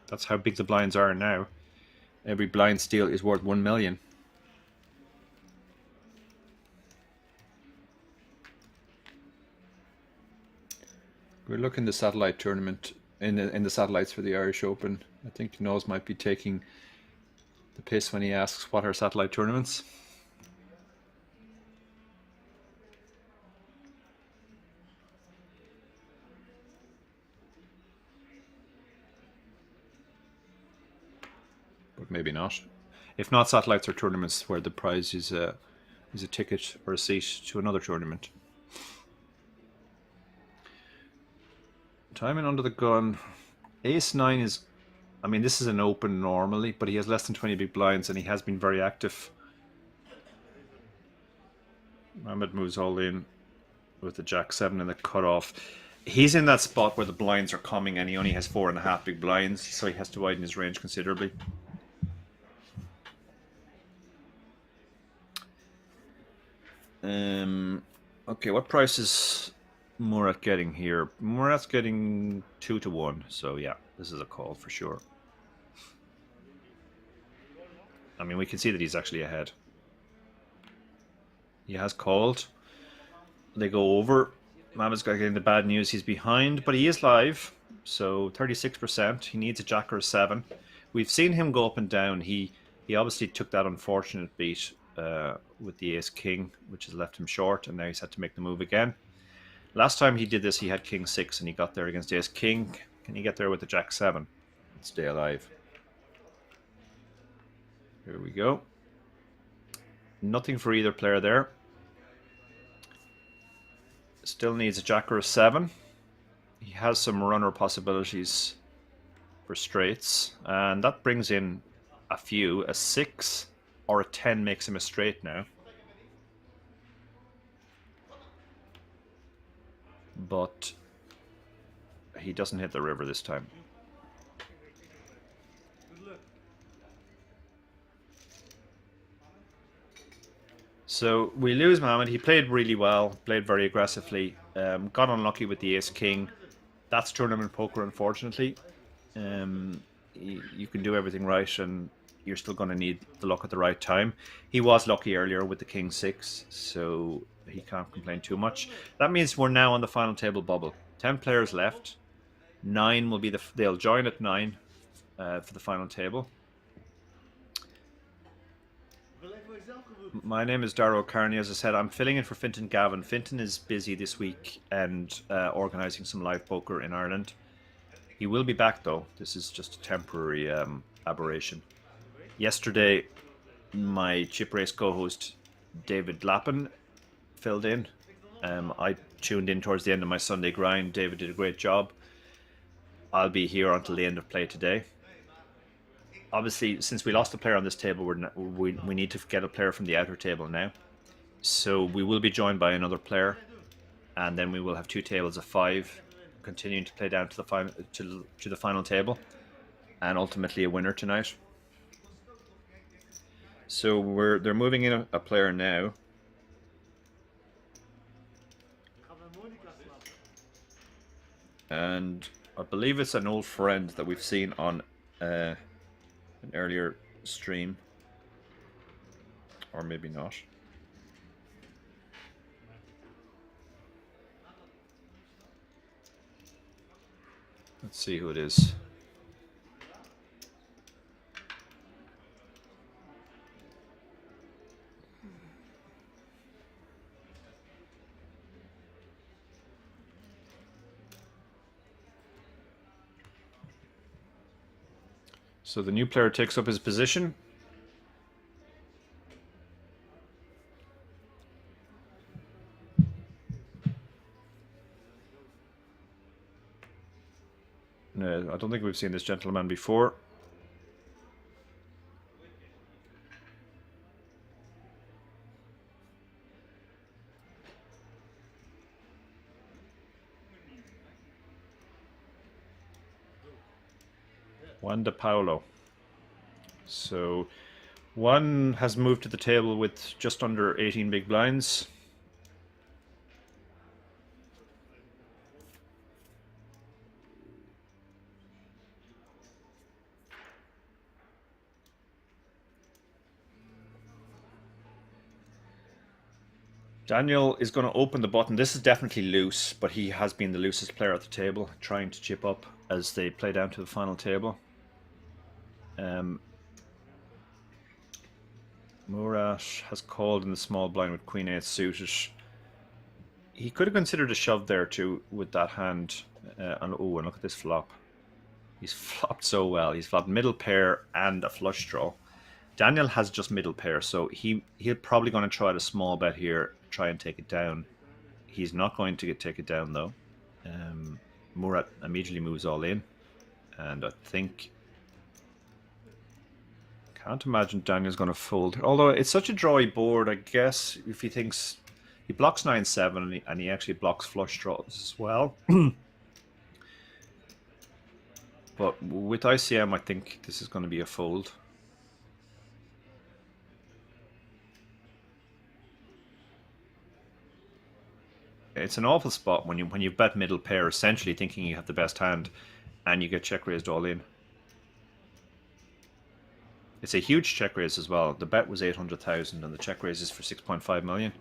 That's how big the blinds are now. Every blind steal is worth 1 million. We're looking the satellite tournament in the satellites for the Irish Open. I think Nose might be taking the piss when he asks what are satellite tournaments. But maybe not. If not, satellites are tournaments where the prize is a ticket or a seat to another tournament. Timing under the gun. Ace-9 is... I mean, this is an open normally, but he has less than 20 big blinds and he has been very active. Mohammed moves all in with the Jack-7 and the cutoff. He's in that spot where the blinds are coming and he only has 4.5 big blinds, so he has to widen his range considerably. Okay, what price is Murat getting here? Murat's getting 2-1, so yeah, this is a call for sure. I mean, we can see that he's actually ahead. He has called. They go over. Mama's got getting the bad news. He's behind, but he is live, so 36%. He needs a jack or a 7. We've seen him go up and down. He obviously took that unfortunate beat with the ace-king, which has left him short, and now he's had to make the move again. Last time he did this, he had king-6, and he got there against ace-king. Can he get there with the jack-7? Stay alive. Here we go. Nothing for either player there. Still needs a jack or a 7. He has some runner possibilities for straights, and that brings in a few. A 6 or a 10 makes him a straight now. But he doesn't hit the river this time. So we lose Mohammed. He played really well, played very aggressively, got unlucky with the ace-king. That's tournament poker, unfortunately. You can do everything right and you're still going to need the luck at the right time. He was lucky earlier with the king-6, so he can't complain too much. That means we're now on the final table bubble. 10 players left. 9 will be they'll join at 9 for the final table. My name is Darrow Carney. As I said, I'm filling in for Fintan Gavin. Fintan is busy this week and organising some live poker in Ireland. He will be back though. This is just a temporary aberration. Yesterday, my chip race co-host David Lappin filled in. I tuned in towards the end of my Sunday grind. David did a great job. I'll be here until the end of play today. Obviously, since we lost a player on this table, we need to get a player from the outer table now. So we will be joined by another player, and then we will have 2 tables of 5, continuing to play down to the final to the final table, and ultimately a winner tonight. So they're moving in a player now. And I believe it's an old friend that we've seen on an earlier stream, or maybe not. Let's see who it is. So the new player takes up his position. I don't think we've seen this gentleman before. Juan de Paulo. So Juan has moved to the table with just under 18 big blinds. Daniel is going to open the button. This is definitely loose, but he has been the loosest player at the table, trying to chip up as they play down to the final table. Murat has called in the small blind with Queen 8 suited. He could have considered a shove there too with that hand. And look at this flop. He's flopped so well. He's flopped middle pair and a flush draw. Daniel has just middle pair, so he'll probably going to try a small bet here, try and take it down. He's not going to take it down though. Murat immediately moves all in, and I think can't imagine Daniel's going to fold. Although it's such a drawy board, I guess if he thinks he blocks 9-7 and he actually blocks flush draws as well. But with ICM, I think this is going to be a fold. It's an awful spot when you bet middle pair, essentially thinking you have the best hand, and you get check raised all in. It's a huge check raise as well. The bet was 800,000 and the check raise is for 6.5 million.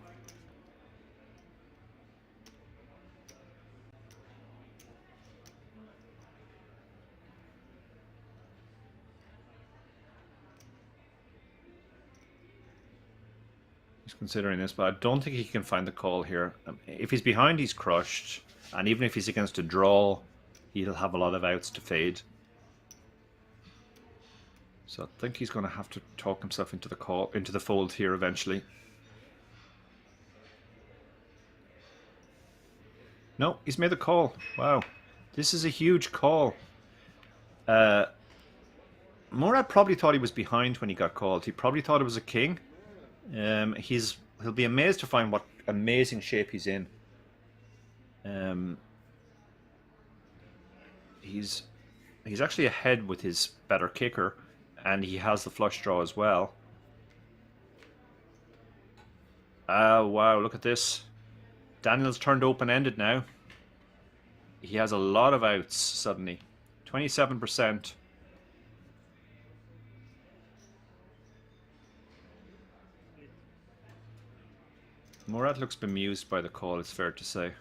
He's considering this, but I don't think he can find the call here. If he's behind, he's crushed, and even if he's against a draw, he'll have a lot of outs to fade. So I think he's going to have to talk himself into the fold here eventually. No, he's made the call. Wow, this is a huge call. Murat probably thought he was behind when he got called. He probably thought it was a king. He'll be amazed to find what amazing shape he's in. He's actually ahead with his better kicker, and he has the flush draw as well. Wow, look at this. Daniel's turned open-ended now. He has a lot of outs suddenly. 27%. Murat looks bemused by the call, it's fair to say.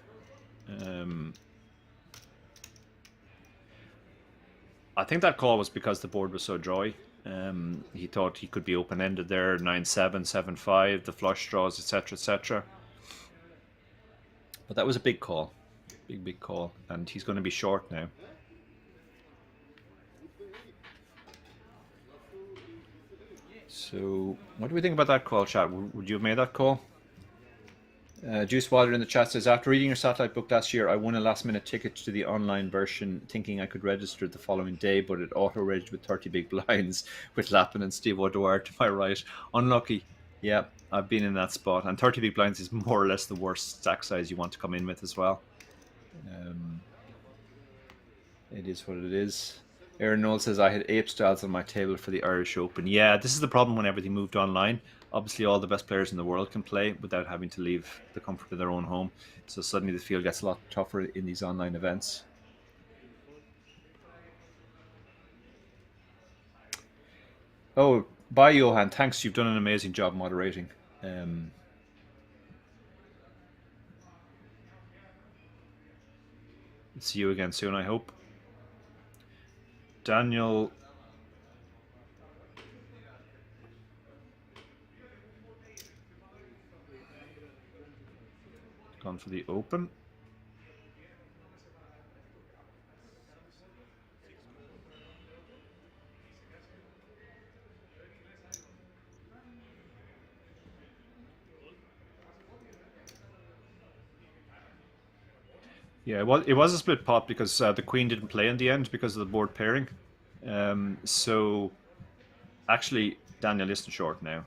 I think that call was because the board was so drawy. He thought he could be open-ended there, 9-7, 7-5, the flush draws, etc., etc. But that was a big call. Big call. And he's going to be short now. So, what do we think about that call, chat? Would you have made that call? Juice Wilder in the chat says, after reading your satellite book last year, I won a last-minute ticket to the online version, thinking I could register the following day, but it auto-regged with 30 big blinds with Lappin and Steve O'Dwyer to my right. Unlucky. Yeah, I've been in that spot. And 30 big blinds is more or less the worst stack size you want to come in with as well. It is what it is. Aaron Noel says, I had ape styles on my table for the Irish Open. Yeah, this is the problem when everything moved online. Obviously, all the best players in the world can play without having to leave the comfort of their own home. So suddenly the field gets a lot tougher in these online events. Oh, bye, Johan. Thanks. You've done an amazing job moderating. See you again soon, I hope. Daniel... Gone for the open. Yeah, well, it was a split pot because the queen didn't play in the end because of the board pairing. So actually, Daniel isn't short now.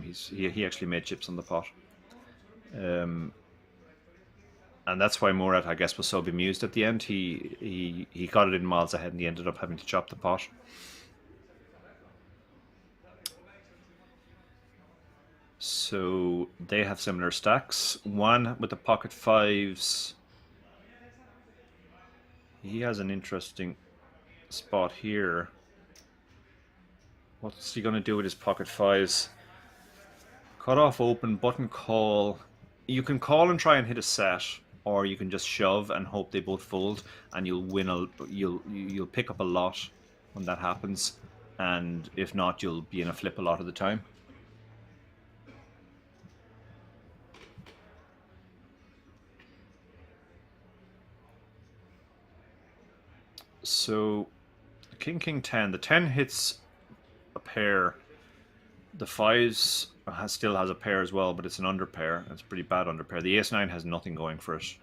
He actually made chips on the pot. And that's why Murat, I guess, was so bemused at the end. He got it in miles ahead and he ended up having to chop the pot. So they have similar stacks. One with the pocket fives. He has an interesting spot here. What's he going to do with his pocket fives? Cut off open, button call. You can call and try and hit a set, or you can just shove and hope they both fold, and you'll win. You'll pick up a lot when that happens, and if not, you'll be in a flip a lot of the time. So, King King 10. The 10 hits a pair. The fives still has a pair as well, but it's an under pair. It's a pretty bad under pair. The ace 9 has nothing going for it.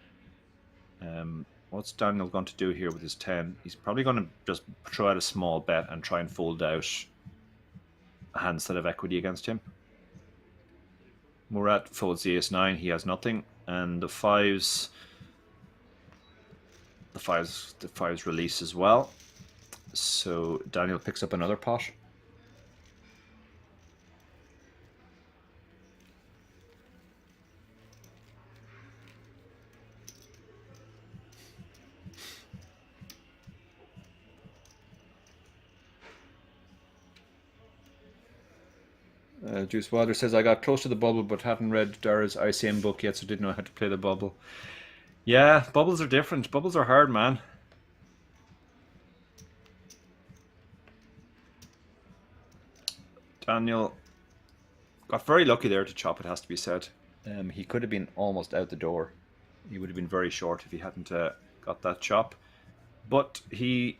What's Daniel going to do here with his 10? He's probably going to just throw out a small bet and try and fold out hands that have equity against him. Murat folds the ace 9. He has nothing, and the fives release as well. So Daniel picks up another pot. Juice Wilder says, I got close to the bubble but haven't read Dara's ICM book yet, so didn't know how to play the bubble. Yeah, bubbles are different. Bubbles are hard, man. Daniel got very lucky there to chop, it has to be said. He could have been almost out the door. He would have been very short if he hadn't got that chop. But he's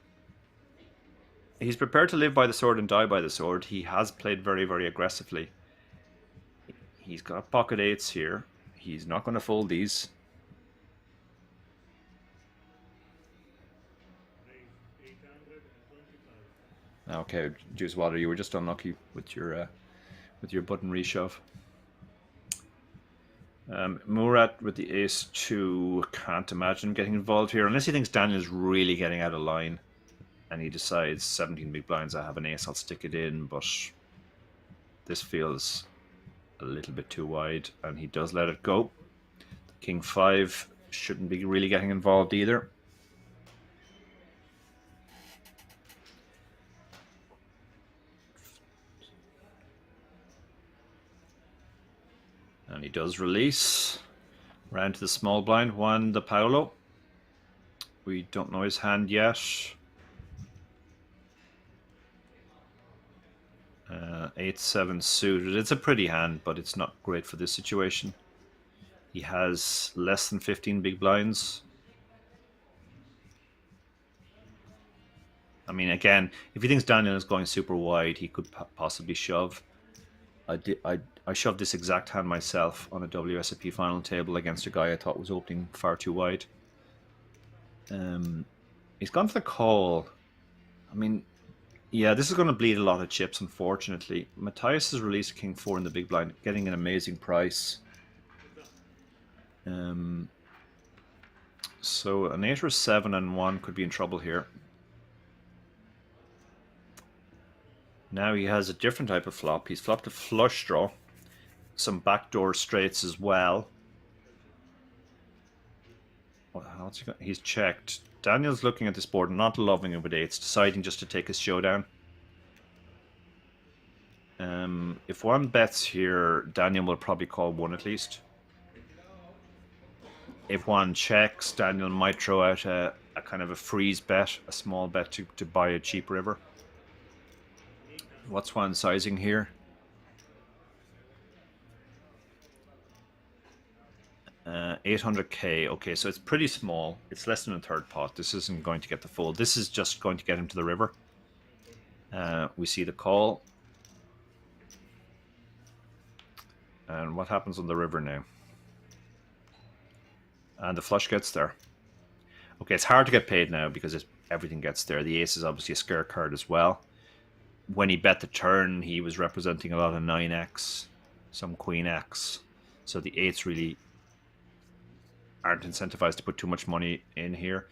prepared to live by the sword and die by the sword. He has played very, very aggressively. He's got pocket eights here. He's not going to fold these. Okay, Juice Water, you were just unlucky with your button reshove. Murat with the ace 2, can't imagine getting involved here unless he thinks Daniel's really getting out of line and he decides 17 big blinds, I have an ace, I'll stick it in, but this feels a little bit too wide and he does let it go. King 5 shouldn't be really getting involved either. And he does release. Round to the small blind, Juan de Paulo. We don't know his hand yet. 8-7 suited. It's a pretty hand, but it's not great for this situation. He has less than 15 big blinds. I mean, again, if he thinks Daniel is going super wide, he could possibly shove. I shoved this exact hand myself on a WSOP final table against a guy I thought was opening far too wide. He's gone for the call. I mean, yeah, this is going to bleed a lot of chips, unfortunately. Matthias has released King 4 in the big blind, getting an amazing price. So an 8 or 7 and 1 could be in trouble here. Now he has a different type of flop. He's flopped a flush draw. Some backdoor straights as well. He's checked. Daniel's looking at this board, not loving it with eights, deciding just to take his showdown. If one bets here, Daniel will probably call one at least. If one checks, Daniel might throw out a kind of a freeze bet, a small bet to buy a cheap river. What's one sizing here? 800k. Okay, so it's pretty small. It's less than a third pot. This isn't going to get the fold. This is just going to get him to the river. We see the call. And what happens on the river now? And the flush gets there. Okay, it's hard to get paid now because everything gets there. The ace is obviously a scare card as well. When he bet the turn, he was representing a lot of 9x, some queen x. So the eights really aren't incentivized to put too much money in here.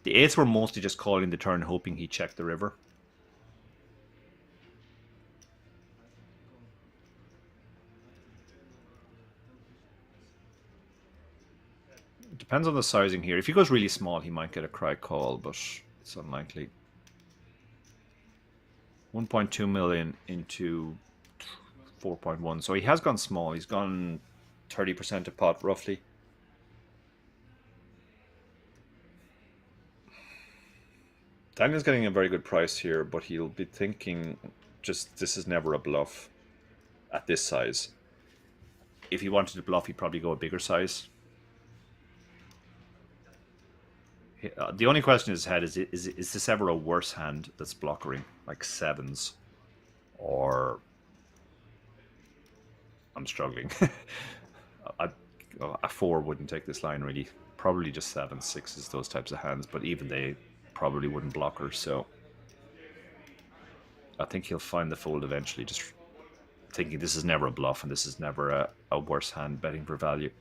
The eights were mostly just calling the turn, hoping he checked the river. It depends on the sizing here. If he goes really small, he might get a cry call, but it's unlikely. 1.2 million into 4.1. So he has gone small. He's gone 30% of pot, roughly. Daniel's getting a very good price here, but he'll be thinking, just this is never a bluff at this size. If he wanted to bluff, he'd probably go a bigger size. The only question in his head is this ever a worse hand that's blockering, like sevens? Or... I'm struggling. A 4 wouldn't take this line, really. Probably just 7s, 6s, those types of hands, but even they probably wouldn't block her, so... I think he'll find the fold eventually, just thinking this is never a bluff and this is never a worse hand betting for value.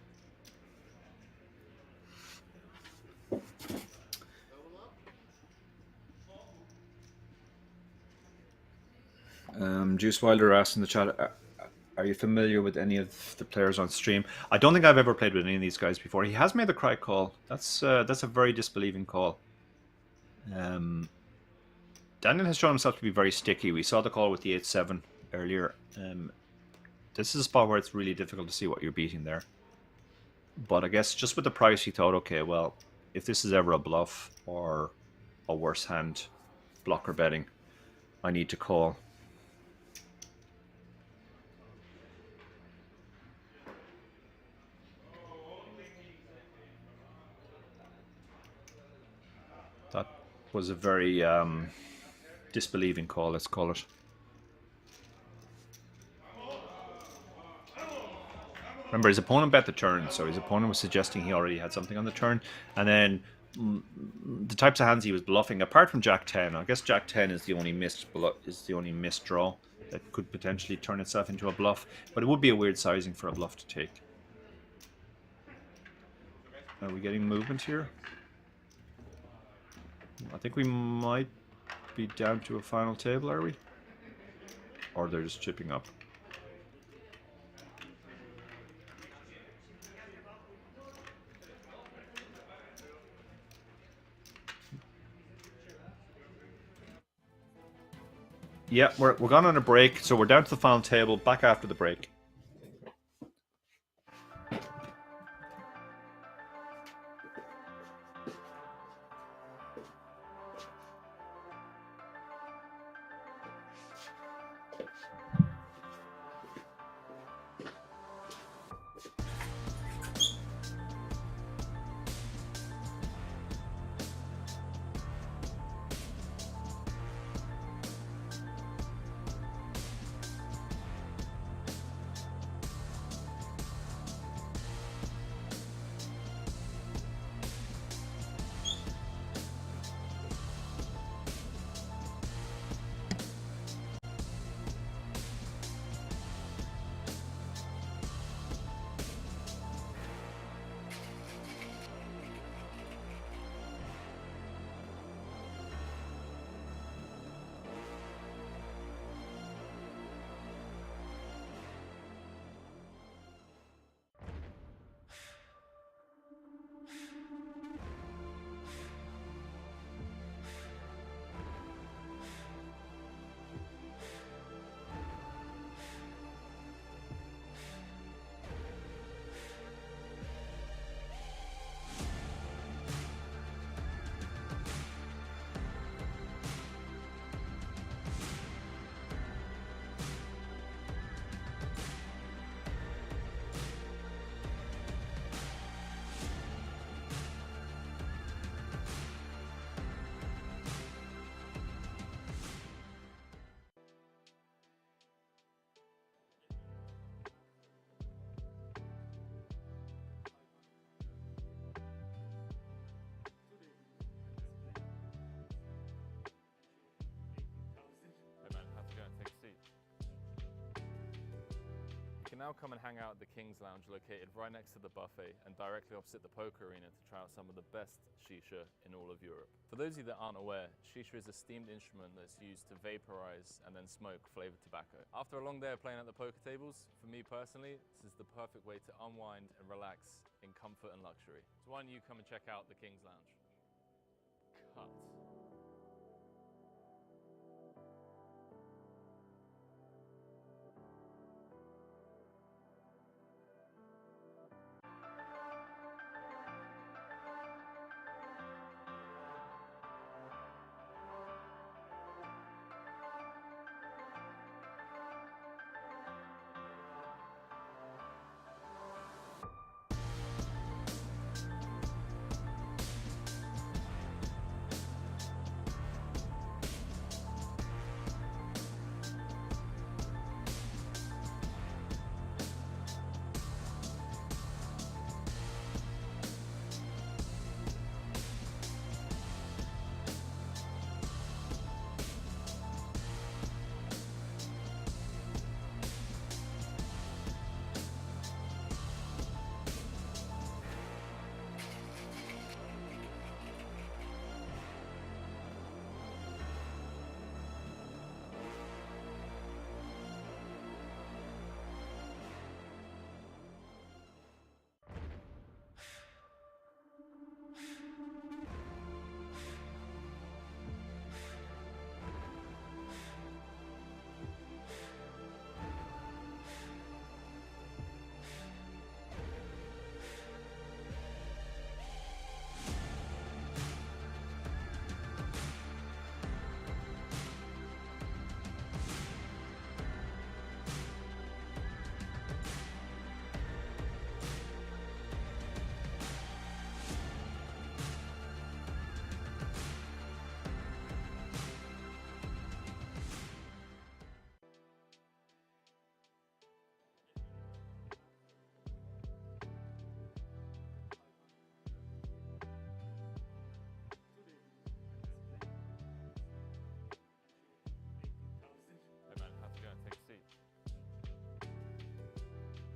Juice Wilder asked in the chat, are you familiar with any of the players on stream? I don't think I've ever played with any of these guys before. He has made the cry call. That's a very disbelieving call. Daniel has shown himself to be very sticky. We saw the call with the 8-7 earlier. This is a spot where it's really difficult to see what you're beating there. But I guess just with the price, he thought, okay, well, if this is ever a bluff or a worse hand blocker betting, I need to call. That was a very disbelieving call, let's call it. Remember, his opponent bet the turn, so his opponent was suggesting he already had something on the turn. And then the types of hands he was bluffing, apart from Jack 10, I guess Jack 10 is the only missed draw that could potentially turn itself into a bluff. But it would be a weird sizing for a bluff to take. Are we getting movement here? I think we might be down to a final table, are we? Or they're just chipping up. Yeah, we're gone on a break, so we're down to the final table, back after the break. now come and hang out at the King's Lounge located right next to the buffet and directly opposite the poker arena to try out some of the best shisha in all of Europe. For those of you that aren't aware, shisha is a steamed instrument that's used to vaporize and then smoke flavored tobacco. After a long day of playing at the poker tables, for me personally, this is the perfect way to unwind and relax in comfort and luxury. So why don't you come and check out the King's Lounge? Cut. Take a seat.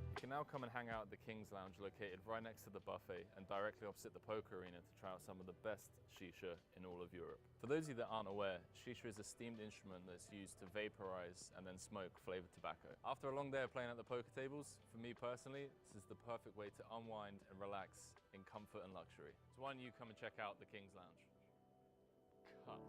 You can now come and hang out at the King's Lounge located right next to the buffet and directly opposite the poker arena to try out some of the best shisha in all of Europe. For those of you that aren't aware, shisha is a steamed instrument that's used to vaporize and then smoke flavored tobacco. After a long day of playing at the poker tables, for me personally, this is the perfect way to unwind and relax in comfort and luxury. So why don't you come and check out the King's Lounge? Cut.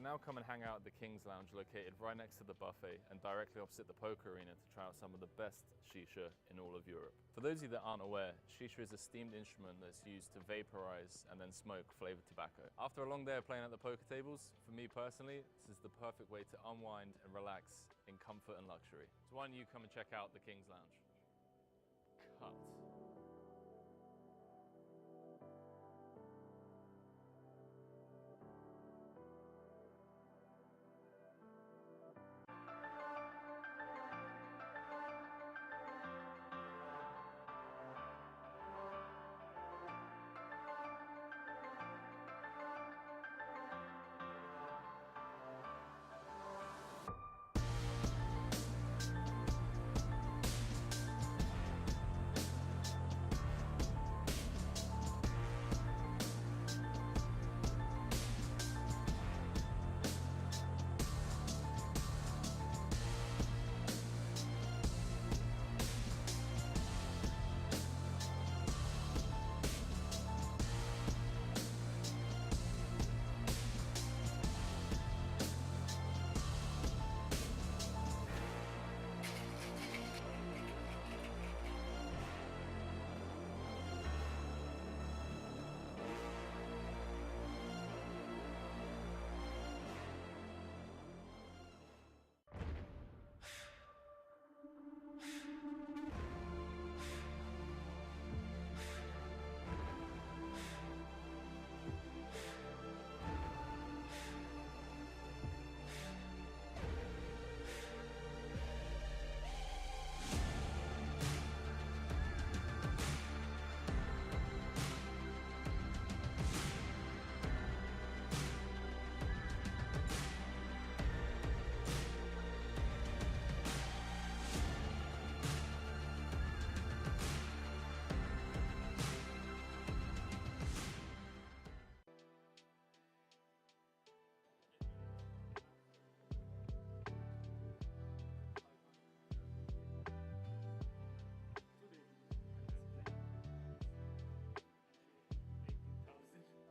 can now come and hang out at the King's Lounge located right next to the buffet and directly opposite the poker arena to try out some of the best shisha in all of Europe. For those of you that aren't aware, shisha is a steamed instrument that's used to vaporize and then smoke flavored tobacco. After a long day of playing at the poker tables, for me personally, this is the perfect way to unwind and relax in comfort and luxury. So why don't you come and check out the King's Lounge? Cut.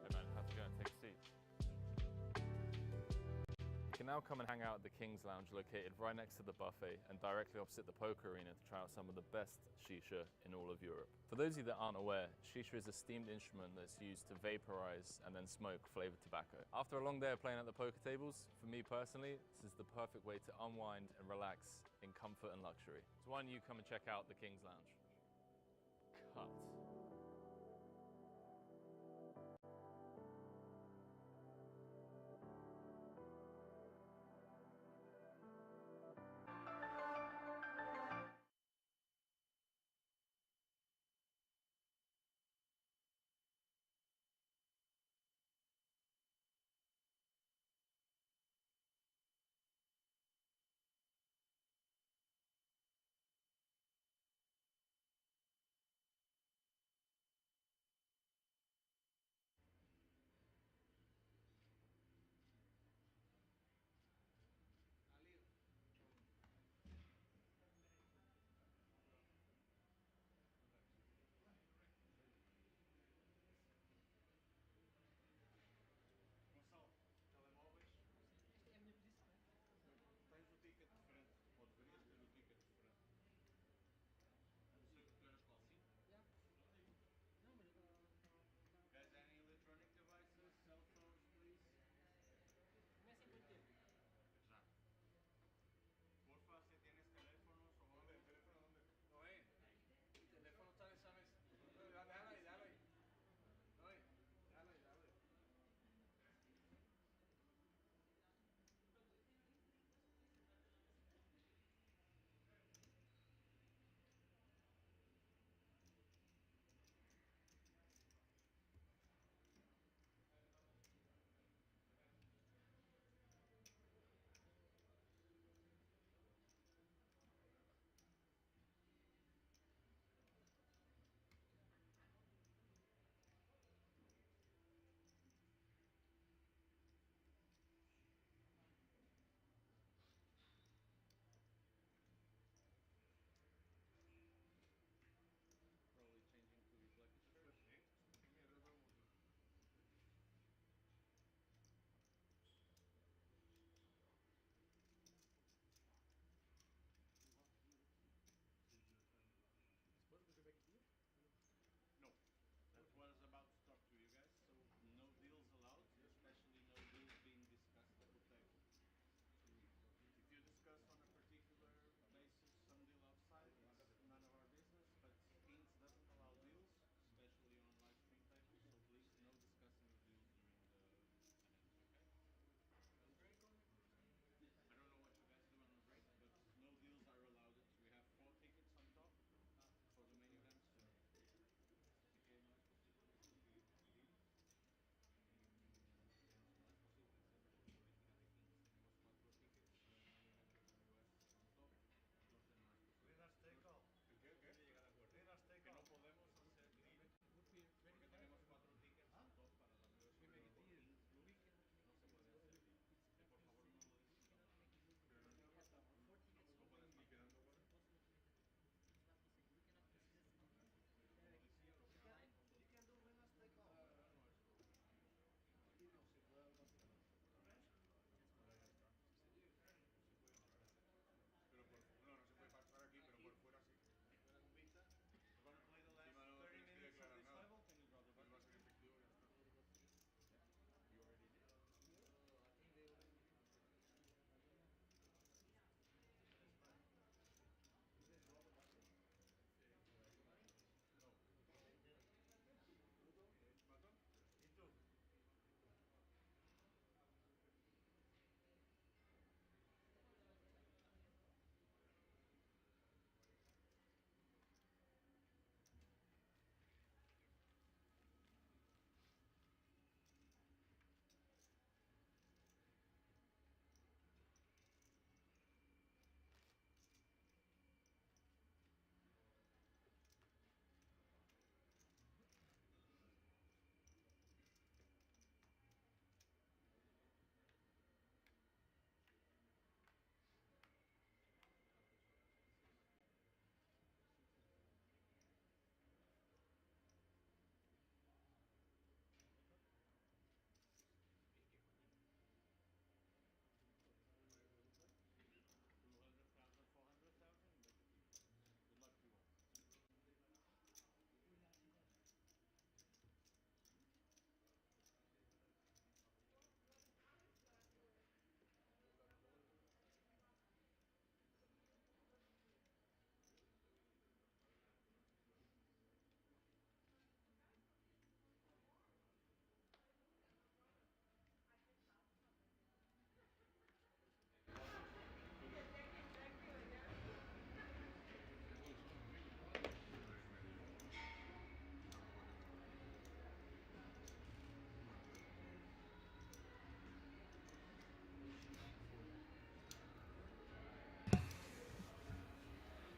Hey man, have to go and take a seat. You can now come and hang out at the King's Lounge located right next to the buffet and directly opposite the poker arena to try out some of the best shisha in all of Europe. For those of you that aren't aware, shisha is a steamed instrument that's used to vaporize and then smoke flavored tobacco. After a long day of playing at the poker tables, for me personally, this is the perfect way to unwind and relax in comfort and luxury. So why don't you come and check out the King's Lounge? Cut.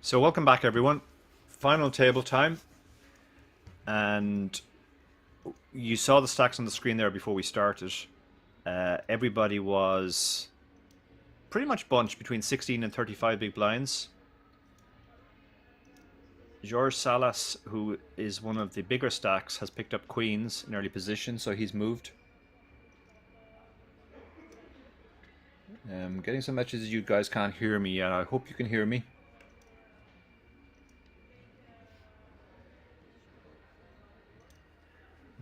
So welcome back, everyone. Final table time, and you saw the stacks on the screen there before we started. Everybody was pretty much bunched between 16 and 35 big blinds. George Salas, who is one of the bigger stacks, has picked up queens in early position, so he's moved. Getting some messages you guys can't hear me yet. I hope you can hear me.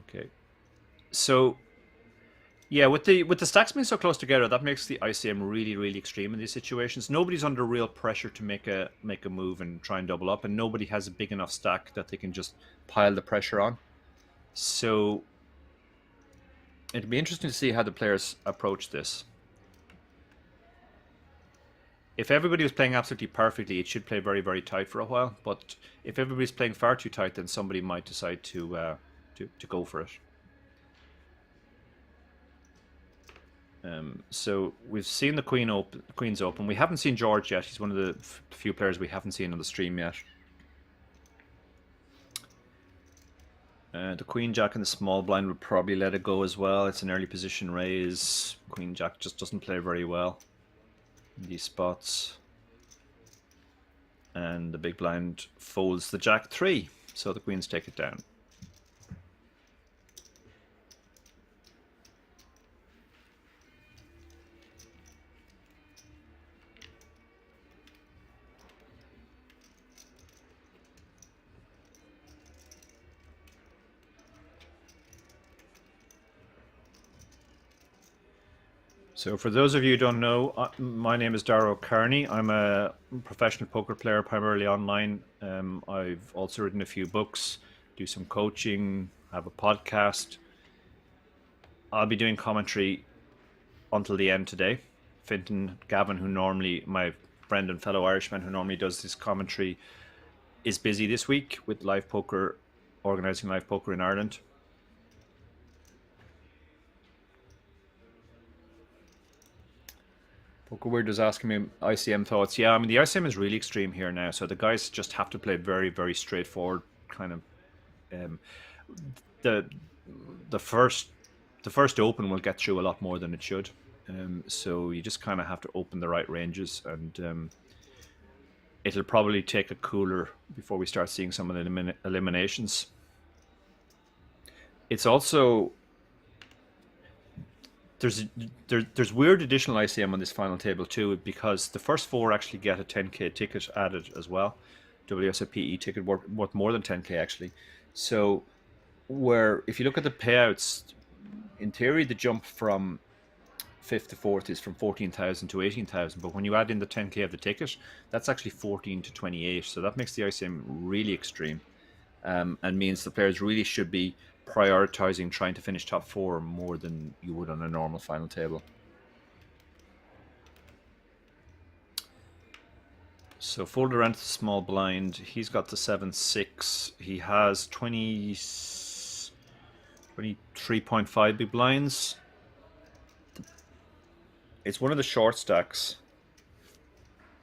Okay. So, yeah, with the stacks being so close together, that makes the ICM really, really extreme in these situations. Nobody's under real pressure to make a move and try and double up, and nobody has a big enough stack that they can just pile the pressure on. So, it'd be interesting to see how the players approach this. If everybody was playing absolutely perfectly, it should play very, very tight for a while. But if everybody's playing far too tight, then somebody might decide to go for it. So we've seen the queens open. We haven't seen George yet. He's one of the few players we haven't seen on the stream yet. The queen jack in the small blind would probably let it go as well. It's an early position raise. Queen jack just doesn't play very well in these spots. And the big blind folds the jack 3, so the queens take it down. So for those of you who don't know, my name is Darrow Kearney. I'm a professional poker player, primarily online. I've also written a few books, do some coaching, have a podcast. I'll be doing commentary until the end today. Fintan Gavin, who normally, my friend and fellow Irishman who normally does this commentary, is busy this week with live poker, organising live poker in Ireland. Poker Weird is asking me ICM thoughts. Yeah, I mean, the ICM is really extreme here now, so the guys just have to play very, very straightforward kind of. The first open will get through a lot more than it should. So you just kind of have to open the right ranges, and it'll probably take a cooler before we start seeing some of the eliminations. It's also there's weird additional ICM on this final table too, because the first 4 actually get a 10k ticket added as well. WSOPE ticket worth more than 10k actually. So where if you look at the payouts, in theory the jump from 5th to 4th is from 14,000 to 18,000, but when you add in the 10k of the ticket, that's actually 14 to 28. So that makes the ICM really extreme, and means the players really should be prioritizing trying to finish top 4 more than you would on a normal final table. So fold around to the small blind. He's got the 7-6. He has 23.5 big blinds. It's one of the short stacks.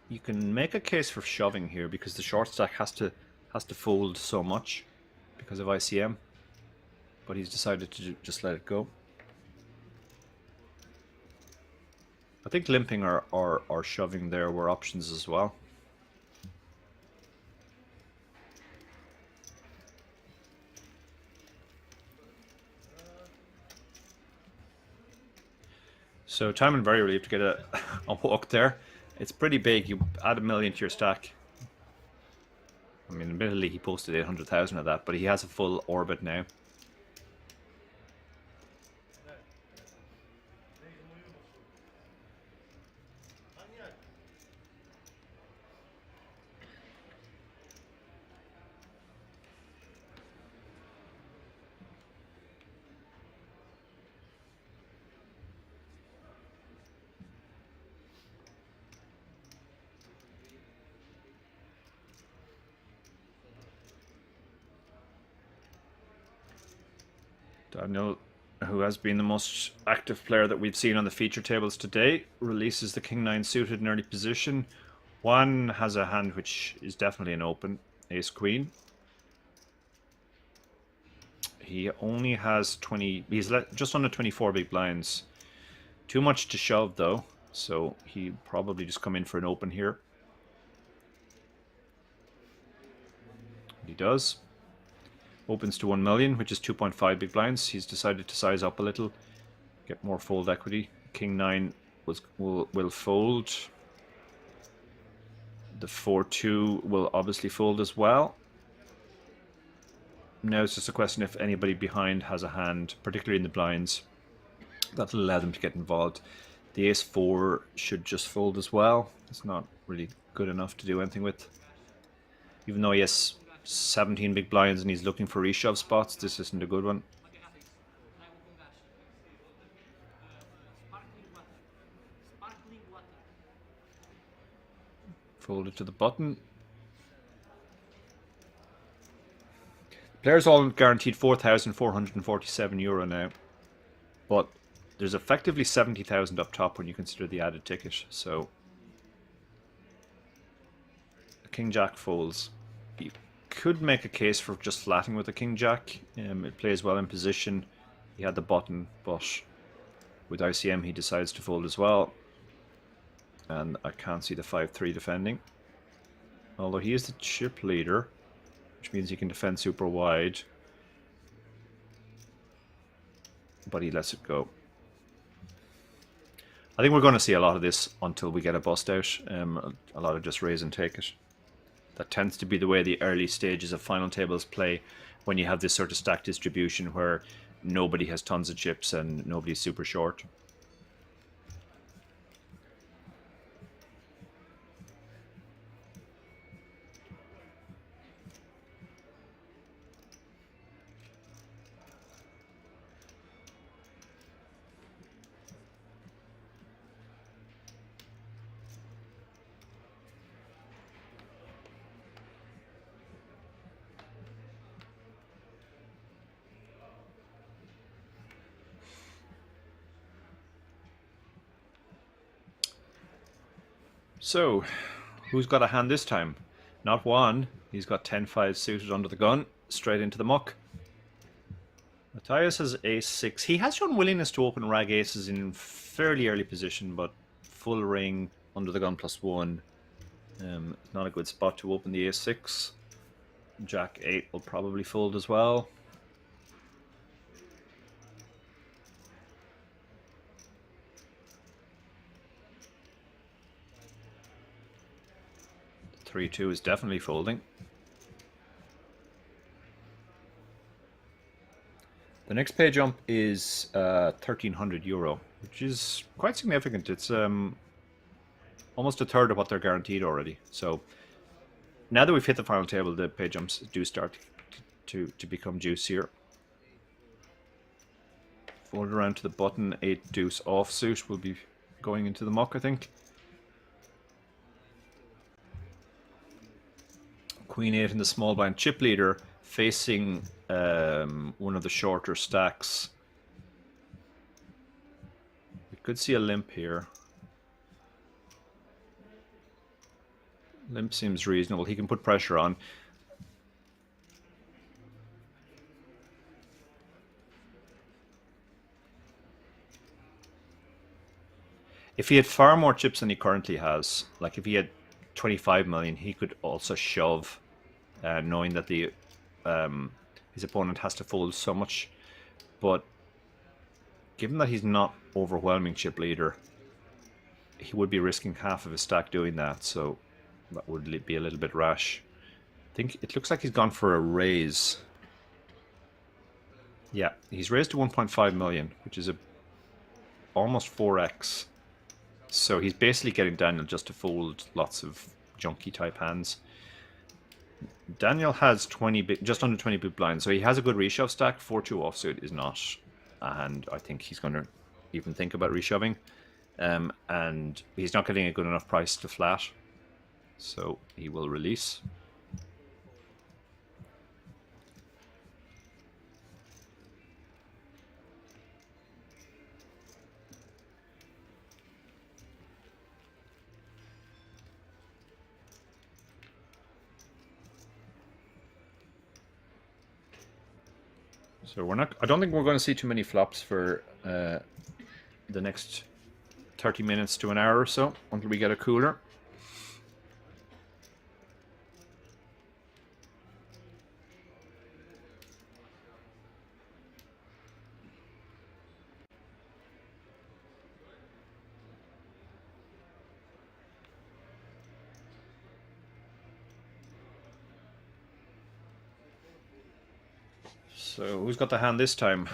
You can make a case for shoving here because the short stack has to fold so much because of ICM. But he's decided to just let it go. I think limping or shoving there were options as well. So Timon very relieved to get a walk there. It's pretty big. You add $1 million to your stack. I mean, admittedly he posted 800,000 of that, but he has a full orbit now. Daniel, who has been the most active player that we've seen on the feature tables today, releases the King 9 suited in early position. Juan has a hand which is definitely an open, ace queen. He only has 20, he's just under 24 big blinds. Too much to shove though, so he'll probably just come in for an open here. He does. Opens to 1 million, which is 2.5 big blinds. He's decided to size up a little, get more fold equity. King 9 will fold. The 4-2 will obviously fold as well. Now it's just a question if anybody behind has a hand, particularly in the blinds, that'll allow them to get involved. The ace 4 should just fold as well. It's not really good enough to do anything with. Even though he has 17 big blinds and he's looking for reshove spots, this isn't a good one. Fold it to the button. Players all guaranteed €4,447 now, but there's effectively 70,000 up top when you consider the added ticket. So King Jack folds. You could make a case for just flatting with the King Jack. It plays well in position. He had the button, but with ICM he decides to fold as well. And I can't see the 5-3 defending. Although he is the chip leader, which means he can defend super wide. But he lets it go. I think we're going to see a lot of this until we get a bust out. A lot of just raise and take it. That tends to be the way the early stages of final tables play when you have this sort of stack distribution where nobody has tons of chips and nobody's super short. So, who's got a hand this time? Not one. He's got 10-5 suited under the gun, straight into the muck. Matthias has ace-6. He has shown willingness to open rag aces in fairly early position, but full ring under the gun +1. Not a good spot to open the ace-6. Jack 8 will probably fold as well. The 3-2 is definitely folding. The next pay jump is €1,300, which is quite significant. It's almost a third of what they're guaranteed already. So now that we've hit the final table, the pay jumps do start to become juicier. Fold around to the button. 8 deuce offsuit will be going into the muck, I think. Queen 8 in the small blind, chip leader facing one of the shorter stacks. We could see a limp here. Limp seems reasonable. He can put pressure on. If he had far more chips than he currently has, like if he had 25 million, he could also shove, knowing that the his opponent has to fold so much. But given that he's not overwhelming chip leader, he would be risking half of his stack doing that, so that would be a little bit rash. I think it looks like he's gone for a raise. Yeah, he's raised to 1.5 million, which is almost 4x. So he's basically getting Daniel just to fold lots of junky type hands. Daniel has just under 20 big blinds, so he has a good reshove stack. 4-2 offsuit is not a hand I think he's going to even think about reshoving. And he's not getting a good enough price to flat, so he will release. So we're not. I don't think we're going to see too many flops for the next 30 minutes to an hour or so until we get a cooler. So who's got the hand this time?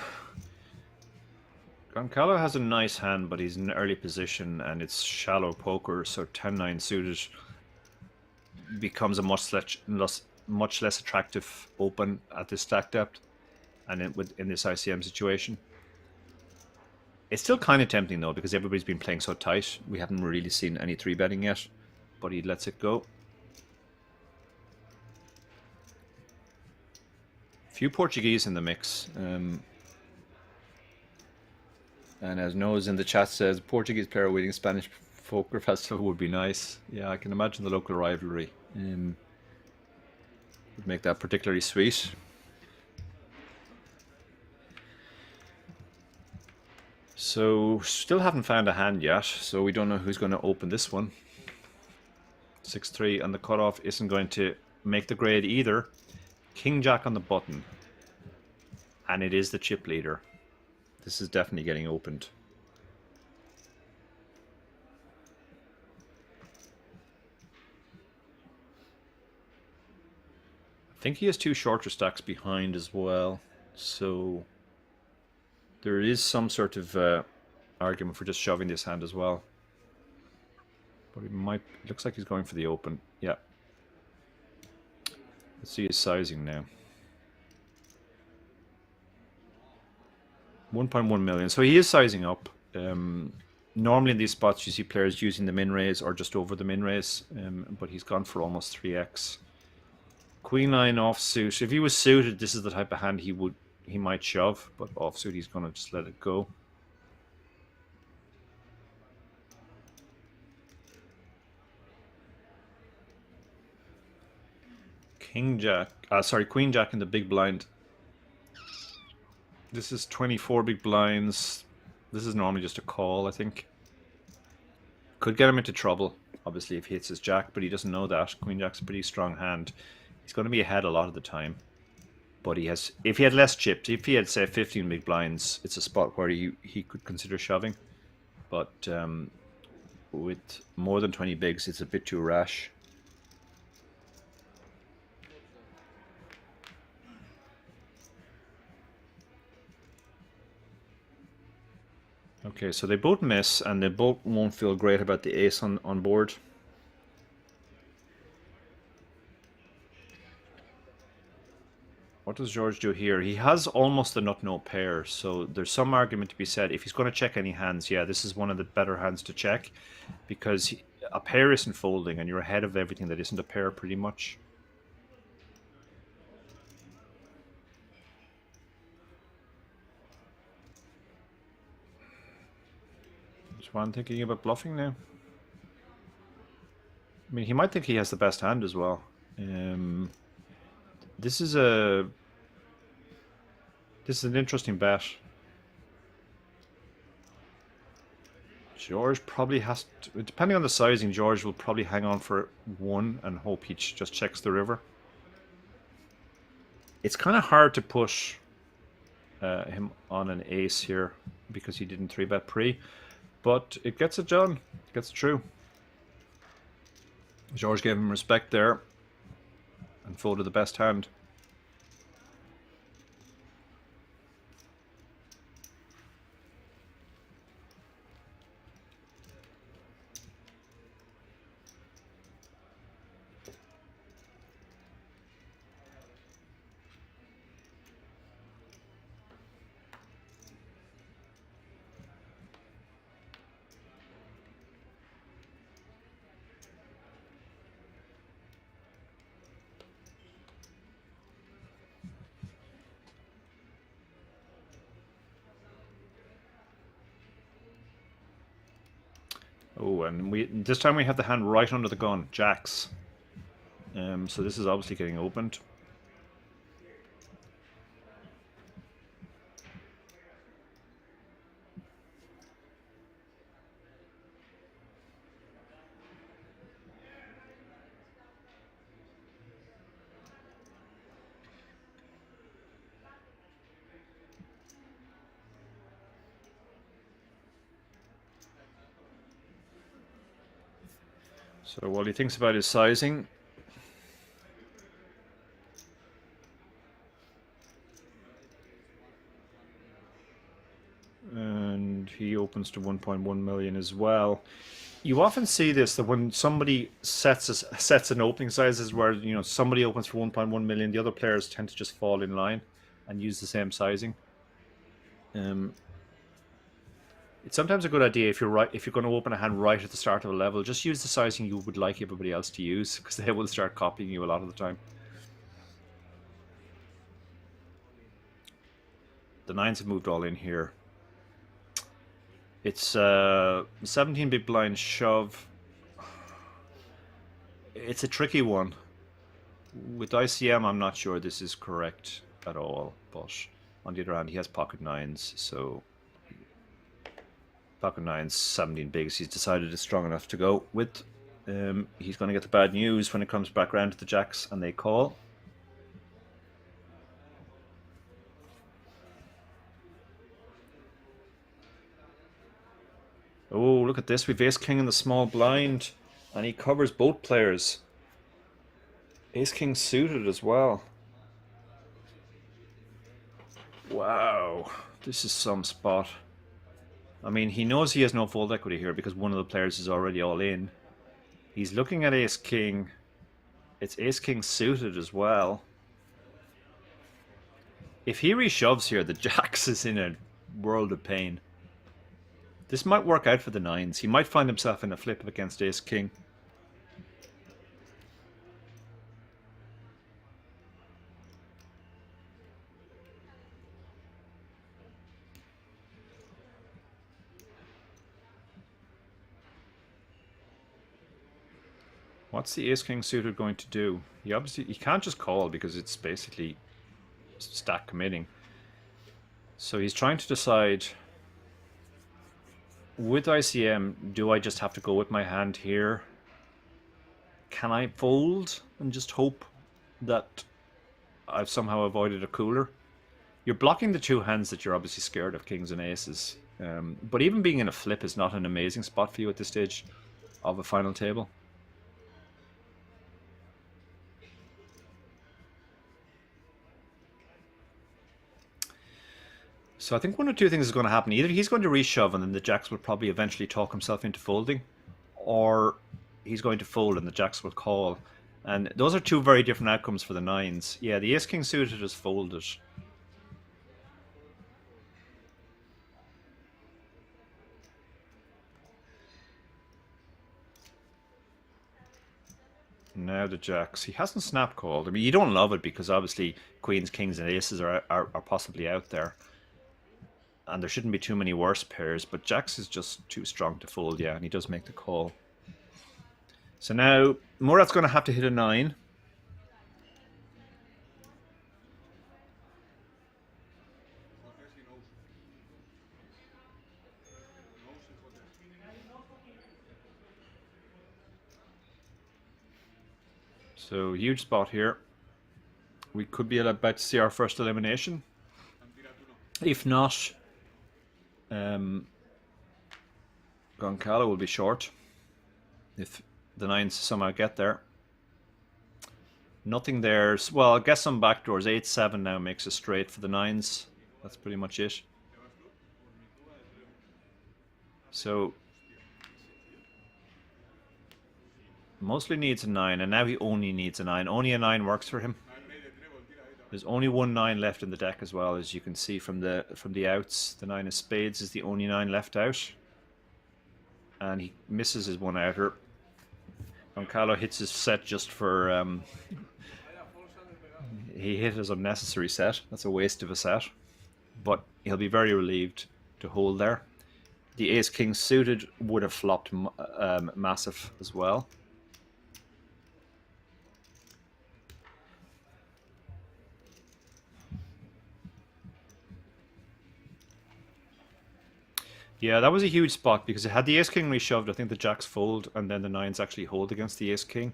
Goncalo has a nice hand, but he's in an early position and it's shallow poker, so 10-9 suited becomes a much less attractive open at this stack depth and in this ICM situation. It's still kind of tempting though, because everybody's been playing so tight. We haven't really seen any 3-betting yet, but he lets it go. Few Portuguese in the mix. And as Noah's in the chat says, Portuguese player winning Spanish poker festival would be nice. Yeah, I can imagine the local rivalry would make that particularly sweet. So, still haven't found a hand yet, so we don't know who's going to open this one. 6-3, and the cutoff isn't going to make the grade either. King Jack on the button. And it is the chip leader. This is definitely getting opened. I think he has two shorter stacks behind as well. So there is some sort of argument for just shoving this hand as well. But he might. It looks like he's going for the open. Yeah. Let's see his sizing now. 1.1 million. So he is sizing up. Normally in these spots you see players using the min raise or just over the min raise, but he's gone for almost 3x. Queen 9 offsuit. If he was suited, this is the type of hand he might shove, but offsuit he's going to just let it go. Queen Jack in the big blind. This is 24 big blinds. This is normally just a call, I think. Could get him into trouble, obviously, if he hits his jack, but he doesn't know that. Queen Jack's a pretty strong hand. He's going to be ahead a lot of the time. But he has, if he had less chips, if he had, say, 15 big blinds, it's a spot where he could consider shoving. But with more than 20 bigs, it's a bit too rash. Okay, so they both miss, and they both won't feel great about the ace on board. What does George do here? He has almost a nut-no pair, so there's some argument to be said. If he's going to check any hands, yeah, this is one of the better hands to check, because a pair isn't folding, and you're ahead of everything that isn't a pair pretty much. I'm thinking about bluffing now. I mean, he might think he has the best hand as well. This is an interesting bet. George probably has to, depending on the sizing, George will probably hang on for one and hope he just checks the river. It's kind of hard to push him on an ace here because he didn't 3-bet pre. But it gets it done. It gets through. George gave him respect there and folded the best hand. Oh, and this time we have the hand right under the gun, jacks. So this is obviously getting opened. So while he thinks about his sizing, and he opens to 1.1 million as well. You often see this, that when somebody sets an opening sizes where, you know, somebody opens for 1.1 million, the other players tend to just fall in line and use the same sizing. It's sometimes a good idea if you're going to open a hand right at the start of a level, just use the sizing you would like everybody else to use, because they will start copying you a lot of the time. The nines have moved all in here. It's 17 big blind shove. It's a tricky one. With ICM, I'm not sure this is correct at all, but on the other hand, he has pocket nines, so pocket nines, 17 bigs, he's decided it's strong enough to go with. He's going to get the bad news when it comes back round to the jacks and they call. Oh, look at this. We've ace king in the small blind, and he covers both players. Ace king suited as well. Wow, this is some spot. I mean, he knows he has no fold equity here because one of the players is already all in. He's looking at ace king. It's ace king suited as well. If he reshoves here, the jacks is in a world of pain. This might work out for the nines. He might find himself in a flip against ace king. What's the ace king suited going to do? He can't just call because it's basically stack committing. So he's trying to decide, with ICM, do I just have to go with my hand here? Can I fold and just hope that I've somehow avoided a cooler? You're blocking the two hands that you're obviously scared of, kings and aces. But even being in a flip is not an amazing spot for you at this stage of a final table. So I think one or two things is going to happen. Either he's going to reshove and then the jacks will probably eventually talk himself into folding, or he's going to fold and the jacks will call. And those are two very different outcomes for the nines. Yeah, the ace king suited is folded. Now the jacks. He hasn't snap called. I mean, you don't love it because obviously queens, kings, and aces are possibly out there. And there shouldn't be too many worse pairs, but jacks is just too strong to fold, yeah, and he does make the call. So now Murat's going to have to hit a 9. So huge spot here. We could be about to see our first elimination. If not, Goncalo will be short if the nines somehow get there. Nothing there. Well, I guess some backdoors. 8-7 now makes a straight for the nines. That's pretty much it. So mostly needs a 9, and now he only needs a 9. Only a 9 works for him. There's only one 9 left in the deck as well, as you can see from the outs. The 9 of spades is the only 9 left out. And he misses his one outer. Goncalo hits his set just for... he hit his unnecessary set. That's a waste of a set. But he'll be very relieved to hold there. The ace-king suited would have flopped massive as well. Yeah, that was a huge spot because it had the ace-king reshoved. I think the jacks fold and then the nines actually hold against the ace-king.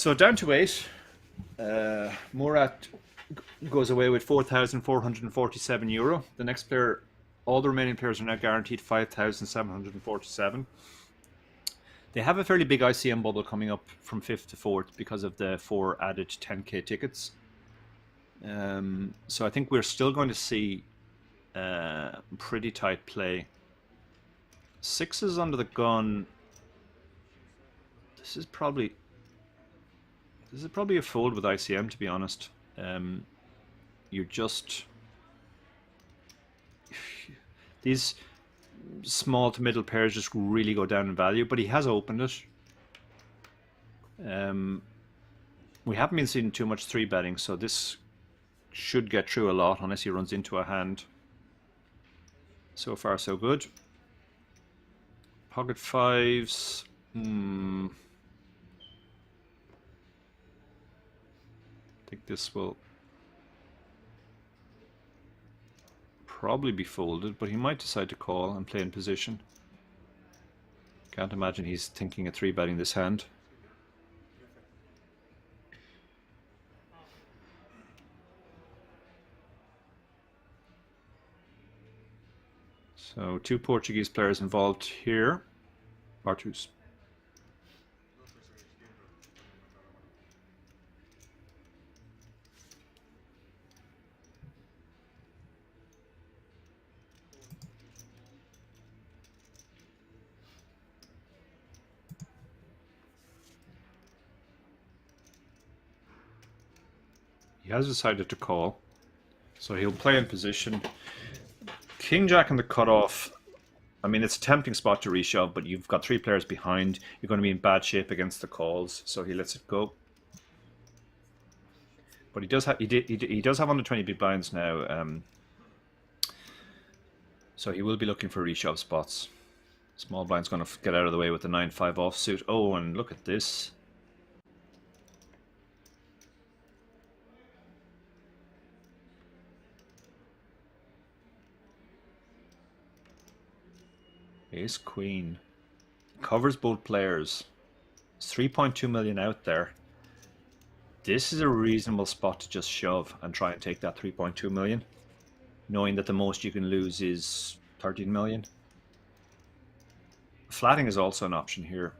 So down to 8. Murat goes away with €4,447. The next player, all the remaining players are now guaranteed 5,747. They have a fairly big ICM bubble coming up from 5th to 4th because of the 4 added 10k tickets. So I think we're still going to see pretty tight play. 6s under the gun. This is probably a fold with ICM, to be honest. You're just these small to middle pairs just really go down in value, but he has opened it. We haven't been seeing too much 3-betting, so this should get through a lot unless he runs into a hand. So far, so good. Pocket 5s. I think this will probably be folded, but he might decide to call and play in position. Can't imagine he's thinking of 3-betting this hand. So 2 Portuguese players involved here. Bartus. He has decided to call, so he'll play in position. King Jack in the cutoff. I mean, it's a tempting spot to reshove, but you've got 3 players behind. You're going to be in bad shape against the calls, so he lets it go. But he does have he does have under 20 big blinds now, so he will be looking for reshove spots. Small blind's going to get out of the way with the 9-5 offsuit. Oh, and look at this. Ace Queen covers both players. It's 3.2 million out there. This is a reasonable spot to just shove and try and take that 3.2 million, knowing that the most you can lose is 13 million. Flatting is also an option here.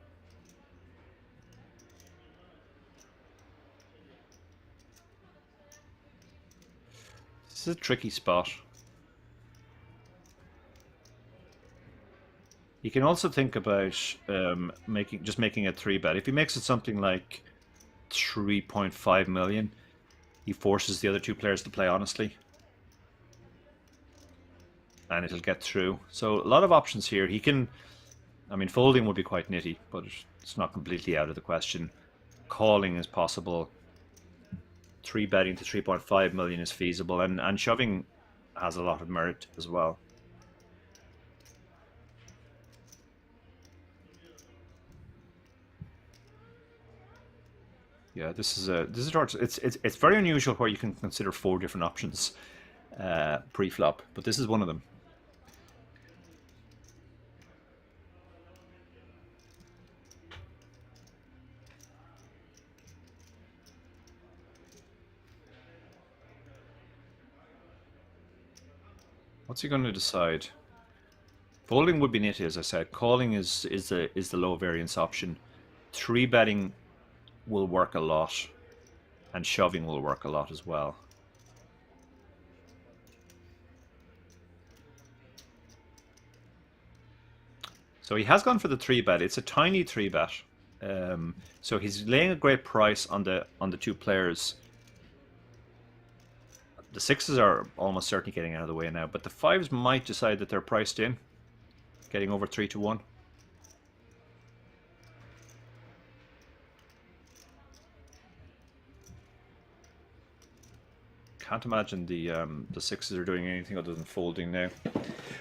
This is a tricky spot. You can also think about making a 3-bet. If he makes it something like 3.5 million, he forces the other 2 players to play honestly, and it'll get through. So a lot of options here. He can, I mean, folding would be quite nitty, but it's not completely out of the question. Calling is possible. 3-betting to 3.5 million is feasible, and shoving has a lot of merit as well. Yeah, this is it's very unusual where you can consider 4 different options pre-flop, but this is one of them. What's he going to decide? Folding would be nitty, as I said. Calling is the low variance option. 3-betting will work a lot, and shoving will work a lot as well. So he has gone for the 3-bet. It's a tiny 3-bet. So he's laying a great price on the 2 players. The 6s are almost certainly getting out of the way now, but the 5s might decide that they're priced in, getting over 3-1. Can't imagine the 6s are doing anything other than folding now.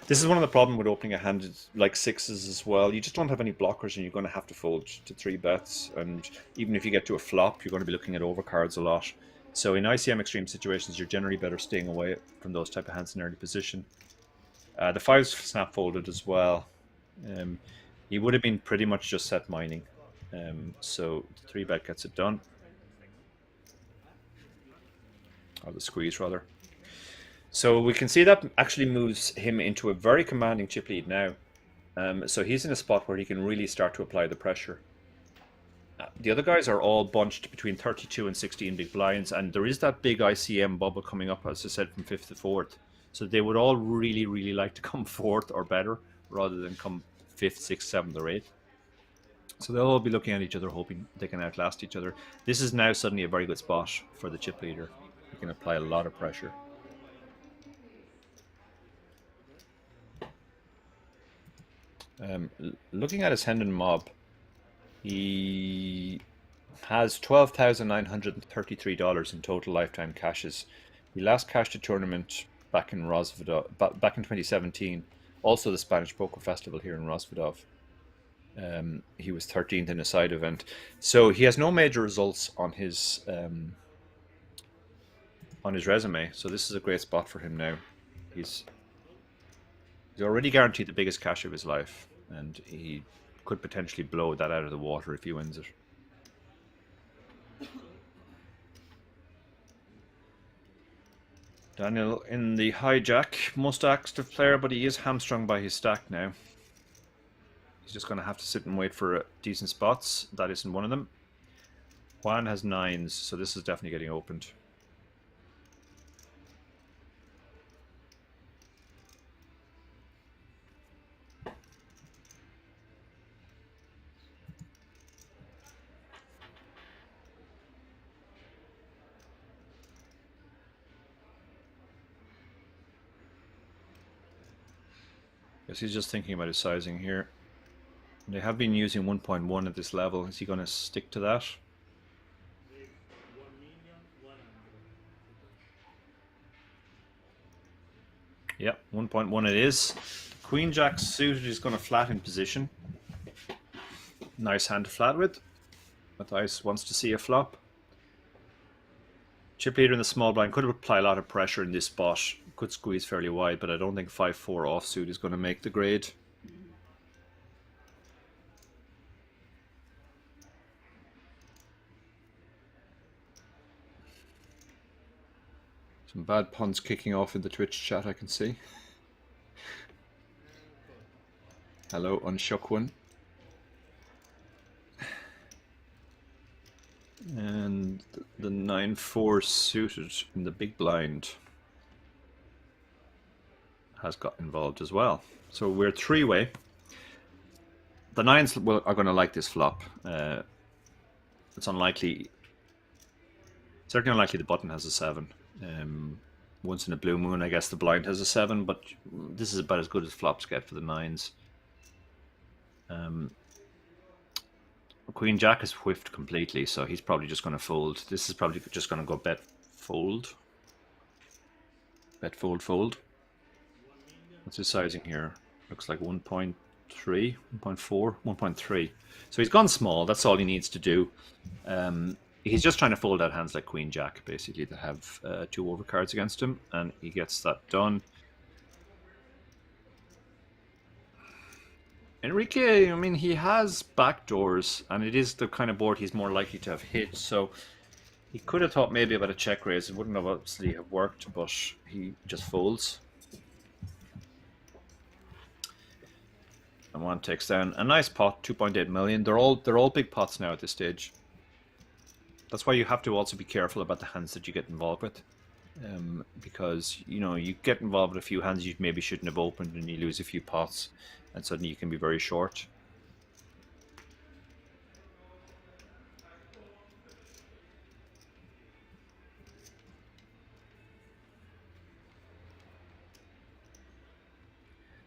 This is one of the problems with opening a hand like 6s as well. You just don't have any blockers, and you're going to have to fold to 3 bets. And even if you get to a flop, you're going to be looking at overcards a lot. So in ICM extreme situations, you're generally better staying away from those type of hands in early position. The 5s snap folded as well. He would have been pretty much just set mining. So the 3-bet gets it done. Or the squeeze, rather. So we can see that actually moves him into a very commanding chip lead now. So he's in a spot where he can really start to apply the pressure. The other guys are all bunched between 32 and 16 big blinds, and there is that big ICM bubble coming up, as I said, from 5th to 4th. So they would all really, really like to come 4th or better, rather than come 5th, 6th, 7th, or 8th. So they'll all be looking at each other, hoping they can outlast each other. This is now suddenly a very good spot for the chip leader. He can apply a lot of pressure. Looking at his Hendon mob, he has $12,933 in total lifetime cashes. He last cashed a tournament back in Rozvadov, back in 2017, also the Spanish Poker Festival here in Rozvadov. He was 13th in a side event, so he has no major results on his resume. So this is a great spot for him now. He's already guaranteed the biggest cash of his life, and he could potentially blow that out of the water if he wins it. Daniel in the hijack, most active player, but he is hamstrung by his stack now. He's just going to have to sit and wait for decent spots. That isn't one of them. Juan has 9s, so this is definitely getting opened. Guess he's just thinking about his sizing here. They have been using 1.1 at this level. Is he going to stick to that? Yep, 1.1 it is. Queen Jack suited is going to flat in position. Nice hand to flat with. Matthias wants to see a flop. Chip leader in the small blind could apply a lot of pressure in this spot. Could squeeze fairly wide, but I don't think 5-4 offsuit is going to make the grade. Some bad puns kicking off in the Twitch chat, I can see. Hello, Unshook One. And the 9-4 suited in the big blind has got involved as well. So we're 3-way. The 9s are going to like this flop. It's unlikely. Certainly unlikely the button has a 7. Once in a blue moon, I guess the blind has a 7, but this is about as good as flops get for the 9s. Queen Jack is whiffed completely, so he's probably just going to fold. This is probably just going to go bet fold. Bet fold fold. What's his sizing here? Looks like 1.3, 1.4, 1.3. So he's gone small. That's all he needs to do. He's just trying to fold out hands like Queen Jack, basically, that have 2 overcards against him, and he gets that done. Enrique, I mean, he has backdoors, and it is the kind of board he's more likely to have hit, so he could have thought maybe about a check raise. It wouldn't have obviously have worked, but he just folds. And one takes down a nice pot, 2.8 million. They're all big pots now at this stage. That's why you have to also be careful about the hands that you get involved with. Because, you know, you get involved with a few hands you maybe shouldn't have opened and you lose a few pots and suddenly you can be very short.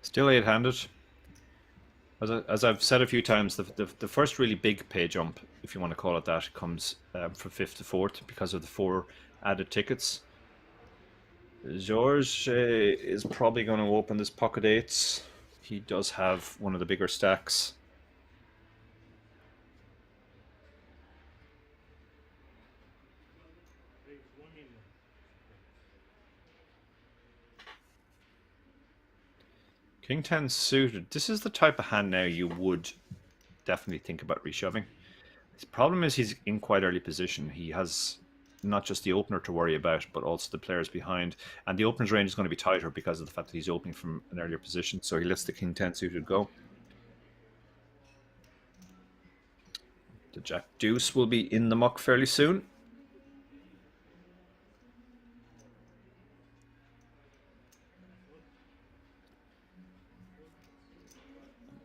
Still 8-handed. As I've said a few times, the first really big pay jump, if you want to call it that, comes from 5th to 4th because of the 4 added tickets. George is probably going to open this pocket 8s. He does have one of the bigger stacks. King 10 suited. This is the type of hand now you would definitely think about reshoving. The problem is he's in quite early position. He has not just the opener to worry about, but also the players behind. And the opener's range is going to be tighter because of the fact that he's opening from an earlier position. So he lets the king 10 suited go. The jack deuce will be in the muck fairly soon.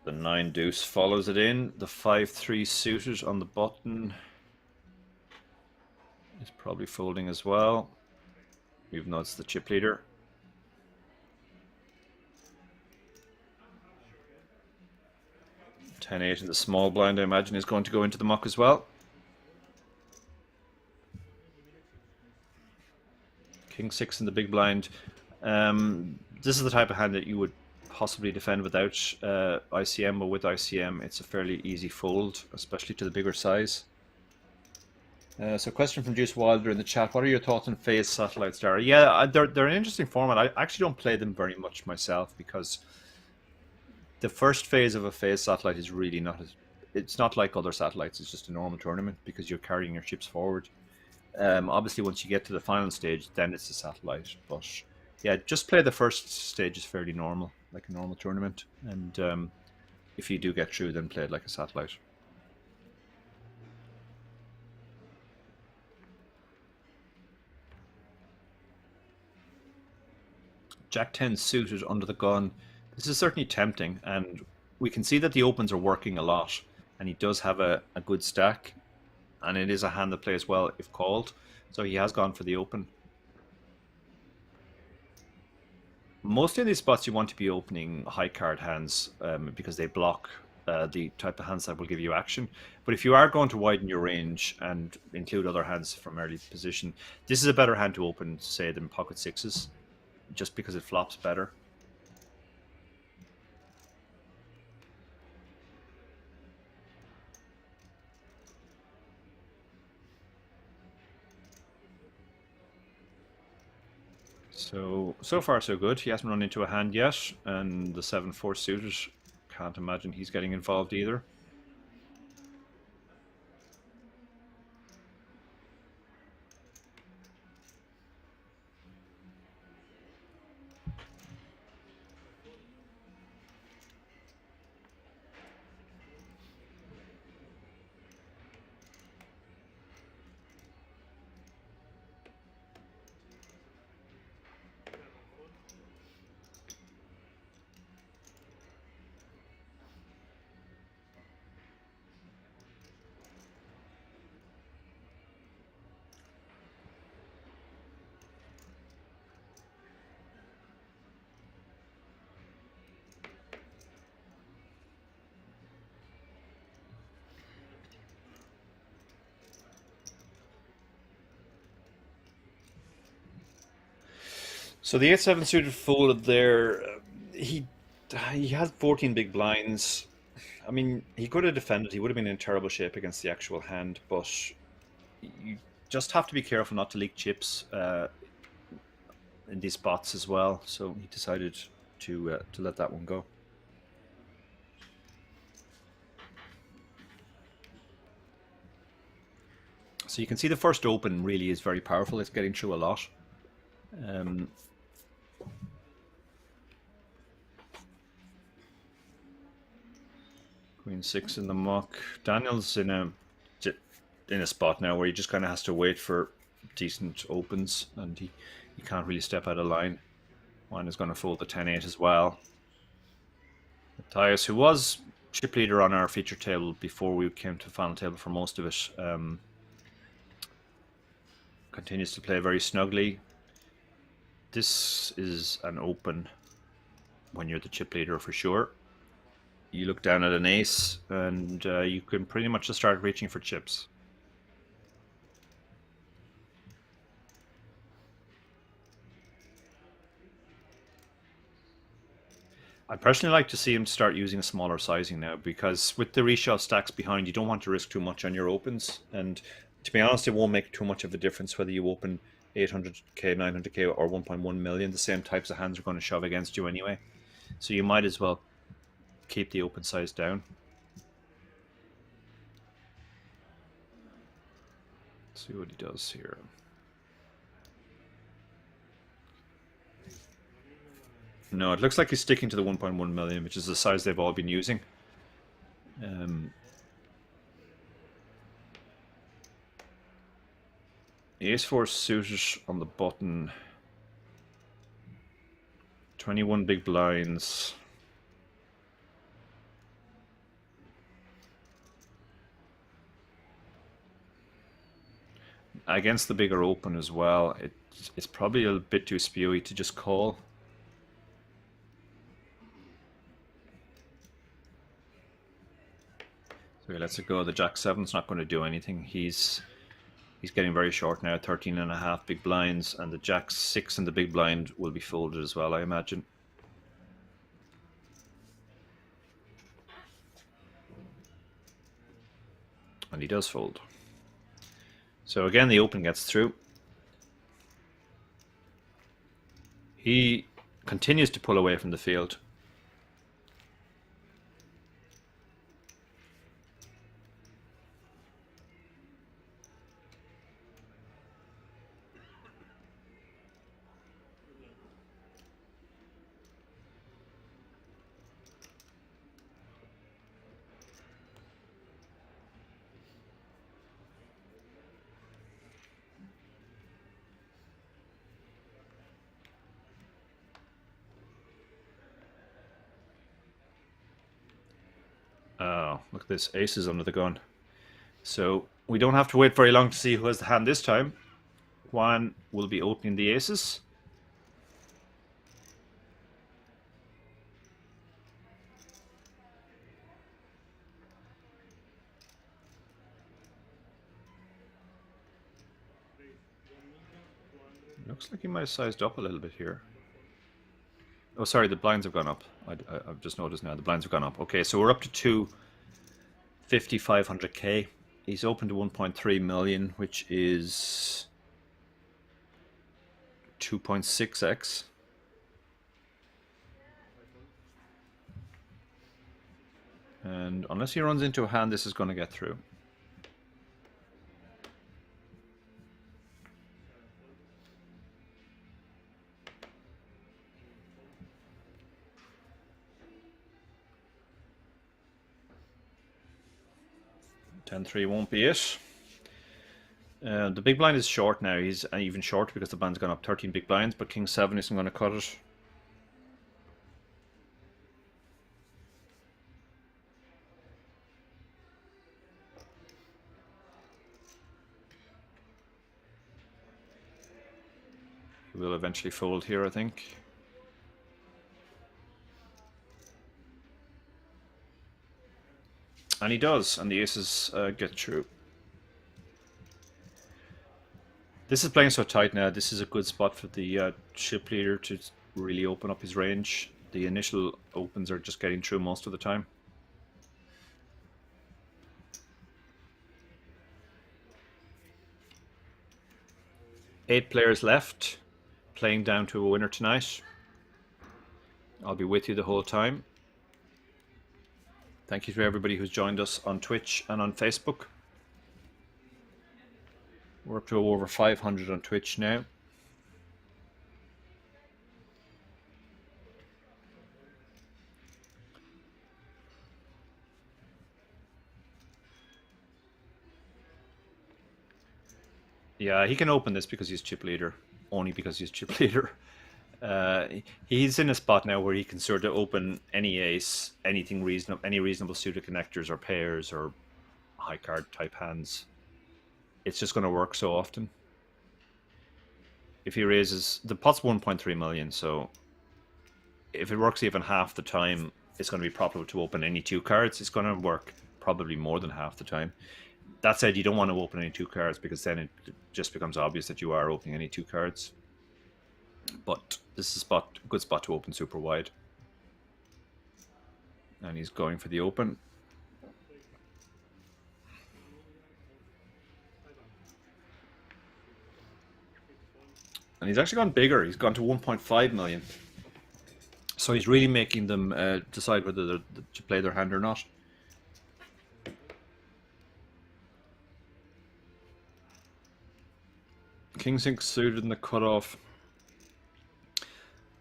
The 9 deuce follows it in. The 5-3 suited on the button is probably folding as well. Even though it's the chip leader. (10-8) in the small blind, I imagine, is going to go into the muck as well. King 6 in the big blind. This is the type of hand that you would possibly defend without ICM, but with ICM it's a fairly easy fold, especially to the bigger size. So question from Juice Wilder in the chat: what are your thoughts on phase satellites, Dara? Yeah, they're an interesting format. I actually don't play them very much myself because the first phase of a phase satellite is really not it's not like other satellites. It's just a normal tournament because you're carrying your ships forward. Obviously once you get to the final stage, then it's a satellite, but yeah, just play the first stage is fairly normal, like a normal tournament, and if you do get through, then play it like a satellite. Jack 10 suited under the gun. This is certainly tempting, and we can see that the opens are working a lot, and he does have a good stack, and it is a hand that plays well if called, so he has gone for the open. Mostly in these spots you want to be opening high card hands because they block the type of hands that will give you action. But if you are going to widen your range and include other hands from early position, this is a better hand to open, say, than pocket sixes, just because it flops better. So far so good. He hasn't run into a hand yet, and the 7-4 suited, can't imagine he's getting involved either. So the 8-7 suited folded there. He had 14 big blinds. I mean, he could have defended. He would have been in terrible shape against the actual hand, but you just have to be careful not to leak chips in these spots as well. So he decided to let that one go. So you can see the first open really is very powerful. It's getting through a lot. Queen 6 in the muck. Daniel's in a spot now where he just kind of has to wait for decent opens, and he can't really step out of line. Wine is going to fold the 10-8 as well. Matthias, who was chip leader on our feature table before we came to final table for most of it, continues to play very snugly. This is an open when you're the chip leader for sure. You look down at an ace and you can pretty much just start reaching for chips. I personally like to see him start using a smaller sizing now, because with the reshove stacks behind, you don't want to risk too much on your opens, and to be honest, it won't make too much of a difference whether you open 800k, 900k or 1.1 million. The same types of hands are going to shove against you anyway, so you might as well keep the open size down. See what he does here. No, it looks like he's sticking to the 1.1 million, which is the size they've all been using. Ace-4 suited on the button. 21 big blinds. Against the bigger open as well, it's probably a bit too spewy to just call. So he lets it go. The Jack-7's not going to do anything. He's getting very short now, 13.5 big blinds, and the Jack-6 in the big blind will be folded as well, I imagine. And he does fold. So again, the open gets through. He continues to pull away from the field. Oh, look at this. Aces under the gun. So we don't have to wait very long to see who has the hand this time. Juan will be opening the aces. Looks like he might have sized up a little bit here. Oh, sorry, the blinds have gone up. I've just noticed now the blinds have gone up. Okay, so we're up to 500K. He's open to 1.3 million, which is 2.6x. And unless he runs into a hand, this is going to get through. Ten-3 won't be it. The big blind is short now. He's even short because the blind's gone up 13 big blinds, but King-7 isn't going to cut it. He will eventually fold here, I think. And he does, and the aces get through. This is playing so tight now. This is a good spot for the chip leader to really open up his range. The initial opens are just getting through most of the time. Eight players left, playing down to a winner tonight. I'll be with you the whole time. Thank you to everybody who's joined us on Twitch and on Facebook. We're up to over 500 on Twitch now. Yeah, he can open this because he's chip leader. Only because he's chip leader. He's in a spot now where he can sort of open any ace, anything reasonable, any reasonable suited connectors or pairs or high card type hands. It's just going to work so often. If he raises, the pot's 1.3 million, so if it works even half the time, it's going to be profitable to open any two cards. It's going to work probably more than half the time. That said, you don't want to open any two cards because then it just becomes obvious that you are opening any two cards. But this is a good spot to open super wide. And he's going for the open. And he's actually gone bigger. He's gone to 1.5 million. So he's really making them decide whether to play their hand or not. King 6 suited in the cutoff.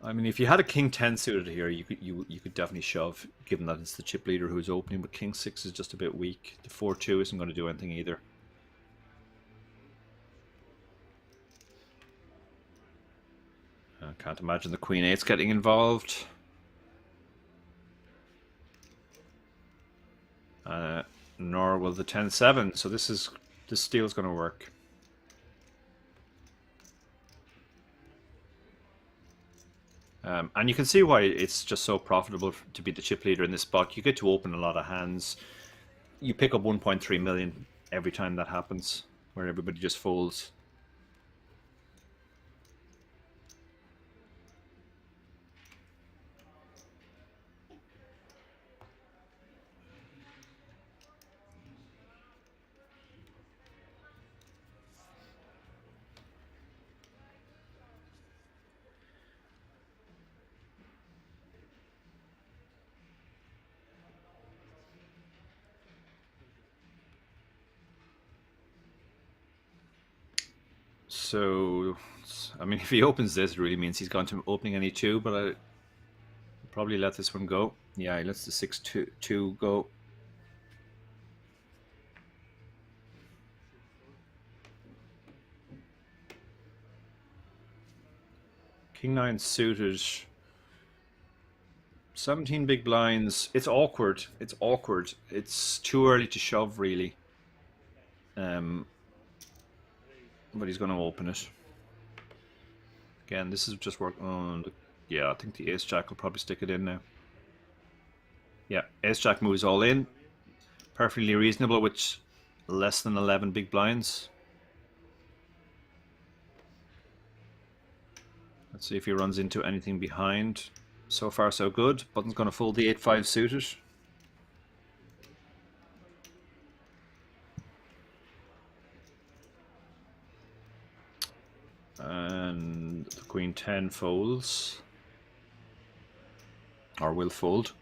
I mean, if you had a King 10 suited here, you could definitely shove, given that it's the chip leader who's opening. But King 6 is just a bit weak. The 4-2 isn't going to do anything either. I can't imagine the Queen 8's getting involved. Nor will the 10-7. So this steal's going to work. And you can see why it's just so profitable to be the chip leader in this spot. You get to open a lot of hands. You pick up 1.3 million every time that happens, where everybody just folds. So, I mean, if he opens this, it really means he's gone to opening any 2, but I'll probably let this one go. Yeah, he lets the 6-2 go. King 9 suited. 17 big blinds. It's awkward. It's awkward. It's too early to shove, really. But he's going to open it. Again, this is just work on. Yeah, I think the Ace Jack will probably stick it in now. Yeah, Ace Jack moves all in. Perfectly reasonable with less than 11 big blinds. Let's see if he runs into anything behind. So far, so good. Button's going to fold the 8-5 suited. And the Queen 10 folds. Or will fold.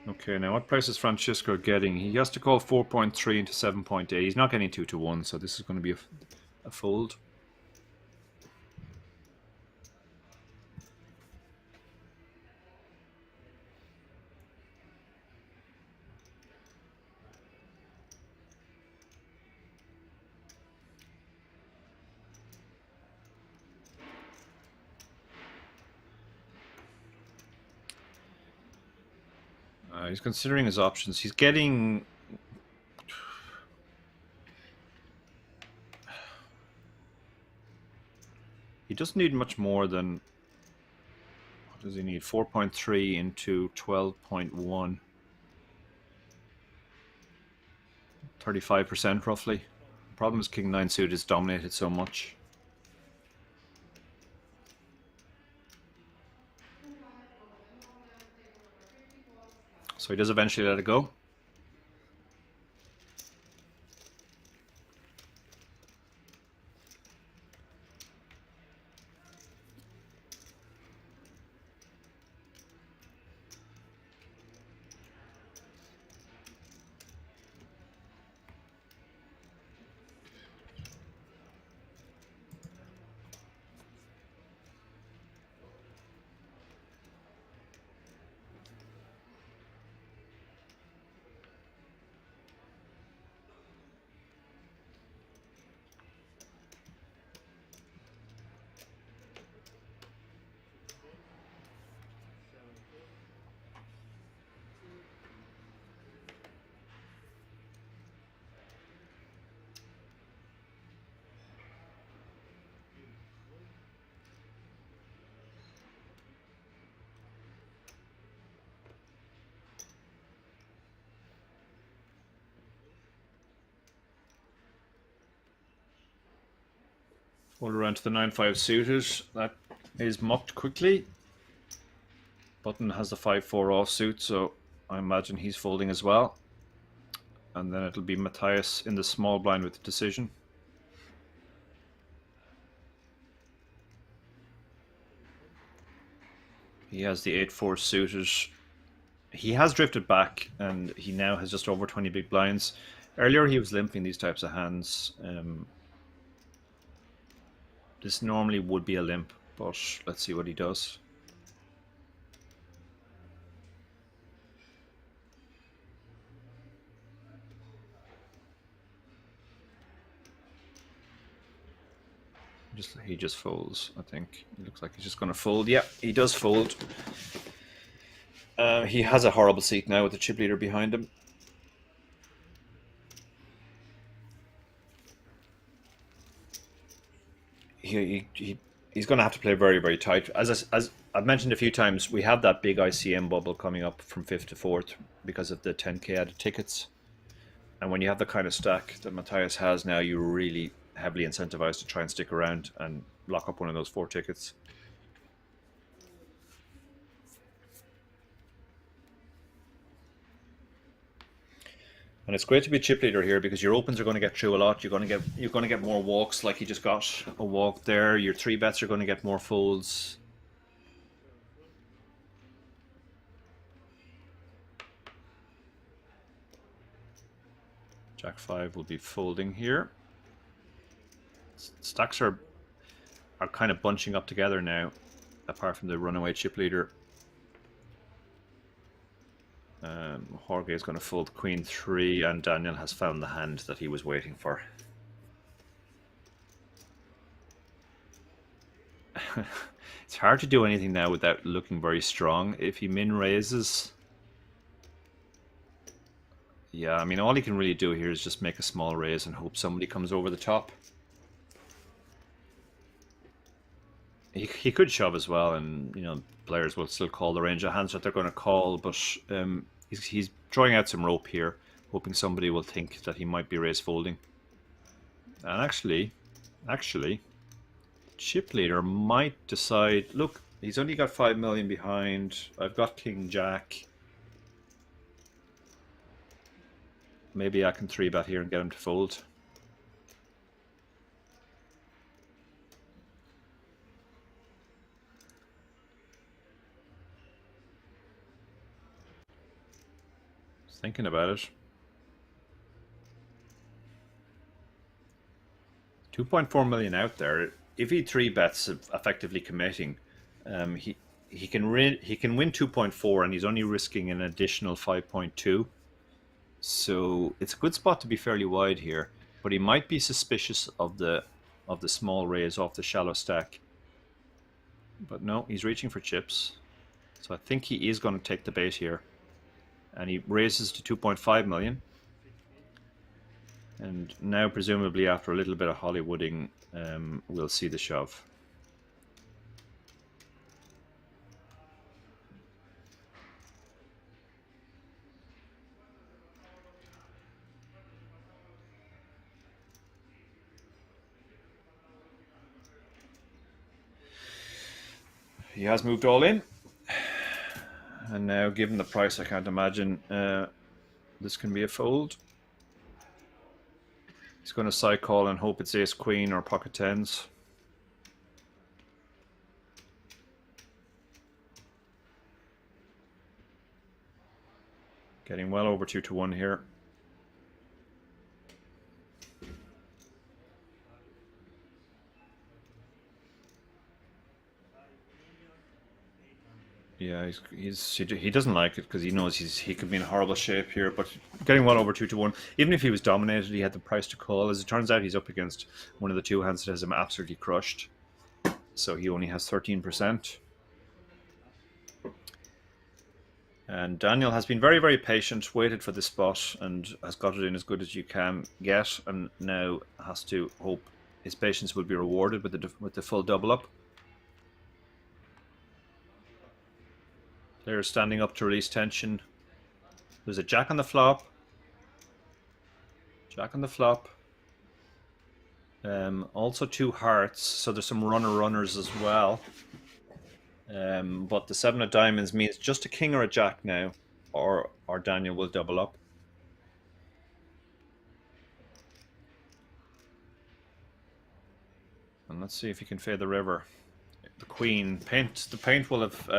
Okay, now what price is Francisco getting? He has to call 4.3 into 7.8. He's not getting 2-1, so this is going to be a fold. He's considering his options. He's getting... He doesn't need much more than... What does he need? 4.3 into 12.1. 35% roughly. The problem is King 9 suit is dominated so much. So he does eventually let it go. Fold around to the 9-5 suited. That is mucked quickly. Button has the 5-4 offsuit, so I imagine he's folding as well. And then it'll be Matthias in the small blind with the decision. He has the 8-4 suited. He has drifted back, and he now has just over 20 big blinds. Earlier, he was limping these types of hands. This normally would be a limp, but let's see what he does. He just folds, I think. It looks like he's just going to fold. Yeah, he does fold. He has a horrible seat now with the chip leader behind him. He's going to have to play very, very tight. As I've mentioned a few times, we have that big ICM bubble coming up from 5th to 4th because of the 10k added tickets. And when you have the kind of stack that Matthias has now, you're really heavily incentivized to try and stick around and lock up one of those 4 tickets. And it's great to be a chip leader here because your opens are going to get through a lot. You're going to get more walks, like you just got a walk there. Your 3 bets are going to get more folds. Jack 5 will be folding here. Stacks are kind of bunching up together now, apart from the runaway chip leader. Jorge is going to fold Queen 3, and Daniel has found the hand that he was waiting for. It's hard to do anything now without looking very strong. If he min raises, yeah, I mean, all he can really do here is just make a small raise and hope somebody comes over the top. He could shove as well, and you know, players will still call the range of hands that they're going to call, but he's drawing out some rope here, hoping somebody will think that he might be raise folding. And actually, chip leader might decide, look, he's only got 5 million behind. I've got King Jack. Maybe I can 3-bet here and get him to fold. Thinking about it. 2.4 million out there. If he 3-bets effectively committing, he can win 2.4, and he's only risking an additional 5.2. So it's a good spot to be fairly wide here, but he might be suspicious of the small raise off the shallow stack. But no, he's reaching for chips, so I think he is going to take the bait here. And he raises to 2.5 million. And now, presumably, after a little bit of Hollywooding, we'll see the shove. He has moved all in. And now, given the price, I can't imagine this can be a fold. He's going to side call and hope it's ace queen or pocket tens. Getting well over 2-1 here. Yeah, he doesn't like it because he knows he could be in horrible shape here, but getting well over 2-1. Even if he was dominated, he had the price to call. As it turns out, he's up against one of the 2 hands that has him absolutely crushed. So he only has 13%. And Daniel has been very, very patient, waited for this spot, and has got it in as good as you can get, and now has to hope his patience will be rewarded with the full double up. Players standing up to release tension. There's a jack on the flop. Jack on the flop. Also 2 hearts, so there's some runners as well. But the 7 of diamonds means just a king or a jack now, or Daniel will double up. And let's see if he can fade the river. The queen. The paint will have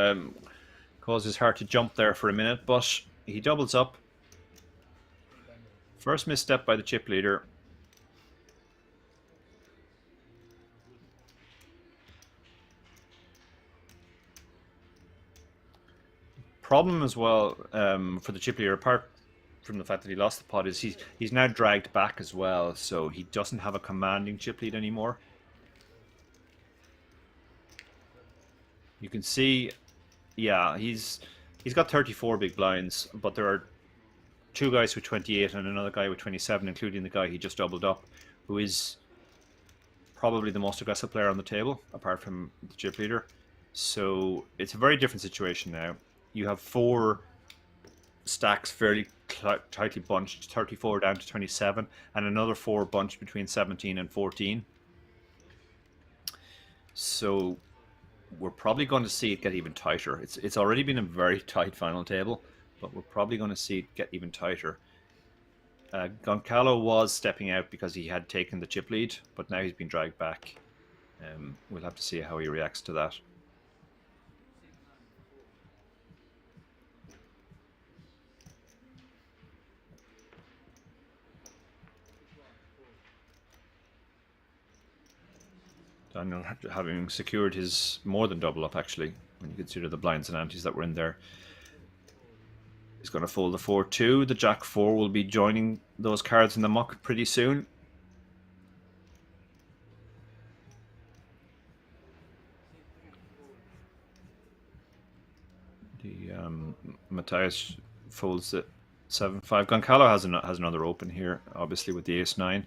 Caused his heart to jump there for a minute, but he doubles up. First misstep by the chip leader. Problem as well for the chip leader, apart from the fact that he lost the pot, is he's now dragged back as well, so he doesn't have a commanding chip lead anymore. You can see, yeah, he's got 34 big blinds, but there are two guys with 28 and another guy with 27, including the guy he just doubled up, who is probably the most aggressive player on the table, apart from the chip leader. So it's a very different situation now. You have 4 stacks fairly tightly bunched, 34 down to 27, and another 4 bunched between 17 and 14. So we're probably going to see it get even tighter. It's already been a very tight final table, but we're probably going to see it get even tighter. Goncalo was stepping out because he had taken the chip lead, but now he's been dragged back. We'll have to see how he reacts to that. Daniel having secured his more than double up, actually, when you consider the blinds and antes that were in there. He's going to fold the 4-2. The Jack-4 will be joining those cards in the muck pretty soon. The Matthias folds the 7-5. Goncalo has another open here, obviously, with the Ace-9.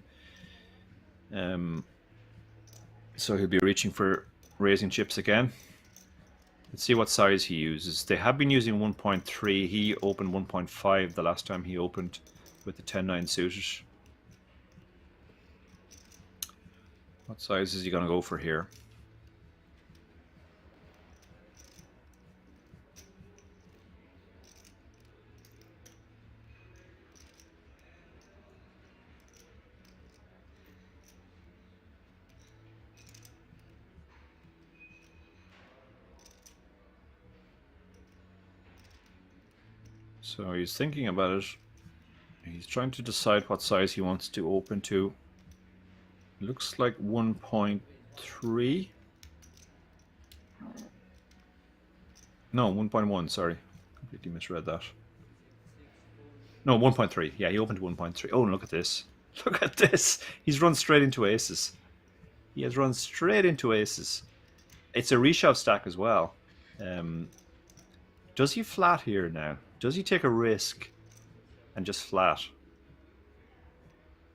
So he'll be reaching for raising chips again. Let's see what size he uses. They have been using 1.3. He opened 1.5 the last time he opened with the 10-9 suited. What size is he going to go for here? So he's thinking about it. He's trying to decide what size he wants to open to. Looks like 1.3. No, 1.1, sorry. Completely misread that. No, 1.3. Yeah, he opened to 1.3. Oh, look at this. Look at this. He's run straight into aces. He has run straight into aces. It's a reshove stack as well. Does he flat here now? Does he take a risk and just flat?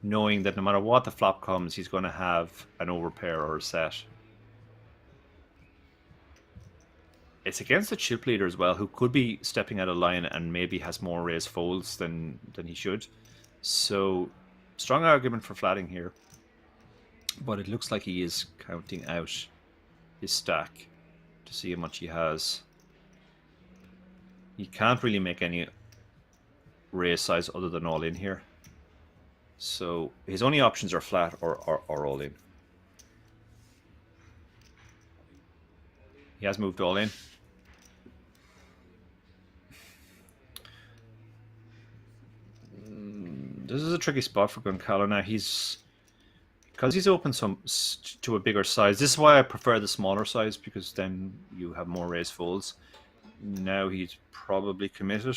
Knowing that no matter what the flop comes, he's going to have an overpair or a set. It's against the chip leader as well, who could be stepping out of line and maybe has more raise folds than he should. So, strong argument for flatting here. But it looks like he is counting out his stack to see how much he has. He can't really make any raise size other than all in here. So his only options are flat or all in. He has moved all in. This is a tricky spot for Goncalo now. Because he's open to a bigger size. This is why I prefer the smaller size, because then you have more raise folds. Now he's probably committed.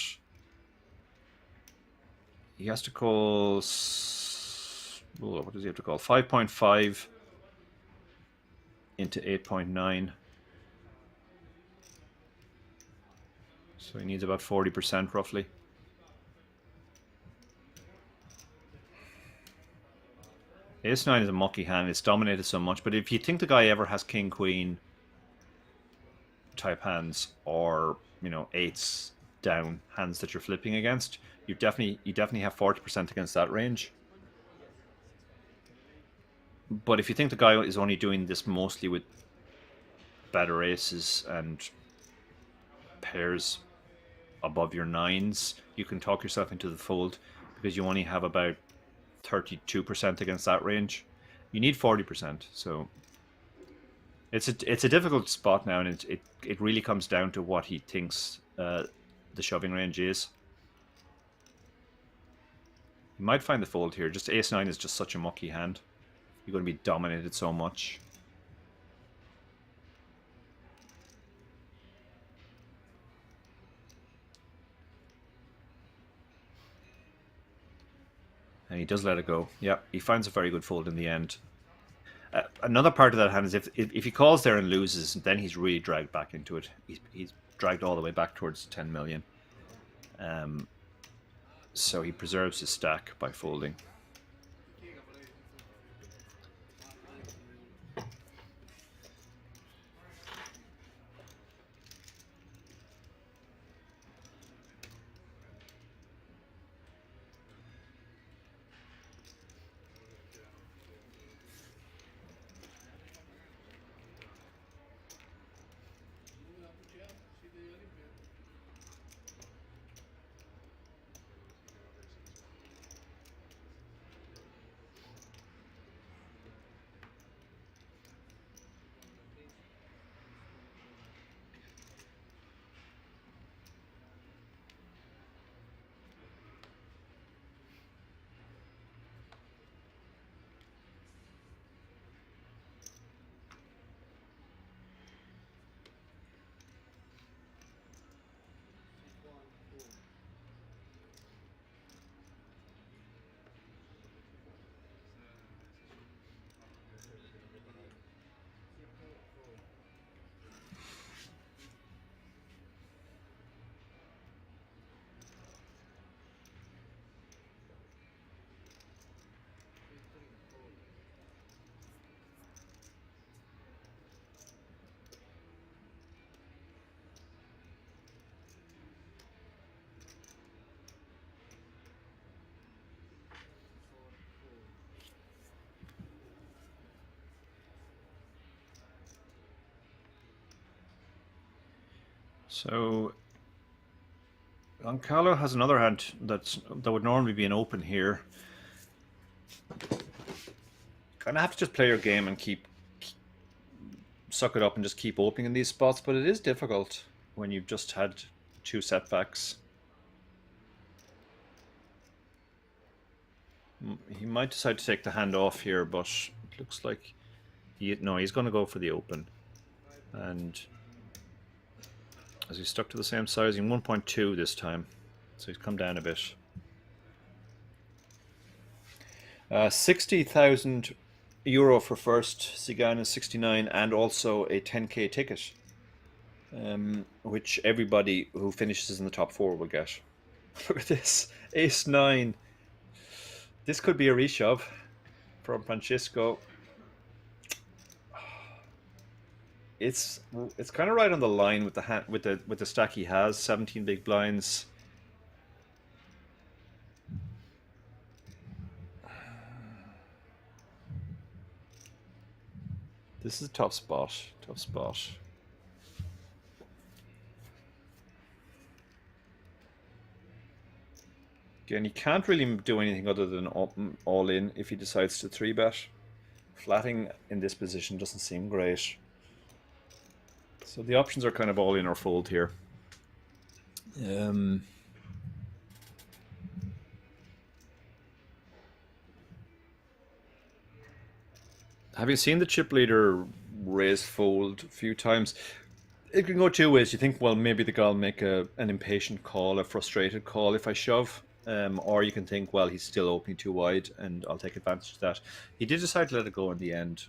He has to call... what does he have to call? 5.5 into 8.9. So he needs about 40% roughly. Ace-9 is a mucky hand. It's dominated so much. But if you think the guy ever has king-queen type hands, or eights down hands that you're flipping against, you definitely have 40% against that range. But if you think the guy is only doing this mostly with better aces and pairs above your nines, you can talk yourself into the fold, because you only have about 32% against that range. You need 40%, so it's a difficult spot now, and it really comes down to what he thinks the shoving range is. You might find the fold here. Just ace-9 is just such a mucky hand. You're going to be dominated so much. And he does let it go. Yeah, he finds a very good fold in the end. Another part of that hand is if he calls there and loses, then he's really dragged back into it. He's dragged all the way back towards 10 million. So he preserves his stack by folding. So Goncalo has another hand that would normally be an open here. Kind of have to just play your game and suck it up and just keep opening in these spots, but it is difficult when you've just had 2 setbacks. He might decide to take the hand off here, but it looks like he's going to go for the open. And as he's stuck to the same sizing, 1.2 this time, so he's come down a bit. 60,000 euro for first, Zigana 69, and also a 10k ticket, which everybody who finishes in the top 4 will get. Look at this, ace-9. This could be a reshove from Francisco. It's kind of right on the line with the hand, with the stack he has. 17 big blinds. This is a tough spot. Tough spot. Again, he can't really do anything other than all in if he decides to 3-bet. Flatting in this position doesn't seem great. So the options are kind of all in or fold here. Have you seen the chip leader raise fold a few times? It can go 2 ways. You think, well, maybe the guy will make an impatient call, a frustrated call if I shove. Or you can think, well, he's still opening too wide and I'll take advantage of that. He did decide to let it go in the end.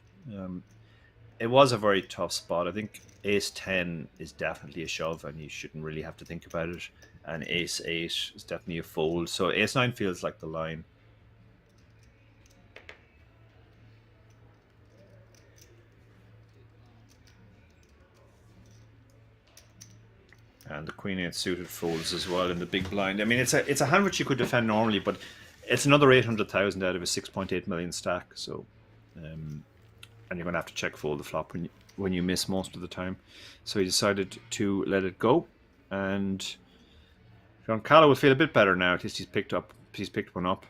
It was a very tough spot. I think ace-10 is definitely a shove and you shouldn't really have to think about it. And ace-8 is definitely a fold. So ace-9 feels like the line. And the queen-8 suited folds as well in the big blind. I mean, it's a hand which you could defend normally, but it's another 800,000 out of a 6.8 million stack. So, and you're going to have to check fold the flop when you miss most of the time. So he decided to let it go, and Goncalo will feel a bit better now. At least he's picked one up.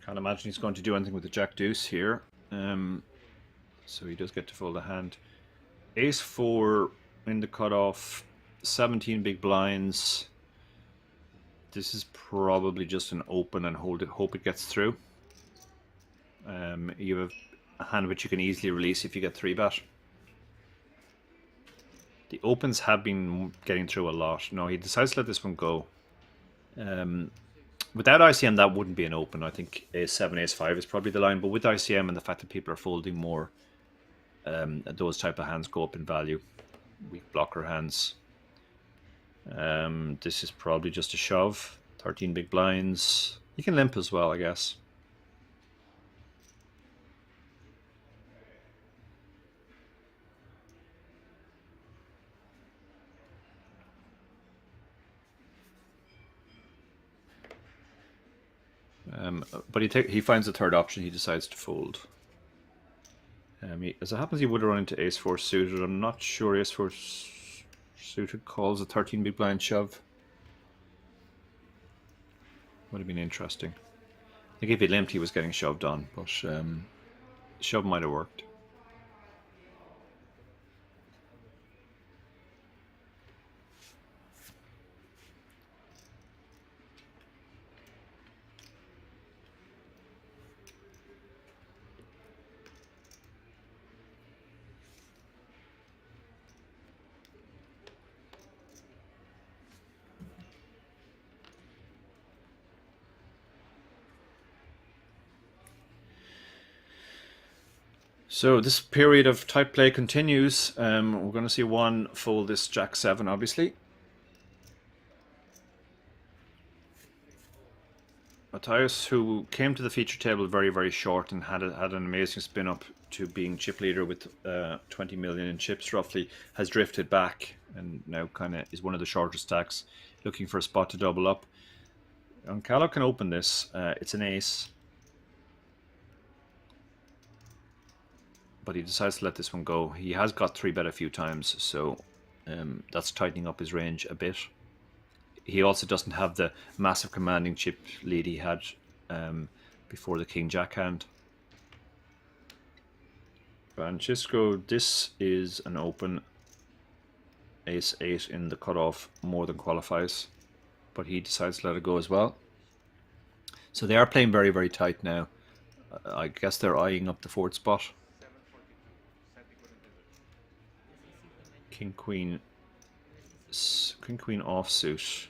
Can't imagine he's going to do anything with the Jack Deuce here. So he does get to fold a hand. Ace 4 in the cutoff, 17 big blinds. This is probably just an open and hold it, hope it gets through. You have a hand which you can easily release if you get 3-bet. The opens have been getting through a lot. No, he decides to let this one go. Without ICM, that wouldn't be an open. I think Ace 7, Ace 5 is probably the line. But with ICM and the fact that people are folding more, those type of hands go up in value. Weak blocker hands. This is probably just a shove. 13 big blinds. You can limp as well, I guess. But he finds a third option. He decides to fold. As it happens, he would have run into Ace 4 suited. I'm not sure Ace 4 suited calls a 13 big blind shove. Would have been interesting. I think if he limped, he was getting shoved on, but shove might have worked. So this period of tight play continues. We're going to see one fold this Jack 7, obviously. Matthias, who came to the feature table very, very short and had an amazing spin up to being chip leader with 20 million in chips roughly, has drifted back and now kind of is one of the shorter stacks, looking for a spot to double up. And Callow can open this. It's an ace. But he decides to let this one go. He has got 3-bet a few times, so that's tightening up his range a bit. He also doesn't have the massive commanding chip lead he had before the King-Jack hand. Francisco, this is an open. Ace 8 in the cutoff more than qualifies, but he decides to let it go as well. So they are playing very, very tight now. I guess they're eyeing up the 4th spot. King Queen offsuit.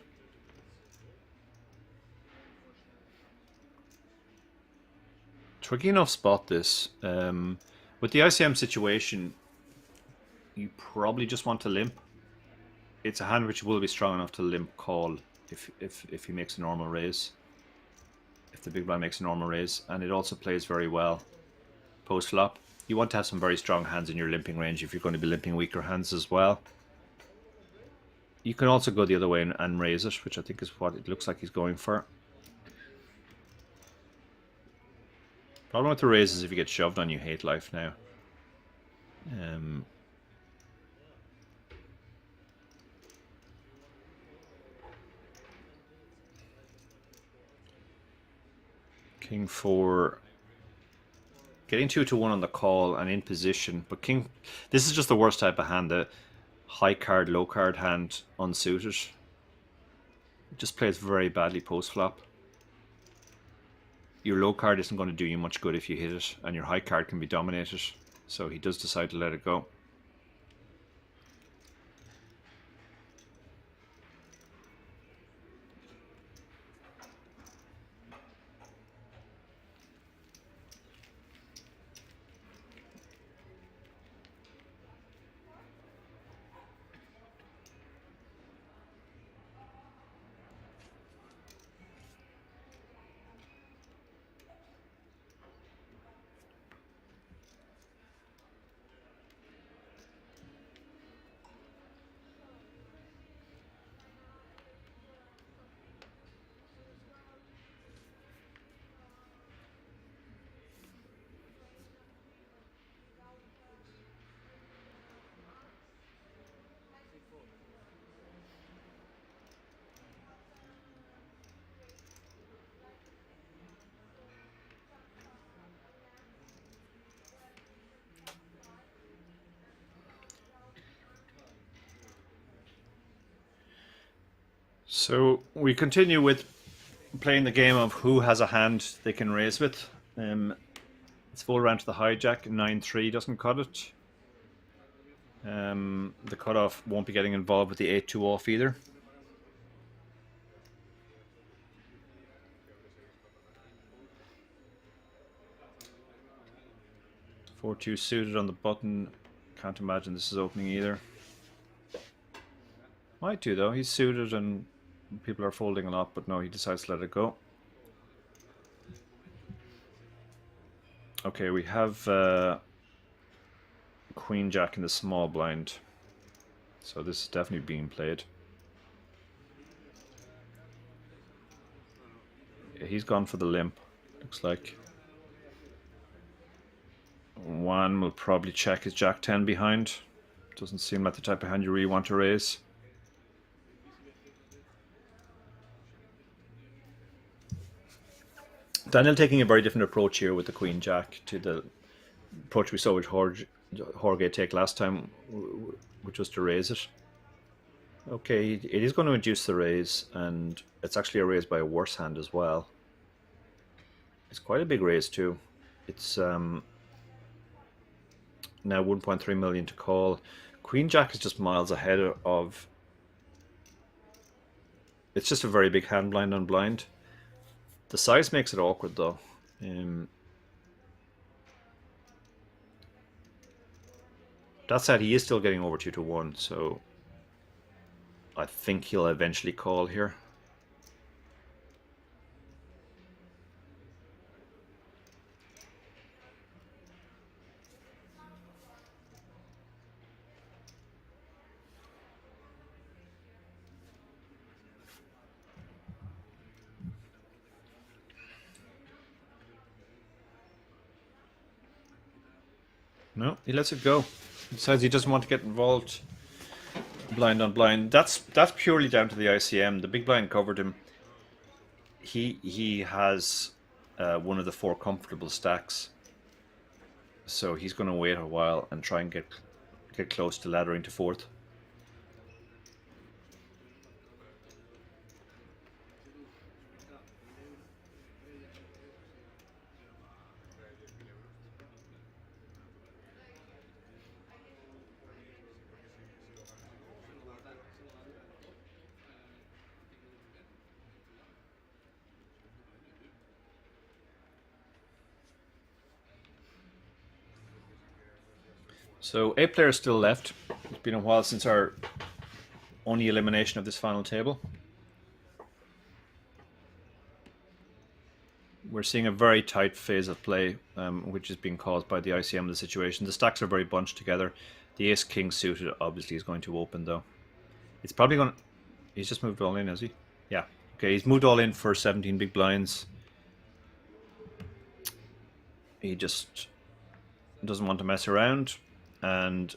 Tricky enough spot this. With the ICM situation, you probably just want to limp. It's a hand which will be strong enough to limp call if he makes a normal raise. If the big blind makes a normal raise, and it also plays very well post flop. You want to have some very strong hands in your limping range if you're going to be limping weaker hands as well. You can also go the other way and raise it, which I think is what it looks like he's going for. Problem with the raise is if you get shoved on, you hate life now. King 4. Getting 2-1 on the call and in position, but King. This is just the worst type of hand. The high card, low card hand unsuited. It just plays very badly post flop. Your low card isn't going to do you much good if you hit it, and your high card can be dominated. So he does decide to let it go. So we continue with playing the game of who has a hand they can raise with. It's full round to the hijack. 9-3 doesn't cut it. The cutoff won't be getting involved with the 8-2 off either. Four two suited on the button. Can't imagine this is opening either. Might do though. He's suited and people are folding a lot, but no, he decides to let it go. Okay, we have Queen Jack in the small blind, so this is definitely being played. Yeah, he's gone for the limp, looks like. One will probably check his Jack 10 behind. Doesn't seem like the type of hand you really want to raise. Daniel taking a very different approach here with the Queen Jack to the approach we saw with Jorge take last time, which was to raise it. Okay, it is going to induce the raise, and it's actually a raise by a worse hand as well. It's quite a big raise too. It's now 1.3 million to call. Queen Jack is just miles ahead of... It's just a very big hand blind on blind. The size makes it awkward though. That said, he is still getting over 2-1, so I think he'll eventually call here. No, he lets it go. He decides he doesn't want to get involved blind on blind. That's purely down to the ICM. The big blind covered him. He has one of the 4 comfortable stacks, so he's going to wait a while and try and get close to laddering to 4th. So 8 players still left. It's been a while since our only elimination of this final table. We're seeing a very tight phase of play, which is being caused by the ICM of the situation. The stacks are very bunched together. The ace-king suited obviously is going to open though. It's probably going to... He's just moved all in, has he? Yeah. Okay, he's moved all in for 17 big blinds. He just doesn't want to mess around. And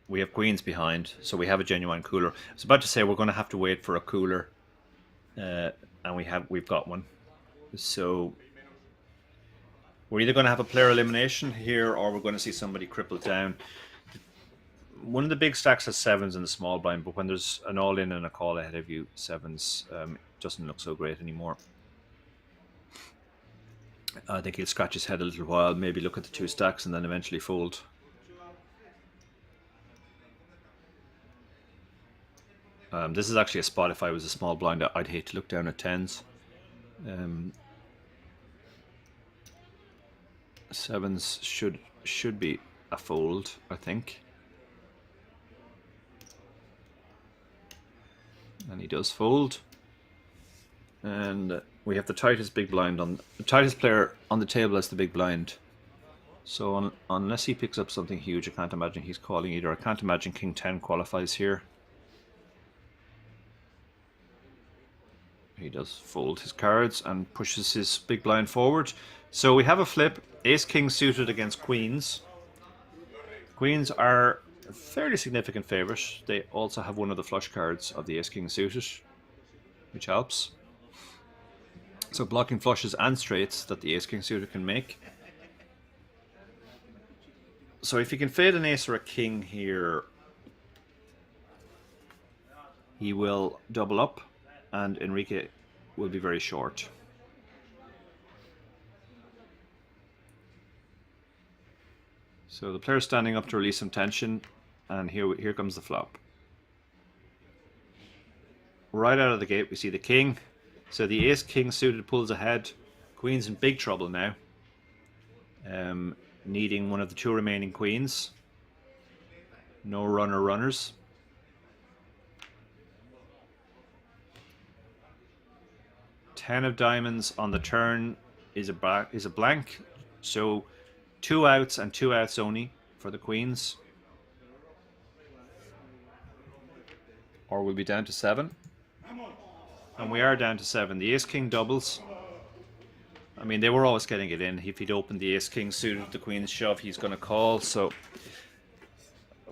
we have queens behind, so we have a genuine cooler. I was about to say we're going to have to wait for a cooler, and we've got one. So we're either going to have a player elimination here, or we're going to see somebody crippled down. One of the big stacks has 7s in the small blind, but when there's an all-in and a call ahead of you, 7s doesn't look so great anymore. I think he'll scratch his head a little while, maybe look at the 2 stacks, and then eventually fold. This is actually a spot. If I was a small blind, I'd hate to look down at 10s. 7s should be a fold, I think. And he does fold. And we have the tightest big blind on the tightest player on the table as the big blind. So unless he picks up something huge, I can't imagine he's calling either. I can't imagine King 10 qualifies here. He does fold his cards and pushes his big blind forward. So we have a flip. Ace-king suited against queens. Queens are a fairly significant favourite. They also have one of the flush cards of the ace-king suited, which helps. So blocking flushes and straights that the ace-king suited can make. So if he can fade an ace or a king here, he will double up. and Enrique will be very short. So the player's standing up to release some tension, and here comes the flop. Right out of the gate we see the king. So the ace-king suited pulls ahead. Queen's in big trouble now. Needing one of the two remaining queens. No runners. Ten of diamonds on the turn is a blank. So 2 outs and 2 outs only for the queens. Or we'll be down to 7. And we are down to 7. The ace-king doubles. I mean, they were always getting it in. If he'd opened the ace-king suited, the queen's shove, he's going to call. So,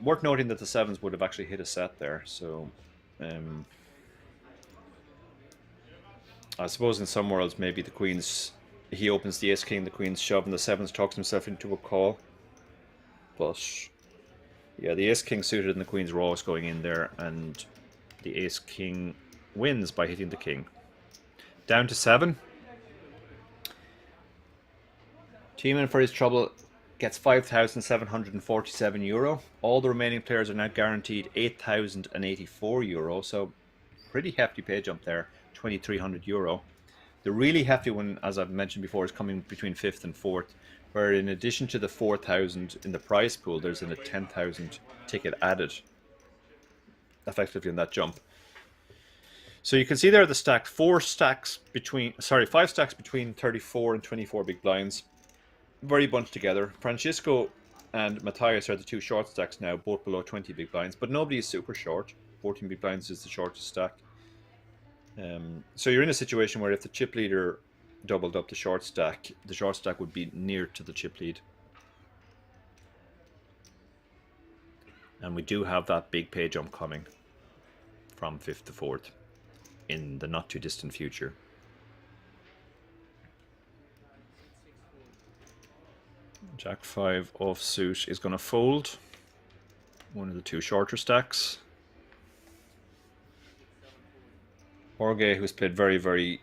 worth noting that the 7s would have actually hit a set there. So, I suppose in some worlds, maybe the queen's... He opens the ace-king, the queen's shove, and the 7s talks himself into a call. But, yeah, the ace-king suited and the queen's were always going in there. And the ace-king wins by hitting the king. Down to 7. Teaming for his trouble gets €5,747. All the remaining players are now guaranteed €8,084. So pretty hefty pay jump there, €2,300. The really hefty one, as I've mentioned before, is coming between 5th and 4th, where in addition to the 4,000 in the prize pool, there's a 10,000 ticket added effectively in that jump. So you can see there the stack, 5 stacks between 34 and 24 big blinds. Very bunched together. Francisco and Matthias are the 2 short stacks now, both below 20 big blinds, but nobody is super short. 14 big blinds is the shortest stack. So you're in a situation where if the chip leader doubled up the short stack would be near to the chip lead. And we do have that big pay jump coming from 5th to 4th in the not too distant future. Jack 5 offsuit is going to fold. One of the 2 shorter stacks. Jorge, who's played very, very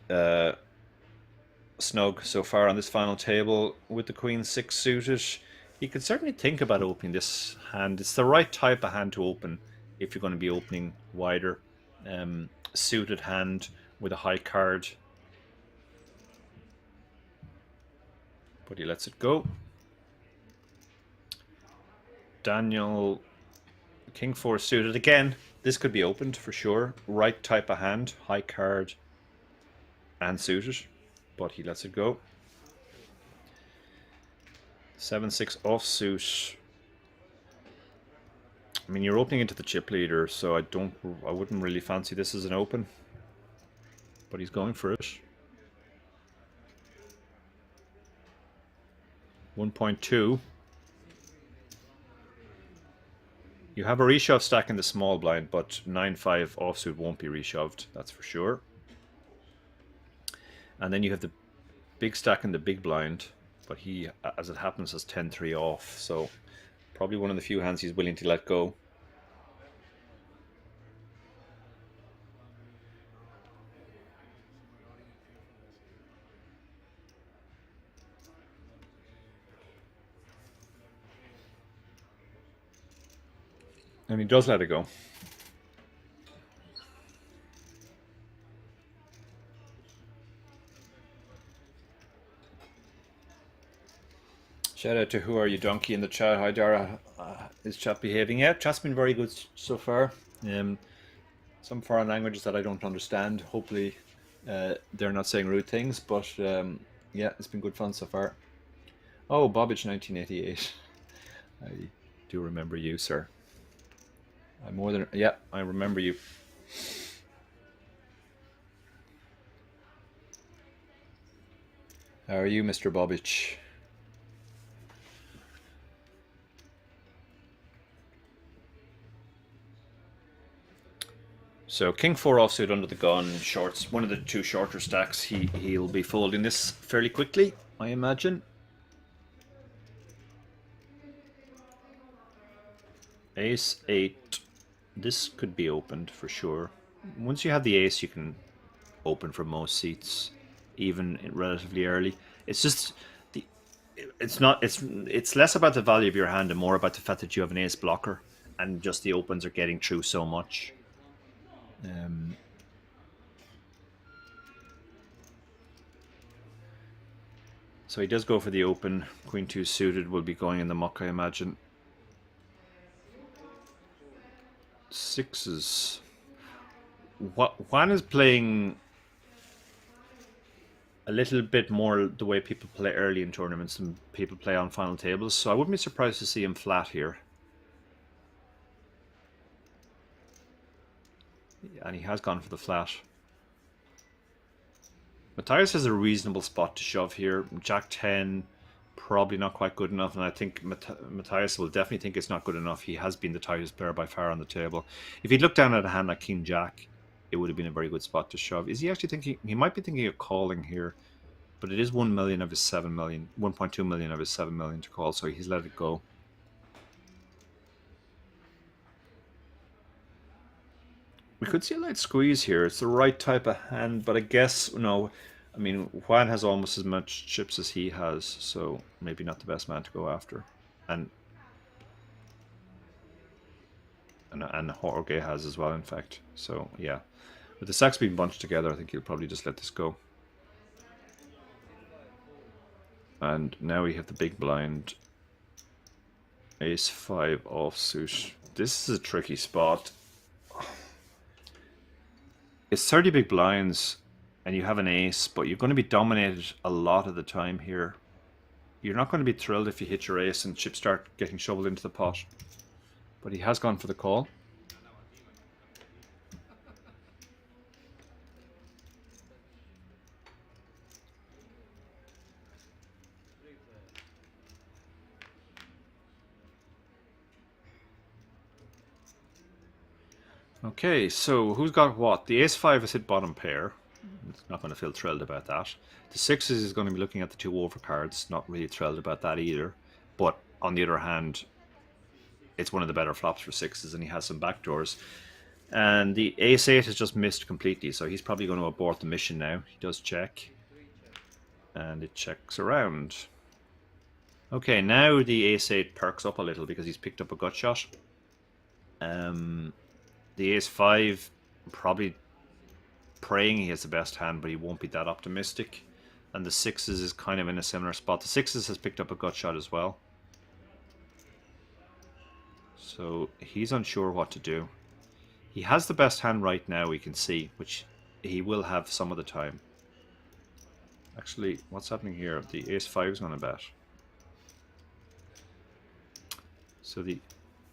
snug so far on this final table with the Queen 6 suited. He could certainly think about opening this hand. It's the right type of hand to open if you're going to be opening wider. Suited hand with a high card. But he lets it go. Daniel, King 4 suited. Again, this could be opened for sure. Right type of hand, high card and suited. But he lets it go. 7-6 offsuit. I mean, you're opening into the chip leader, so I wouldn't really fancy this as an open. But he's going for it. 1.2. You have a reshove stack in the small blind, but 9-5 offsuit won't be reshoved, that's for sure. And then you have the big stack in the big blind, but he, as it happens, has 10-3 off, so probably one of the few hands he's willing to let go. And he does let it go. Shout out to Who Are You Donkey in the chat. Hi Dara, is chat behaving? Yeah, chat's been very good so far. Some foreign languages that I don't understand. Hopefully they're not saying rude things, but yeah, it's been good fun so far. Oh, Bobbage 1988. I do remember you, sir. Yeah, I remember you. How are you, Mr. Bobbich? So King 4 offsuit under the gun, shorts, one of the 2 shorter stacks. He'll be folding this fairly quickly, I imagine. Ace 8. This could be opened for sure. Once you have the ace, you can open for most seats, even relatively early. It's just the it's less about the value of your hand and more about the fact that you have an ace blocker and just the opens are getting through so much. So he does go for the open. Queen 2 suited will be going in the muck, I imagine. Sixes. Juan is playing a little bit more the way people play early in tournaments than people play on final tables, so I wouldn't be surprised to see him flat here. And he has gone for the flat. Matthias has a reasonable spot to shove here. Jack 10, probably not quite good enough, and I think Matthias will definitely think it's not good enough. He has been the tightest player by far on the table. If he'd looked down at a hand like King Jack, it would have been a very good spot to shove. Is he actually thinking? He might be thinking of calling here, but it is 1 million of his 7 million, 1.2 million of his 7 million to call, so he's let it go. We could see a light squeeze here. It's the right type of hand, but I guess, no. I mean, Juan has almost as much chips as he has, so maybe not the best man to go after. And Jorge has as well, in fact. So, yeah. With the sacks being bunched together, I think he'll probably just let this go. And now we have the big blind. Ace 5 offsuit. This is a tricky spot. It's 30 big blinds, and you have an ace, but you're going to be dominated a lot of the time here. You're not going to be thrilled if you hit your ace and chips start getting shoveled into the pot. But he has gone for the call. Okay, so who's got what? The ace 5 has hit bottom pair. It's not going to feel thrilled about that. The sixes is going to be looking at the 2 overcards. Not really thrilled about that either. But on the other hand, it's one of the better flops for sixes, and he has some backdoors. And the ace 8 has just missed completely, so he's probably going to abort the mission now. He does check. And it checks around. Okay, now the ace 8 perks up a little because he's picked up a gut shot. The ace 5, probably praying he has the best hand, but he won't be that optimistic. And the sixes is kind of in a similar spot. The sixes has picked up a gut shot as well. So he's unsure what to do. He has the best hand right now, we can see, which he will have some of the time. Actually, what's happening here? The ace 5 is going to bet. So the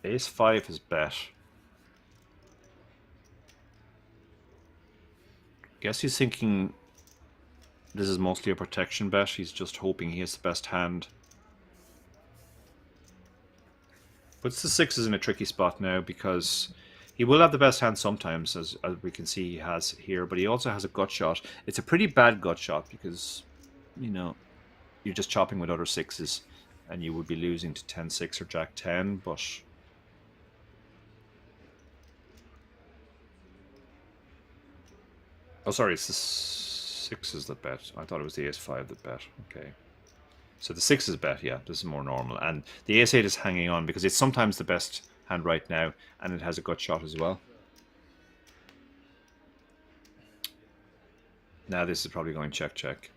ace 5 has bet. Guess he's thinking this is mostly a protection bet. He's just hoping he has the best hand. Puts the sixes in a tricky spot now because he will have the best hand sometimes, as we can see he has here, but he also has a gut shot. It's a pretty bad gut shot because, you know, you're just chopping with other sixes and you would be losing to 10-6 or Jack 10, but... Oh, sorry, it's the sixes that bet. I thought it was the ace 5 that bet. Okay. So the sixes bet, yeah, this is more normal. And the ace 8 is hanging on because it's sometimes the best hand right now, and it has a gut shot as well. Now this is probably going check, check.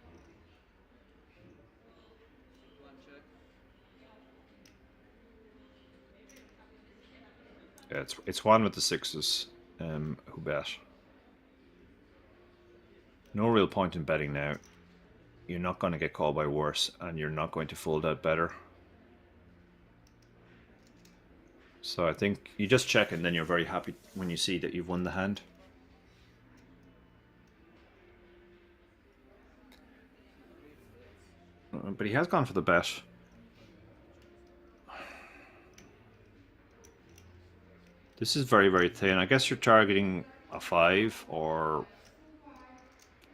Yeah, it's one with the sixes who bet. No real point in betting now. You're not going to get called by worse, and you're not going to fold out better. So I think you just check, and then you're very happy when you see that you've won the hand. But he has gone for the bet. This is very, very thin. I guess you're targeting a 5 or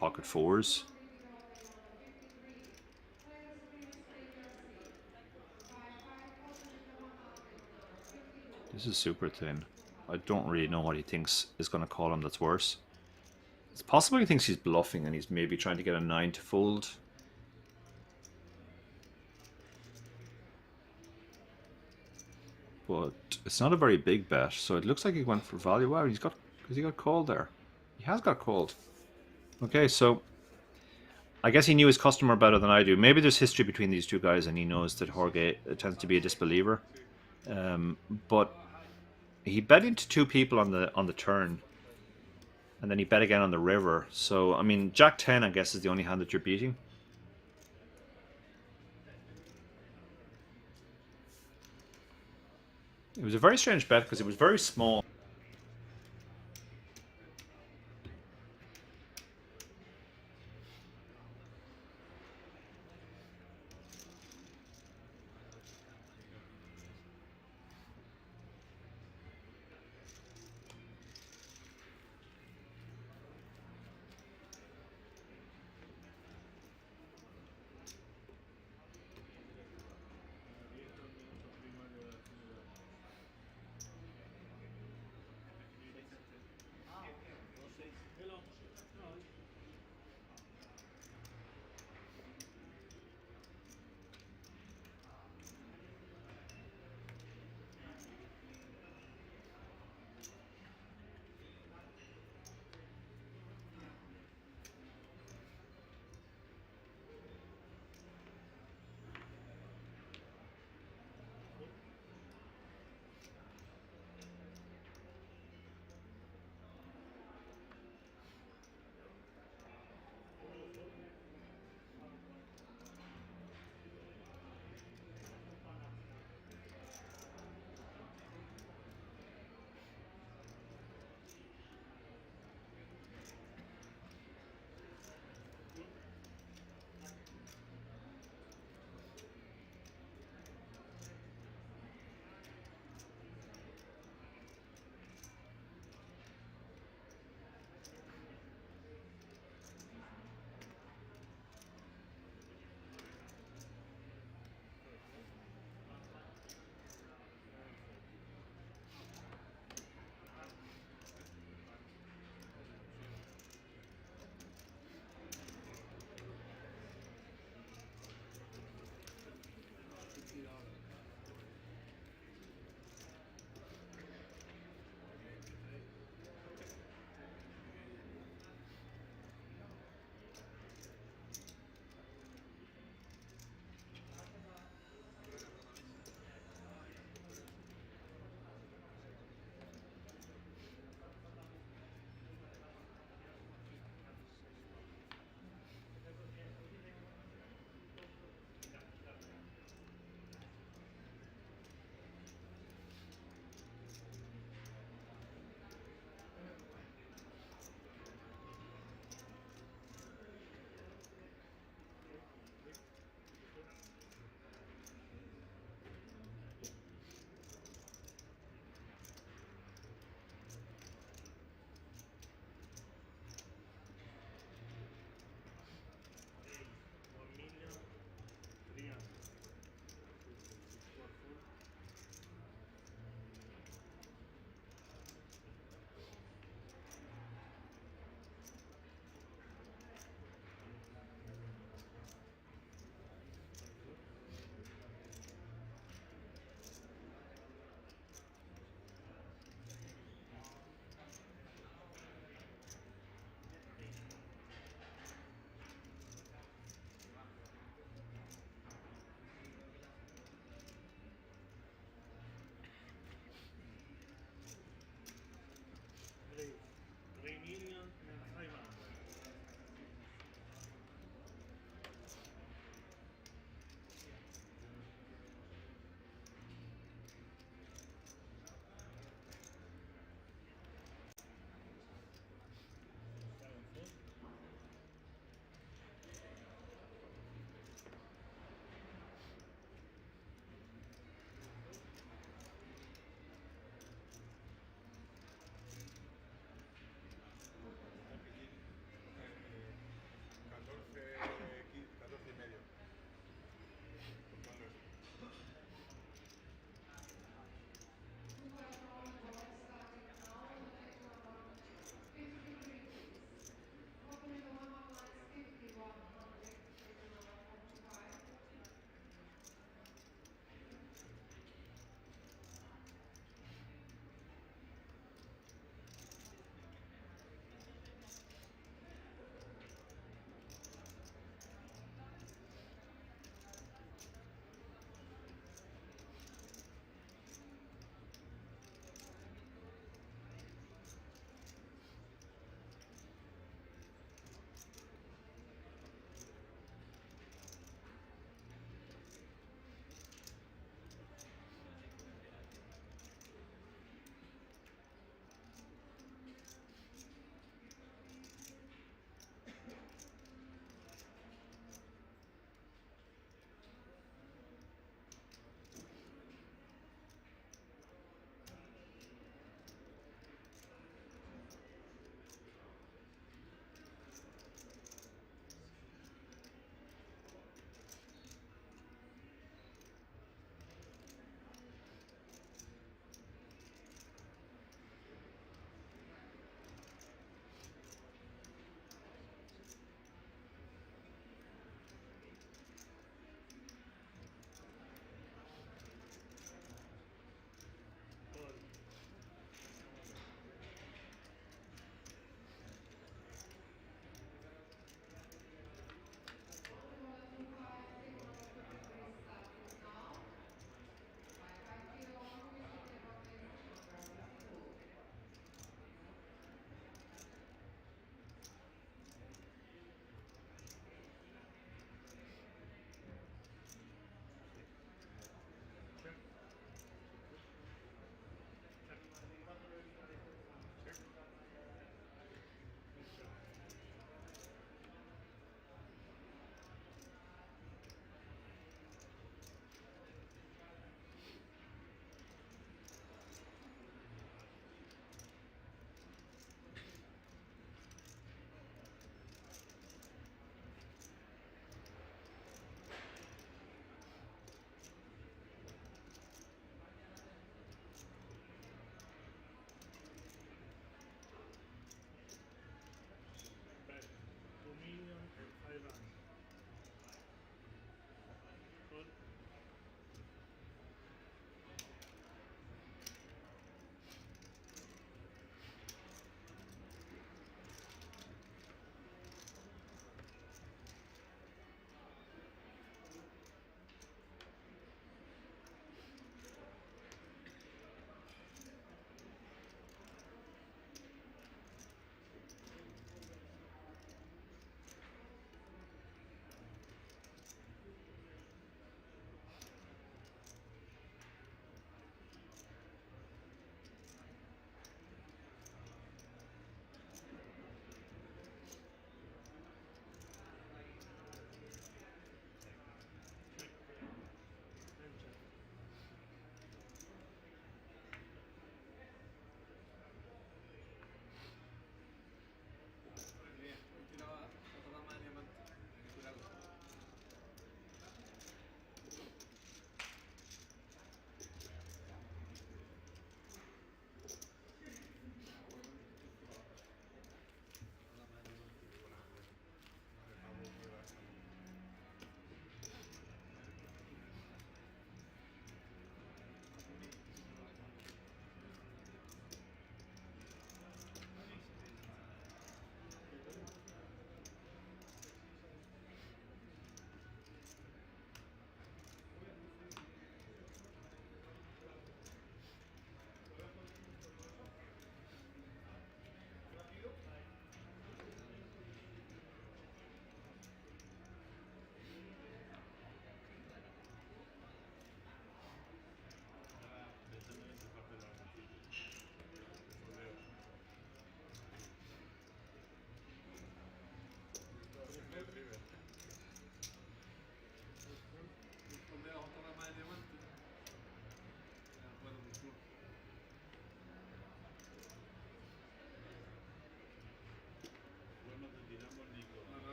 pocket 4s. This is super thin. I don't really know what he thinks is going to call him that's worse. It's possible he thinks he's bluffing and he's maybe trying to get a 9 to fold. But it's not a very big bet, so it looks like he went for value. Wow, has he got called there? He has got called. Okay, so I guess he knew his customer better than I do. Maybe there's history between these two guys, and he knows that Jorge tends to be a disbeliever. But he bet into two people on the turn, and then he bet again on the river. So I mean, Jack 10, I guess, is the only hand that you're beating. It was a very strange bet because it was very small.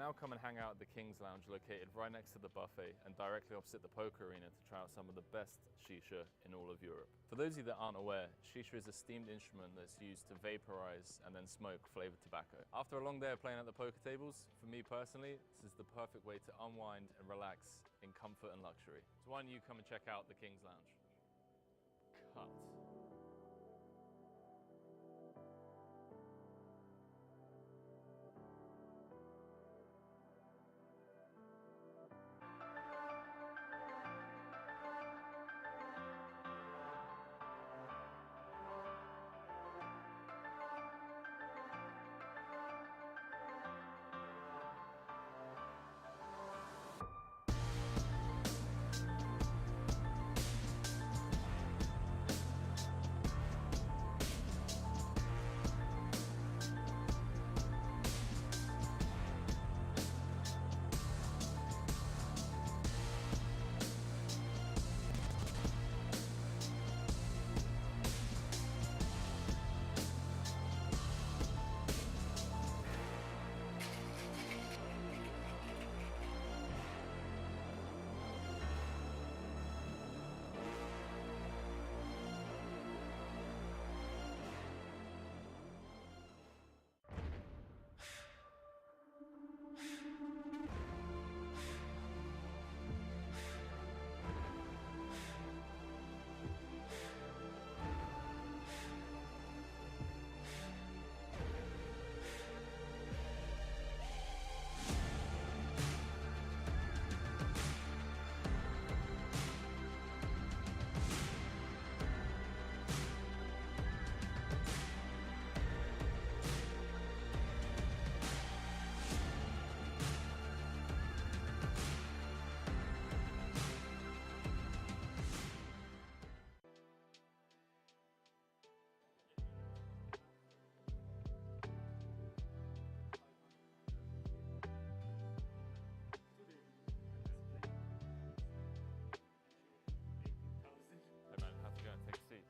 now come and hang out at the Kings Lounge located right next to the buffet and directly opposite the poker arena to try out some of the best shisha in all of Europe. For those of you that aren't aware, shisha is a steamed instrument that's used to vaporize and then smoke flavored tobacco. After a long day of playing at the poker tables, for me personally, this is the perfect way to unwind and relax in comfort and luxury. So why don't you come and check out the Kings Lounge? Cut. Hey man, have to go and take a seat.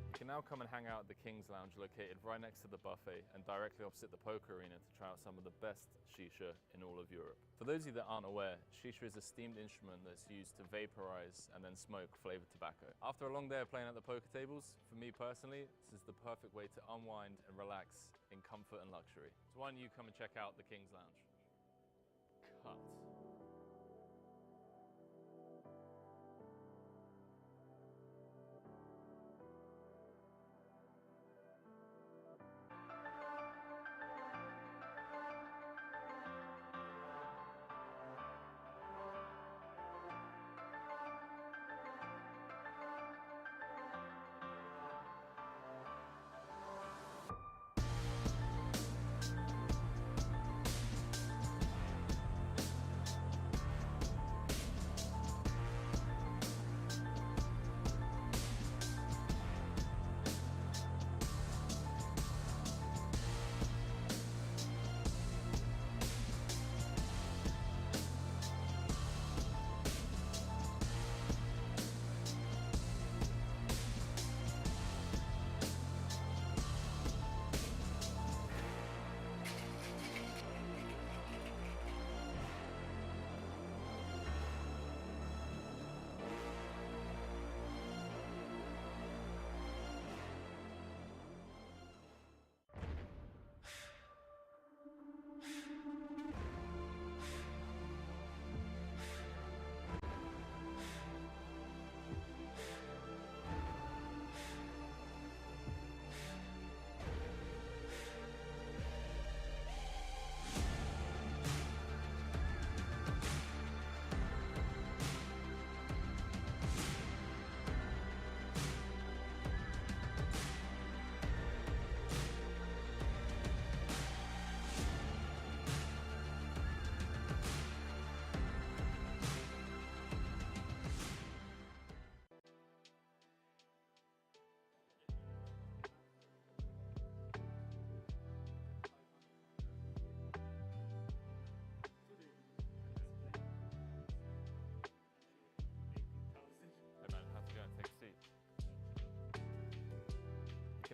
You can now come and hang out at the Kings Lounge located right next to the buffet and directly opposite the poker arena to try out some of the best shisha in all of Europe. For those of you that aren't aware, shisha is a steamed instrument that's used to vaporize and then smoke flavored tobacco. After a long day of playing at the poker tables, for me personally, this is the perfect way to unwind and relax in comfort and luxury. So why don't you come and check out the Kings Lounge? Cut.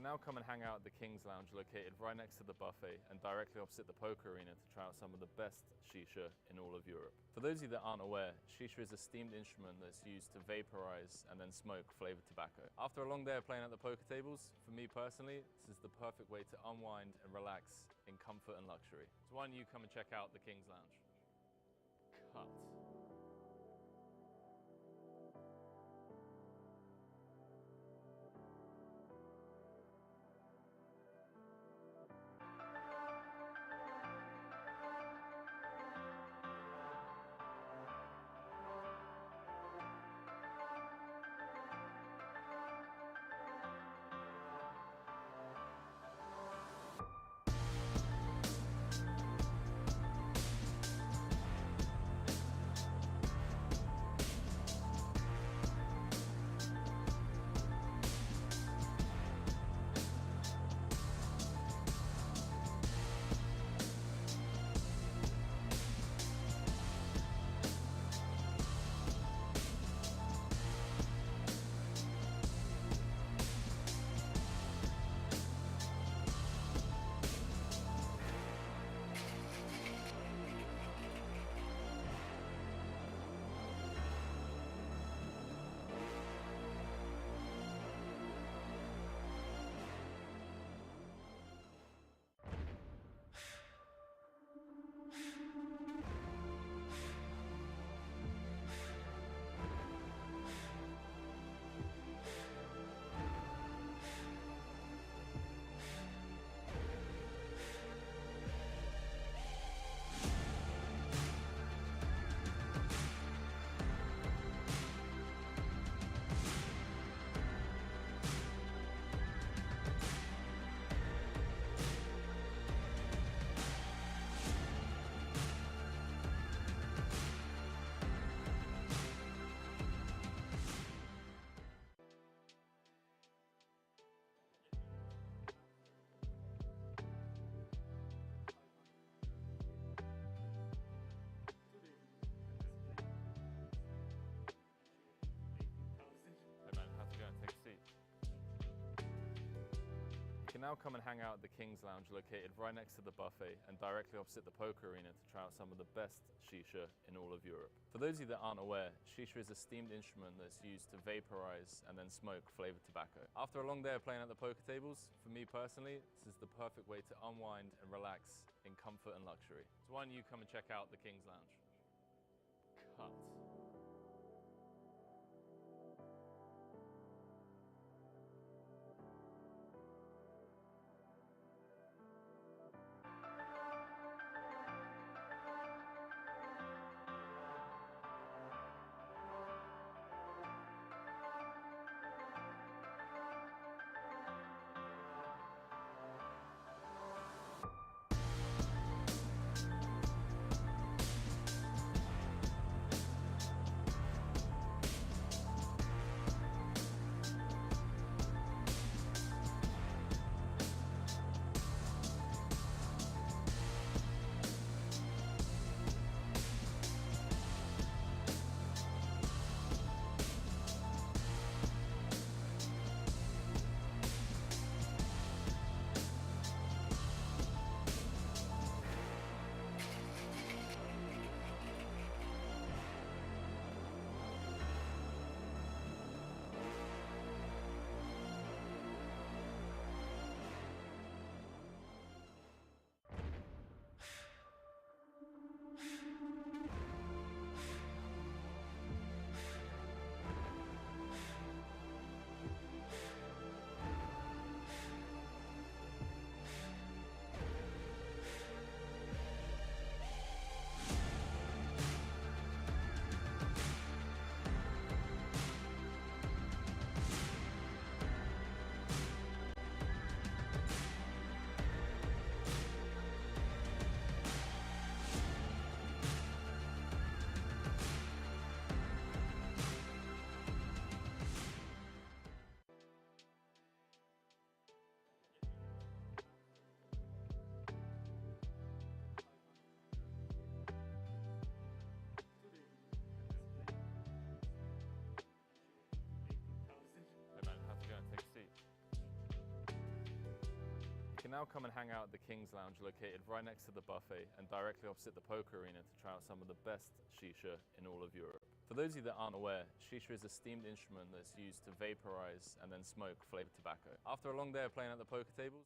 can now come and hang out at the King's Lounge located right next to the buffet and directly opposite the poker arena to try out some of the best shisha in all of Europe. For those of you that aren't aware, shisha is a steamed instrument that's used to vaporize and then smoke flavored tobacco. After a long day of playing at the poker tables, for me personally, this is the perfect way to unwind and relax in comfort and luxury. So why don't you come and check out the King's Lounge? Cut. Take a seat. You can now come and hang out at the King's Lounge located right next to the buffet and directly opposite the poker arena to try out some of the best shisha in all of Europe. For those of you that aren't aware, shisha is a steamed instrument that's used to vaporize and then smoke flavored tobacco. After a long day of playing at the poker tables, for me personally, this is the perfect way to unwind and relax in comfort and luxury. So why don't you come and check out the King's Lounge? Cut. now come and hang out at the King's Lounge located right next to the buffet and directly opposite the poker arena to try out some of the best shisha in all of Europe. For those of you that aren't aware, shisha is a steamed instrument that's used to vaporize and then smoke flavored tobacco. After a long day of playing at the poker tables,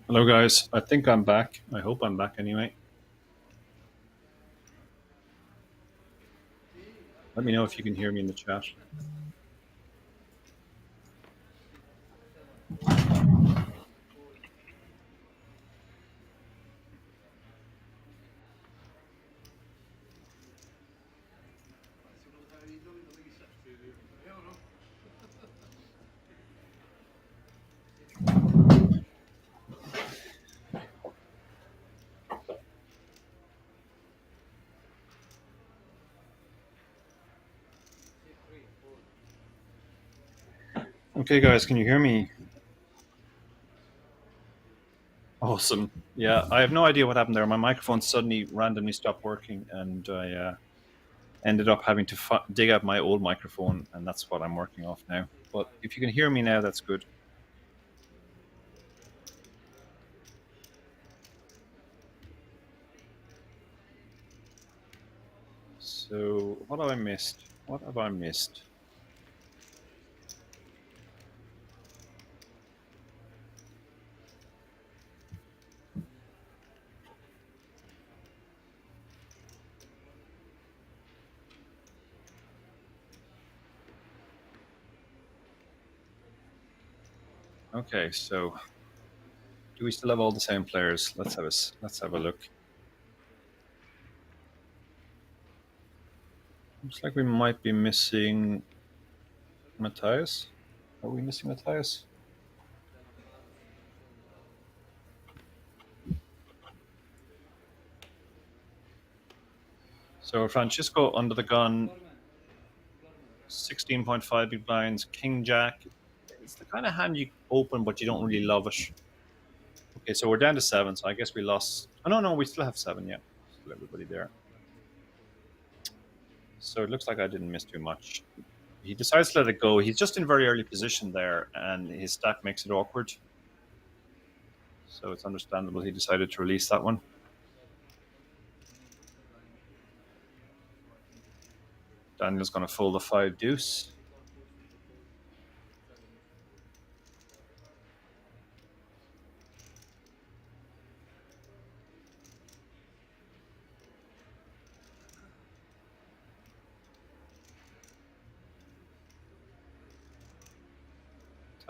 Hello, guys. I think I'm back. I hope I'm back anyway. Let me know if you can hear me in the chat. Okay, guys, can you hear me? Awesome. Yeah, I have no idea what happened there. My microphone suddenly randomly stopped working, and I ended up having to dig out my old microphone, and that's what I'm working off now. But if you can hear me now, that's good. So, what have I missed? What have I missed? Okay, so do we still have all the same players? Let's have a look. Looks like we might be missing Matthias. Are we missing Matthias? So Francisco under the gun, 16.5 big blinds, King Jack. It's the kind of hand you open, but you don't really love it. Okay, so we're down to 7, so I guess we lost. Oh, no, we still have 7, yeah. Still everybody there. So it looks like I didn't miss too much. He decides to let it go. He's just in very early position there, and his stack makes it awkward. So it's understandable he decided to release that one. Daniel's going to fold a 5 deuce.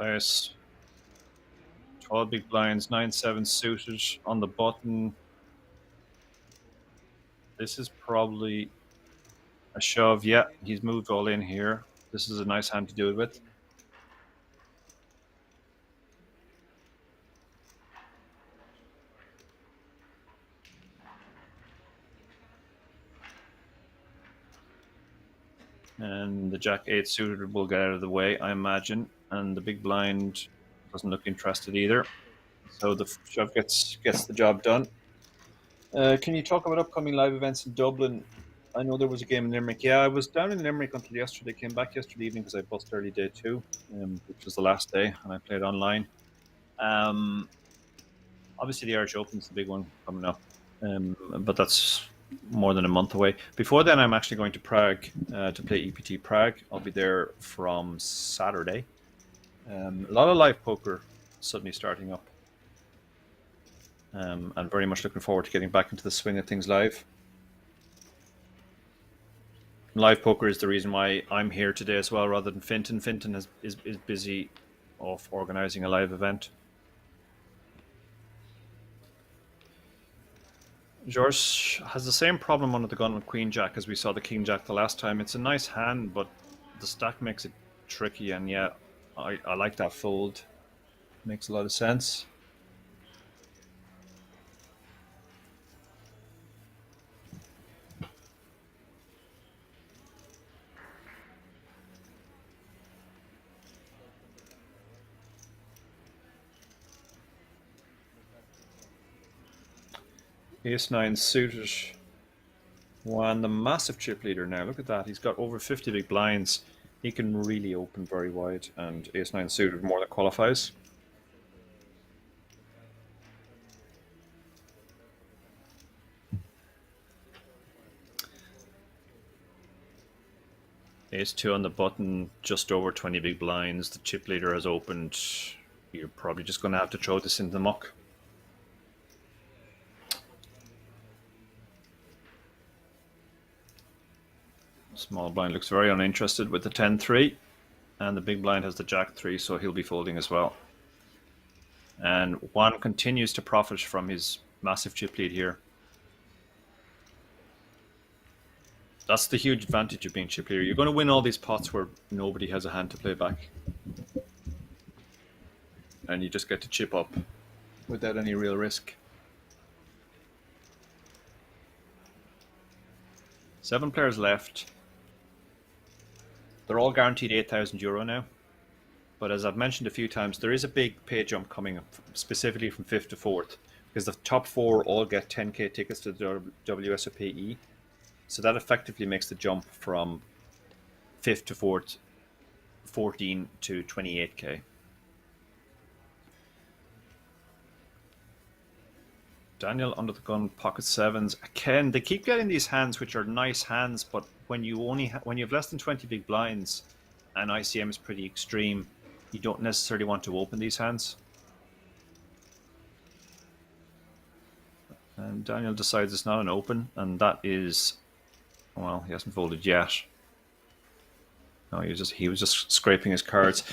Matthias, 12 big blinds, 9-7 suited on the button. This is probably a shove. Yeah, he's moved all in here. This is a nice hand to do it with. And the Jack 8 suited will get out of the way, I imagine. And the big blind doesn't look interested either. So the shove gets the job done. Can you talk about upcoming live events in Dublin? I know there was a game in Limerick. Yeah, I was down in Limerick until yesterday. Came back yesterday evening because I bussed early day two, which was the last day, and I played online. Um, Obviously, the Irish Open's the big one coming up, but that's more than a month away. Before then, I'm actually going to Prague to play EPT Prague. I'll be there from Saturday. A lot of live poker suddenly starting up. And very much looking forward to getting back into the swing of things live. Live poker is the reason why I'm here today as well, rather than Finton. Finton is busy off organizing a live event. George has the same problem under the gun with Queen Jack as we saw the King Jack the last time. It's a nice hand, but the stack makes it tricky, and yeah, I like that fold. Makes a lot of sense. Ace-9 suited. Won the massive chip leader now. Look at that. He's got over 50 big blinds. He can really open very wide, and Ace-9 suited more than qualifies. Ace-2 on the button, just over 20 big blinds. The chip leader has opened. You're probably just going to have to throw this into the muck. Small blind looks very uninterested with the 10-3, and the big blind has the Jack-3, so he'll be folding as well. And Juan continues to profit from his massive chip lead here. That's the huge advantage of being chip leader. You're going to win all these pots where nobody has a hand to play back. And you just get to chip up without any real risk. 7 players left. They're all guaranteed €8,000 now. But as I've mentioned a few times, there is a big pay jump coming up, specifically from 5th to 4th, because the top 4 all get 10k tickets to the WSOP. So that effectively makes the jump from 5th to 4th 14 to 28k. Daniel under the gun, pocket sevens. Again, they keep getting these hands, which are nice hands, but when you when you have less than 20 big blinds, and ICM is pretty extreme, you don't necessarily want to open these hands. And Daniel decides it's not an open, and that is, well, he hasn't folded yet. No, he was just scraping his cards.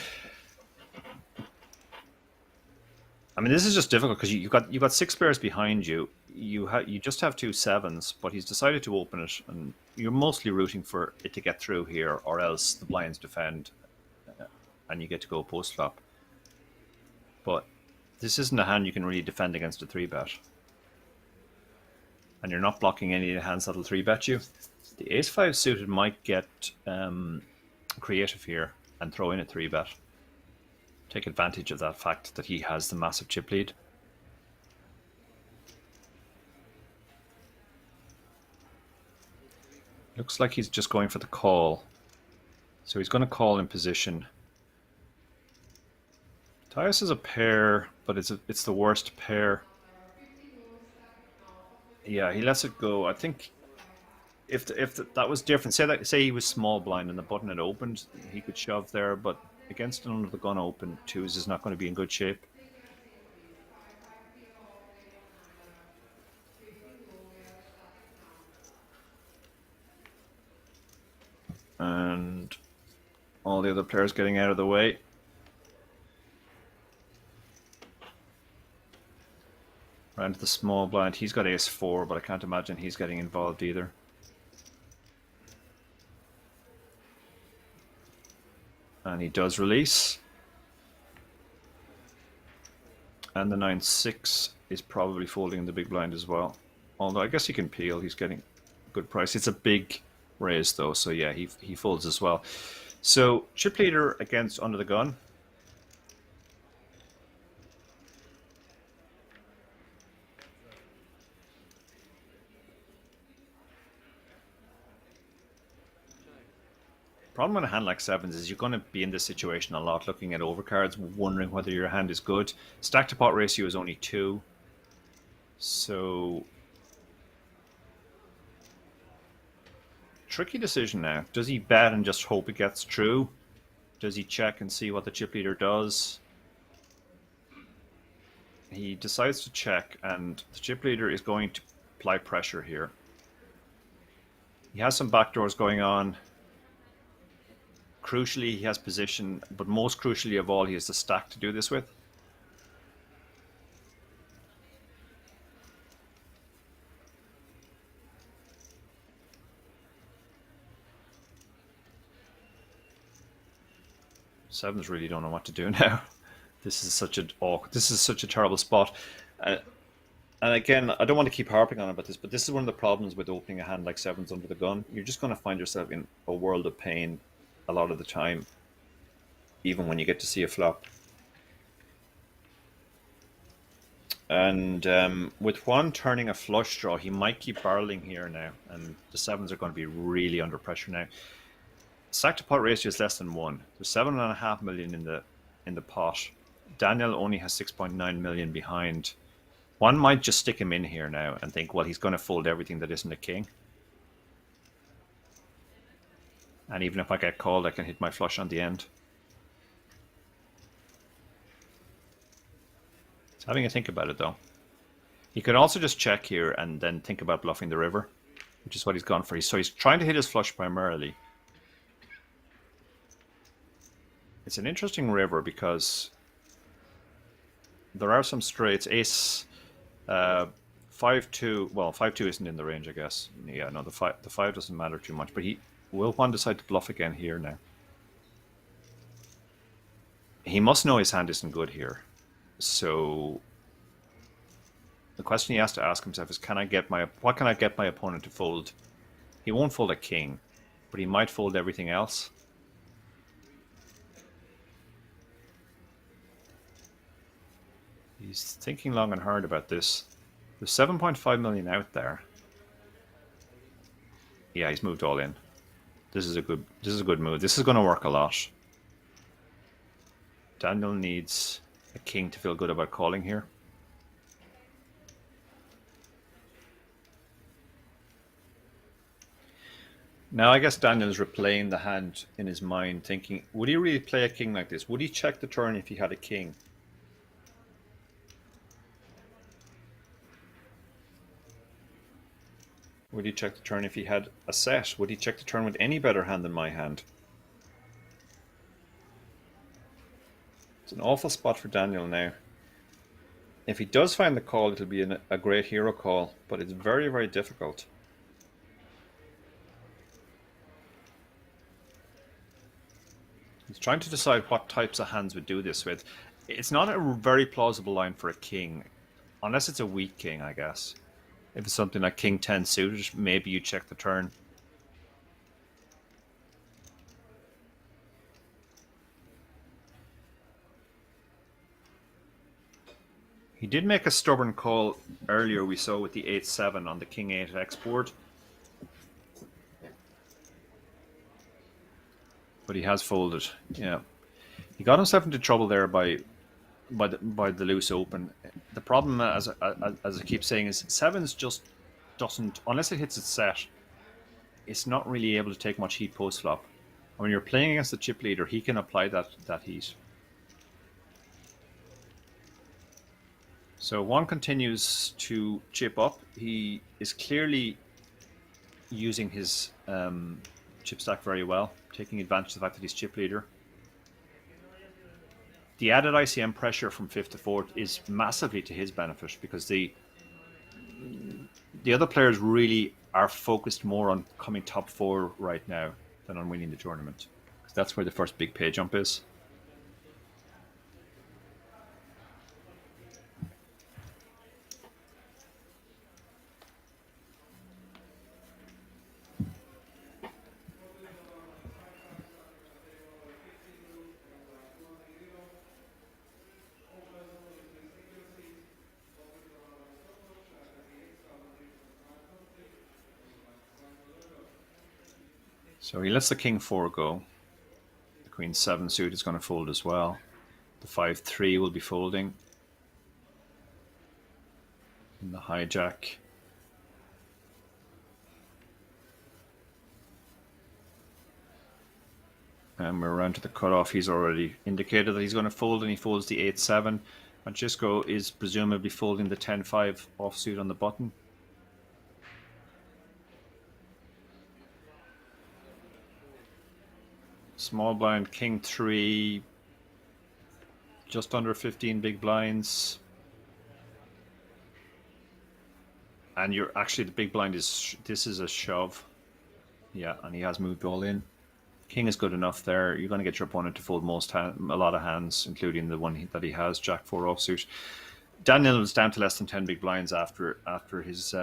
I mean, this is just difficult because you've got 6 players behind you. You just have 2 sevens, but he's decided to open it, and you're mostly rooting for it to get through here, or else the blinds defend, and you get to go post flop. But this isn't a hand you can really defend against a 3-bet, and you're not blocking any of the hands that'll 3-bet you. The Ace-5 suited might get creative here and throw in a 3-bet. Take advantage of that fact that he has the massive chip lead. Looks like he's just going for the call. So he's going to call in position. Tyus is a pair, but it's the worst pair. Yeah, he lets it go. I think if that was different, say he was small blind and the button had opened, he could shove there, but against an under the gun open, 2s is not going to be in good shape. And all the other players getting out of the way. Round to the small blind. He's got Ace-4, but I can't imagine he's getting involved either. And he does release. And the 9-6 is probably folding in the big blind as well. Although I guess he can peel. He's getting a good price. It's a big raise though, so yeah, he folds as well. So chip leader against under the gun. Problem with a hand like sevens is you're going to be in this situation a lot, looking at overcards, wondering whether your hand is good. Stack to pot ratio is only 2, so tricky decision now. Does he bet and just hope it gets through? Does he check and see what the chip leader does? He decides to check, and the chip leader is going to apply pressure here. He has some backdoors going on. Crucially, he has position, but most crucially of all, he has the stack to do this with. Sevens really don't know what to do now. This is such a terrible spot. And again, I don't want to keep harping on about this, but this is one of the problems with opening a hand like sevens under the gun. You're just going to find yourself in a world of pain a lot of the time, even when you get to see a flop. And with Juan turning a flush draw, he might keep barreling here now, and the sevens are going to be really under pressure now. Stack to pot ratio is less than 1. There's 7.5 million in the pot. Daniel only has 6.9 million behind. One might just stick him in here now and think, well, he's going to fold everything that isn't a king. And even if I get called, I can hit my flush on the end. He's having a think about it, though. He could also just check here and then think about bluffing the river, which is what he's gone for. So he's trying to hit his flush primarily. It's an interesting river because there are some straights. Ace 5-2. Well, 5-2 isn't in the range, I guess. Yeah, no, the five doesn't matter too much. But will Juan decide to bluff again here now? He must know his hand isn't good here. So the question he has to ask himself is, what can I get my opponent to fold? He won't fold a king, but he might fold everything else. He's thinking long and hard about this. There's 7.5 million out there. Yeah, he's moved all in. This is a good move. This is going to work a lot. Daniel needs a king to feel good about calling here. Now I guess Daniel's replaying the hand in his mind, thinking, would he really play a king like this? Would he check the turn if he had a king? Would he check the turn if he had a set? Would he check the turn with any better hand than my hand? It's an awful spot for Daniel now. If he does find the call, it'll be a great hero call, but it's very, very difficult. He's trying to decide what types of hands would do this with. It's not a very plausible line for a king, unless it's a weak king, I guess. If it's something like King 10 suited, maybe you check the turn. He did make a stubborn call earlier, we saw with the 8-7 on the King 8 export. But he has folded, yeah. He got himself into trouble there by the loose open. The problem, as I keep saying, is sevens just doesn't, unless it hits its set, it's not really able to take much heat post flop. And when you're playing against the chip leader, he can apply that heat. So Juan continues to chip up. He is clearly using his chip stack very well, taking advantage of the fact that he's chip leader. The added ICM pressure from 5th to 4th is massively to his benefit, because the other players really are focused more on coming top 4 right now than on winning the tournament, because that's where the first big pay jump is. So he lets the king 4 go. The queen 7 suit is going to fold as well. The 5-3 will be folding. And the hijack. And we're around to the cutoff. He's already indicated that he's going to fold, and he folds the 8-7. Francisco is presumably folding the 10-5 offsuit on the button. Small blind, king 3, just under 15 big blinds. And you're actually, the big blind is, this is a shove. Yeah, and he has moved all in. King is good enough there. You're going to get your opponent to fold a lot of hands, including the one that he has, Jack 4 offsuit. Daniel was down to less than 10 big blinds after his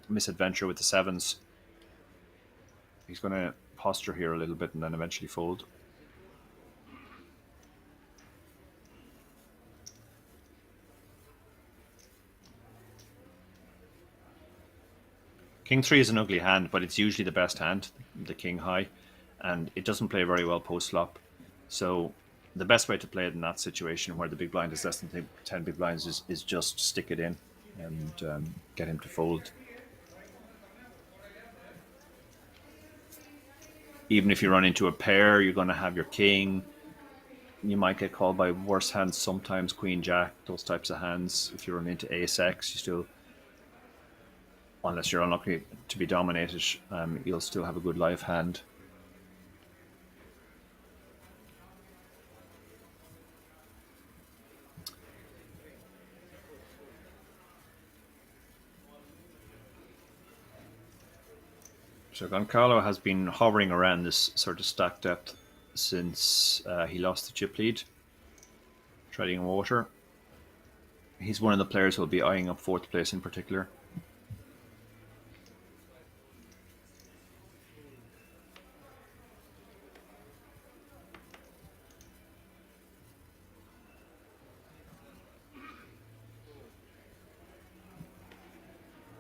misadventure with the 7s. He's going to posture here a little bit and then eventually fold. King 3 is an ugly hand, but it's usually the best hand, the king high, and it doesn't play very well post-flop. So the best way to play it in that situation where the big blind is less than 10 big blinds is just stick it in and get him to fold. Even if you run into a pair, you're going to have your king. You might get called by worse hands sometimes, queen jack, those types of hands. If you run into ace x, you still, unless you're unlucky to be dominated, you'll still have a good live hand. So Goncalo has been hovering around this sort of stack depth since he lost the chip lead, treading water. He's one of the players who will be eyeing up 4th place in particular.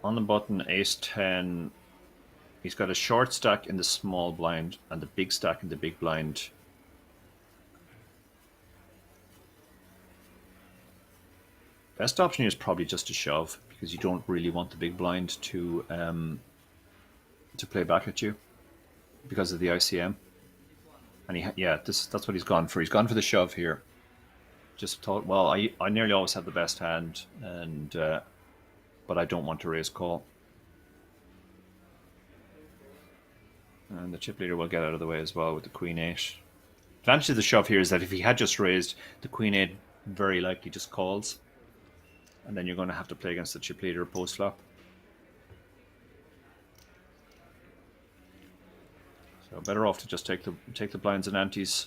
On the button, ace 10. He's got a short stack in the small blind and the big stack in the big blind. Best option here is probably just to shove, because you don't really want the big blind to play back at you because of the ICM. And that's what he's gone for. He's gone for the shove here. Just thought, well, I nearly always have the best hand, and but I don't want to raise call. And the chip leader will get out of the way as well with the queen 8. Advantage of the shove here is that if he had just raised, the queen 8 very likely just calls. And then you're going to have to play against the chip leader post flop. So better off to just take the blinds and antes.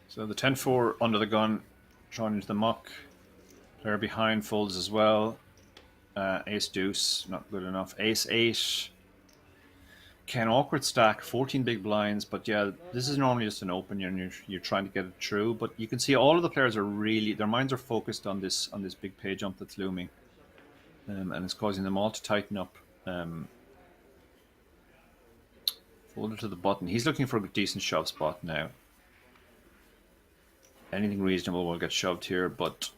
So the 10-4 under the gun, drawn into the muck. Player behind folds as well. Ace deuce, not good enough. Ace 8. Can awkward stack, 14 big blinds, but yeah, this is normally just an open and you're trying to get it through. But you can see all of the players are really, their minds are focused on this big pay jump that's looming, and it's causing them all to tighten up. Fold it to the button. He's looking for a decent shove spot now. Anything reasonable will get shoved here, but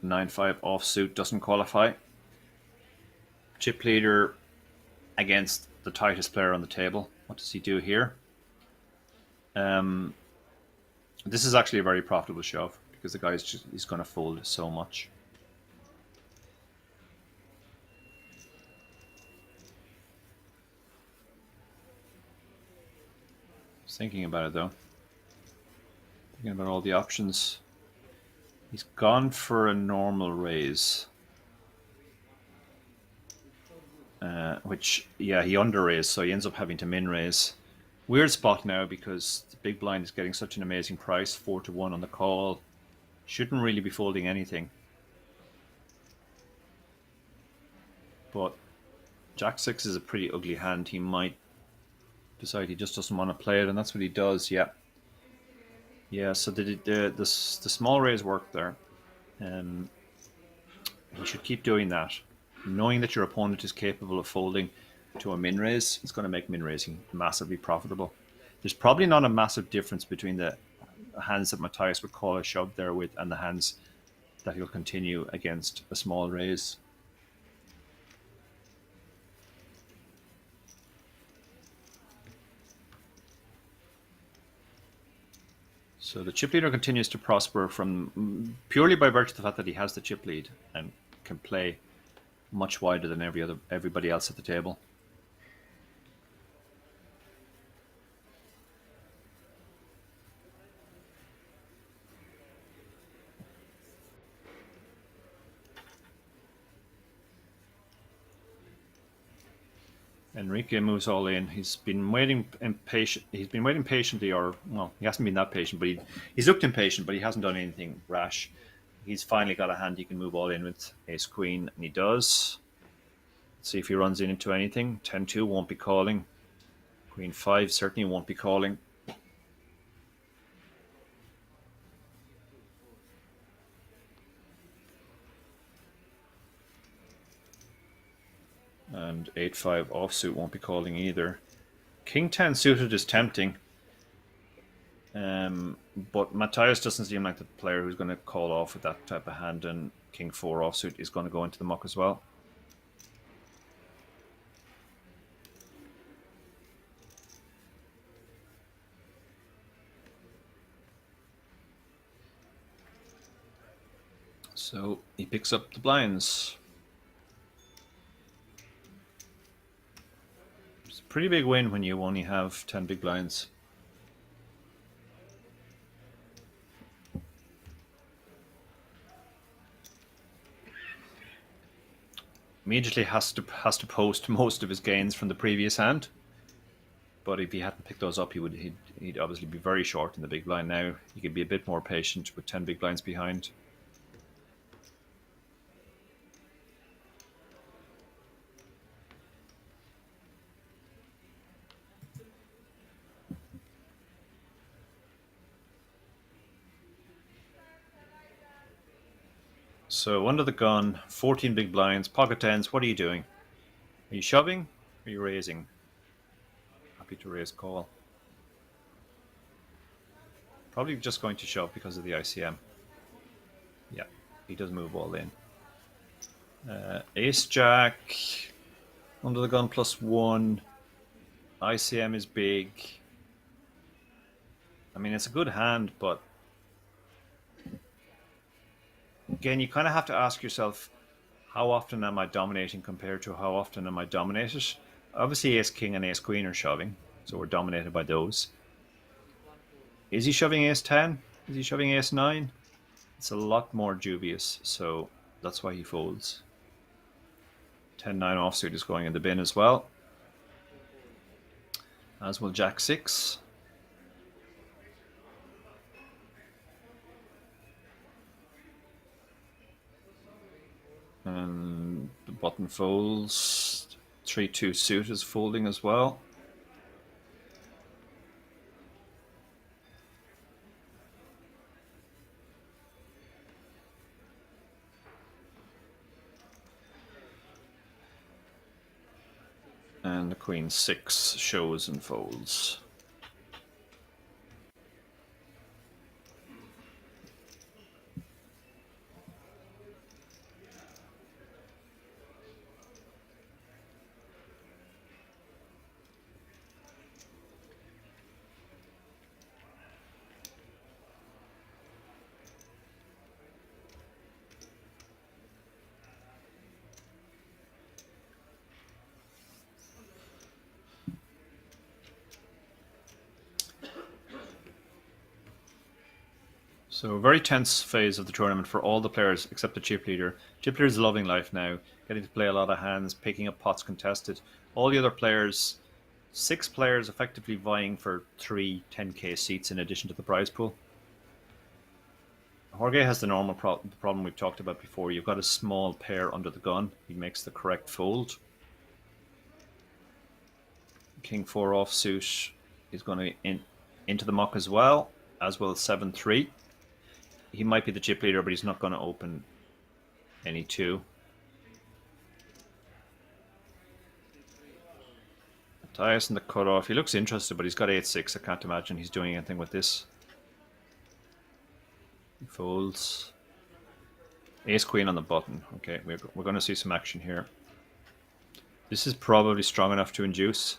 9-5 offsuit doesn't qualify. Chip leader against the tightest player on the table. What does he do here? This is actually a very profitable shove because the guy he's going to fold so much. Thinking about it though. Thinking about all the options. He's gone for a normal raise. Which, yeah, he under-raised, so he ends up having to min-raise. Weird spot now because the big blind is getting such an amazing price, 4-1 on the call. Shouldn't really be folding anything. But Jack 6 is a pretty ugly hand. He might decide he just doesn't want to play it, and that's what he does, yeah. Yeah, so the small raise worked there. He should keep doing that. Knowing that your opponent is capable of folding to a min raise, it's going to make min raising massively profitable. There's probably not a massive difference between the hands that Matthias would call a shove there with and the hands that he'll continue against a small raise. So the chip leader continues to prosper from purely by virtue of the fact that he has the chip lead and can play much wider than everybody else at the table. Enrique moves all in. He's been waiting patiently, or well, he hasn't been that patient, but he's looked impatient, but he hasn't done anything rash. He's finally got a hand he can move all in with ace queen, and he does. Let's see if he runs into anything. 10-2 won't be calling. Queen 5 certainly won't be calling. And 8-5 offsuit won't be calling either. King 10 suited is tempting. But Matthias doesn't seem like the player who's going to call off with that type of hand, and King 4 offsuit is going to go into the muck as well. So he picks up the blinds. It's a pretty big win when you only have 10 big blinds. Immediately has to post most of his gains from the previous hand. But if he hadn't picked those up, he'd obviously be very short in the big blind now. He could be a bit more patient with 10 big blinds behind. So under the gun, 14 big blinds, pocket tens. What are you doing? Are you shoving? Or are you raising? Happy to raise call. Probably just going to shove because of the ICM. Yeah, he does move all in. Ace Jack, under the gun +1. ICM is big. I mean, it's a good hand, but again, you kind of have to ask yourself, how often am I dominating compared to how often am I dominated? Obviously, ace king and ace queen are shoving, so we're dominated by those. Is he shoving ace 10? Is he shoving ace 9? It's a lot more dubious, so that's why he folds. 10-9 offsuit is going in the bin as well, as will Jack 6. And the button folds. 3-2 suit is folding as well. And the queen 6 shows and folds. So very tense phase of the tournament for all the players except the chip leader. Chip leader is loving life now, getting to play a lot of hands, picking up pots contested. All the other players, 6 players effectively vying for 3 10k seats in addition to the prize pool. Jorge has the normal problem we've talked about before. You've got a small pair under the gun. He makes the correct fold. King 4 offsuit is going to into the muck as well, as will 7-3. He might be the chip leader, but he's not going to open any 2. Matthias in the cutoff. He looks interested, but he's got 8-6. I can't imagine he's doing anything with this. He folds. Ace queen on the button. Okay, we're going to see some action here. This is probably strong enough to induce.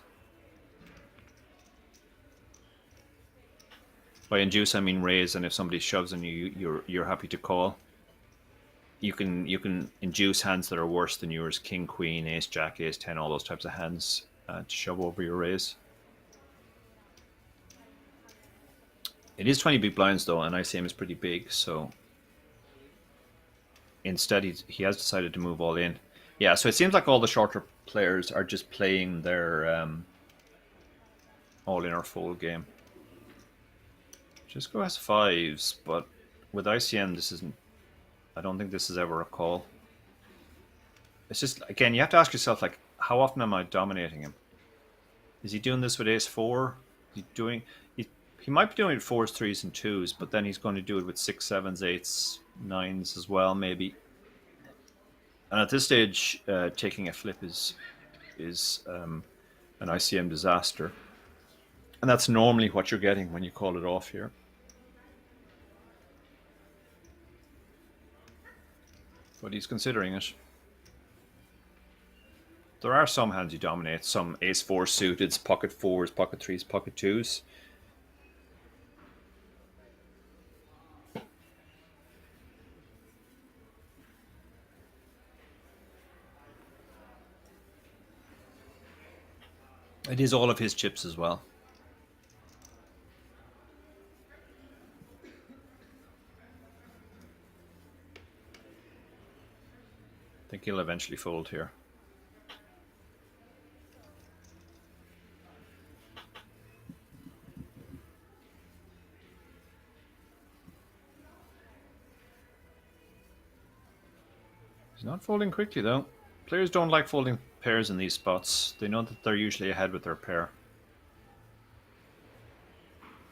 By induce, I mean raise, and if somebody shoves on you, you're happy to call. You can induce hands that are worse than yours: king, queen, ace, jack, ace, 10, all those types of hands to shove over your raise. It is 20 big blinds though, and ICM is pretty big, so instead he has decided to move all in. Yeah, so it seems like all the shorter players are just playing their all in or fold game. Just go has 5s, but with ICM this isn't. I don't think this is ever a call. It's just, again, you have to ask yourself, like, how often am I dominating him? Is he doing this with ace 4? Is he doing? He might be doing it with 4s, 3s, and 2s, but then he's going to do it with 6s, 7s, 8s, 9s as well, maybe. And at this stage, taking a flip is an ICM disaster. And that's normally what you're getting when you call it off here. But he's considering it. There are some hands you dominate, some ace 4 suited, pocket 4s, pocket 3s, pocket 2s. It is all of his chips as well. I think he'll eventually fold here. He's not folding quickly though. Players don't like folding pairs in these spots. They know that they're usually ahead with their pair.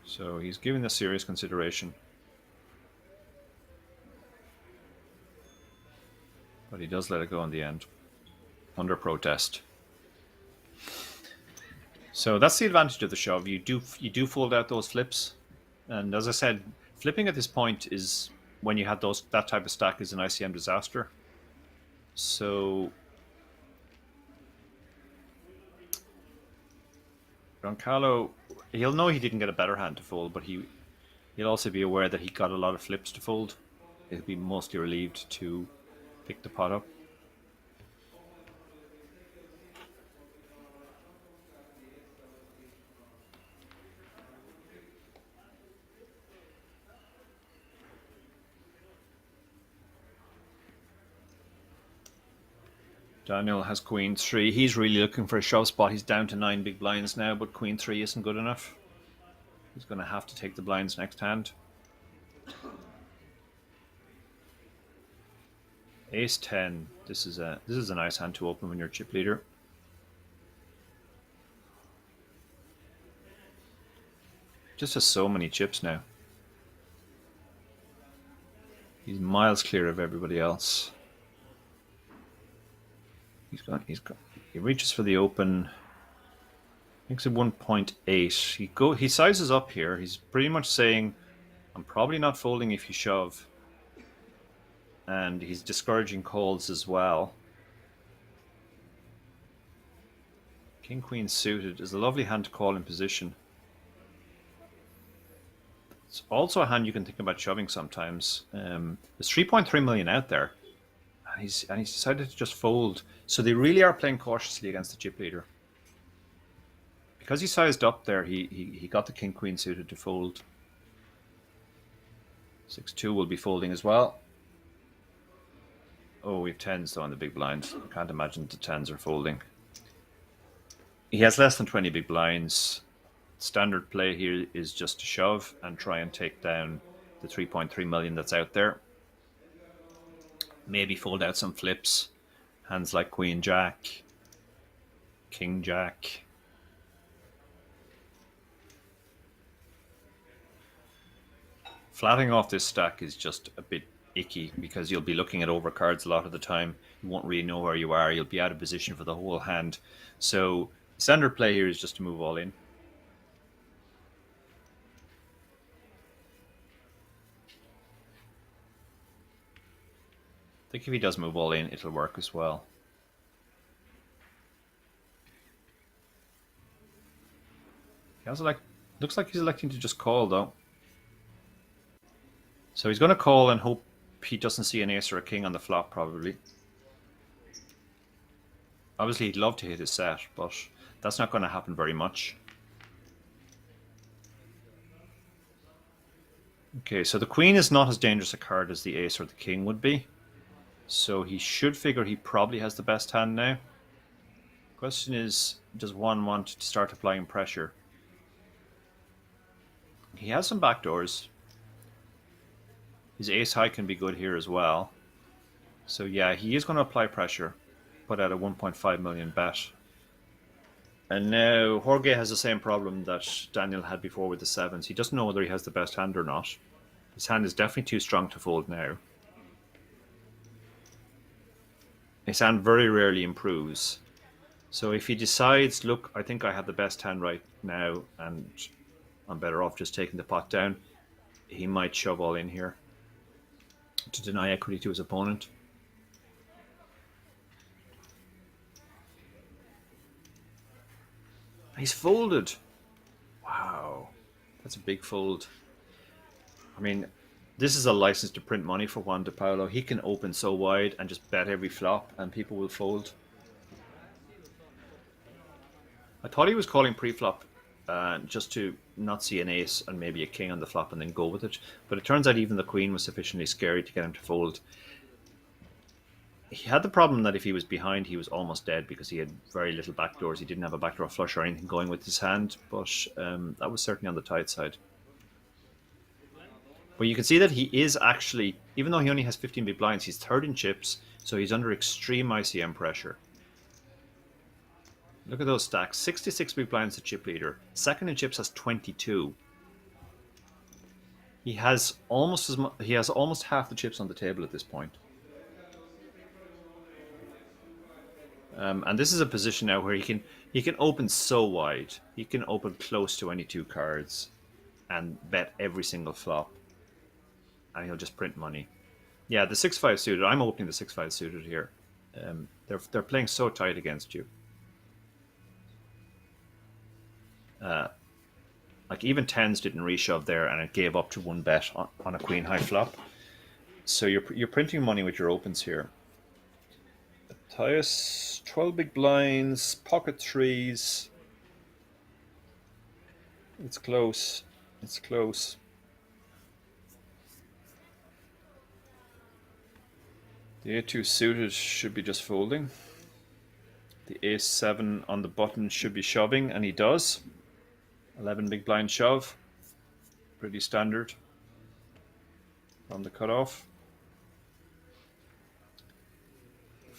So he's giving this serious consideration. But he does let it go in the end, under protest. So that's the advantage of the shove. You do fold out those flips, and as I said, flipping at this point is when you have that type of stack is an ICM disaster. So Roncallo, he'll know he didn't get a better hand to fold, but he'll also be aware that he got a lot of flips to fold. He'll be mostly relieved to pick the pot up. Daniel has queen 3. He's really looking for a shove spot. He's down to 9 big blinds now, but queen 3 isn't good enough. He's going to have to take the blinds next hand. Ace 10. This is a nice hand to open when you're chip leader. Just has so many chips now. He's miles clear of everybody else. He reaches for the open. Makes it 1.8. He sizes up here. He's pretty much saying, I'm probably not folding if you shove. And he's discouraging calls as well. King Queen suited is a lovely hand to call in position. It's also a hand you can think about shoving sometimes. There's 3.3 million out there. And he's decided to just fold. So they really are playing cautiously against the chip leader. Because he sized up there, he got the King Queen suited to fold. 6-2 will be folding as well. Oh, we have 10s though on the big blinds. I can't imagine the 10s are folding. He has less than 20 big blinds. Standard play here is just to shove and try and take down the 3.3 million that's out there. Maybe fold out some flips. Hands like Queen Jack, King Jack. Flatting off this stack is just a bit icky because you'll be looking at overcards a lot of the time. You won't really know where you are. You'll be out of position for the whole hand. So standard play here is just to move all in. I think if he does move all in, it'll work as well. He also looks like he's electing to just call though. So he's going to call and hope he doesn't see an ace or a king on the flop probably. Obviously he'd love to hit his set, but that's not going to happen very much. Okay, so the queen is not as dangerous a card as the ace or the king would be. So he should figure he probably has the best hand now. Question is, does one want to start applying pressure? He has some backdoors. His ace high can be good here as well. So yeah, he is going to apply pressure, put out a 1.5 million bet. And now Jorge has the same problem that Daniel had before with the sevens. He doesn't know whether he has the best hand or not. His hand is definitely too strong to fold now. His hand very rarely improves. So if he decides, look, I think I have the best hand right now and I'm better off just taking the pot down, he might shove all in here to deny equity to his opponent. He's folded. Wow, that's a big fold. I mean, this is a license to print money for Juan de Paulo. He can open so wide and just bet every flop and people will fold. I thought he was calling pre-flop just to not see an ace and maybe a king on the flop and then go with it. But it turns out even the queen was sufficiently scary to get him to fold. He had the problem that if he was behind, he was almost dead because he had very little backdoors. He didn't have a backdoor flush or anything going with his hand, but that was certainly on the tight side. But you can see that he is actually, even though he only has 15 big blinds, he's third in chips, so he's under extreme ICM pressure. Look at those stacks. 66 big blinds, the chip leader. Second in chips has 22. He has almost as much. He has almost half the chips on the table at this point. And this is a position now where he can open so wide. He can open close to any two cards and bet every single flop. And he'll just print money. Yeah, the 6-5 suited. I'm opening the 6-5 suited here. They're playing so tight against you. Like even 10s didn't reshove there, and it gave up to one bet on a queen high flop. So you're printing money with your opens here. Matthias, 12 big blinds, pocket threes. It's close. It's close. The A2 suited should be just folding. The A7 on the button should be shoving, and he does. 11 big blind shove. Pretty standard from the cutoff.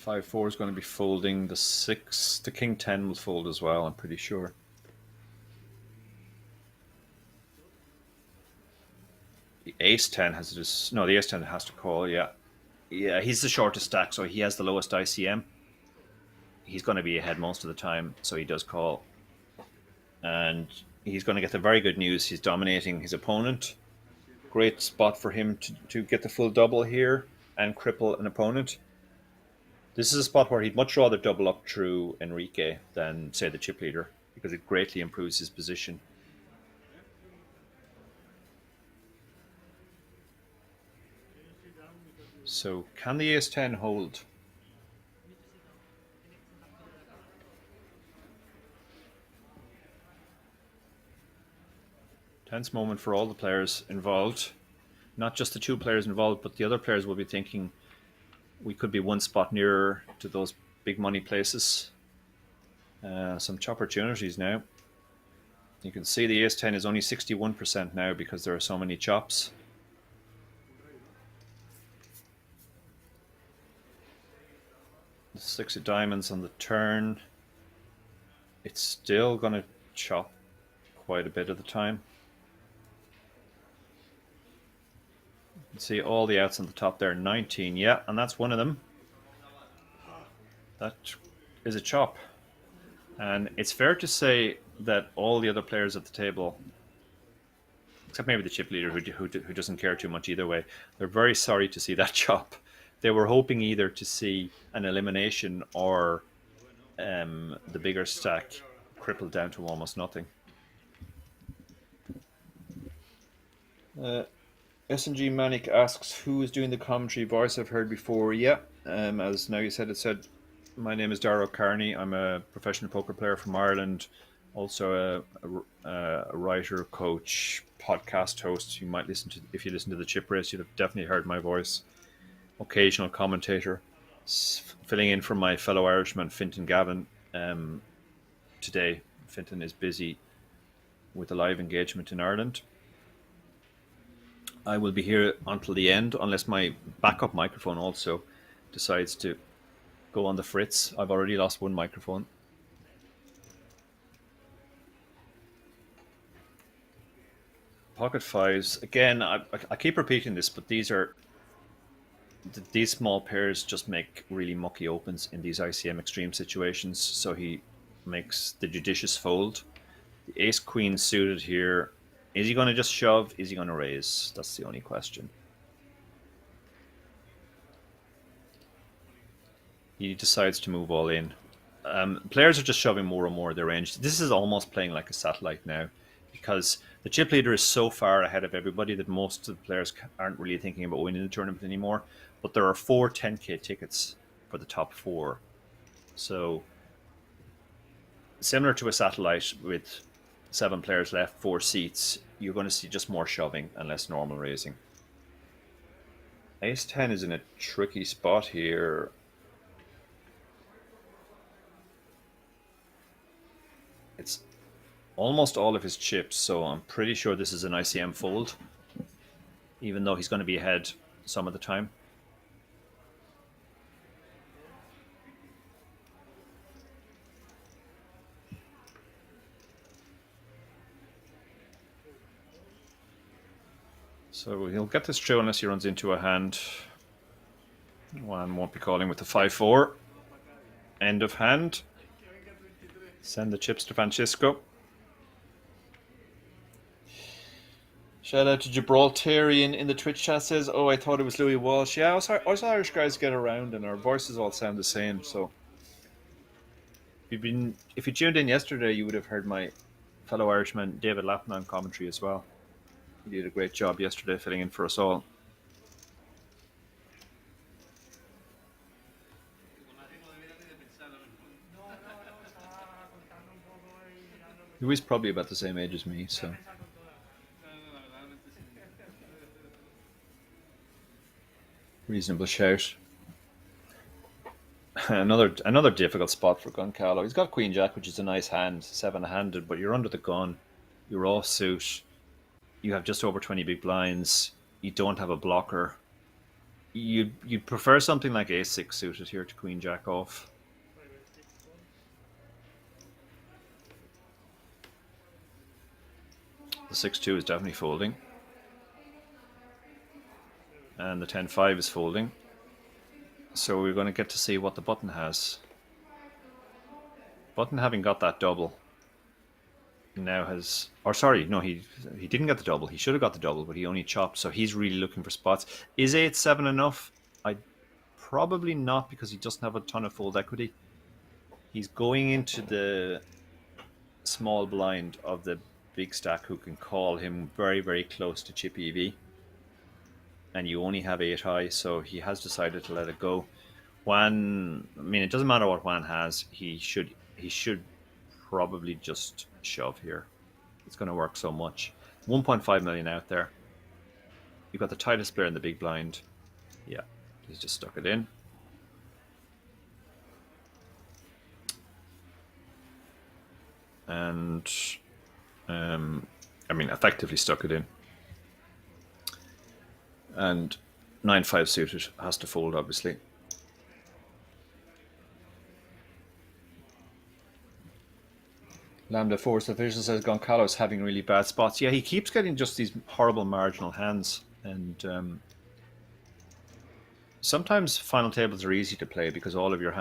5-4 is going to be folding. The 6, the king 10 will fold as well, I'm pretty sure. The ace 10 has to no, the ace 10 has to call, yeah. Yeah, he's the shortest stack, so he has the lowest ICM. He's going to be ahead most of the time, so he does call. And he's going to get the very good news. He's dominating his opponent. Great spot for him to get the full double here and cripple an opponent. This is a spot where he'd much rather double up through Enrique than, say, the chip leader, because it greatly improves his position. So, can the ace-10 hold? Tense moment for all the players involved. not just the two players involved, but the other players will be thinking we could be one spot nearer to those big money places. Some opportunities now. You can see the ace-10 is only 61% now because there are so many chops. The 6 of diamonds on the turn. It's still going to chop quite a bit of the time. You can see all the outs on the top there, 19. Yeah, and that's one of them. That is a chop. And it's fair to say that all the other players at the table, except maybe the chip leader who doesn't care too much either way, they're very sorry to see that chop. They were hoping either to see an elimination or the bigger stack crippled down to almost nothing. S&G Manic asks, who is doing the commentary? Voice I've heard before. Yeah, as now you said, it said, my name is Darrow Carney. I'm a professional poker player from Ireland, also a writer, coach, podcast host. You might listen to, if you listen to the Chip Race, you'd have definitely heard my voice. Occasional commentator, filling in for my fellow Irishman, Fintan Gavin. Today, Fintan is busy with a live engagement in Ireland. I will be here until the end, unless my backup microphone also decides to go on the fritz. I've already lost one microphone. Pocket fives. Again, I keep repeating this, but these small pairs just make really mucky opens in these ICM extreme situations. So he makes the judicious fold. The ace queen suited here. Is he going to just shove? Is he going to raise? That's the only question. He decides to move all in. Players are just shoving more and more of their range. This is almost playing like a satellite now, because the chip leader is so far ahead of everybody that most of the players aren't really thinking about winning the tournament anymore. But there are 4 10K tickets for the top 4. So similar to a satellite with 7 players left, 4 seats, you're going to see just more shoving and less normal raising. Ace-10 is in a tricky spot here. It's almost all of his chips, so I'm pretty sure this is an ICM fold, even though he's going to be ahead some of the time. So he'll get this through unless he runs into a hand. One won't be calling with the 5-4. End of hand. Send the chips to Francisco. Shout out to Gibraltarian in the Twitch chat, says, oh, I thought it was Louis Walsh. Yeah, us Irish guys get around and our voices all sound the same. So if you tuned in yesterday, you would have heard my fellow Irishman David Lappin on commentary as well. He did a great job yesterday filling in for us all. He was probably about the same age as me, so. Reasonable shout. Another difficult spot for Goncalo. He's got Queen Jack, which is a nice hand, 7-handed, but you're under the gun. You're offsuit. You have just over 20 big blinds. You don't have a blocker. You'd prefer something like Ace-6 suited here to Queen Jack off. The 6-2 is definitely folding. And the 10-5 is folding. So we're going to get to see what the button has. Button, having got that double, now has, or sorry, no, he didn't get the double. He should have got the double, but he only chopped, so he's really looking for spots. Is 8-7 enough? Probably not, because he doesn't have a ton of fold equity. He's going into the small blind of the big stack who can call him very, very close to chip EV. And you only have 8 high, so he has decided to let it go. Juan, I mean, it doesn't matter what Juan has. He should probably just shove here. It's going to work so much. 1.5 million out there. You've got the tightest player in the big blind. Yeah, he's just stuck it in. And, I mean, effectively stuck it in. And 9-5 suited has to fold, obviously. Lambda Force Official says Goncalves having really bad spots. Yeah, he keeps getting just these horrible marginal hands. And sometimes final tables are easy to play because all of your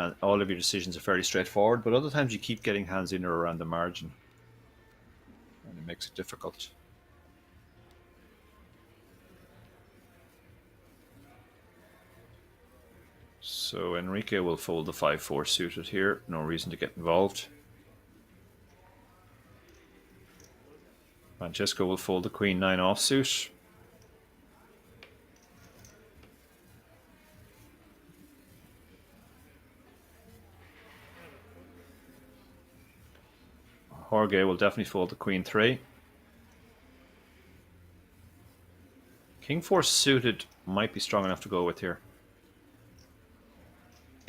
decisions are fairly straightforward, but other times you keep getting hands in or around the margin. And it makes it difficult. So Enrique will fold the 5-4 suited here. No reason to get involved. Francesco will fold the Queen 9 offsuit. Jorge will definitely fold the Queen 3. King 4 suited might be strong enough to go with here.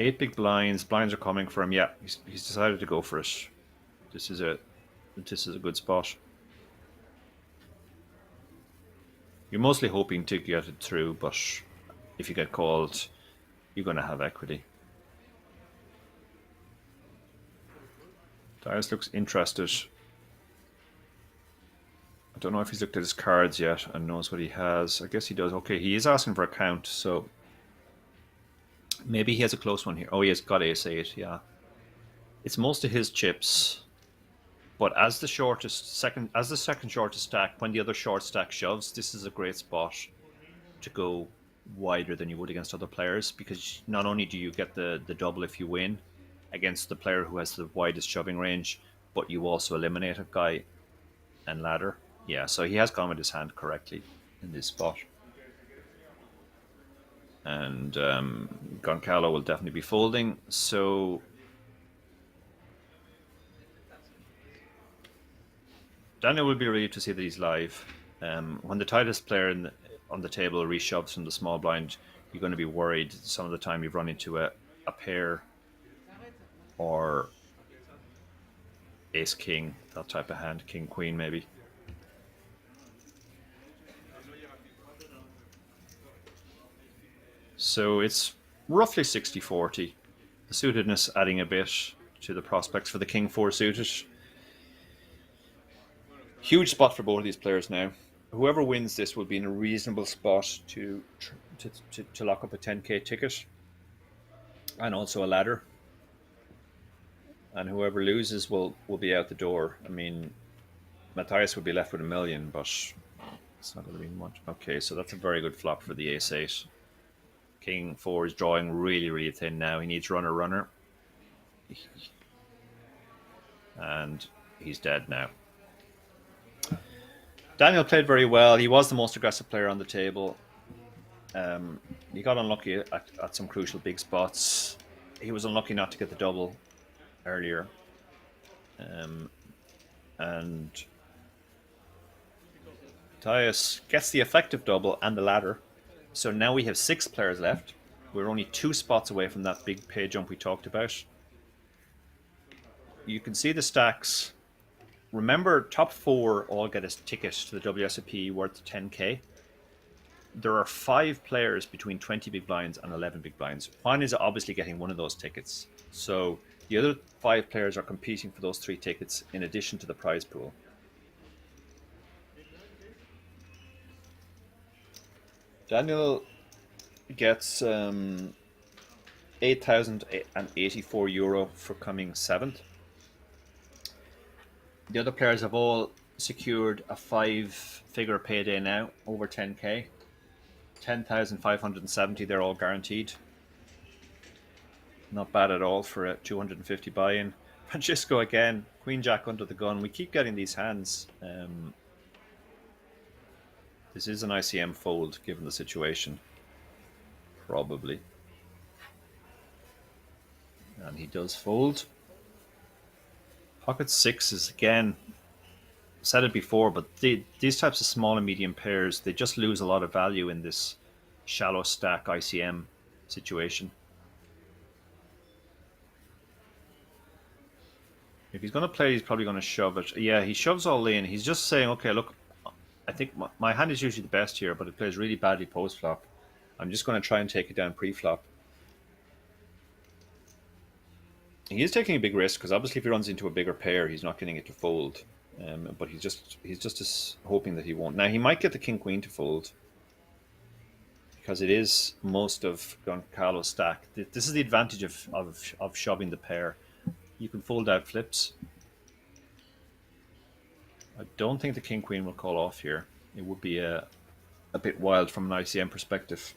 8 big blinds. Blinds are coming for him. Yeah, he's decided to go for it. This is a good spot. You're mostly hoping to get it through, but if you get called, you're going to have equity. Darius looks interested. I don't know if he's looked at his cards yet and knows what he has. I guess he does. Okay, he is asking for a count, so maybe he has a close one here. Oh, he has got ace-8, yeah. It's most of his chips, but as the second shortest stack, when the other short stack shoves, this is a great spot to go wider than you would against other players, because not only do you get the double if you win against the player who has the widest shoving range, but you also eliminate a guy and ladder. Yeah, so he has gone with his hand correctly in this spot. And Goncalo will definitely be folding. So Daniel will be relieved to see that he's live. When the tightest player on the table reshoves from the small blind, you're going to be worried some of the time you've run into a pair or ace-king, that type of hand, king-queen maybe. So it's roughly 60-40. The suitedness adding a bit to the prospects for the king 4 suited. Huge spot for both of these players now. Whoever wins this will be in a reasonable spot to lock up a 10k ticket and also a ladder. And whoever loses will be out the door. I mean, Matthias would be left with $1 million, but it's not going to be much. Okay, so that's a very good flop for the ace-8. King 4 is drawing really, really thin now. He needs runner. And he's dead now. Daniel played very well. He was the most aggressive player on the table. He got unlucky at some crucial big spots. He was unlucky not to get the double earlier. And Matthias gets the effective double and the ladder. So now we have 6 players left. We're only 2 spots away from that big pay jump we talked about. You can see the stacks. Remember, top 4 all get a ticket to the WSOP worth 10k. There are 5 players between 20 big blinds and 11 big blinds. Juan is obviously getting one of those tickets. So the other 5 players are competing for those 3 tickets in addition to the prize pool. Daniel gets €8,084 for coming 7th. The other players have all secured a 5-figure payday now, over 10k. 10,570, they're all guaranteed. Not bad at all for a 250 buy-in. Francisco again, Queen Jack under the gun. We keep getting these hands. This is an ICM fold, given the situation. Probably. And he does fold. Pocket 6 is again said it before, but these types of small and medium pairs, they just lose a lot of value in this shallow stack ICM situation. If he's going to play, he's probably going to shove it. Yeah, he shoves all in. He's just saying, okay, look, I think my hand is usually the best here, but it plays really badly post-flop. I'm just going to try and take it down pre-flop. He is taking a big risk because obviously if he runs into a bigger pair, he's not getting it to fold. But he's just hoping that he won't. Now he might get the king queen to fold because it is most of Goncalves' stack. This is the advantage of shoving the pair. You can fold out flips. I don't think the king queen will call off here. It would be a bit wild from an ICM perspective.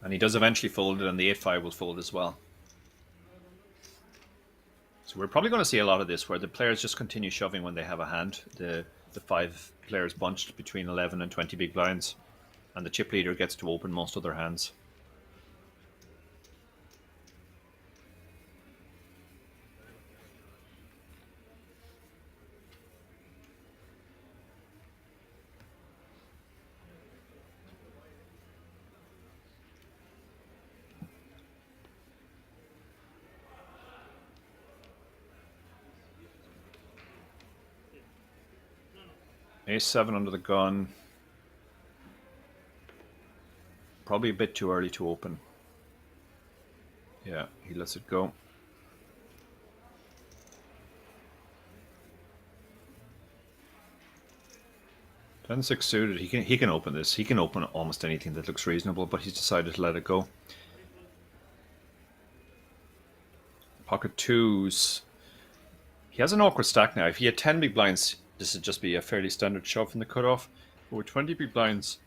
And he does eventually fold it, and the 8-5 will fold as well. So we're probably going to see a lot of this, where the players just continue shoving when they have a hand. The 5 players bunched between 11 and 20 big blinds, and the chip leader gets to open most other hands. Ace-7 under the gun. Probably a bit too early to open. Yeah, he lets it go. Ten six suited. He can open this. He can open almost anything that looks reasonable, but he's decided to let it go. Pocket twos. He has an awkward stack now. If he had 10 big blinds, this would just be a fairly standard shove from the cutoff. But with 20 big blinds,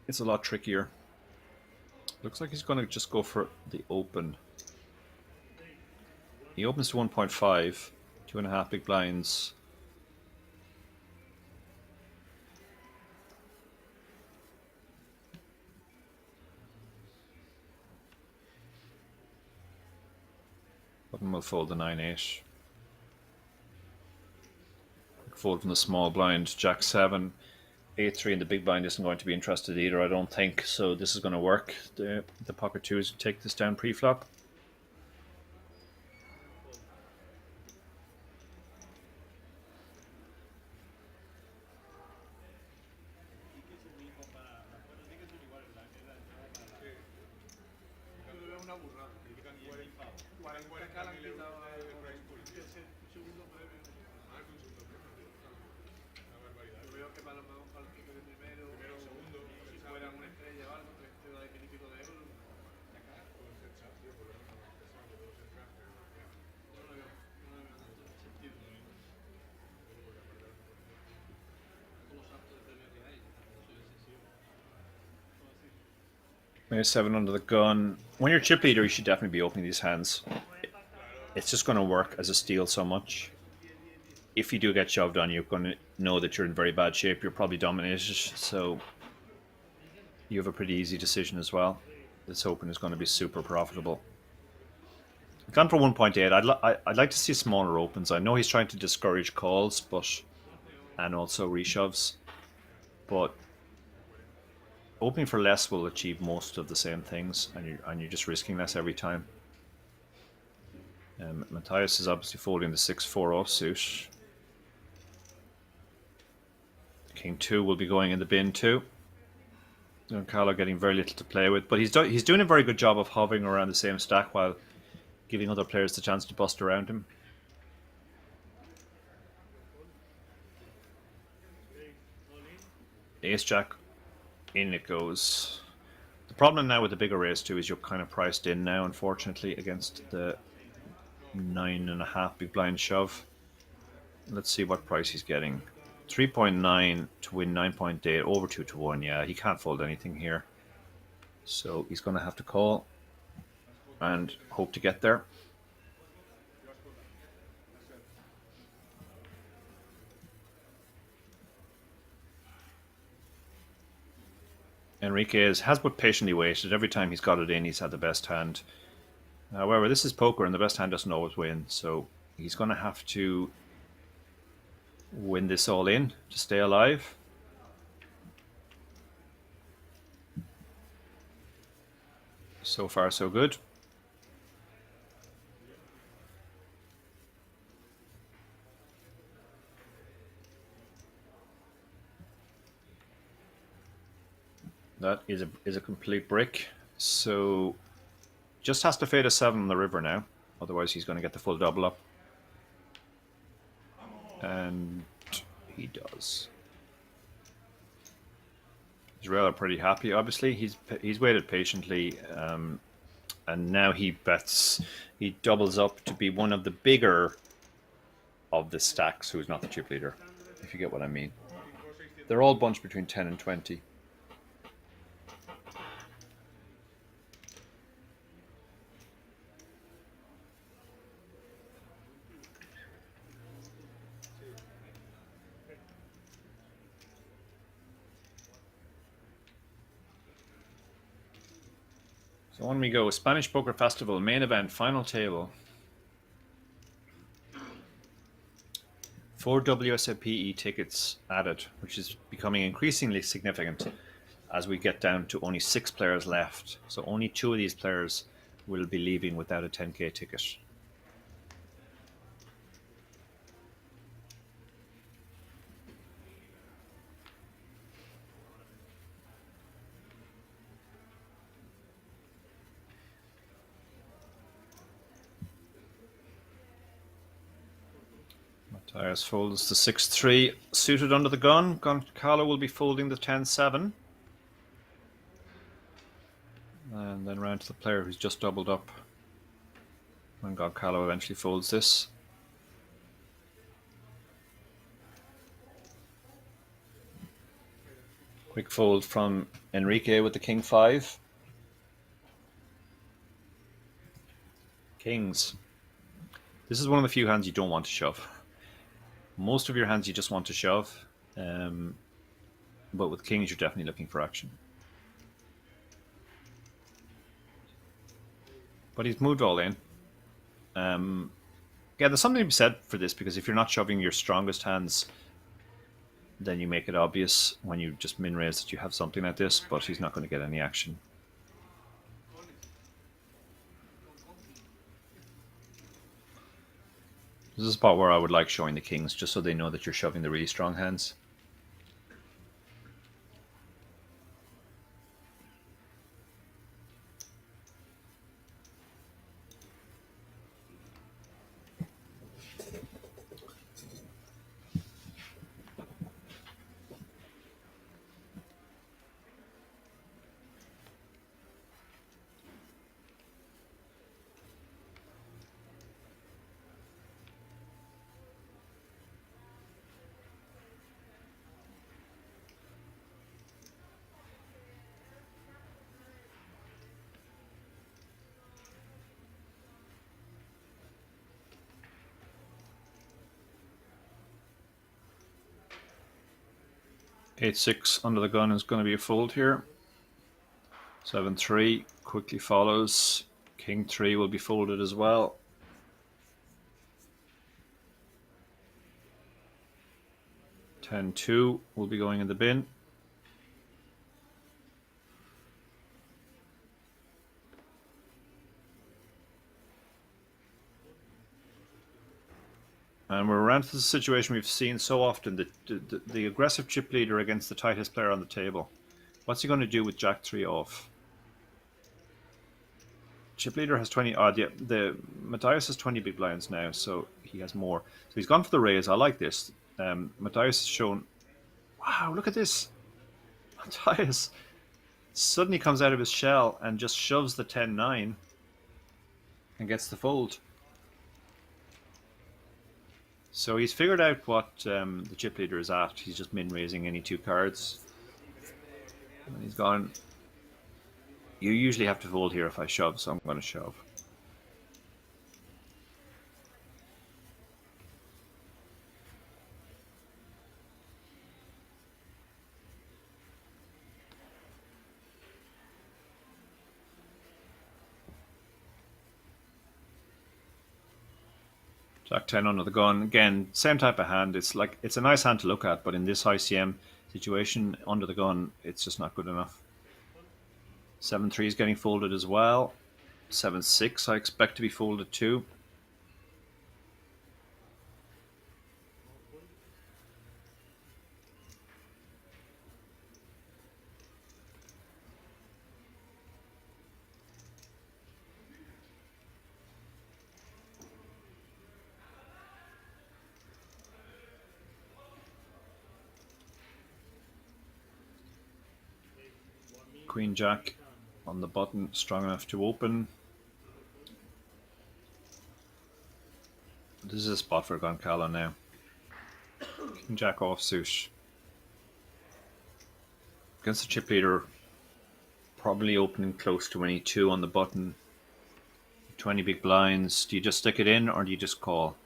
it's a lot trickier. Looks like he's going to just go for the open. He opens to 1.5, 2.5 big blinds. Button will fold the 9-8. Fold from the small blind, Jack-7. 8-3 in the big blind isn't going to be interested either, I don't think. So this is going to work. The pocket twos take this down pre-flop. Ace-7 under the gun. When you're chip leader, you should definitely be opening these hands. It's just going to work as a steal so much. If you do get shoved on, you're going to know that you're in very bad shape. You're probably dominated, so you have a pretty easy decision as well. This open is going to be super profitable. I've gone for 1.8. I'd like to see smaller opens. I know he's trying to discourage calls, and also reshoves, but opening for less will achieve most of the same things, and you're just risking less every time. Matthias is obviously folding the 6-4 offsuit. King 2 will be going in the bin too. Carlo getting very little to play with, but he's doing a very good job of hovering around the same stack while giving other players the chance to bust around him. Ace-Jack. In it goes. The problem now with the bigger raise too is you're kind of priced in now, unfortunately, against the 9.5 big blind shove. Let's see what price he's getting. 3.9 to win 9.8, over 2 to 1. Yeah, he can't fold anything here. So he's going to have to call and hope to get there. Enrique has but patiently waited. Every time he's got it in, he's had the best hand. However, this is poker, and the best hand doesn't always win, so he's going to have to win this all in to stay alive. So far, so good. That is a complete brick. So just has to fade a 7 on the river now. Otherwise, he's going to get the full double up. And he does. Israel are pretty happy. Obviously, he's waited patiently, and now he bets. He doubles up to be one of the bigger of the stacks, who's not the chip leader, if you get what I mean. They're all bunched between 10 and 20. So on we go. Spanish Poker Festival, main event, final table. 4 WSOPE tickets added, which is becoming increasingly significant as we get down to only 6 players left. So only 2 of these players will be leaving without a 10k ticket. Matthias folds the 6-3, suited under the gun. Goncalo will be folding the 10-7. And then round to the player who's just doubled up when Goncalo eventually folds this. Quick fold from Enrique with the King-5. Kings. This is one of the few hands you don't want to shove. Most of your hands you just want to shove, but with kings you're definitely looking for action. But he's moved all in. Yeah, there's something to be said for this, because if you're not shoving your strongest hands, then you make it obvious when you just min-raise that you have something like this, but he's not going to get any action. This is a spot where I would like showing the kings, just so they know that you're shoving the really strong hands. Eight six under the gun is going to be a fold here. 7-3 quickly follows. King 3 will be folded as well. Ten 2 will be going in the bin. And we're around to the situation we've seen so often, the aggressive chip leader against the tightest player on the table. What's he going to do with Jack 3 off? Chip leader has 20. The Matthias has 20 big blinds now, so he has more. So he's gone for the raise. I like this. Matthias has shown. Wow, look at this. Matthias suddenly comes out of his shell and just shoves the 10-9 and gets the fold. So he's figured out what the chip leader is at. He's just min-raising any 2 cards. And he's gone. You usually have to fold here if I shove, so I'm going to shove. Jack 10 under the gun. Again, same type of hand. It's a nice hand to look at, but in this ICM situation, under the gun, it's just not good enough. 7-3 is getting folded as well. 7-6 I expect to be folded too. Queen Jack on the button, strong enough to open. This is a spot for Goncalo now. King Jack offsuit. Against the chip leader, probably opening close to 22 on the button. 20 big blinds. Do you just stick it in or do you just call?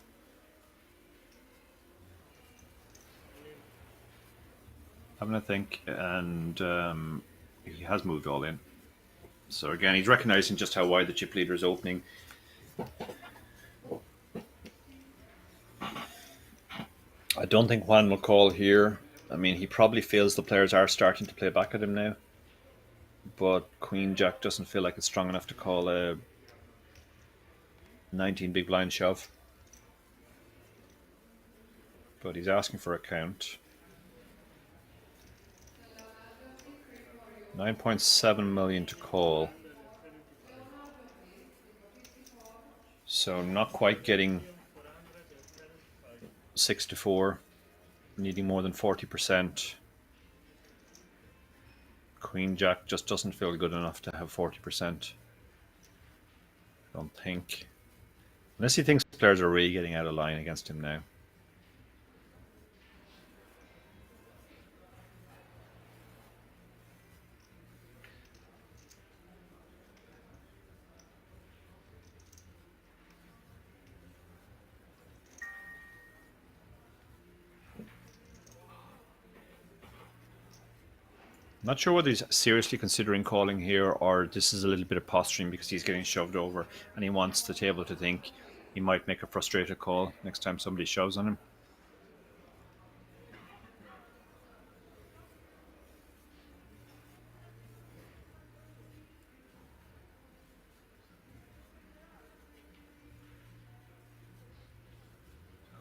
Having a think, and he has moved all in. So again, he's recognizing just how wide the chip leader is opening. I don't think Juan will call here. I mean, he probably feels the players are starting to play back at him now. But Queen Jack doesn't feel like it's strong enough to call a 19 big blind shove. But he's asking for a count. 9.7 million to call. So not quite getting 6-4. Needing more than 40%. Queen Jack just doesn't feel good enough to have 40%. I don't think. Unless he thinks players are really getting out of line against him now. Not sure whether he's seriously considering calling here or this is a little bit of posturing because he's getting shoved over and he wants the table to think he might make a frustrated call next time somebody shoves on him.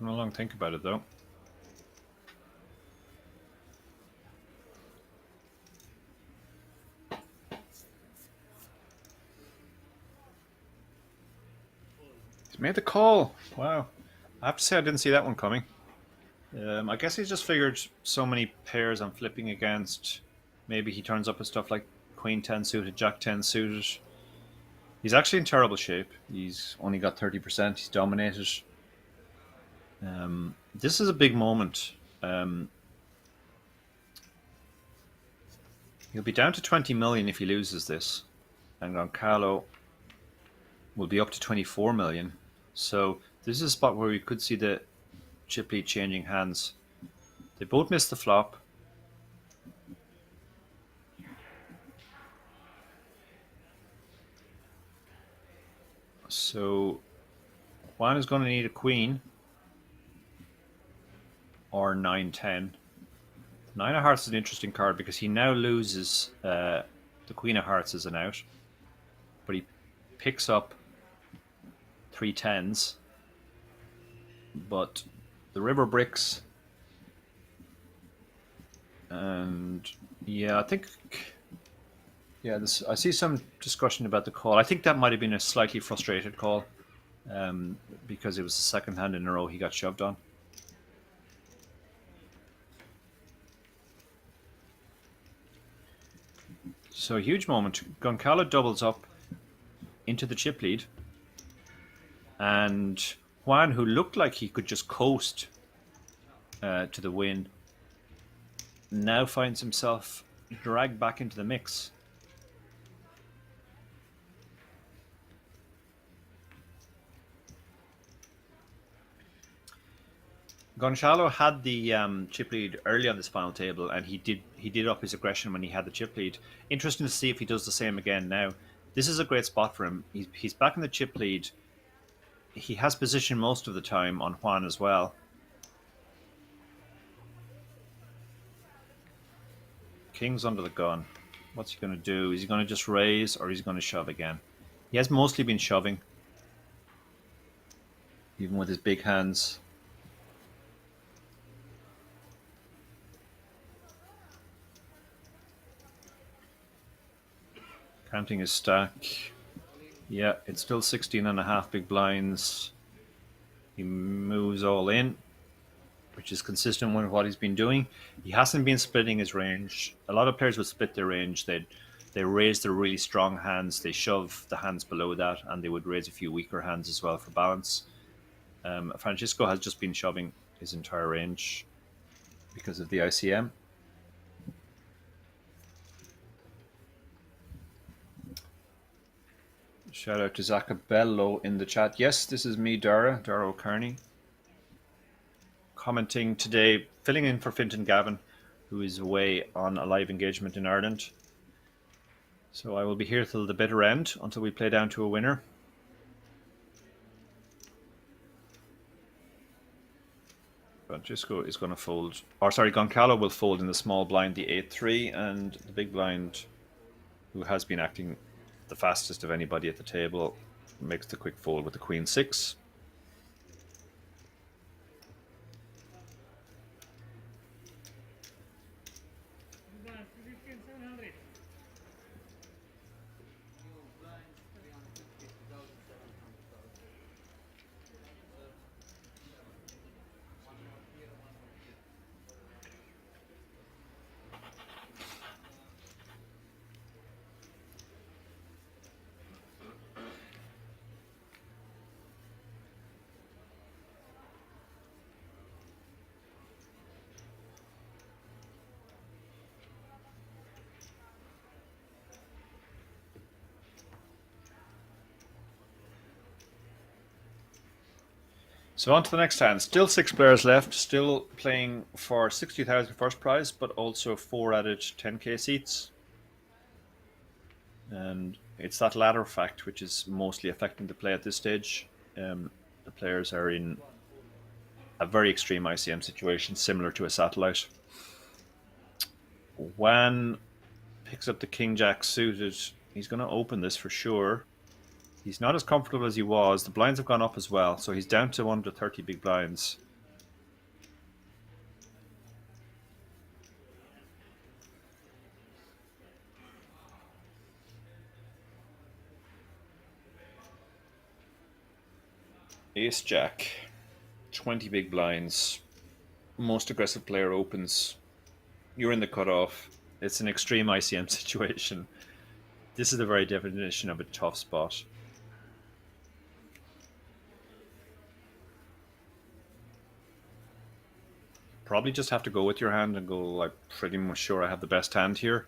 I'm not long think about it though. Made the call. Wow. I have to say I didn't see that one coming. I guess he's just figured so many pairs I'm flipping against. Maybe he turns up with stuff like Queen 10 suited, Jack 10 suited. He's actually in terrible shape. He's only got 30%. He's dominated. This is a big moment. He'll be down to 20 million if he loses this. And Goncalo will be up to 24 million. So this is a spot where we could see the chip lead changing hands. They both missed the flop. So Juan is going to need a queen or 9-10. 9 of hearts is an interesting card because he now loses the queen of hearts as an out. But he picks up 3 10s, but the river bricks, and yeah, I think, yeah, I see some discussion about the call. I think that might have been a slightly frustrated call because it was the second hand in a row he got shoved on. So a huge moment. Goncalo doubles up into the chip lead. And Juan, who looked like he could just coast to the win, now finds himself dragged back into the mix. Goncalo had the chip lead early on this final table, and he did up his aggression when he had the chip lead. Interesting to see if he does the same again now. This is a great spot for him. He's back in the chip lead. he has position most of the time on Juan as well. King's under the gun. What's he going to do? Is he going to just raise, or is he going to shove again? He has mostly been shoving, even with his big hands. Counting his stack. Yeah, it's still 16.5 big blinds. He moves all in, which is consistent with what he's been doing. He hasn't been splitting his range. A lot of players would split their range. They raise their really strong hands. They shove the hands below that, and they would raise a few weaker hands as well for balance. Francisco has just been shoving his entire range because of the ICM. Shout out to Zacabello in the chat. Yes, this is me, Dara O'Kearney, commenting today, filling in for Fintan Gavin, who is away on a live engagement in Ireland. So I will be here till the bitter end, until we play down to a winner. Francisco is going to fold, or sorry, Goncalo will fold in the small blind, the 8-3, and the big blind, who has been acting the fastest of anybody at the table, makes the quick fold with the Queen 6. So on to the next hand. Still 6 players left, still playing for 60,000 first prize, but also 4 added 10k seats. And it's that latter fact which is mostly affecting the play at this stage. The players are in a very extreme ICM situation, similar to a satellite. Juan picks up the King-Jack suited. He's going to open this for sure. He's not as comfortable as he was. The blinds have gone up as well, so he's down to under 30 big blinds. Ace-Jack, 20 big blinds. Most aggressive player opens. You're in the cutoff. It's an extreme ICM situation. This is the very definition of a tough spot. Probably just have to go with your hand and go, I'm pretty much sure I have the best hand here.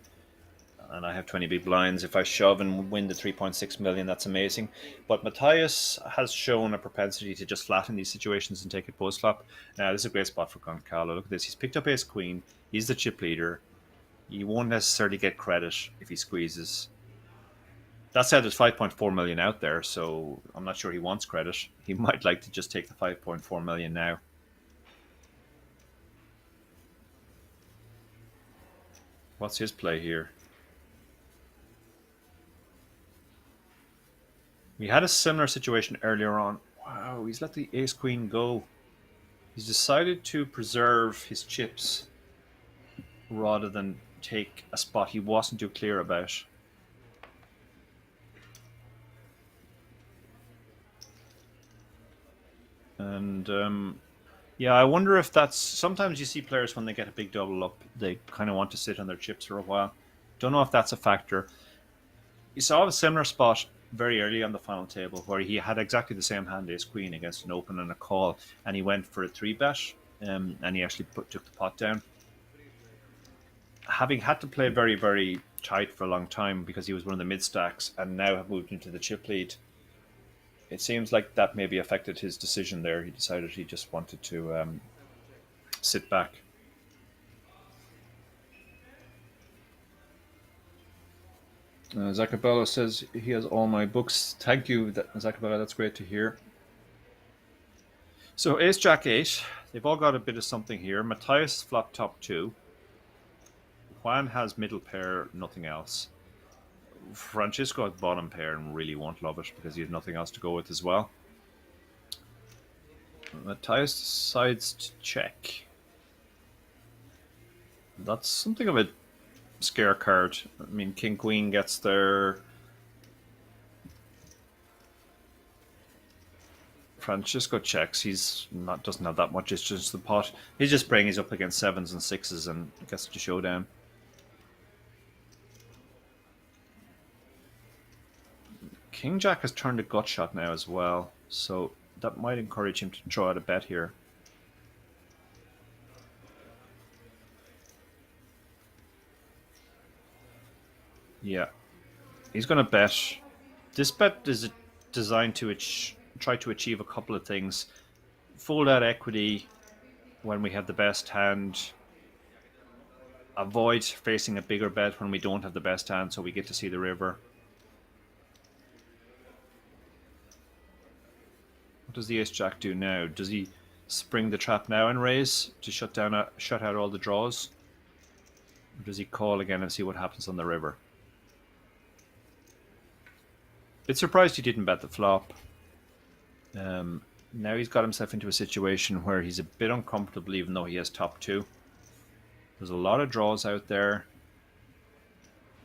And I have 20 big blinds. If I shove and win the 3.6 million, that's amazing. But Matthias has shown a propensity to just flatten these situations and take it post-flop. Now, this is a great spot for Goncalo. Look at this. He's picked up ace-queen. He's the chip leader. He won't necessarily get credit if he squeezes. That said, there's 5.4 million out there, so I'm not sure he wants credit. He might like to just take the 5.4 million now. What's his play here? We had a similar situation earlier on. Wow, he's let the ace-queen go. He's decided to preserve his chips rather than take a spot he wasn't too clear about. And yeah, I wonder if that's... Sometimes you see players when they get a big double up, they kind of want to sit on their chips for a while. Don't know if that's a factor. You saw a similar spot very early on the final table where he had exactly the same hand, ace-queen, against an open and a call, and he went for a 3-bet, and he actually took the pot down. Having had to play very, very tight for a long time because he was one of the mid-stacks and now have moved into the chip lead, it seems like that maybe affected his decision there. He decided he just wanted to sit back. Zacabella says he has all my books. Thank you, Zacabella. That's great to hear. So ace jack 8. They've all got a bit of something here. Matthias flop top 2. Juan has middle pair, nothing else. Francisco has bottom pair and really won't love it because he has nothing else to go with as well. Matthias decides to check. That's something of a scare card. I mean, king queen gets there. Francisco checks. He's not doesn't have that much. It's just the pot. He's just praying he's up against 7s and 6s and gets to showdown. King Jack has turned a gut shot now as well, so that might encourage him to throw out a bet here. Yeah, he's going to bet. This bet is designed to try to achieve a couple of things. Fold out equity when we have the best hand. Avoid facing a bigger bet when we don't have the best hand, so we get to see the river. What does the ace jack do now? Does he spring the trap now and raise to shut out all the draws? Or does he call again and see what happens on the river? Bit surprised he didn't bet the flop. Now he's got himself into a situation where he's a bit uncomfortable even though he has top 2. There's a lot of draws out there.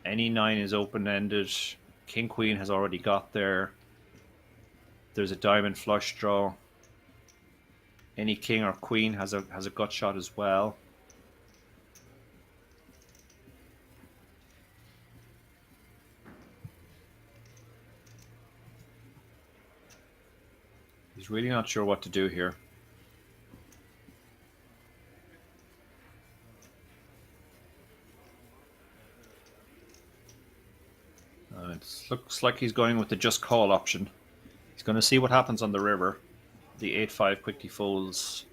Any 9 is open-ended. King Queen has already got there. There's a diamond flush draw. Any king or queen has a gut shot as well. He's really not sure what to do here. It looks like he's going with the just call option. He's going to see what happens on the river. The 8-5 quickly folds.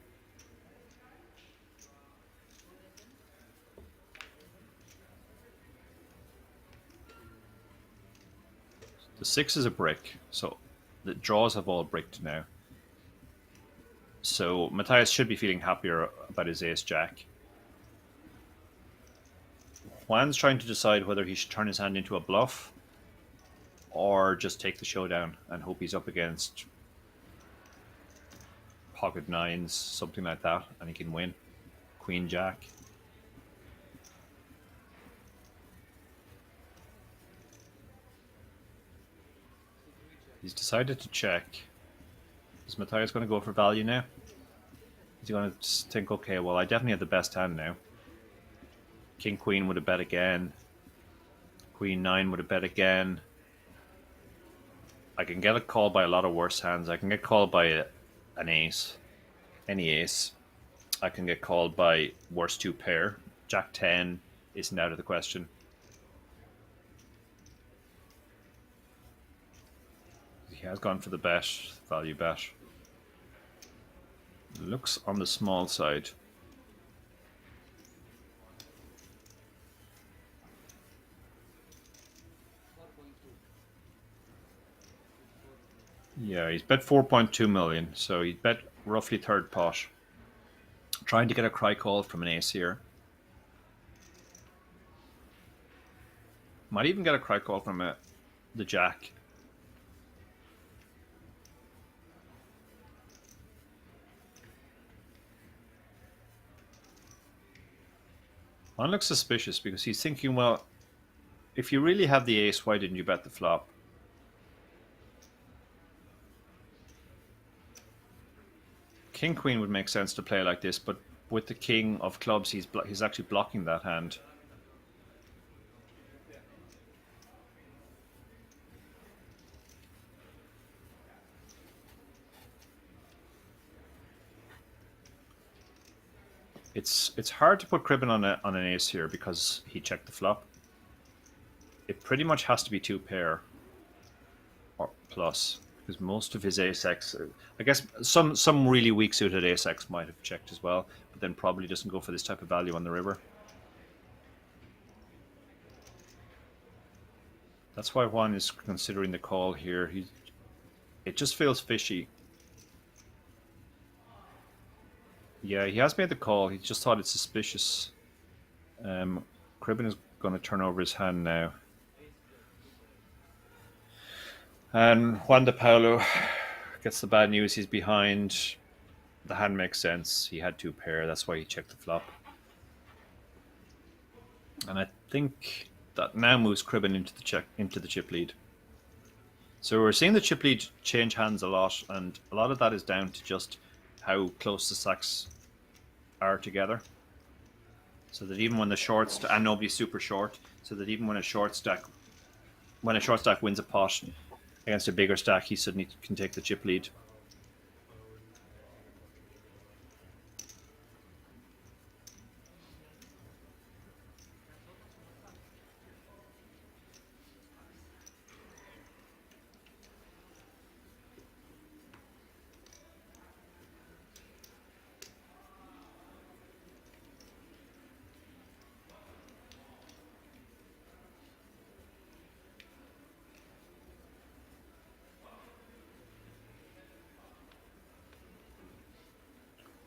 The 6 is a brick, so the draws have all bricked now. So Matthias should be feeling happier about his ace jack. Juan's trying to decide whether he should turn his hand into a bluff or just take the showdown and hope he's up against pocket 9s, something like that, and he can win. Queen jack. He's decided to check. Is Matthias going to go for value now? Is he going to think, okay, well, I definitely have the best hand now. King Queen would have bet again. Queen 9 would have bet again. I can get a call by a lot of worse hands. I can get called by an ace. Any ace. I can get called by worst 2 pair. Jack 10 isn't out of the question. He has gone for the bet, value bet. Looks on the small side. Yeah, he's bet 4.2 million, so he's bet roughly third pot. Trying to get a cry call from an ace here. Might even get a cry call from the jack. One looks suspicious because he's thinking, well, if you really have the ace, why didn't you bet the flop? King Queen would make sense to play like this, but with the king of clubs, he's actually blocking that hand. It's hard to put cribbing on an ace here because he checked the flop. It pretty much has to be 2 pair or plus, because most of his ace x, I guess some really weak suited ace x might have checked as well, but then probably doesn't go for this type of value on the river. That's why Juan is considering the call here. It just feels fishy. Yeah, he has made the call. He just thought it's suspicious. Cribben is going to turn over his hand now. And Juan de Paulo gets the bad news. He's behind. The hand makes sense. He had two pair. That's why he checked the flop. And I think that now moves Cribben into the chip lead. So we're seeing the chip lead change hands a lot, and a lot of that is down to just how close the stacks are together. So that even when the short and nobody's super short, so that even when a short stack wins a pot against a bigger stack, he suddenly can take the chip lead.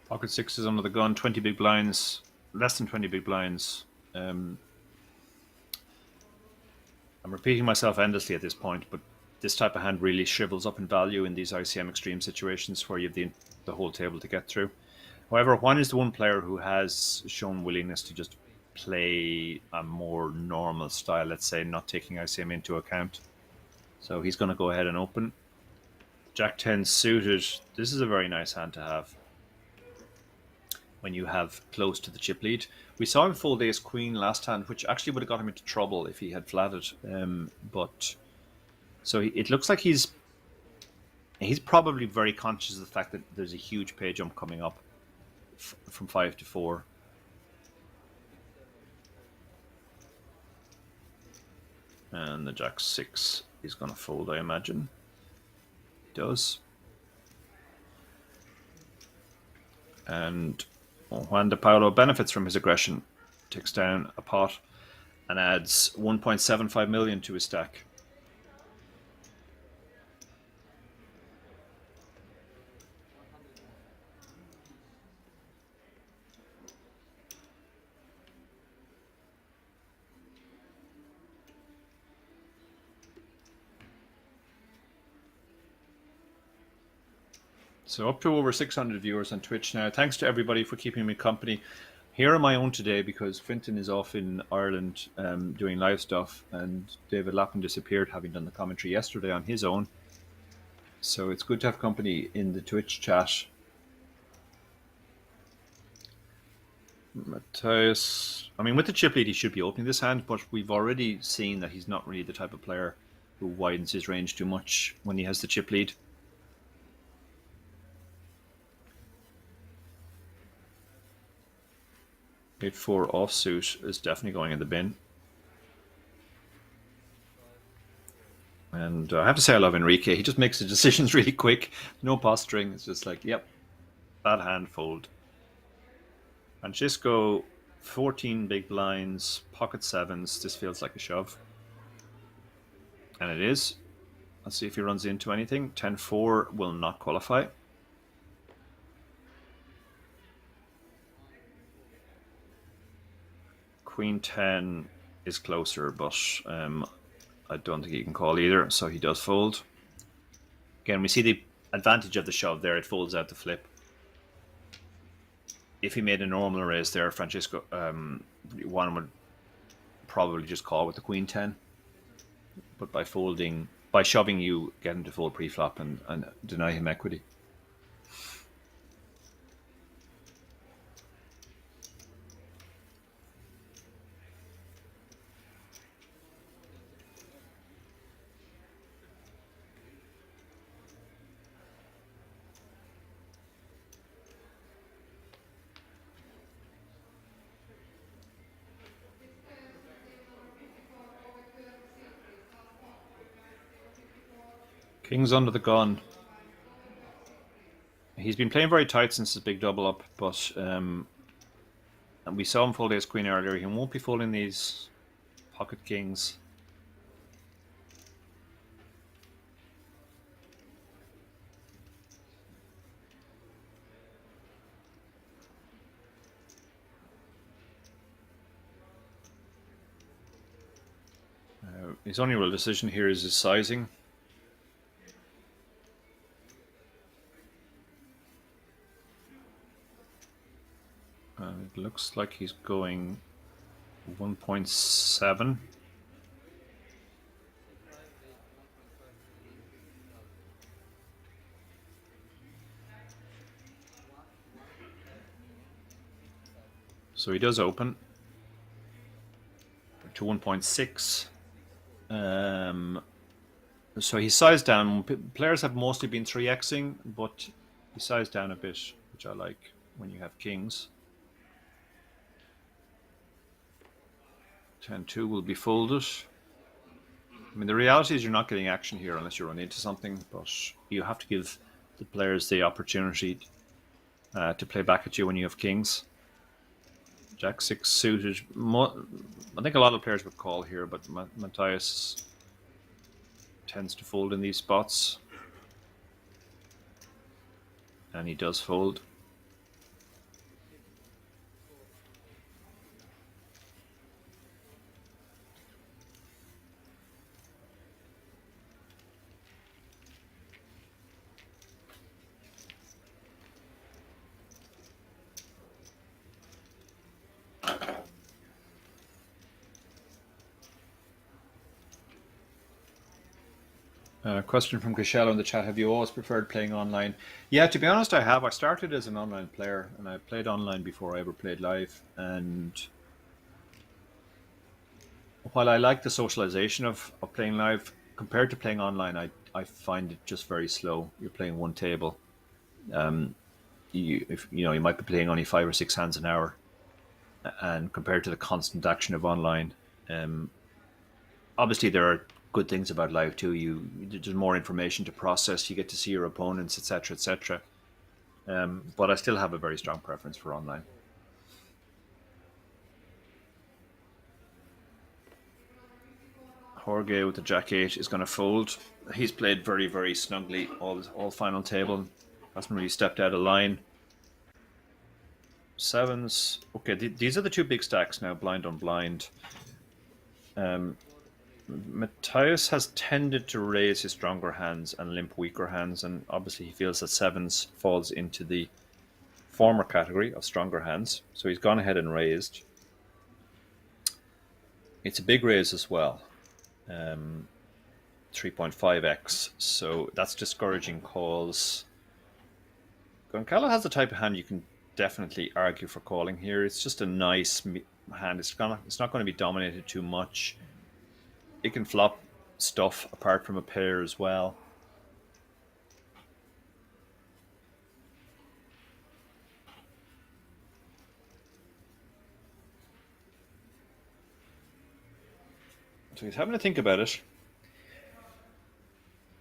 Pocket six is under the gun, 20 big blinds, less than 20 big blinds. I'm repeating myself endlessly at this point, but this type of hand really shrivels up in value in these ICM extreme situations where you have the whole table to get through. However, Juan is the one player who has shown willingness to just play a more normal style, let's say, not taking ICM into account. So he's going to go ahead and open. Jack 10 suited. This is a very nice hand to have when you have close to the chip lead. We saw him fold ace queen last hand, which actually would have got him into trouble if he had flatted. It looks like he's probably very conscious of the fact that there's a huge pay jump coming up from 5 to 4. And the Jack 6 is going to fold, I imagine. He does. And Juan de Paulo benefits from his aggression, takes down a pot and adds 1.75 million to his stack. So up to over 600 viewers on Twitch now. Thanks to everybody for keeping me company. Here on my own today because Fintan is off in Ireland doing live stuff, and David Lappin disappeared, having done the commentary yesterday on his own. So it's good to have company in the Twitch chat. Matthias, I mean, with the chip lead, he should be opening this hand, but we've already seen that he's not really the type of player who widens his range too much when he has the chip lead. 8-4 offsuit is definitely going in the bin. And I have to say I love Enrique. He just makes the decisions really quick. No posturing. It's just like, yep, bad hand, fold. Francisco, 14 big blinds, pocket sevens. This feels like a shove. And it is. Let's see if he runs into anything. 10-4 will not qualify. Queen 10 is closer, but I don't think he can call either, so he does fold. Again, we see the advantage of the shove there. It folds out the flip. If he made a normal raise there, Francisco, Juan would probably just call with the Queen 10. But by shoving, you get him to fold pre-flop and deny him equity. King's under the gun. He's been playing very tight since his big double up, but and we saw him fold ace queen earlier. He won't be folding these pocket kings. His only real decision here is his sizing. It looks like he's going 1.7. So he does open to 1.6. So he sized down. Players have mostly been 3xing, but he sized down a bit, which I like when you have kings. 10-2 will be folded. I mean, the reality is you're not getting action here unless you run into something, but you have to give the players the opportunity to play back at you when you have kings. Jack 6 suited. I think a lot of players would call here, but Matthias tends to fold in these spots. And he does fold. Question from Crishello in the chat. Have you always preferred playing online? Yeah, to be honest, I have. I started as an online player, and I played online before I ever played live. And while I like the socialization of playing live, compared to playing online, I find it just very slow. You're playing one table. You might be playing only 5 or 6 hands an hour, and compared to the constant action of online, obviously there are good things about live too. There's more information to process. You get to see your opponents, etc., etc. But I still have a very strong preference for online. Jorge with the Jack 8 is going to fold. He's played very, very snugly all final table. Hasn't really stepped out of line. Sevens. Okay, these are the two big stacks now, blind on blind. Matthias has tended to raise his stronger hands and limp weaker hands, and obviously he feels that sevens falls into the former category of stronger hands. So he's gone ahead and raised. It's a big raise as well. 3.5x, so that's discouraging calls. Goncalo has the type of hand you can definitely argue for calling here. It's just a nice hand. It's not going to be dominated too much. It can flop stuff apart from a pair as well. So he's having to think about it.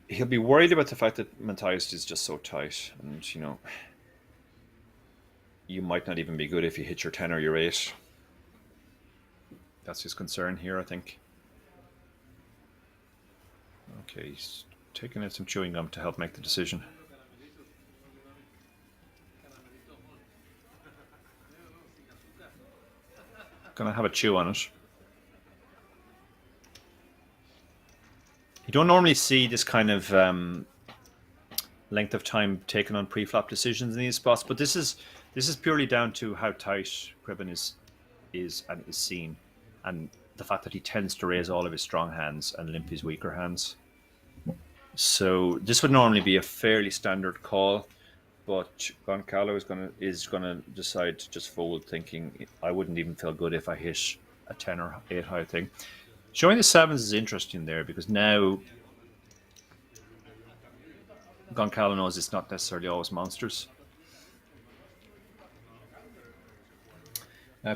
He'll be worried about the fact that Matthias is just so tight, and you might not even be good if you hit your 10 or your 8. That's his concern here, I think. Okay, he's taking out some chewing gum to help make the decision. Gonna have a chew on it. You don't normally see this kind of length of time taken on pre-flop decisions in these spots, but this is purely down to how tight Cribben is seen, and the fact that he tends to raise all of his strong hands and limp his weaker hands. So this would normally be a fairly standard call, but Goncalo is gonna decide to just fold, thinking I wouldn't even feel good if I hit a 10 or 8 high thing. Showing the sevens is interesting there, because now Goncalo knows it's not necessarily always monsters.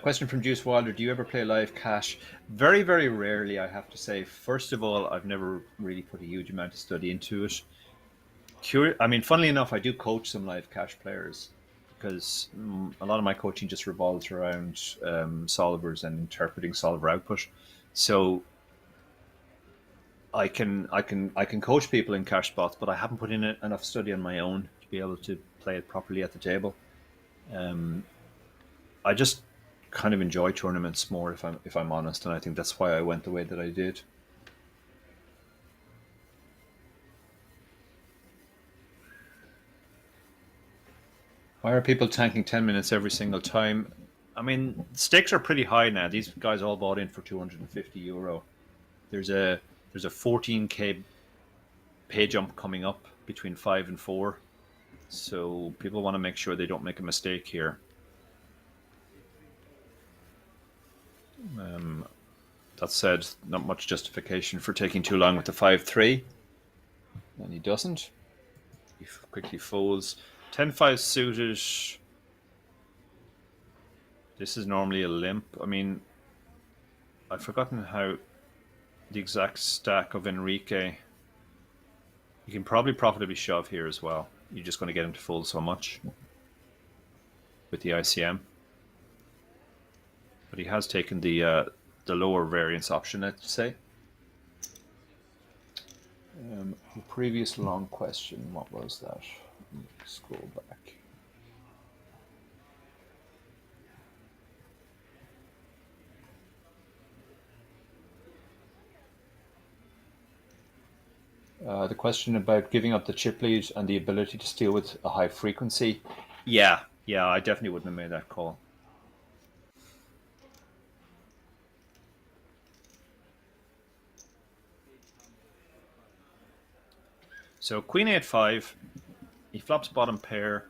Question from Juice Wilder. Do you ever play live cash? Very, very rarely, I have to say. First of all, I've never really put a huge amount of study into it. Funnily enough, I do coach some live cash players, because a lot of my coaching just revolves around solvers and interpreting solver output. So I can coach people in cash spots, but I haven't put in enough study on my own to be able to play it properly at the table. I just kind of enjoy tournaments more, if I'm honest, and I think that's why I went the way that I did. Why are people tanking 10 minutes every single time? I mean, stakes are pretty high now. These guys all bought in for €250. There's a 14k pay jump coming up between 5 and 4. So people want to make sure they don't make a mistake here. That said, not much justification for taking too long with the 5-3. And he doesn't. He quickly folds. 10-5 suited. This is normally a limp. I mean, I've forgotten how the exact stack of Enrique. You can probably profitably shove here as well. You're just going to get him to fold so much with the ICM. But he has taken the lower variance option, let's say. The previous long question, what was that? Scroll back. The question about giving up the chip lead and the ability to steal with a high frequency. Yeah, I definitely wouldn't have made that call. So Queen 8-5, he flops bottom pair.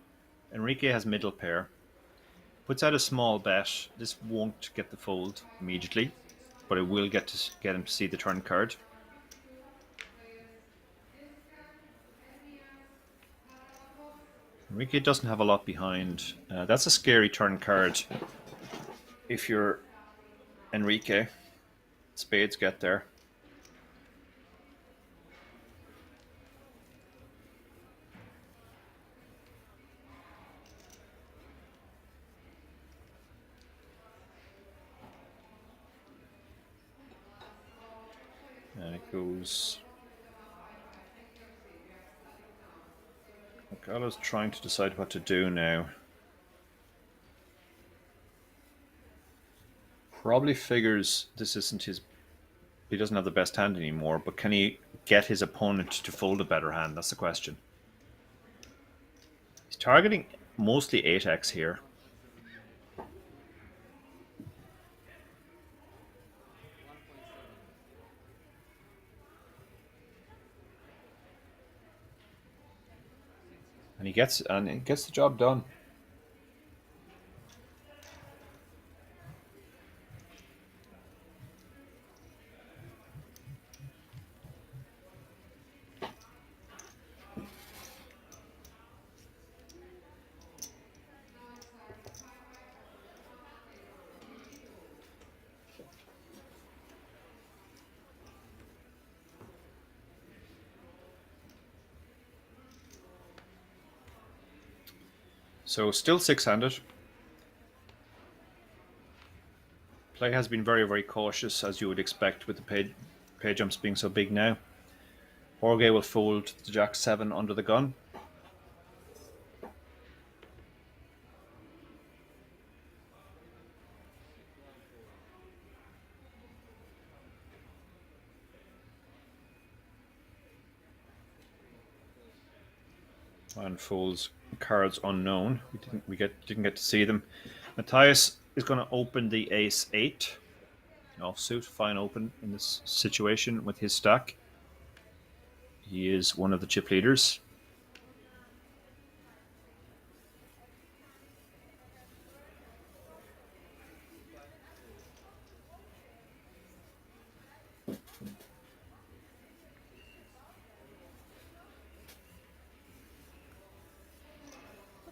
Enrique has middle pair. Puts out a small bet. This won't get the fold immediately, but it will get him to see the turn card. Enrique doesn't have a lot behind. That's a scary turn card. If you're Enrique, spades get there. And it goes. Gallo's trying to decide what to do now. Probably figures this isn't his. He doesn't have the best hand anymore, but can he get his opponent to fold a better hand? That's the question. He's targeting mostly 8x here. And he gets the job done. So still six-handed. Play has been very, very cautious, as you would expect with the pay jumps being so big now. Jorge will fold the Jack-7 under the gun. And folds cards unknown. We didn't get to see them. Matthias is going to open the Ace-8 offsuit, fine open in this situation with his stack. He is one of the chip leaders.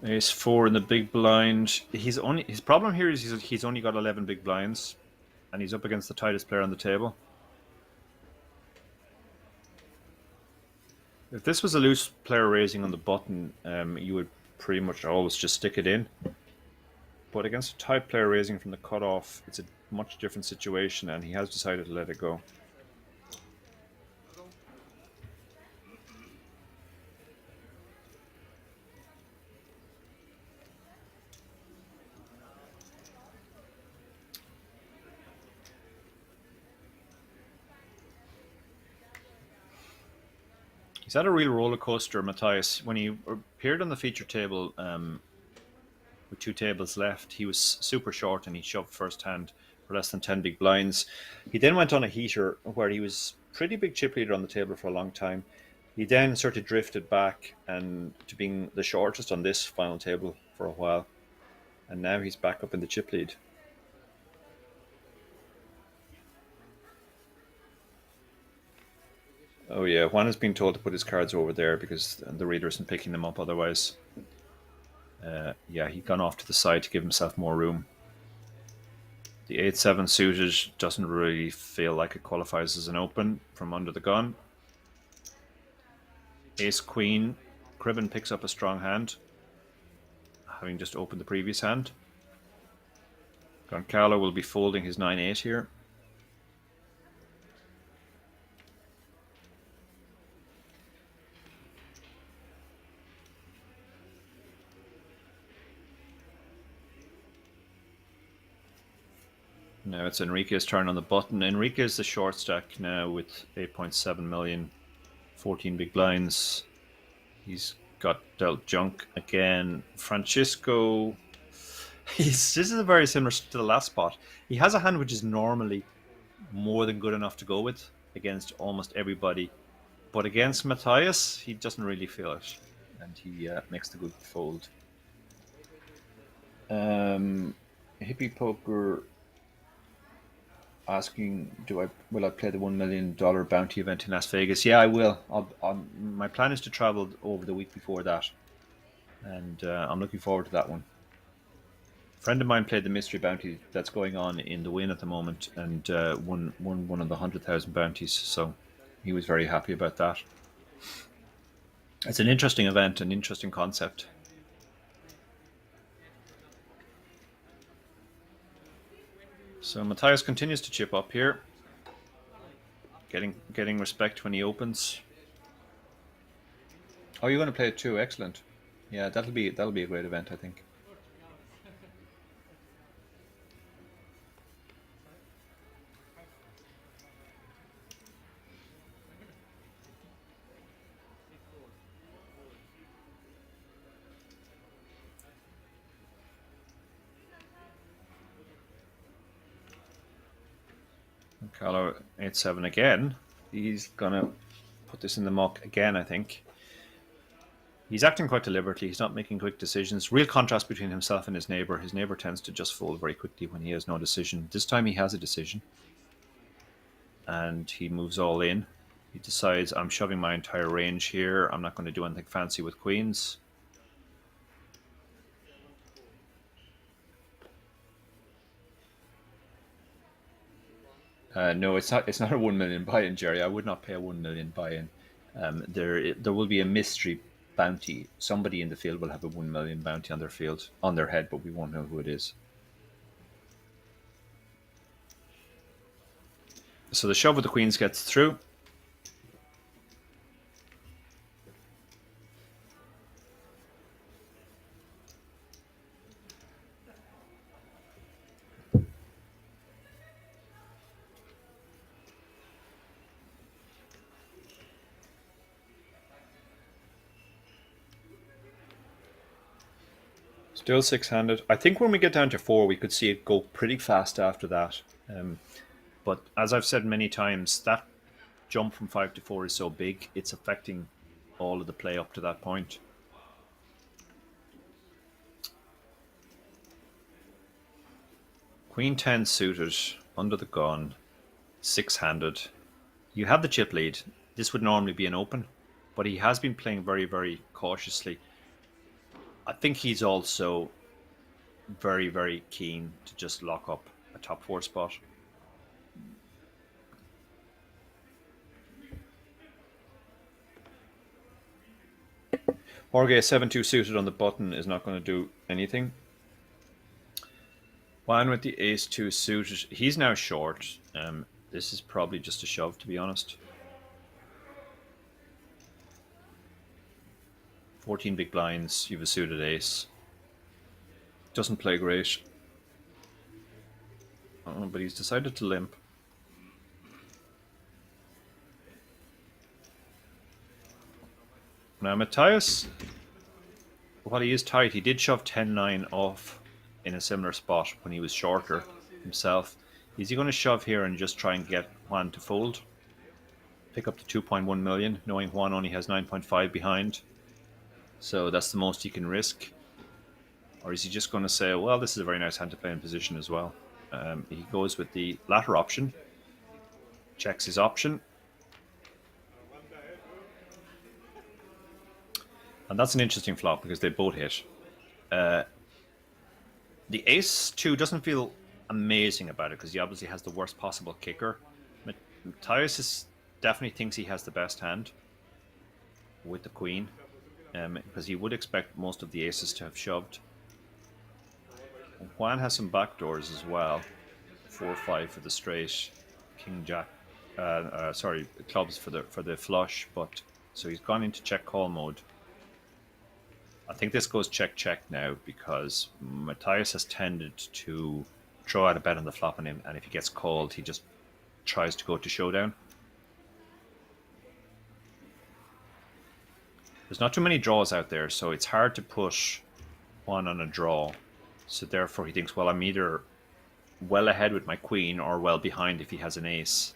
Ace-4 in the big blind. His problem here is he's only got 11 big blinds, and he's up against the tightest player on the table. If this was a loose player raising on the button, you would pretty much always just stick it in. But against a tight player raising from the cutoff, it's a much different situation, and he has decided to let it go. He's had a real roller coaster, Matthias. When he appeared on the feature table with 2 tables left. He was super short and he shoved first hand for less than 10 big blinds. He then went on a heater where he was pretty big chip leader on the table for a long time. He then sort of drifted back and to being the shortest on this final table for a while. And now he's back up in the chip lead. Oh yeah, Juan has been told to put his cards over there because the reader isn't picking them up otherwise. Yeah, he's gone off to the side to give himself more room. The 8-7 suited doesn't really feel like it qualifies as an open from under the gun. Ace-Queen, Cribben picks up a strong hand, having just opened the previous hand. Goncalo will be folding his 9-8 here. Now it's Enrique's turn on the button. Enrique's the short stack now with 8.7 million, 14 big blinds. He's got dealt junk again. Francisco, this is very similar to the last spot. He has a hand which is normally more than good enough to go with against almost everybody. But against Matthias, he doesn't really feel it. And he makes the good fold. Hippie Poker asking, will I play the $1 million bounty event in Las Vegas? Yeah, I will. My plan is to travel over the week before that, and I'm looking forward to that one. A friend of mine played the mystery bounty that's going on in the Win at the moment, and won one of the 100,000 bounties. So he was very happy about that. It's an interesting event, an interesting concept. So Matthias continues to chip up here, getting respect when he opens. Oh, you're going to play it too. Excellent. Yeah, that'll be a great event, I think. Carlo 8-7 again. He's gonna put this in the muck again, I think. He's acting quite deliberately. He's not making quick decisions. Real contrast between himself and his neighbor. His neighbor tends to just fold very quickly when he has no decision. This time he has a decision. And he moves all in. He decides, I'm shoving my entire range here. I'm not going to do anything fancy with queens. No, it's not. It's not a 1 million buy-in, Jerry. I would not pay a 1 million buy-in. There will be a mystery bounty. Somebody in the field will have a 1 million bounty on their head, but we won't know who it is. So the shove with the queens gets through. Still 6-handed. I think when we get down to 4, we could see it go pretty fast after that. But as I've said many times, that jump from 5 to 4 is so big, it's affecting all of the play up to that point. Queen 10 suited, under the gun, 6-handed. You have the chip lead. This would normally be an open, but he has been playing very, very cautiously. I think he's also very, very keen to just lock up a top 4 spot. Jorge 7-2 suited on the button is not going to do anything. Juan with the ace-2 suited. He's now short. This is probably just a shove, to be honest. 14 big blinds, you've a suited ace. Doesn't play great. Oh, but he's decided to limp. Now Matthias while he is tight, he did shove 10-9 off in a similar spot when he was shorter himself. Is he going to shove here and just try and get Juan to fold? Pick up the 2.1 million, knowing Juan only has 9.5 behind. So that's the most he can risk. Or is he just going to say, well, this is a very nice hand to play in position as well? He goes with the latter option. Checks his option. And that's an interesting flop because they both hit. The ace-2 doesn't feel amazing about it because he obviously has the worst possible kicker. Matthias definitely thinks he has the best hand with the queen, because he would expect most of the aces to have shoved. Juan has some backdoors as well. 4-5 for the straight, king jack, clubs for the flush. But so he's gone into check call mode. I think this goes check now because Matthias has tended to throw out a bet on the flop on him, and if he gets called, he just tries to go to showdown. There's not too many draws out there, so it's hard to push Juan on a draw. So therefore he thinks, well, I'm either well ahead with my queen or well behind if he has an ace.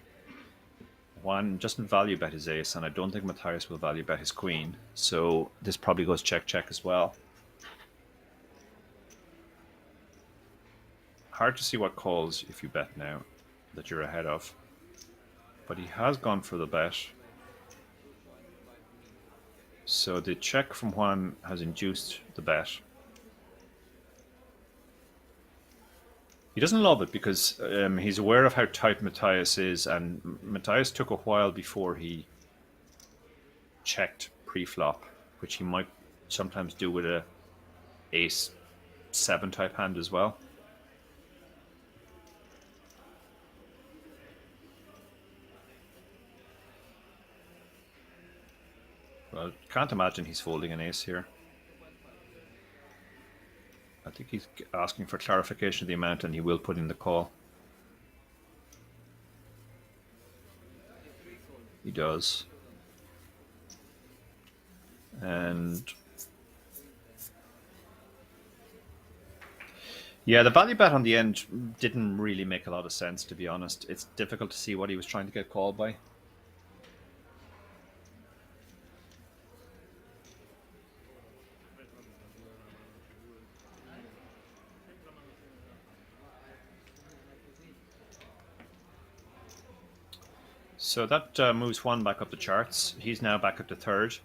Juan doesn't value bet his ace, and I don't think Matthias will value bet his queen. So this probably goes check as well. Hard to see what calls if you bet now that you're ahead of. But he has gone for the bet. So the check from Juan has induced the bet. He doesn't love it because he's aware of how tight Matthias is, and Matthias took a while before he checked pre-flop, which he might sometimes do with a ace-7 type hand as well. Well, can't imagine he's folding an ace here. I think he's asking for clarification of the amount, and he will put in the call. He does. And yeah, the value bet on the end didn't really make a lot of sense, to be honest. It's difficult to see what he was trying to get called by. So that moves Juan back up the charts. He's now back up to third.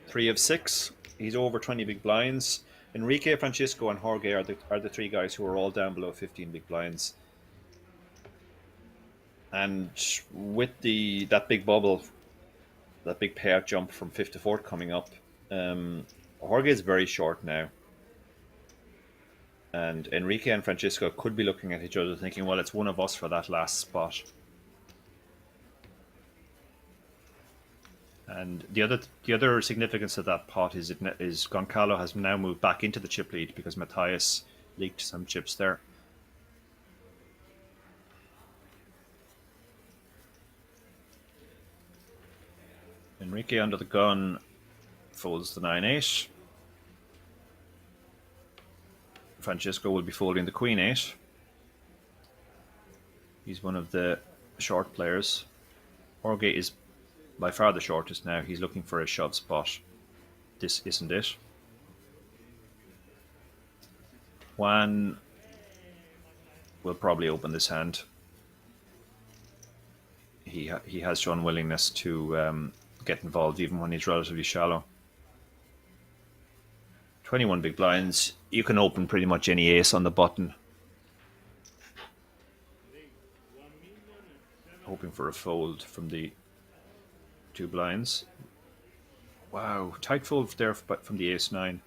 3 of 6. He's over 20 big blinds. Enrique, Francisco, and Jorge are the three guys who are all down below 15 big blinds. And with that big bubble, that big payout jump from 5th to 4th coming up, Jorge is very short now. And Enrique and Francisco could be looking at each other thinking, well, it's one of us for that last spot. And the other significance of that pot is Goncalo has now moved back into the chip lead because Matthias leaked some chips there. Enrique under the gun folds the 9-8. Francisco will be folding the Queen-8. He's one of the short players. Jorge is by far the shortest now. He's looking for a shove spot. This isn't it. Juan will probably open this hand. He has shown willingness to get involved even when he's relatively shallow. 21 big blinds. You can open pretty much any ace on the button. Hoping for a fold from the 2 blinds. Wow, tight fold there from the ace-9.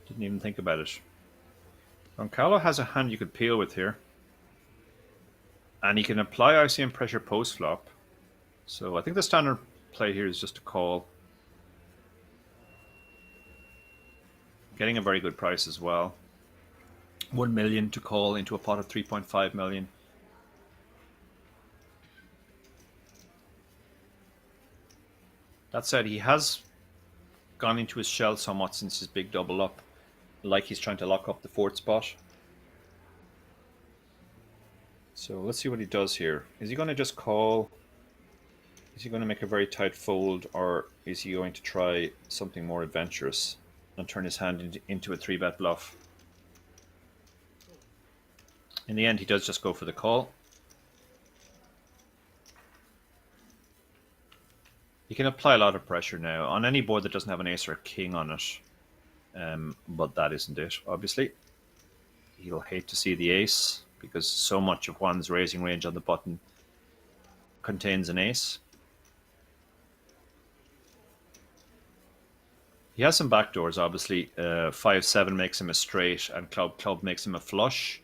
Didn't even think about it. Goncalo has a hand you could peel with here. And he can apply ICM pressure post-flop. So I think the standard play here is just a call. Getting a very good price as well. 1 million to call into a pot of 3.5 million. That said, he has gone into his shell somewhat since his big double up, like he's trying to lock up the 4th spot. So let's see what he does here. Is he going to just call? Is he going to make a very tight fold, or is he going to try something more adventurous and turn his hand into a 3-bet bluff? In the end, he does just go for the call. He can apply a lot of pressure now on any board that doesn't have an ace or a king on it. But that isn't it, obviously. He'll hate to see the ace because so much of Juan's raising range on the button contains an ace. He has some backdoors, obviously. 5-7 makes him a straight, and club makes him a flush.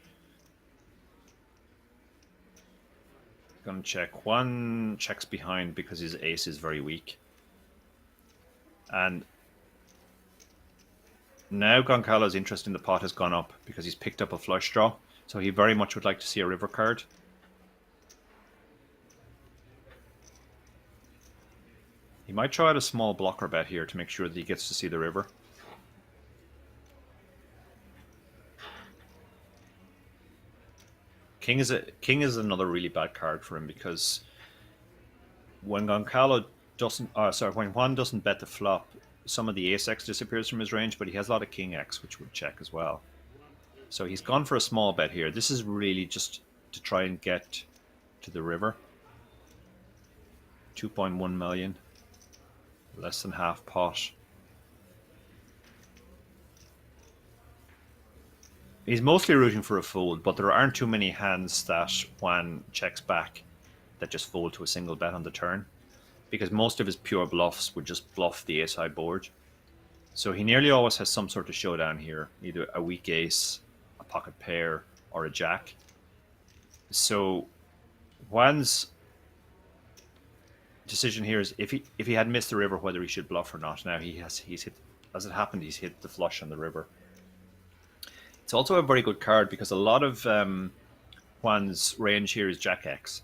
Gonna check. Juan checks behind because his ace is very weak. And now Goncalves' interest in the pot has gone up because he's picked up a flush draw. So he very much would like to see a river card. He might try out a small blocker bet here to make sure that he gets to see the river. King is another really bad card for him because when when Juan doesn't bet the flop, some of the ace X disappears from his range, but he has a lot of king X, which would check as well. So he's gone for a small bet here. This is really just to try and get to the river. 2.1 million, less than half pot. He's mostly rooting for a fold, but there aren't too many hands that Juan checks back that just fold to a single bet on the turn, because most of his pure bluffs would just bluff the ace-high board. So he nearly always has some sort of showdown here, either a weak ace, a pocket pair, or a jack. So Juan's decision here is if he had missed the river, whether he should bluff or not. Now he's hit, as it happened, he's hit the flush on the river. It's also a very good card because a lot of Juan's range here is Jack X.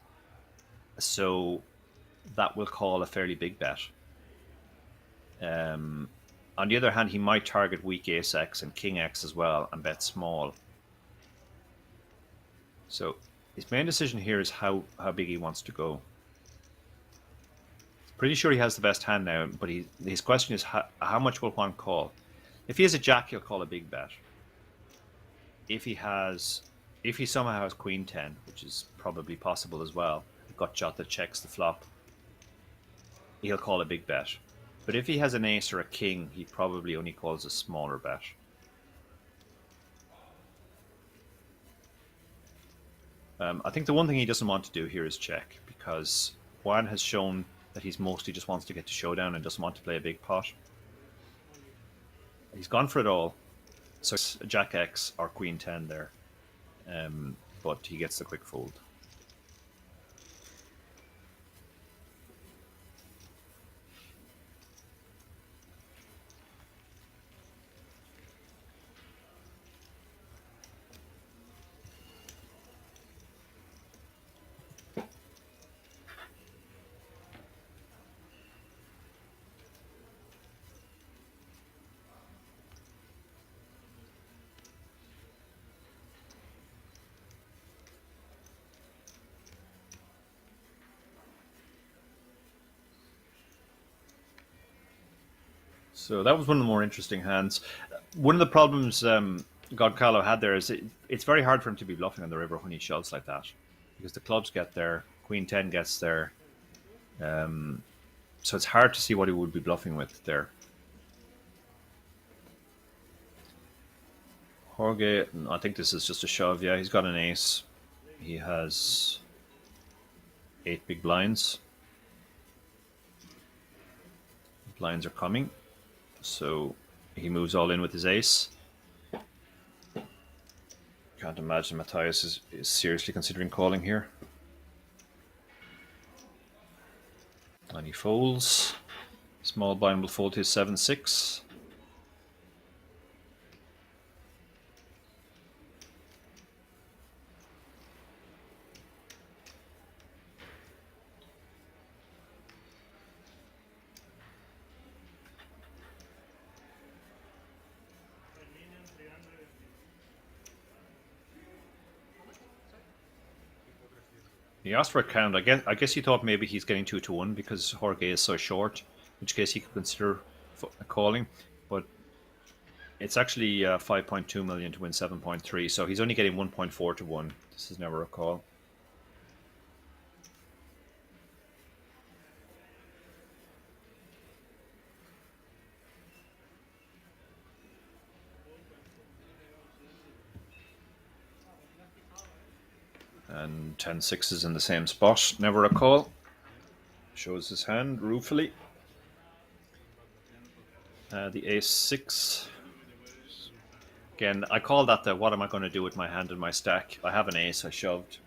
So that will call a fairly big bet. On the other hand, he might target weak Ace X and King X as well and bet small. So his main decision here is how big he wants to go. Pretty sure he has the best hand now, but his question is how much will Juan call? If he has a jack, he'll call a big bet. If he somehow has Queen 10, which is probably possible as well, a gut shot that checks the flop, he'll call a big bet. But if he has an ace or a king, he probably only calls a smaller bet. I think the one thing he doesn't want to do here is check, because Juan has shown that he's mostly just wants to get to showdown and doesn't want to play a big pot. He's gone for it all. So it's a Jack X or Queen 10 there. But he gets the quick fold. So that was one of the more interesting hands. One of the problems Goncalves had there is it's very hard for him to be bluffing on the river when he shoves like that, because the clubs get there, Queen 10 gets there, so it's hard to see what he would be bluffing with there. Jorge, I think this is just a shove. Yeah, he's got an ace. He has 8 big blinds. Blinds are coming. So he moves all in with his ace. Can't imagine Matthias is seriously considering calling here. And he folds. Small blind will fold to his 7-6. He asked for a count. I guess he thought maybe he's getting 2-1 because Jorge is so short, in which case he could consider calling. But it's actually 5.2 million to win 7.3, so he's only getting 1.4 to 1. This is never a call. And 10-6 is in the same spot. Never a call. Shows his hand ruefully. The ace-6. Again, I call that the what am I going to do with my hand in my stack. I have an ace, I shoved.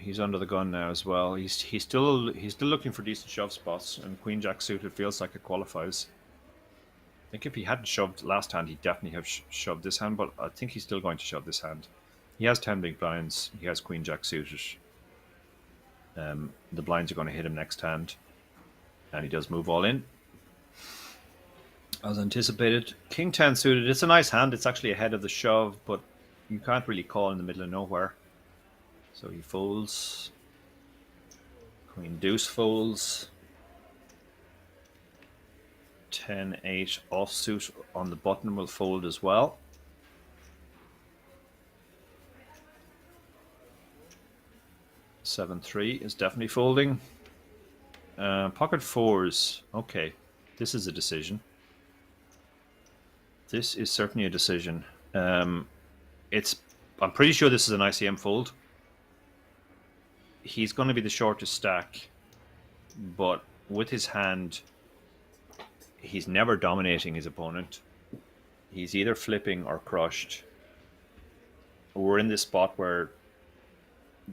He's under the gun now as well. He's still looking for decent shove spots, and Queen Jack suited feels like it qualifies. I think if he hadn't shoved last hand, he'd definitely have shoved this hand, but I think he's still going to shove this hand. He has 10 big blinds. He has Queen Jack suited. The blinds are going to hit him next hand, and he does move all in, as anticipated. King 10 suited. It's a nice hand. It's actually ahead of the shove, but you can't really call in the middle of nowhere. So he folds. Queen deuce folds. 10-8 offsuit on the button will fold as well. 7-3 is definitely folding. Pocket fours. Okay, this is a decision. This is certainly a decision. I'm pretty sure this is an ICM fold. He's going to be the shortest stack, but with his hand, he's never dominating his opponent. He's either flipping or crushed. We're in this spot where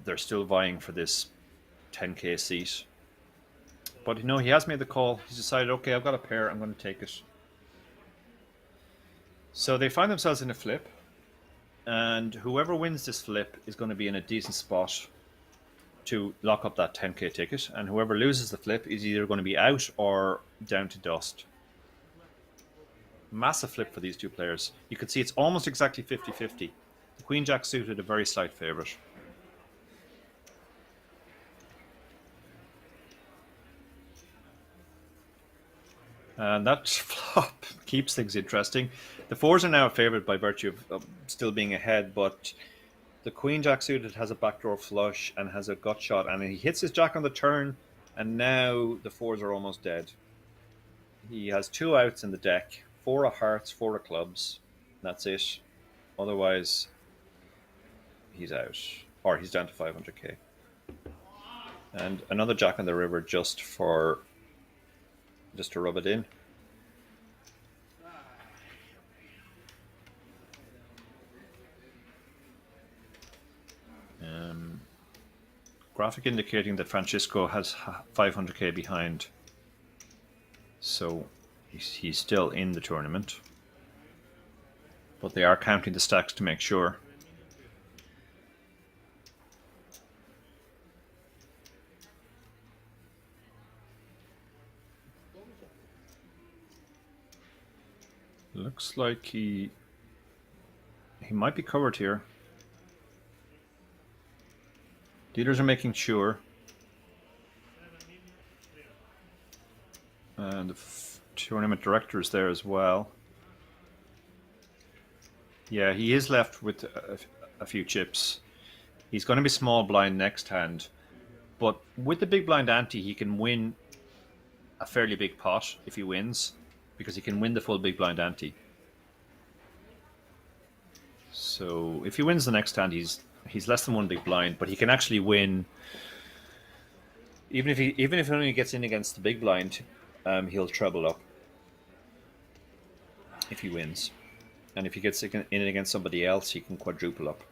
they're still vying for this 10k seat. But he has made the call. He's decided, okay, I've got a pair, I'm going to take it. So they find themselves in a flip, and whoever wins this flip is going to be in a decent spot to lock up that 10k ticket, and whoever loses the flip is either going to be out or down to dust. Massive flip for these two players. You can see it's almost exactly 50-50. The Queen Jack suited a very slight favourite. And that flop keeps things interesting. The fours are now favoured by virtue of still being ahead, but the Queen Jack suited has a backdoor flush and has a gut shot, and he hits his jack on the turn, and now the fours are almost dead. He has two outs in the deck, 4 of hearts, 4 of clubs. That's it. Otherwise, he's out, or he's down to 500k. And another jack on the river just to rub it in. Graphic indicating that Francisco has 500k behind, so he's still in the tournament, but they are counting the stacks to make sure. Looks like he might be covered here. Dealers are making sure. And the tournament director is there as well. Yeah, he is left with a few chips. He's going to be small blind next hand. But with the big blind ante, he can win a fairly big pot if he wins, because he can win the full big blind ante. So if he wins the next hand, he's less than one big blind, but he can actually win. Even if he only gets in against the big blind, he'll treble up if he wins. And if he gets in against somebody else, he can quadruple up.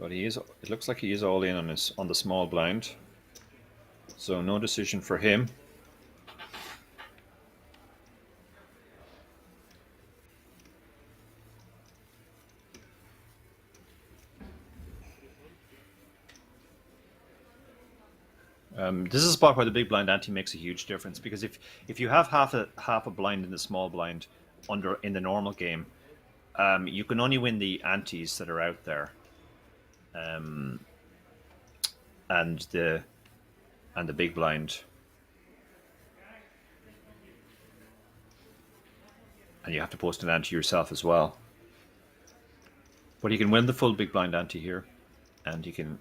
But he is. It looks like he is all in on the small blind. So no decision for him. This is a spot where the big blind ante makes a huge difference, because if you have half a blind in the small blind in the normal game, you can only win the antes that are out there, and the big blind, and you have to post an ante yourself as well. But you can win the full big blind ante here, and you can,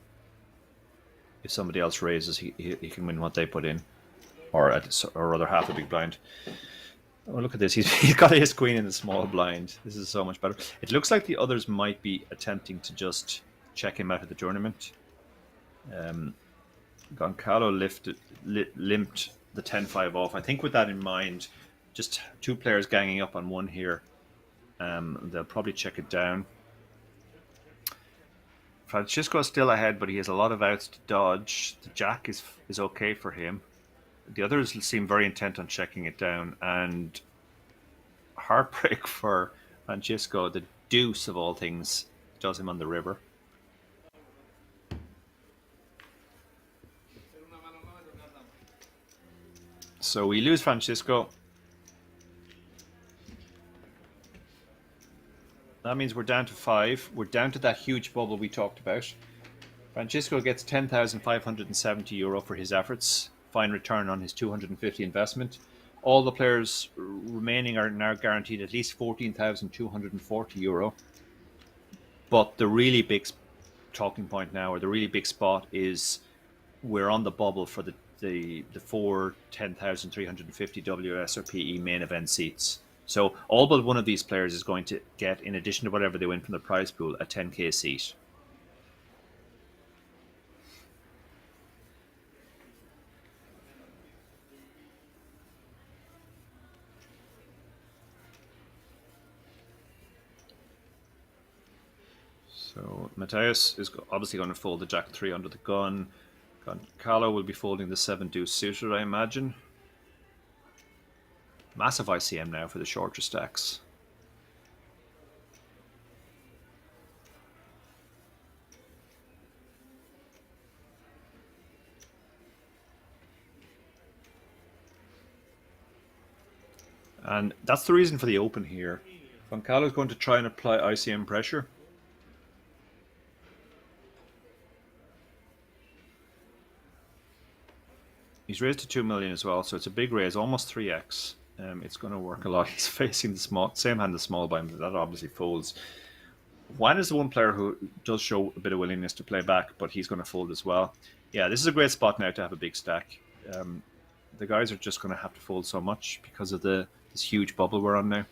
if somebody else raises, he can win what they put in, or rather half a big blind. Oh, look at this. He's got his queen in the small blind. This is so much better. It looks like the others might be attempting to just check him out of the tournament. Goncalo limped the 10-5 off. I think with that in mind, just two players ganging up on one here, they'll probably check it down. Francisco's still ahead, but he has a lot of outs to dodge. The jack is okay for him. The others seem very intent on checking it down, and heartbreak for Francisco. The deuce of all things does him on the river. So we lose Francisco. That means we're down to 5. We're down to that huge bubble we talked about. Francisco gets €10,570 for his efforts. Fine return on his 250 investment. All the players remaining are now guaranteed at least €14,240. But the really big talking point now, or the really big spot, is we're on the bubble for the 4 10,350 WS or PE main event seats. So all but one of these players is going to get, in addition to whatever they win from the prize pool, a 10k seat. So Mateus is obviously going to fold the jack 3 under the gun. Goncalo will be folding the 7 deuce suited, I imagine. Massive ICM now for the shorter stacks. And that's the reason for the open here. Goncalo is going to try and apply ICM pressure. He's raised to 2 million as well, so it's a big raise, almost 3x. It's going to work a lot. He's facing the same hand, the small blind, but that obviously folds. Juan is the one player who does show a bit of willingness to play back, but he's going to fold as well. Yeah, this is a great spot now to have a big stack. The guys are just going to have to fold so much because of this huge bubble we're on now.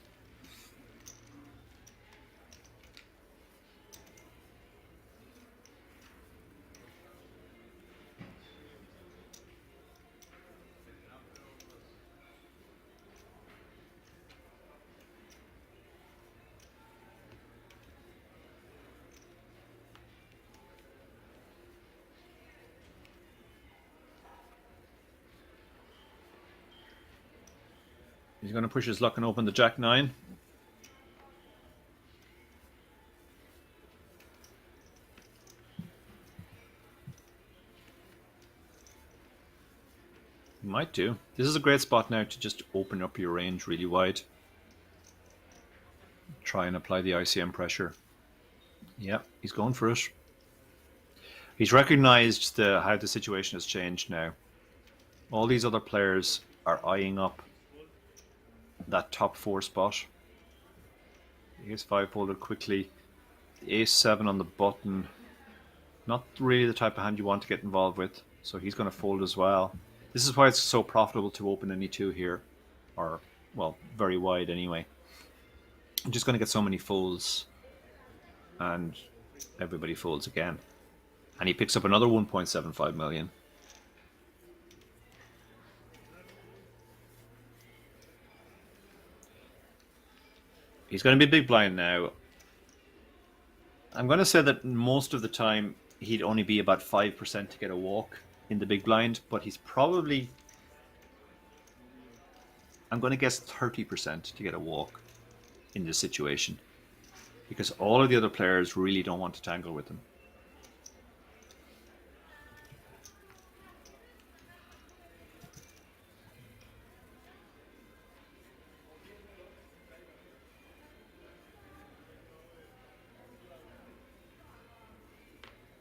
He's going to push his luck and open the jack 9. He might do. This is a great spot now to just open up your range really wide. Try and apply the ICM pressure. Yeah, he's going for it. He's recognized how the situation has changed now. All these other players are eyeing up that top 4 spot. The ace-5 folded quickly. The ace-7 on the button. Not really the type of hand you want to get involved with, so he's going to fold as well. This is why it's so profitable to open any 2 here, or, well, very wide anyway. I'm just going to get so many folds, and everybody folds again. And he picks up another 1.75 million. He's going to be big blind now. I'm going to say that most of the time he'd only be about 5% to get a walk in the big blind, but he's probably, I'm going to guess 30% to get a walk in this situation, because all of the other players really don't want to tangle with him.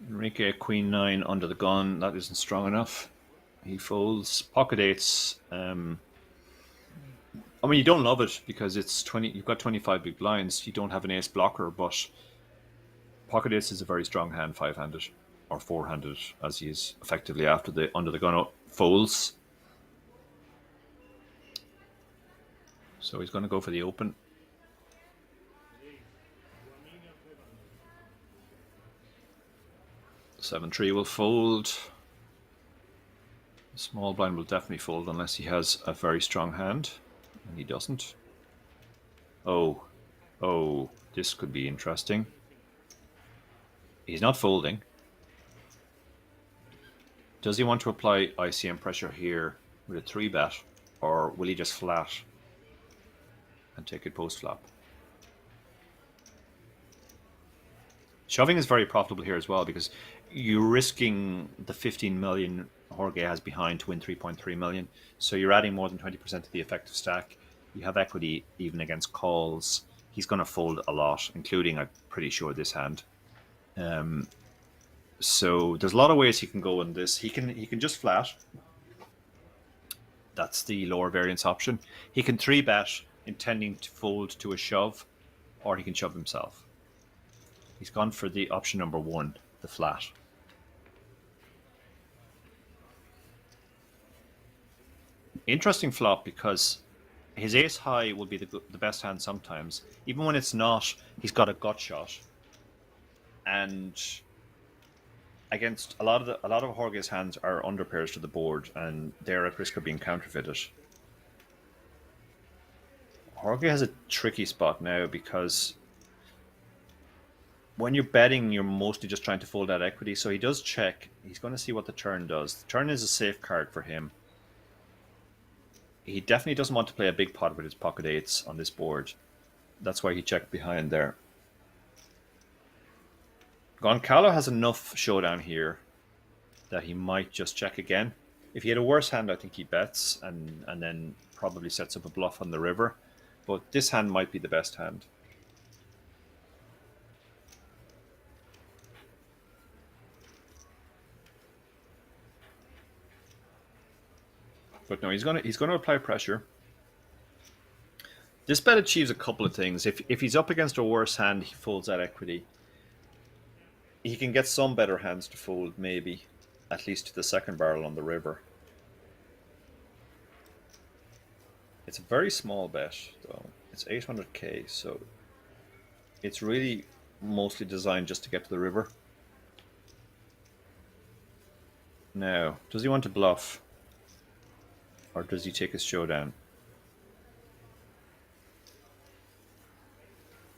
Enrique Queen 9 under the gun. That isn't strong enough. He folds. Pocket eights. I mean, you don't love it because it's 20. You've got 25 big blinds. You don't have an ace blocker, but pocket eights is a very strong hand, 5-handed or 4-handed, as he is effectively after the under the gun folds. So he's going to go for the open. Seven three will fold. Small blind will definitely fold unless he has a very strong hand, and he doesn't. Oh, this could be interesting. He's not folding. Does he want to apply ICM pressure here with a 3-bet, or will he just flat and take it post flop? Shoving is very profitable here as well because you're risking the 15 million Jorge has behind to win 3.3 million. So you're adding more than 20% to the effective stack. You have equity even against calls. He's going to fold a lot, including, I'm pretty sure, this hand. So there's a lot of ways he can go in this. He can just flat. That's the lower variance option. He can 3-bet intending to fold to a shove, or he can shove himself. He's gone for the option number 1, the flat. Interesting flop because his ace high will be the best hand sometimes. Even when it's not, he's got a gut shot. And against a lot of Jorge's hands are under pairs to the board, and they're at risk of being counterfeited. Jorge has a tricky spot now because when you're betting, you're mostly just trying to fold that equity. So he does check. He's going to see what the turn does. The turn is a safe card for him. He definitely doesn't want to play a big pot with his pocket eights on this board. That's why he checked behind there. Goncalo has enough showdown here that he might just check again. If he had a worse hand, I think he bets and then probably sets up a bluff on the river. But this hand might be the best hand. But no, he's gonna apply pressure. This bet achieves a couple of things. If he's up against a worse hand, he folds that equity. He can get some better hands to fold, maybe, at least to the second barrel on the river. It's a very small bet, though. It's 800k, so it's really mostly designed just to get to the river. Now, does he want to bluff? Or does he take his showdown?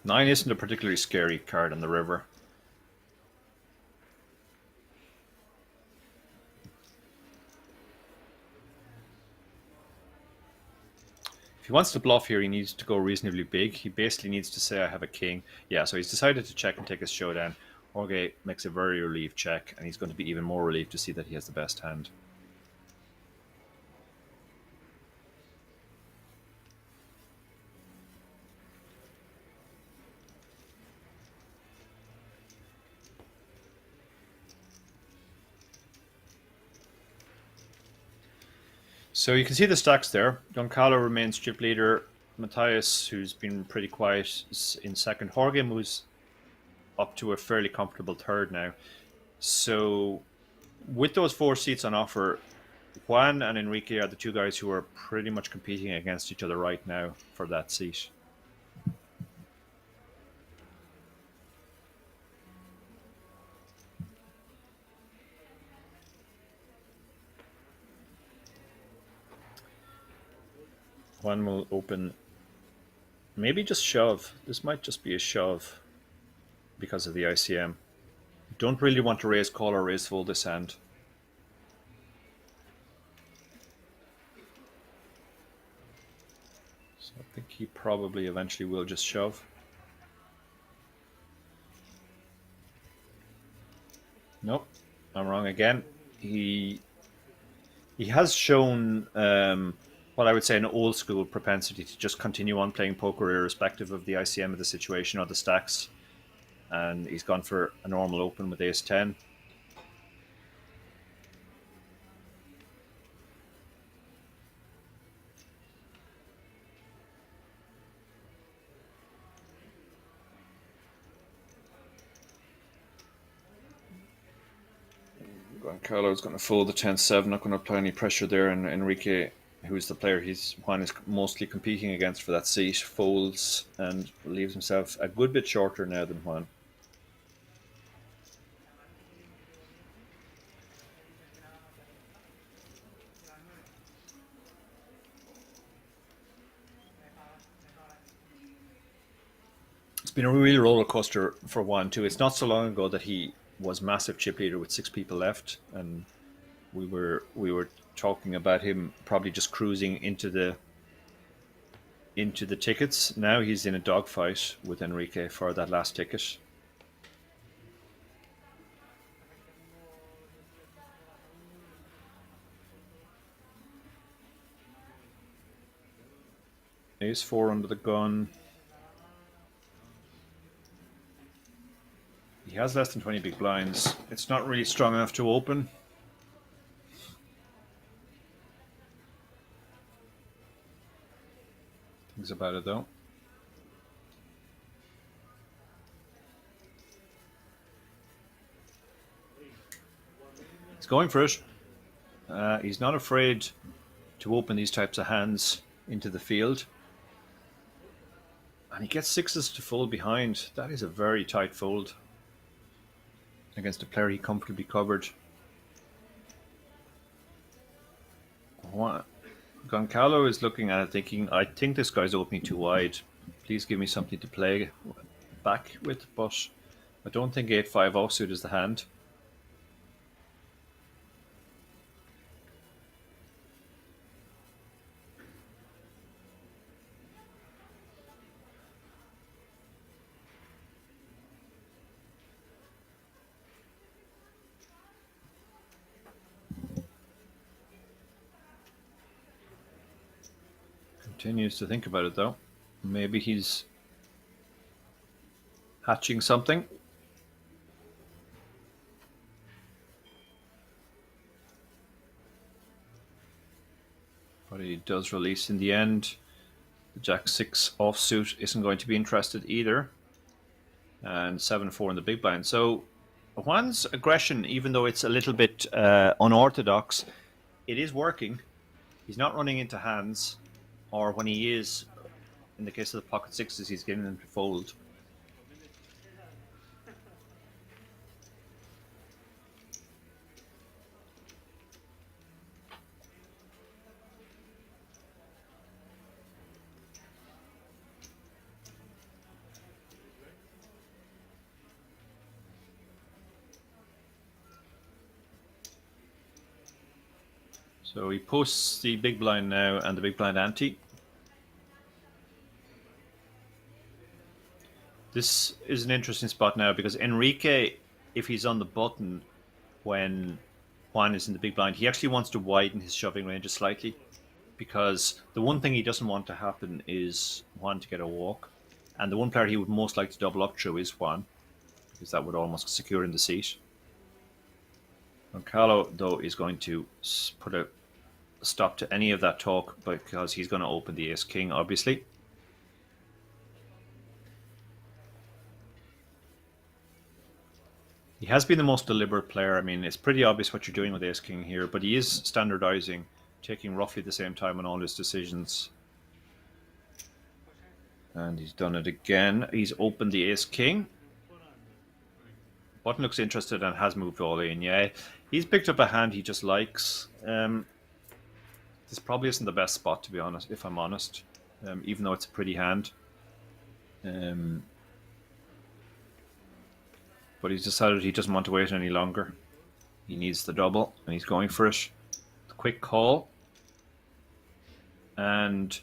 9 isn't a particularly scary card on the river. If he wants to bluff here, he needs to go reasonably big. He basically needs to say, I have a king. Yeah, so he's decided to check and take his showdown. Jorge makes a very relieved check, and he's going to be even more relieved to see that he has the best hand. So you can see the stacks there. Goncalo remains chip leader. Matthias, who's been pretty quiet, is in second. Jorge moves up to a fairly comfortable third now. So with those 4 seats on offer, Juan and Enrique are the 2 guys who are pretty much competing against each other right now for that seat. Juan will open, maybe just shove. This might just be a shove because of the ICM. Don't really want to raise call or raise fold this hand. So I think he probably eventually will just shove. Nope, I'm wrong again. He has shown what I would say an old school propensity to just continue on playing poker irrespective of the ICM of the situation or the stacks. And he's gone for a normal open with ace 10. Carlo is going to fold the 10-7, not going to apply any pressure there, and Enrique, who's the player Juan is mostly competing against for that seat, folds and leaves himself a good bit shorter now than Juan. It's been a real roller coaster for Juan too. It's not so long ago that he was massive chip leader with 6 people left, and we were talking about him probably just cruising into the tickets. Now he's in a dogfight with Enrique for that last ticket. Ace 4 under the gun. He has less than 20 big blinds. It's not really strong enough to open. Things about it though. He's going for it. He's not afraid to open these types of hands into the field. And he gets 6s to fold behind. That is a very tight fold against a player he comfortably covered. Goncalo is looking at it thinking, I think this guy's opening too wide. Please give me something to play back with, but I don't think 8-5 offsuit is the hand. Continues to think about it though. Maybe he's hatching something. But he does release in the end. The Jack-6 offsuit isn't going to be interested either. And 7-4 in the big blind. So Juan's aggression, even though it's a little bit unorthodox, it is working. He's not running into hands. Or when he is, in the case of the pocket 6s, he's getting them to fold. So he posts the big blind now and the big blind ante. This is an interesting spot now because Enrique, if he's on the button when Juan is in the big blind, he actually wants to widen his shoving ranges slightly, because the one thing he doesn't want to happen is Juan to get a walk. And the one player he would most like to double up through is Juan, because that would almost secure him the seat. Goncalo, though, is going to put a stop to any of that talk because he's going to open the ace-king, obviously. He has been the most deliberate player. I mean, it's pretty obvious what you're doing with ace-king here, but he is standardizing, taking roughly the same time on all his decisions. And he's done it again. He's opened the ace-king. Button looks interested and has moved all in. Yeah, he's picked up a hand he just likes. This probably isn't the best spot, to be honest, if I'm honest, even though it's a pretty hand. but he's decided he doesn't want to wait any longer. He needs the double, and he's going for it. Quick call. And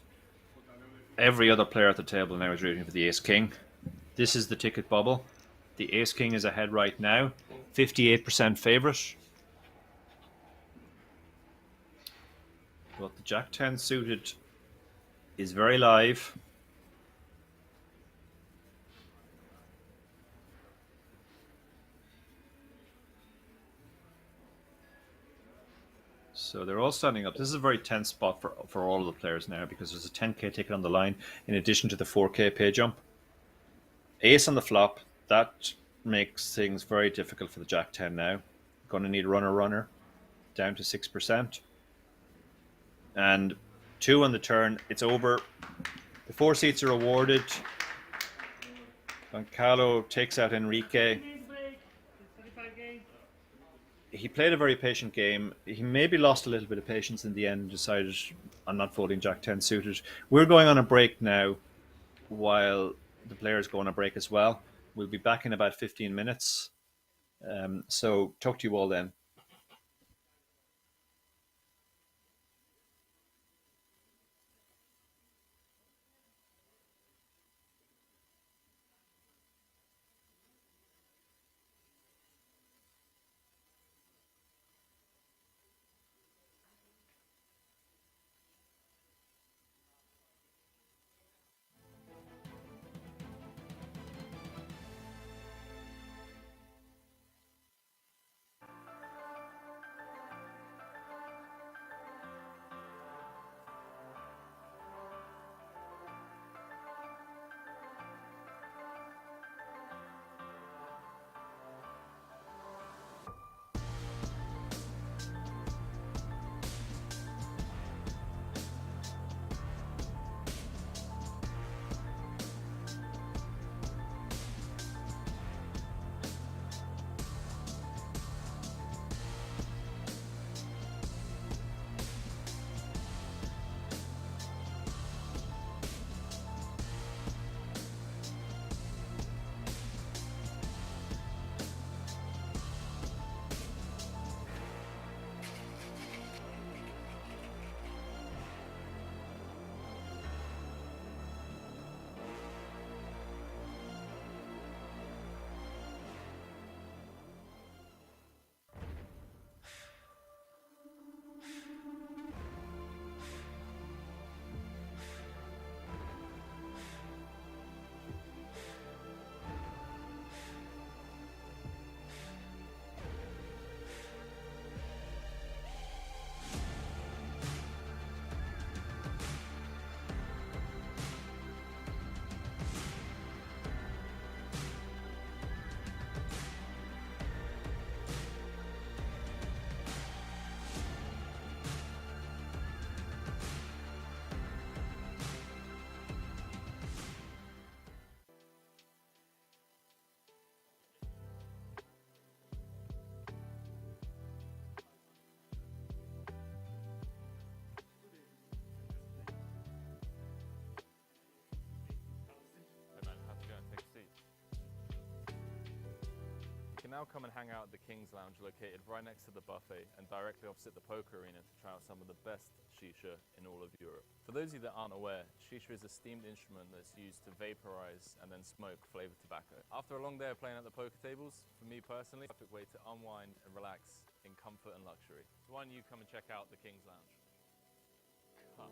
every other player at the table now is rooting for the ace-king. This is the ticket bubble. The ace-king is ahead right now. 58% favourite. But the jack-10 suited is very live. So they're all standing up. This is a very tense spot for all of the players now because there's a 10k ticket on the line in addition to the 4k pay jump. Ace on the flop. That makes things very difficult for the jack-10 now. Going to need runner down to 6%. And 2 on the turn. It's over. The 4 seats are awarded. Goncalo takes out Enrique. He played a very patient game. He maybe lost a little bit of patience in the end and decided, I'm not folding jack-10 suited. We're going on a break now while the players go on a break as well. We'll be back in about 15 minutes. So talk to you all then. Now come and hang out at the King's Lounge located right next to the buffet and directly opposite the poker arena to try out some of the best shisha in all of Europe. For those of you that aren't aware, shisha is a steamed instrument that's used to vaporize and then smoke flavored tobacco. After a long day of playing at the poker tables, for me personally, it's a perfect way to unwind and relax in comfort and luxury. So why don't you come and check out the King's Lounge? Cut.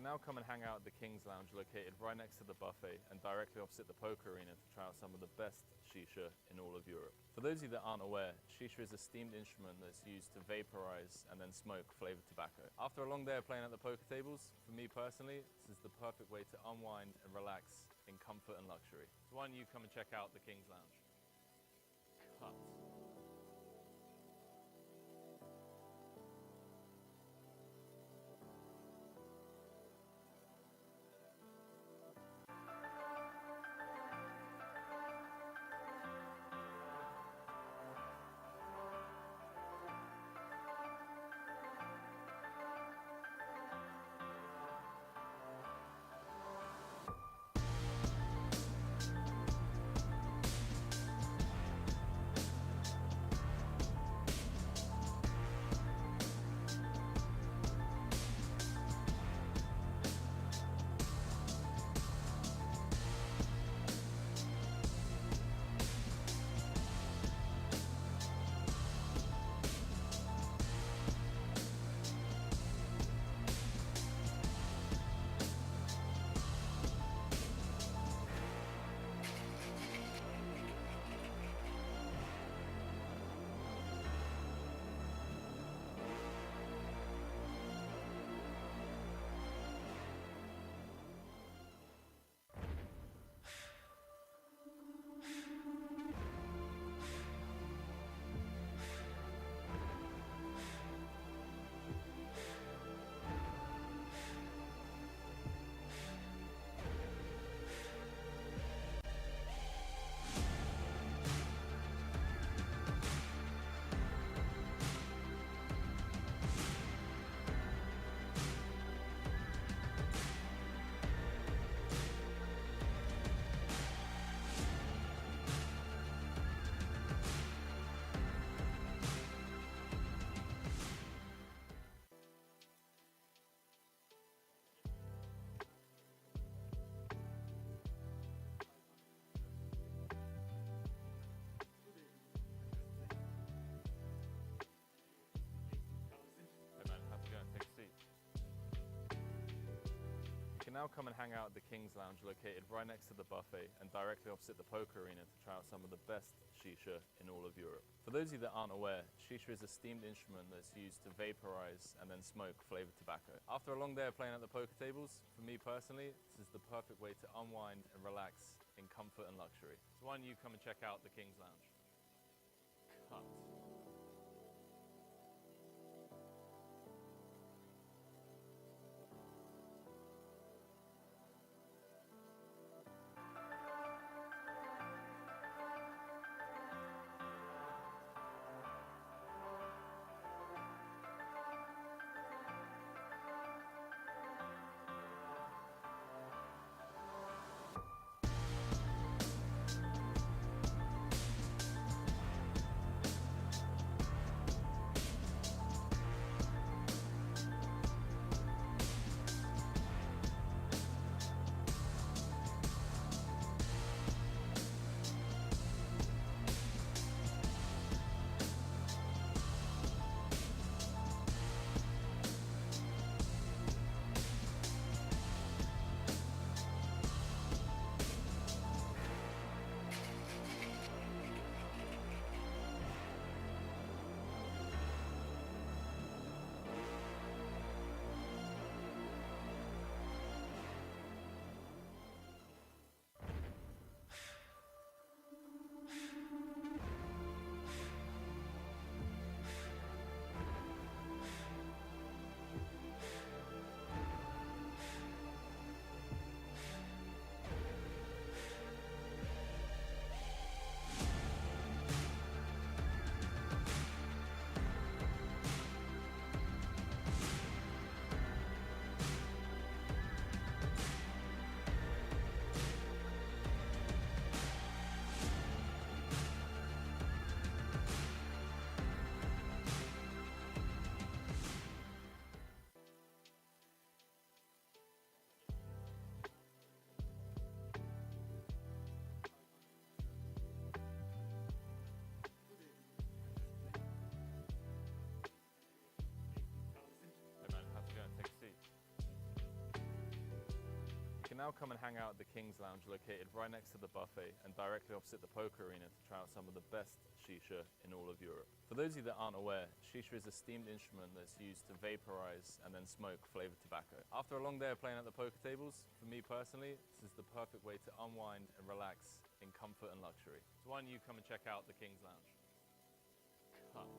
can now come and hang out at the King's Lounge located right next to the buffet and directly opposite the poker arena to try out some of the best shisha in all of Europe. For those of you that aren't aware, shisha is a steamed instrument that's used to vaporize and then smoke flavored tobacco. After a long day of playing at the poker tables, for me personally, this is the perfect way to unwind and relax in comfort and luxury. So why don't you come and check out the King's Lounge? Cut. You can now come and hang out at the King's Lounge located right next to the buffet and directly opposite the poker arena to try out some of the best shisha in all of Europe. For those of you that aren't aware, shisha is a steamed instrument that's used to vaporize and then smoke flavored tobacco. After a long day of playing at the poker tables, for me personally, this is the perfect way to unwind and relax in comfort and luxury. So why don't you come and check out the King's Lounge? Cut. now come and hang out at the King's Lounge located right next to the buffet and directly opposite the poker arena to try out some of the best shisha in all of Europe. For those of you that aren't aware, shisha is a steamed instrument that's used to vaporize and then smoke flavored tobacco. After a long day of playing at the poker tables, for me personally, this is the perfect way to unwind and relax in comfort and luxury. So why don't you come and check out the King's Lounge? Cut.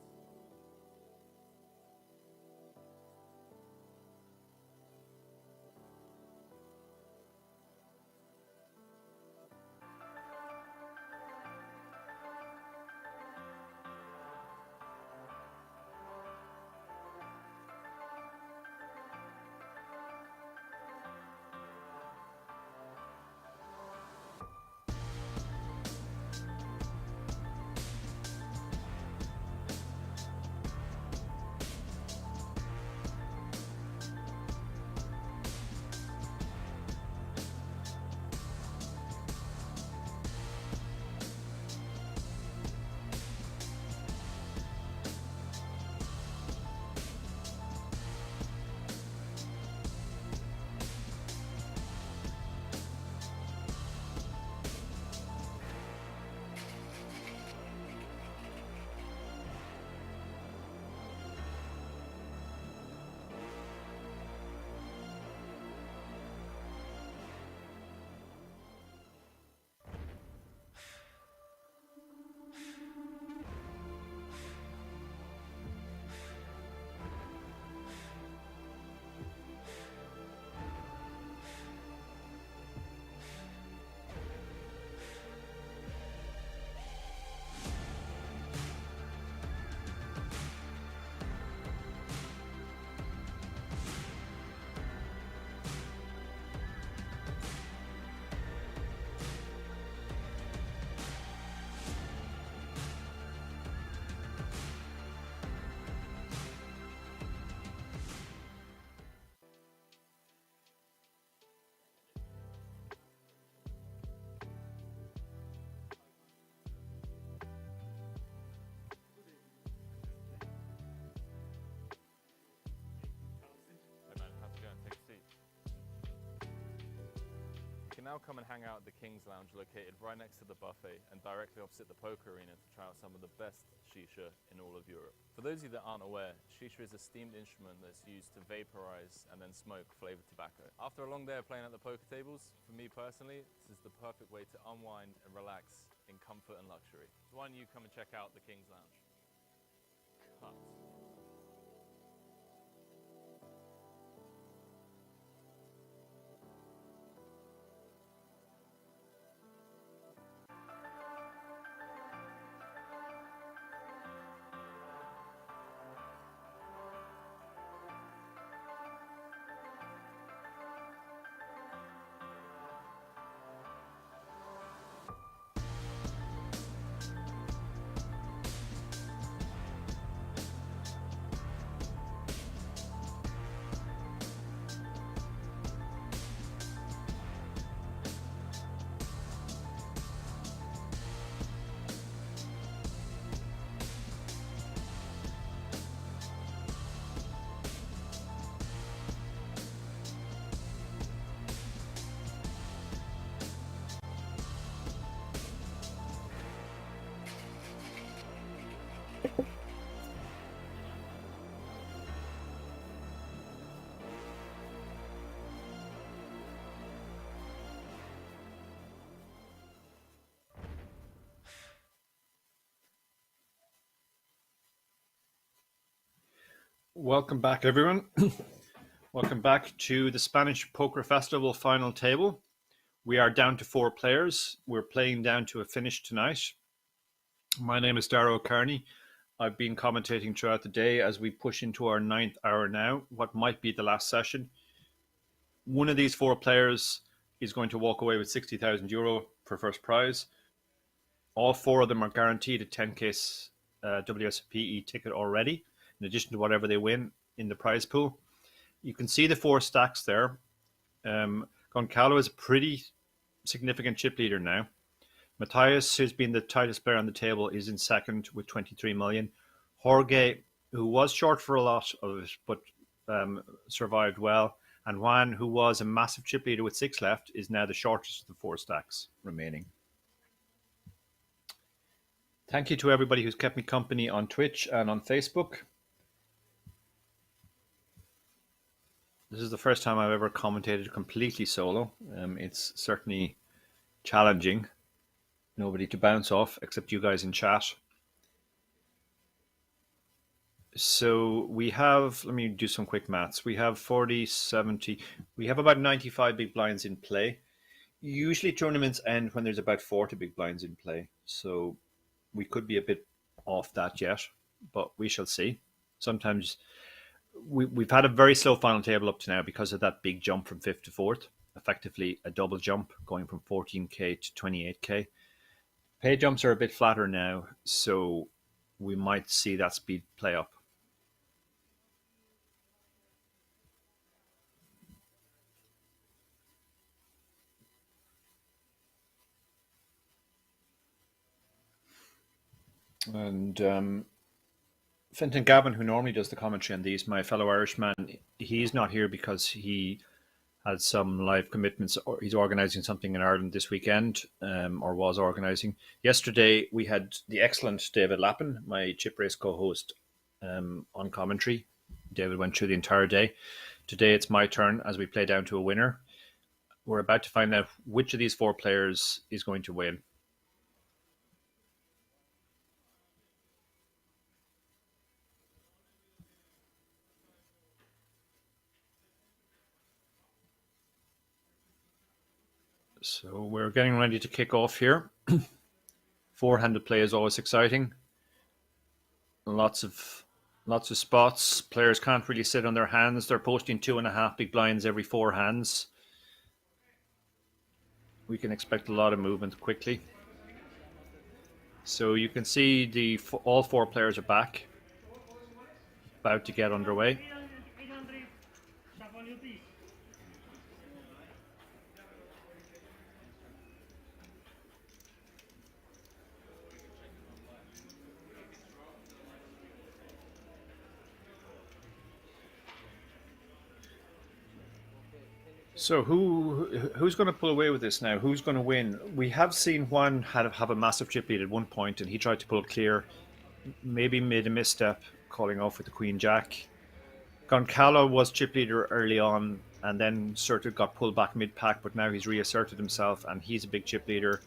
Now come and hang out at the King's Lounge located right next to the buffet and directly opposite the poker arena to try out some of the best shisha in all of Europe. For those of you that aren't aware, shisha is a steamed instrument that's used to vaporize and then smoke flavored tobacco. After a long day of playing at the poker tables, for me personally, this is the perfect way to unwind and relax in comfort and luxury. So why don't you come and check out the King's Lounge? Cut. Welcome back, everyone. Welcome back to the Spanish Poker Festival final table. We are down to 4 players. We're playing down to a finish tonight. My name is Darrow Kearney. I've been commentating throughout the day as we push into our 9th hour now, what might be the last session. One of these 4 players is going to walk away with €60,000 for first prize. All 4 of them are guaranteed a 10k WSOP ticket already, in addition to whatever they win in the prize pool. You can see the 4 stacks there. Goncalo is a pretty significant chip leader now. Matthias, who's been the tightest player on the table, is in second with 23 million. Jorge, who was short for a lot of it, but survived well, And Juan, who was a massive chip leader with 6 left, is now the shortest of the 4 stacks remaining. Thank you to everybody who's kept me company on Twitch and on Facebook. This is the first time I've ever commentated completely solo. It's certainly challenging. Nobody to bounce off except you guys in chat. So we have, let me do some quick maths. We have 40, 70, we have about 95 big blinds in play. Usually tournaments end when there's about 40 big blinds in play. So we could be a bit off that yet, but we shall see. Sometimes we've had a very slow final table up to now because of that big jump from 5th to 4th, effectively a double jump going from 14k to 28k. Pay jumps are a bit flatter now, so we might see that speed play up. And Fintan Gavin, who normally does the commentary on these, my fellow Irishman, he's not here because he had some live commitments, or he's organising something in Ireland this weekend, or was organising. Yesterday, we had the excellent David Lappin, my Chip Race co-host, on commentary. David went through the entire day. Today, it's my turn as we play down to a winner. We're about to find out which of these 4 players is going to win. So we're getting ready to kick off here. 4-handed play is always exciting. Lots of spots. Players can't really sit on their hands. They're posting 2.5 big blinds every 4 hands. We can expect a lot of movement quickly. So you can see all 4 players are back, about to get underway. So who's going to pull away with this now? Who's going to win? We have seen Juan have a massive chip lead at one point, and he tried to pull clear, maybe made a misstep, calling off with the Queen Jack. Goncalo was chip leader early on, and then sort of got pulled back mid-pack, but now he's reasserted himself, and he's a big chip leader.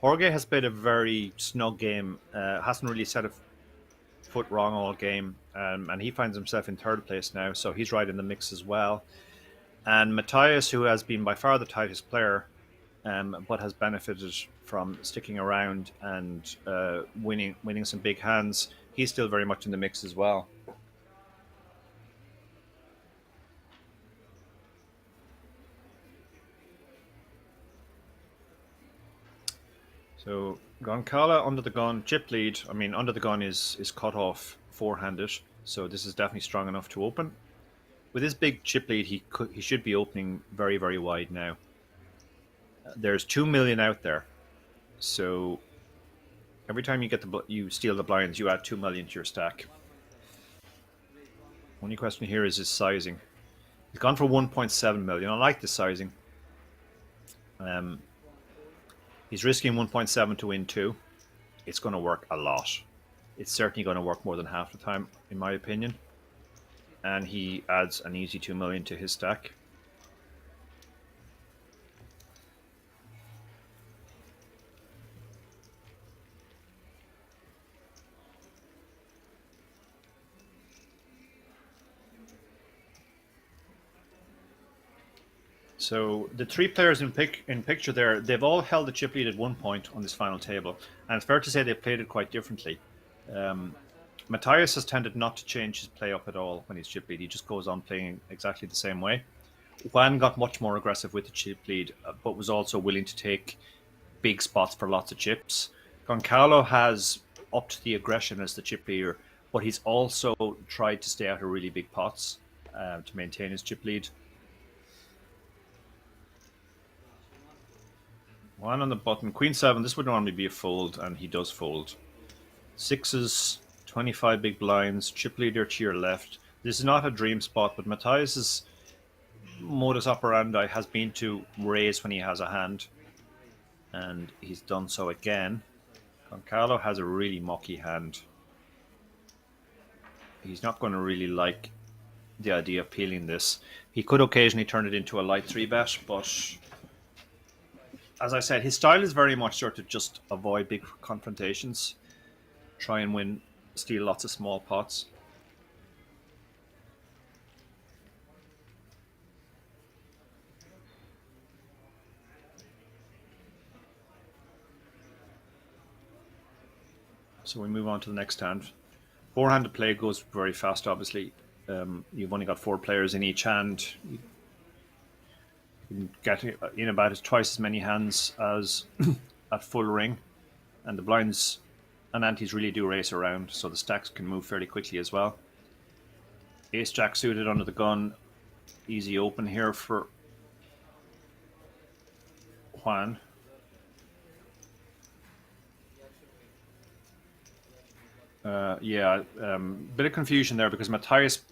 Jorge has played a very snug game, hasn't really set a foot wrong all game, and he finds himself in 3rd place now, so he's right in the mix as well. And Matthias, who has been by far the tightest player, but has benefited from sticking around and winning some big hands, he's still very much in the mix as well. So Goncala under the gun, chip lead. I mean, under the gun is cut off 4-handed, so this is definitely strong enough to open. With his big chip lead, he should be opening very, very wide now. There's 2 million out there, so every time you steal the blinds, you add 2 million to your stack. Only question here is his sizing. He's gone for 1.7 million. I like the sizing. He's risking 1.7 to win 2. It's going to work a lot. It's certainly going to work more than half the time, in my opinion. And he adds an easy 2 million to his stack. So the 3 players in picture there, they've all held the chip lead at one point on this final table, and it's fair to say they've played it quite differently. Matthias has tended not to change his play up at all when he's chip lead. He just goes on playing exactly the same way. Juan got much more aggressive with the chip lead, but was also willing to take big spots for lots of chips. Goncalo has upped the aggression as the chip leader, but he's also tried to stay out of really big pots to maintain his chip lead. Juan on the button. Queen 7, this would normally be a fold, and he does fold. 6s, 25 big blinds, chip leader to your left. This is not a dream spot, but Matthias is modus operandi has been to raise when he has a hand, and he's done so again. Goncalo has a really mucky hand. He's not going to really like the idea of peeling this. He could occasionally turn it into a light 3-bet, but as I said, his style is very much sort of just avoid big confrontations, try and win, steal lots of small pots. So we move on to the next hand. Four-handed play goes very fast, obviously. You've only got 4 players in each hand. You can get in about twice as many hands as at full ring. And the blinds and antes really do race around, so the stacks can move fairly quickly as well. Ace-Jack suited under the gun. Easy open here for Juan. Bit of confusion there because Matthias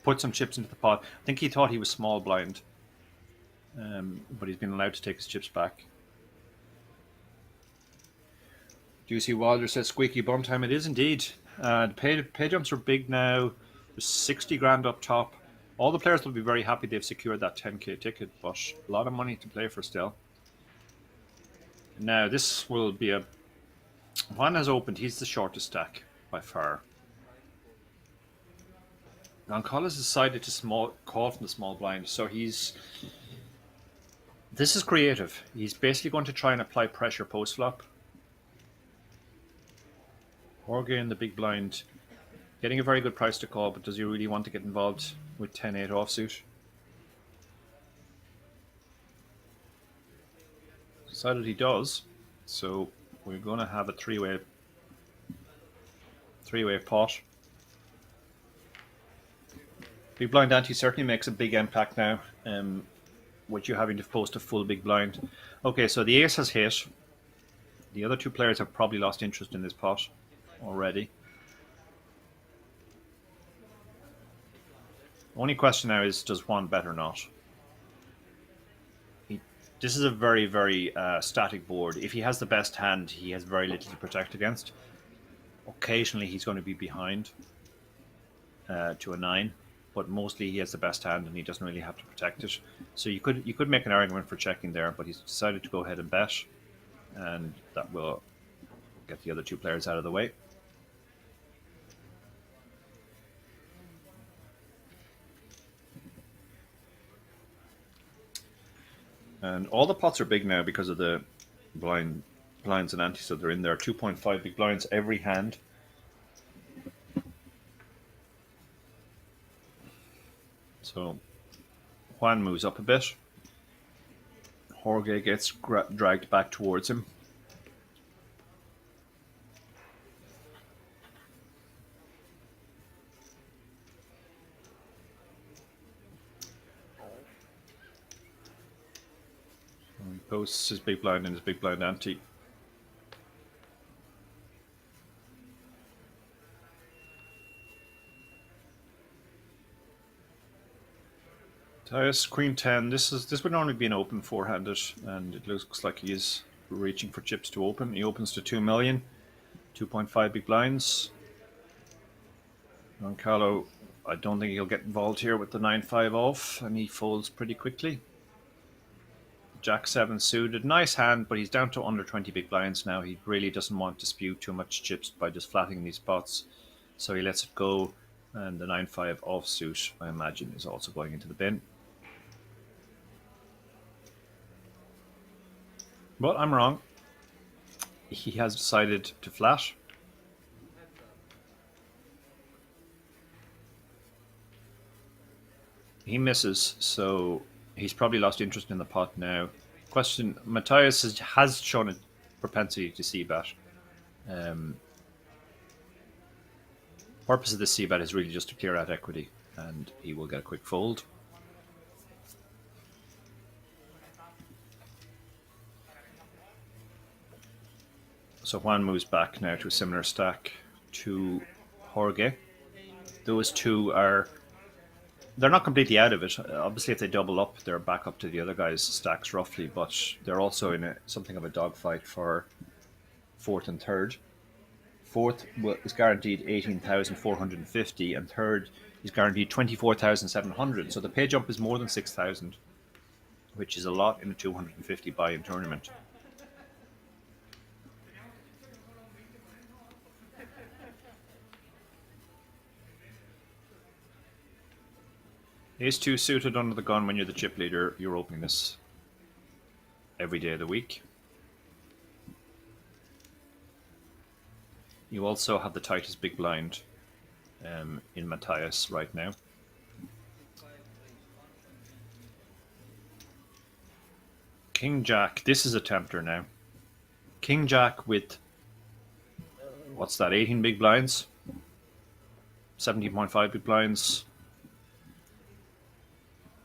put some chips into the pot. I think he thought he was small blind, but he's been allowed to take his chips back. Juicy Wilder says squeaky bum time. It is indeed. The pay jumps are big now. There's 60 grand up top. All the players will be very happy they've secured that 10k ticket, but a lot of money to play for still. Now this will be a... Juan has opened. He's the shortest stack by far. Goncalo has decided to call from the small blind, so he's... This is creative. He's basically going to try and apply pressure post-flop. Jorge in the big blind. Getting a very good price to call, but does he really want to get involved with 10-8 offsuit? Decided he does, so we're going to have a three-way pot. Big blind ante certainly makes a big impact now, with you having to post a full big blind. Okay, so the ace has hit. The other 2 players have probably lost interest in this pot already. Only question now is, does Juan bet or not? This is a very, very static board. If he has the best hand, he has very little to protect against. Occasionally he's going to be behind to a 9, but mostly he has the best hand and he doesn't really have to protect it. So you could make an argument for checking there, but he's decided to go ahead and bet, and that will get the other 2 players out of the way. And all the pots are big now because of the blinds and ante, so they're in there. 2.5 big blinds every hand. So Juan moves up a bit. Jorge gets dragged back towards him. Posts his big blind and his big blind ante. Matthias, Queen 10. This would normally be an open 4-handed, and it looks like he is reaching for chips to open. He opens to 2 million, 2.5 big blinds. Goncalo, I don't think he'll get involved here with the 9-5 off, and he folds pretty quickly. Jack 7 suited, nice hand, but he's down to under 20 big blinds now. He really doesn't want to spew too much chips by just flattening these pots, so he lets it go, and the 9-5 offsuit, I imagine, is also going into the bin. But I'm wrong. He has decided to flat. He misses, so he's probably lost interest in the pot now. Question, Matthias has shown a propensity to c-bet. Purpose of this c-bet is really just to clear out equity, and he will get a quick fold. So Juan moves back now to a similar stack to Jorge. Those 2 are they're not completely out of it. Obviously, if they double up, they're back up to the other guy's stacks roughly, but they're also in something of a dogfight for fourth and third. Fourth is guaranteed 18,450, and third is guaranteed 24,700. So the pay jump is more than 6,000, which is a lot in a 250 buy-in tournament. Ace 2 suited under the gun when you're the chip leader. You're opening this every day of the week. You also have the tightest big blind in Matthias right now. King Jack. This is a tempter now. King Jack with, what's that, 18 big blinds? 17.5 big blinds.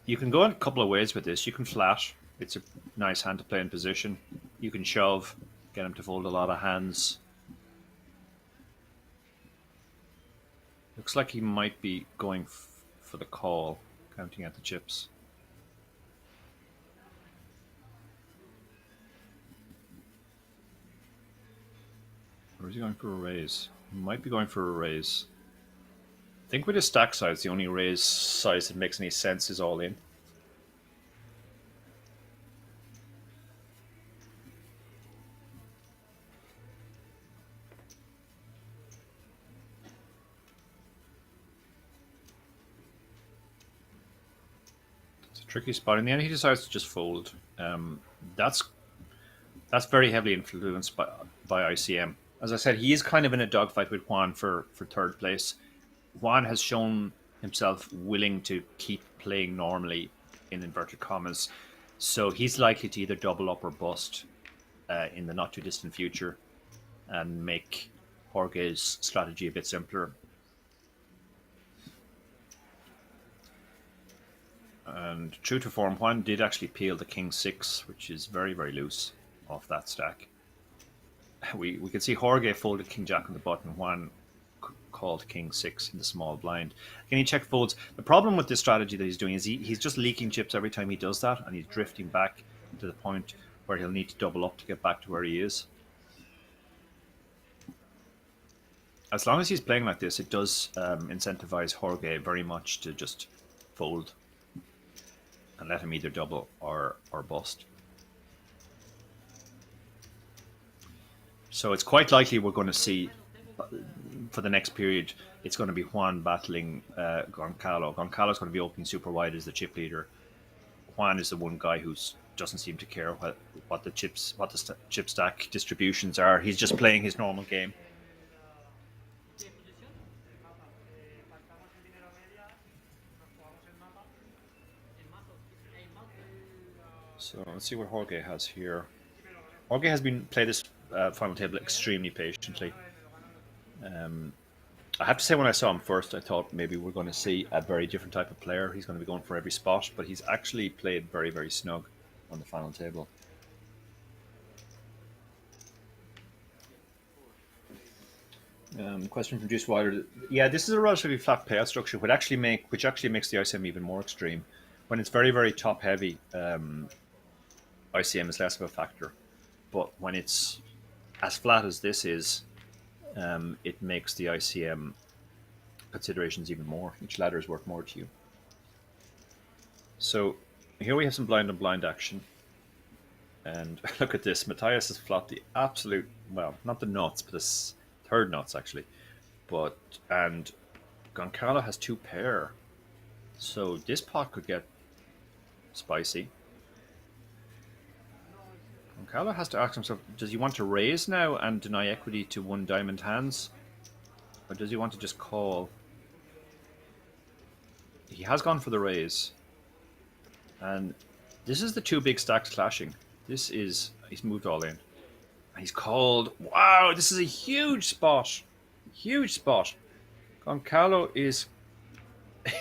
You can go in a couple of ways with this. You can flat. It's a nice hand to play in position. You can shove, get him to fold a lot of hands. Looks like he might be going for the call, counting at the chips. Or is he going for a raise? He might be going for a raise. I think with his stack size, the only raise size that makes any sense is all in. It's a tricky spot. In the end, he decides to just fold. That's very heavily influenced by ICM. As I said, he is kind of in a dogfight with Juan for third place. Juan has shown himself willing to keep playing normally, in inverted commas, so he's likely to either double up or bust in the not too distant future and make Jorge's strategy a bit simpler. And true to form, Juan did actually peel the King 6, which is very, very loose off that stack. We can see Jorge folded King Jack on the button. Juan called King 6 in the small blind. Can he check folds? The problem with this strategy that he's doing is he's just leaking chips every time he does that, and he's drifting back to the point where he'll need to double up to get back to where he is. As long as he's playing like this, it does incentivize Jorge very much to just fold and let him either double or bust. So it's quite likely we're going to see, for the next period, it's going to be Juan battling Goncalo. Goncalo's going to be opening super wide as the chip leader. Juan is the one guy who doesn't seem to care what the chip stack distributions are. He's just playing his normal game. So let's see what Jorge has here. Jorge has been played this final table extremely patiently. I have to say, when I saw him first, I thought maybe we're going to see a very different type of player. He's going to be going for every spot, but he's actually played very, very snug on the final table. Question from Juice Wilder. Yeah, this is a relatively flat payout structure, which actually makes the ICM even more extreme. When it's very, very top heavy, ICM is less of a factor. But when it's as flat as this is, it makes the ICM considerations even more. Each ladder is worth more to you. So here we have some blind on blind action. And look at this. Matthias has flopped the absolute, well, not the nuts, but the third nuts actually. And Goncalo has two pair. So this pot could get spicy. Goncalo has to ask himself, does he want to raise now and deny equity to one diamond hands? Or does he want to just call? He has gone for the raise. And this is the two big stacks clashing. He's moved all in. He's called. Wow, this is a huge spot. Huge spot. Goncalo is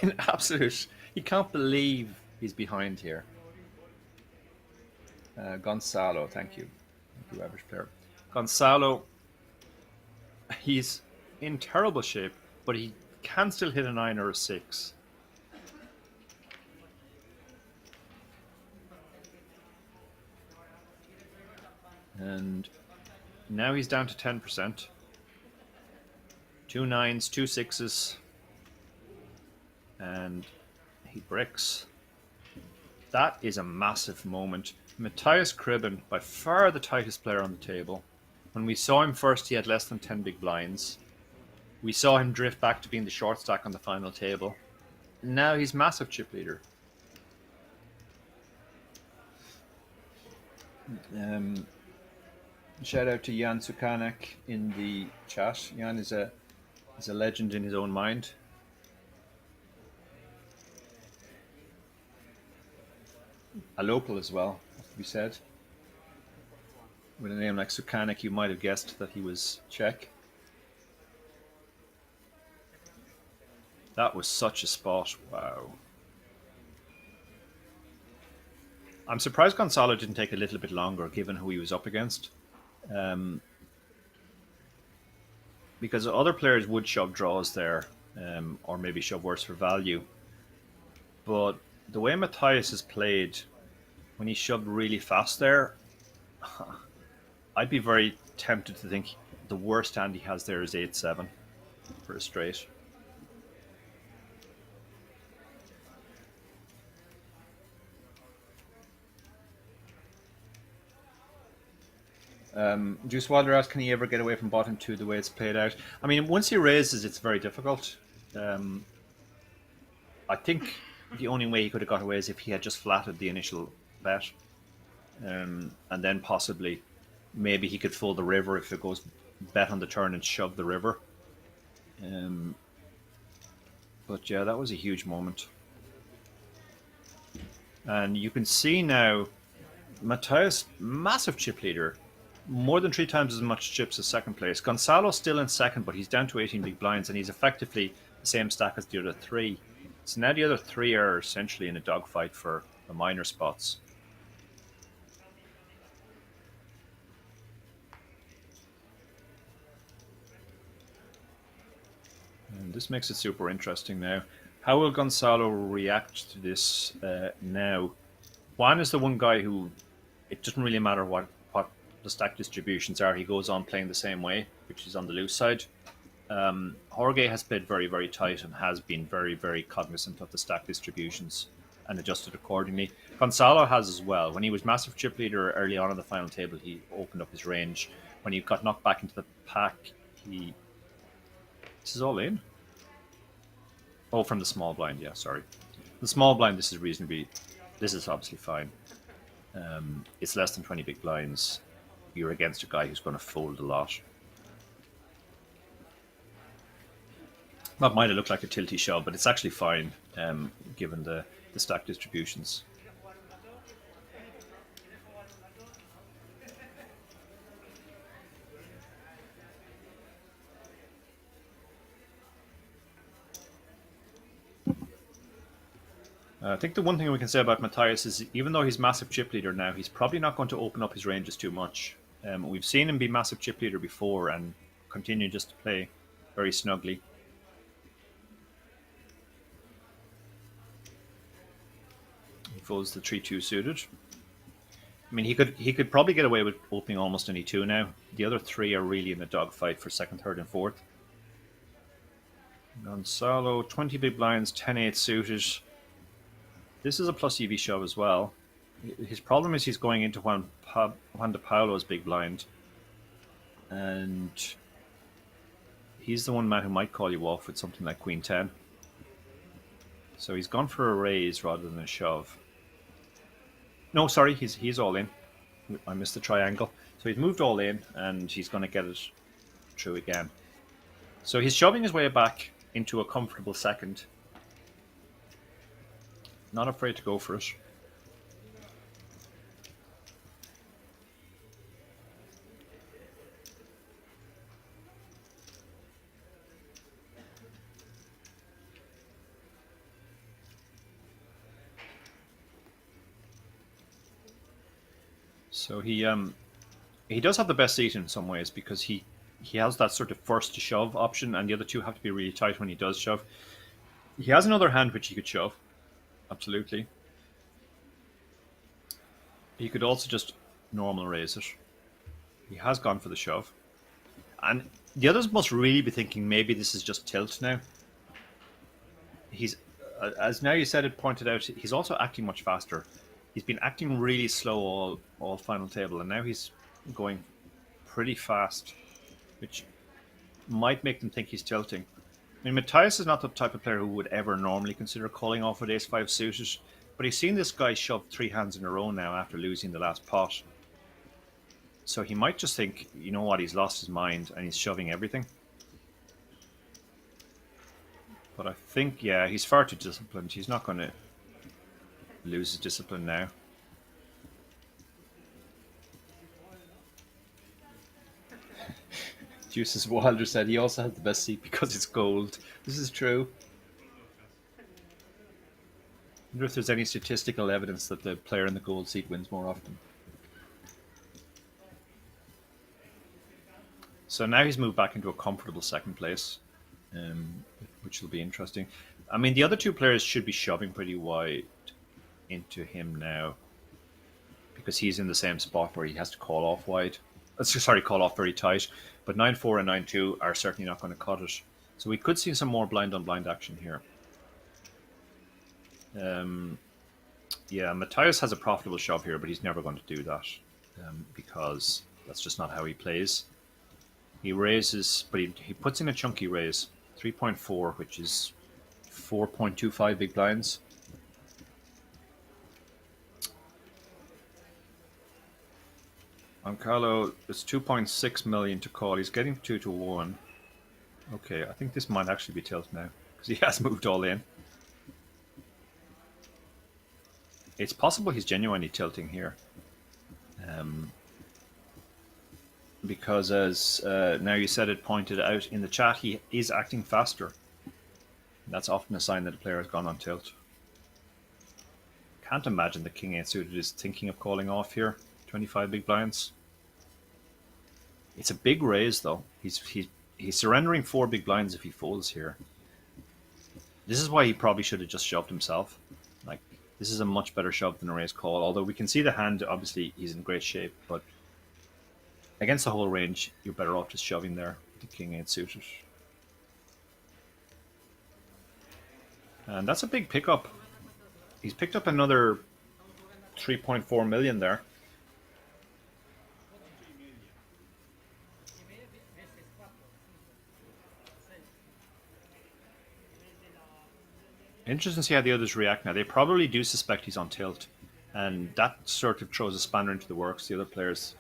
in absolute. He can't believe he's behind here. Gonzalo, thank you. Thank you, average player. Gonzalo, he's in terrible shape, but he can still hit a 9 or a 6. And now he's down to 10%. 2 9s, 2 6s. And he bricks. That is a massive moment. Matthias Kribben, by far the tightest player on the table. When we saw him first, he had less than 10 big blinds. We saw him drift back to being the short stack on the final table. Now he's massive chip leader. Shout out to Jan Sukanek in the chat. Jan is a legend in his own mind. A local as well, has to be said. With a name like Sukanek, you might have guessed that he was Czech. That was such a spot. Wow. I'm surprised Gonzalo didn't take a little bit longer, given who he was up against. Because other players would shove draws there, or maybe shove worse for value. But the way Matthias has played, when he shoved really fast there, I'd be very tempted to think the worst hand he has there is 8-7 for a straight. Juice Wilder asks, can he ever get away from bottom two the way it's played out? I mean, once he raises, it's very difficult. I think the only way he could have got away is if he had just flatted the initial bet. And then possibly, maybe he could fold the river if it goes bet on the turn and shove the river. But yeah, that was a huge moment. And you can see now, Matthias, massive chip leader. More than 3 times as much chips as second place. Gonzalo still in second, but he's down to 18 big blinds, and he's effectively the same stack as the other 3. So now the other 3 are essentially in a dogfight for the minor spots. And this makes it super interesting now. How will Gonzalo react to this now? Juan is the one guy who, it doesn't really matter what the stack distributions are, he goes on playing the same way, which is on the loose side. Jorge has played very, very tight and has been very, very cognizant of the stack distributions and adjusted accordingly. Gonzalo has as well. When he was massive chip leader early on in the final table, he opened up his range. When he got knocked back into the pack, this is all in? Oh, from the small blind, yeah, sorry. The small blind, this is obviously fine. It's less than 20 big blinds. You're against a guy who's going to fold a lot. That might have looked like a tilty shove, but it's actually fine, given the stack distributions. I think the one thing we can say about Matthias is, even though he's massive chip leader now, he's probably not going to open up his ranges too much. We've seen him be massive chip leader before and continue just to play very snugly. He folds the 3-2 suited. I mean, he could probably get away with opening almost any 2 now. The other 3 are really in a dogfight for second, third, and fourth. Gonzalo, 20 big blinds, 10-8 suited. This is a plus EV shove as well. His problem is he's going into Juan de Paulo's big blind. And he's the one man who might call you off with something like Queen 10. So he's gone for a raise rather than a shove. No, sorry, he's all in. I missed the triangle. So he's moved all in, and he's going to get it through again. So he's shoving his way back into a comfortable second. Not afraid to go for it. So he does have the best seat in some ways, because he has that sort of first to shove option, and the other 2 have to be really tight when he does shove. He has another hand which he could shove. Absolutely. He could also just normal raise it. He has gone for the shove. And the others must really be thinking maybe this is just tilt now. He's, as now you said it, pointed out, he's also acting much faster. He's been acting really slow all final table, and now he's going pretty fast, which might make them think he's tilting. I mean, Matthias is not the type of player who would ever normally consider calling off with ace-5 suited, but he's seen this guy shove 3 hands in a row now after losing the last pot. So he might just think, you know what, he's lost his mind and he's shoving everything. But I think, yeah, he's far too disciplined. He's not going to lose his discipline now. Juices Wilder said he also has the best seat because it's gold. This is true. I wonder if there's any statistical evidence that the player in the gold seat wins more often. So now he's moved back into a comfortable second place, which will be interesting. I mean, the other two players should be shoving pretty wide into him now because he's in the same spot where he has to call off wide. Sorry, call off very tight. But 9-4 and 9-2 are certainly not going to cut it. So we could see some more blind on blind action here. Yeah, Matthias has a profitable shove here, but he's never going to do that because that's just not how he plays. He raises, but he puts in a chunky raise, 3.4, which is 4.25 big blinds. On Carlo, it's 2.6 million to call. He's getting 2-1. Okay, I think this might actually be tilt now because he has moved all in. It's possible he's genuinely tilting here. Because as Now You Said It pointed out in the chat, he is acting faster. That's often a sign that a player has gone on tilt. Can't imagine the king 8 suited is thinking of calling off here. 25 big blinds. It's a big raise though. He's surrendering 4 big blinds if he folds here. This is why he probably should have just shoved himself. Like, this is a much better shove than a raise call. Although we can see the hand, obviously he's in great shape, but against the whole range, you're better off just shoving there with the king 8 suited. And that's a big pickup. He's picked up another 3.4 million there. Interesting to see how the others react now. They probably do suspect he's on tilt, and that sort of throws a spanner into the works. The other players,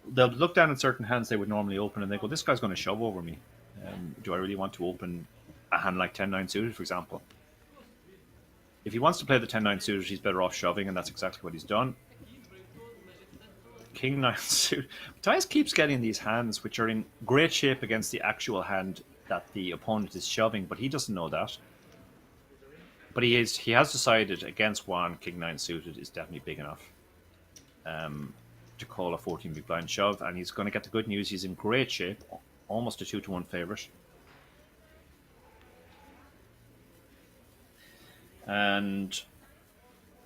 they'll look down at certain hands they would normally open and they go, this guy's going to shove over me. Do I really want to open a hand like 10-9 suited, for example? If he wants to play the 10-9 suited, he's better off shoving, and that's exactly what he's done. King 9 suited. Matthias keeps getting these hands which are in great shape against the actual hand that the opponent is shoving, but he doesn't know that. But he has decided against Juan, King 9 suited is definitely big enough to call a 14 big blind shove, and he's going to get the good news. He's in great shape, almost a 2-1 favorite. And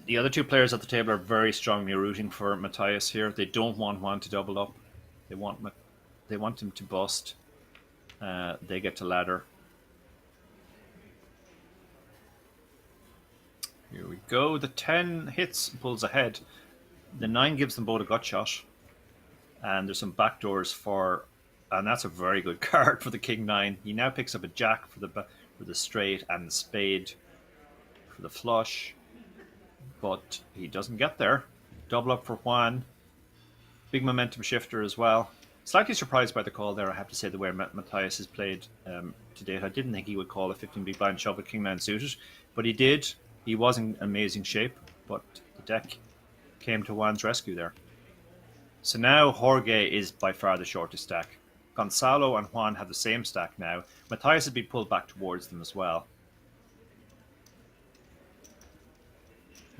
the other two players at the table are very strongly rooting for Matthias here. They don't want Juan to double up. They want him to bust. They get to ladder. Here we go. The 10 hits, pulls ahead. The 9 gives them both a gut shot. And there's some backdoors for... And that's a very good card for the King 9. He now picks up a jack for the straight and the spade for the flush. But he doesn't get there. Double up for Juan. Big momentum shifter as well. Slightly surprised by the call there, I have to say, the way Matthias has played to date. I didn't think he would call a 15 big blind shove with King 9 suited. But he did. He was in amazing shape, but the deck came to Juan's rescue there. So now Jorge is by far the shortest stack. Gonzalo and Juan have the same stack now. Matthias has been pulled back towards them as well.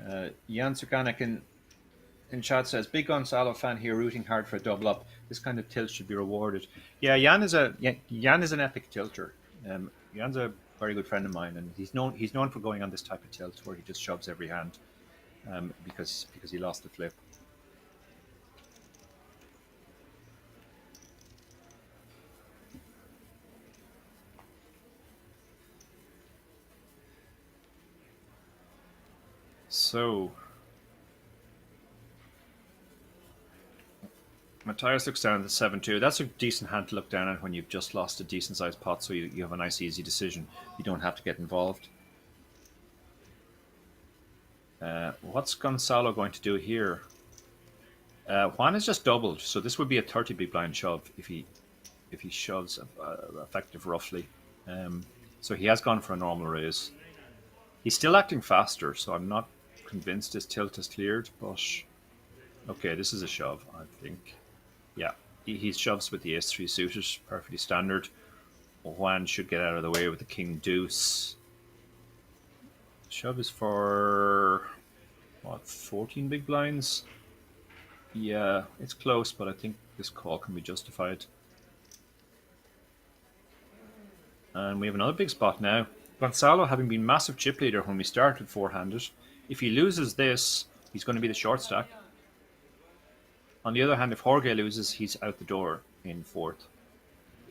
Jan Sukanek in chat says, big Gonzalo fan here rooting hard for a double up. This kind of tilt should be rewarded. Yeah, Jan is an epic tilter. Jan's a very good friend of mine, and he's known for going on this type of tilt where he just shoves every hand because he lost the flip. So Matthias looks down at the 7-2. That's a decent hand to look down at when you've just lost a decent sized pot, so you have a nice easy decision. You don't have to get involved. What's Gonzalo going to do here? Juan has just doubled, so this would be a 30 big blind shove if he shoves effective roughly. So he has gone for a normal raise. He's still acting faster, so I'm not convinced his tilt has cleared, but okay, this is a shove, I think. Yeah, he shoves with the ace-3 suited, perfectly standard. Juan should get out of the way with the king deuce. Shove is for, what, 14 big blinds? Yeah, it's close, but I think this call can be justified. And we have another big spot now. Gonzalo, having been massive chip leader when we started four-handed, if he loses this, he's going to be the short stack. On the other hand, if Jorge loses, he's out the door in fourth.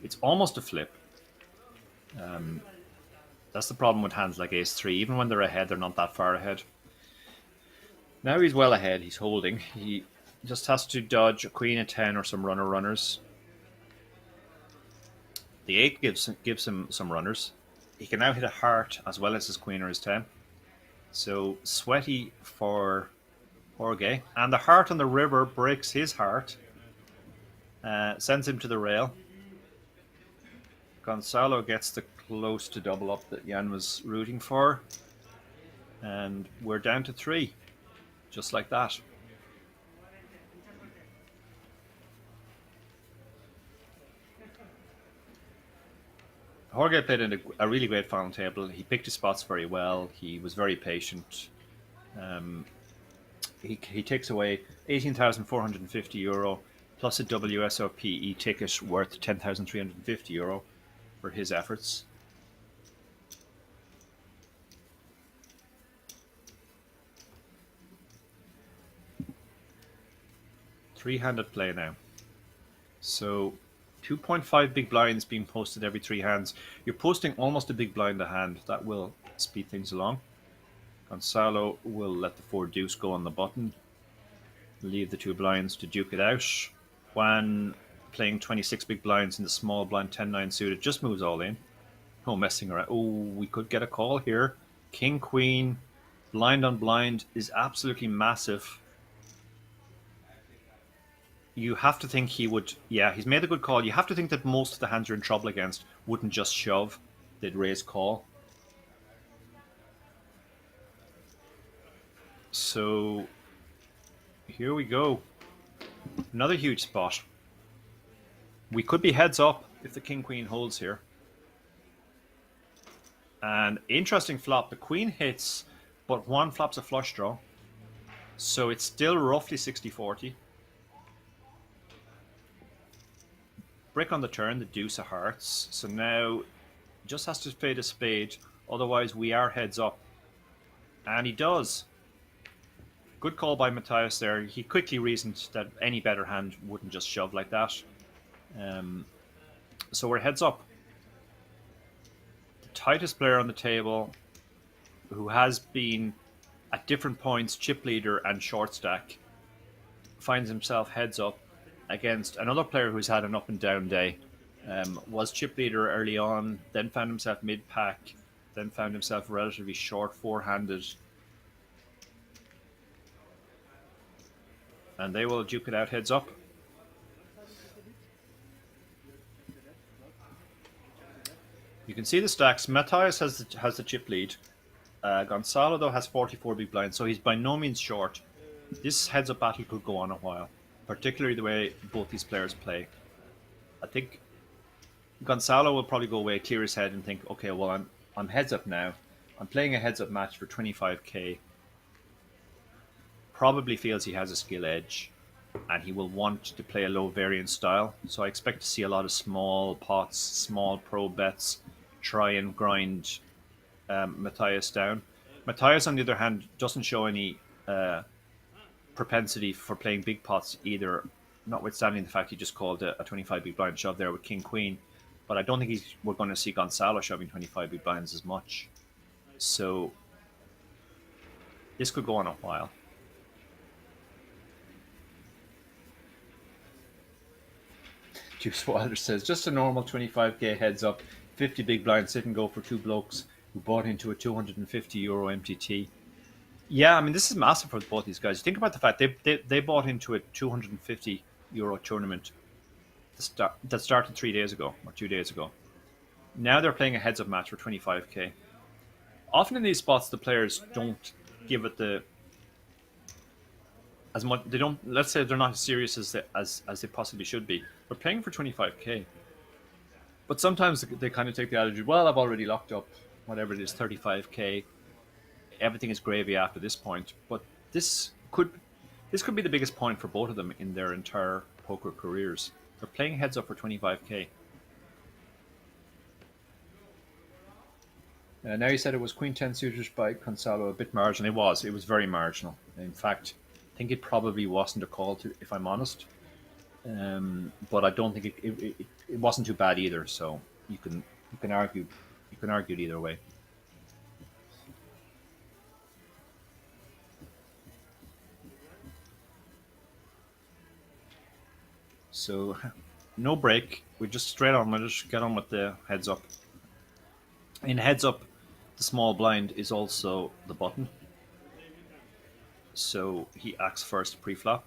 It's almost a flip. That's the problem with hands like ace-3. Even when they're ahead, they're not that far ahead. Now he's well ahead. He's holding. He just has to dodge a queen, a 10, or some runners. The 8 gives him some runners. He can now hit a heart as well as his queen or his 10. So sweaty for Jorge. And the heart on the river breaks his heart. Sends him to the rail. Gonzalo gets the close to double up that Jan was rooting for. And we're down to 3. Just like that. Jorge played in a really great final table. He picked his spots very well. He was very patient. He takes away €18,450 plus a WSOP ticket worth €10,350 for his efforts. Three-handed play now. So 2.5 big blinds being posted every 3 hands. You're posting almost a big blind a hand. That will speed things along. Gonzalo will let the 4 deuce go on the button. Leave the 2 blinds to duke it out. Juan playing 26 big blinds in the small blind 10-9 suited. Just moves all in. No messing around. Oh, we could get a call here. King, queen, blind on blind is absolutely massive. You have to think he would... Yeah, he's made a good call. You have to think that most of the hands you're in trouble against wouldn't just shove. They'd raise call. So here we go. Another huge spot. We could be heads up if the king-queen holds here. And interesting flop. The queen hits, but Juan flops a flush draw. So it's still roughly 60-40. Brick on the turn, the deuce of hearts. So now just has to fade a spade. Otherwise we are heads up. And he does. Good call by Matthias there. He quickly reasoned that any better hand wouldn't just shove like that. So we're heads up. The tightest player on the table, who has been at different points chip leader and short stack, finds himself heads up against another player who's had an up and down day. Was chip leader early on, then found himself mid pack, then found himself relatively short four-handed. And they will duke it out heads up. You can see the stacks. Matthias has the chip lead. Gonzalo, though, has 44 big blinds, so he's by no means short. This heads-up battle could go on a while, particularly the way both these players play. I think Gonzalo will probably go away, clear his head, and think, okay, well, I'm heads-up now. I'm playing a heads-up match for 25k. Probably feels he has a skill edge, and he will want to play a low variance style. So I expect to see a lot of small pots, small pro bets, try and grind Matthias down. Matthias, on the other hand, doesn't show any propensity for playing big pots either, notwithstanding the fact he just called a 25 big blind shove there with king queen. But I don't think we're going to see Gonzalo shoving 25 big blinds as much. So This could go on a while. Juice Wilder says, just a normal 25k heads up, 50 big blind sit and go for two blokes who bought into a €250 MTT. Yeah, I mean, this is massive for both these guys. Think about the fact they bought into a €250 tournament that started 3 days ago or 2 days ago. Now they're playing a heads up match for 25k. Often in these spots, the players don't give it the as much. They don't. Let's say they're not as serious as they possibly should be. They're playing for 25k, but sometimes they kind of take the attitude, well, I've already locked up whatever it is, 35k. Everything is gravy after this point. But this could be the biggest point for both of them in their entire poker careers. They're playing heads up for 25k. Now you said it was Queen 10 suited by Gonzalo, a bit marginal. It was very marginal. In fact, I think it probably wasn't a call, to, if I'm honest. But I don't think it wasn't too bad either. So you can argue it either way. So no break. We just straight on. We'll just get on with the heads up. In heads up, the small blind is also the button. So he acts first pre-flop.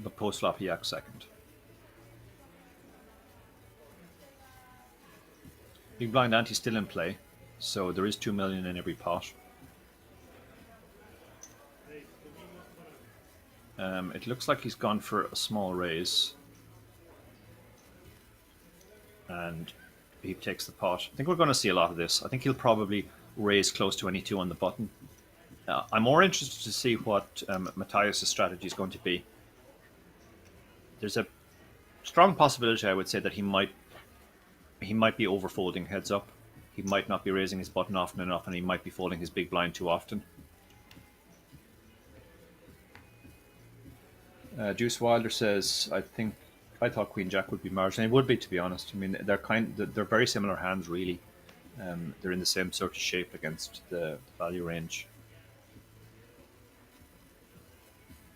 But post-flop he acts second. Big blind ante still in play, so there is 2 million in every pot. It looks like he's gone for a small raise. And he takes the pot. I think we're going to see a lot of this. I think he'll probably raise close to any two on the button. I'm more interested to see what Matthias' strategy is going to be. There's a strong possibility, I would say, that he might be overfolding heads up. He might not be raising his button often enough, and he might be folding his big blind too often. Juice Wilder says, I thought Queen Jack would be marginal. It would be, to be honest. I mean, they're very similar hands, really. They're in the same sort of shape against the value range.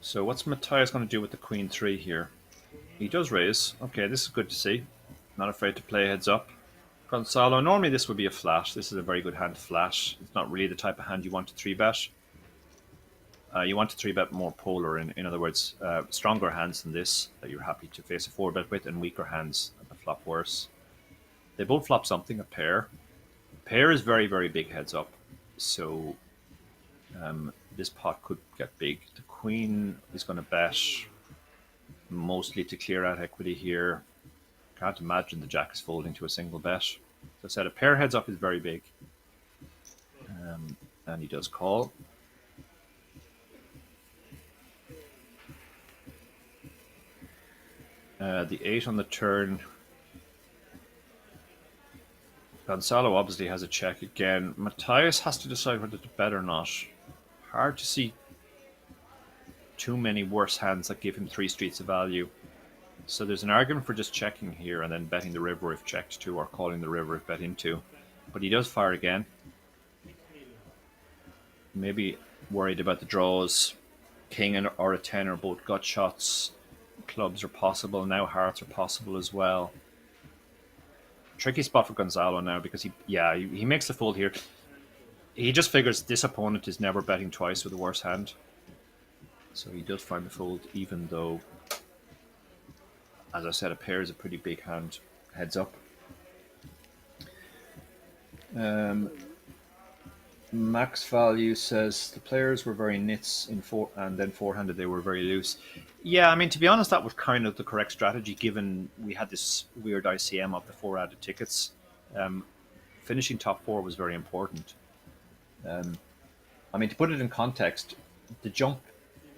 So what's Matthias going to do with the Queen 3 here? He does raise. Okay, this is good to see. Not afraid to play heads up. Gonzalo, normally this would be a flash. This is a very good hand to flash. It's not really the type of hand you want to 3-bet. You want to 3-bet more polar, in other words, stronger hands than this that you're happy to face a 4-bet with, and weaker hands that flop worse. They both flop something, a pair. Pair is very, very big heads up, so this pot could get big. The Queen is going to bet mostly to clear out equity here. Can't imagine the Jack is folding to a single bet. As I said, a pair heads up is very big, and he does call. The 8 on the turn. Gonzalo obviously has a check again. Matthias has to decide whether to bet or not. Hard to see too many worse hands that give him 3 streets of value. So there's an argument for just checking here and then betting the river if checked to, or calling the river if bet into. But he does fire again. Maybe worried about the draws. King or a 10 are both gut shots. Clubs are possible. Now hearts are possible as well. Tricky spot for Gonzalo now because he makes the fold here. He just figures this opponent is never betting twice with a worse hand. So he does find the fold, even though, as I said, a pair is a pretty big hand heads up. Max Value says the players were very nits in and then forehanded they were very loose. Yeah, I mean, to be honest, that was kind of the correct strategy given we had this weird ICM of the 4 added tickets. Finishing top 4 was very important. I mean, to put it in context, the jump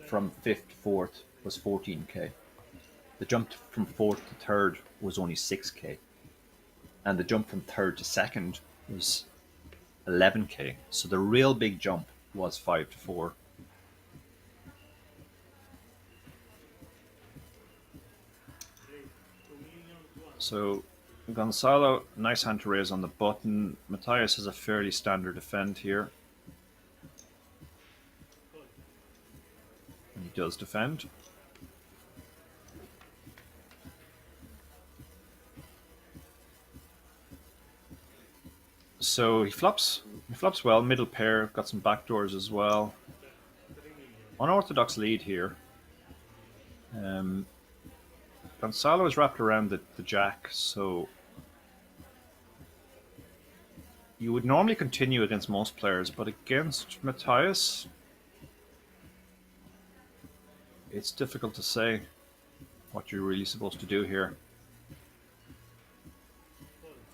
from 5th to 4th was 14k. The jump from 4th to 3rd was only 6k. And the jump from 3rd to 2nd was 11k. So the real big jump was 5 to 4. So Gonzalo, nice hand to raise on the button. Matthias has a fairly standard defend here. And he does defend. So he flops well, middle pair, got some backdoors as well. Unorthodox lead here. Gonzalo is wrapped around the jack, so you would normally continue against most players, but against Matthias, it's difficult to say what you're really supposed to do here.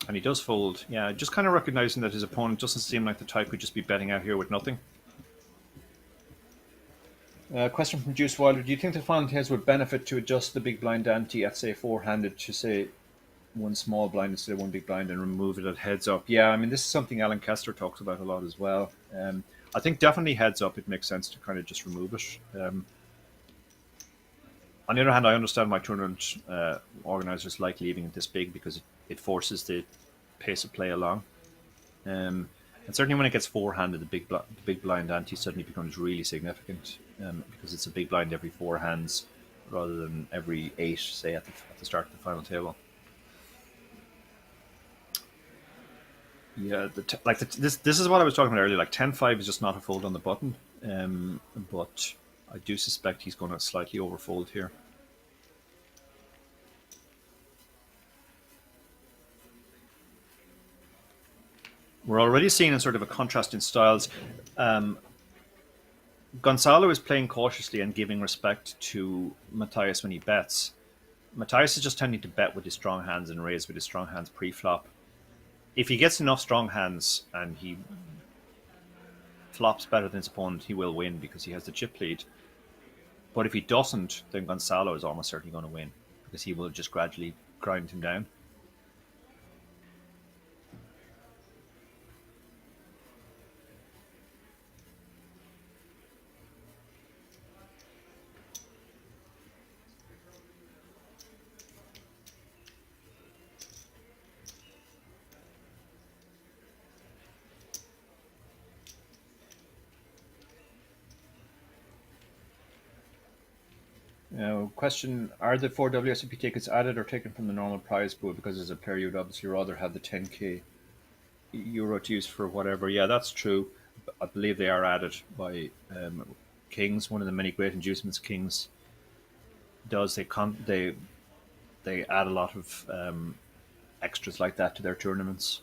And he does fold. Yeah, just kind of recognizing that his opponent doesn't seem like the type who'd just be betting out here with nothing. Question from Juice Wilder. Do you think the final tails would benefit to adjust the big blind ante at, say, four-handed to, say, one small blind instead of one big blind and remove it at heads up? Yeah, I mean, this is something Alan Kessler talks about a lot as well. I think definitely heads up, it makes sense to kind of just remove it. On the other hand, I understand why tournament organizers like leaving it this big because it forces the pace of play along. And certainly when it gets four-handed, the big blind ante suddenly becomes really significant because it's a big blind every four hands rather than every eight, say, at the start of the final table. Yeah, this is what I was talking about earlier. Like 10-5 is just not a fold on the button, but I do suspect he's going to slightly overfold here. We're already seeing a sort of a contrast in styles. Gonzalo is playing cautiously and giving respect to Matthias when he bets. Matthias is just tending to bet with his strong hands and raise with his strong hands pre-flop. If he gets enough strong hands and he flops better than his opponent, he will win because he has the chip lead. But if he doesn't, then Gonzalo is almost certainly going to win because he will just gradually grind him down. Question, are the 4 WSOP tickets added or taken from the normal prize pool? Because as a player, you would obviously rather have the 10k euro to use for whatever. Yeah, that's true. I believe they are added by Kings. One of the many great inducements Kings does. They add a lot of extras like that to their tournaments.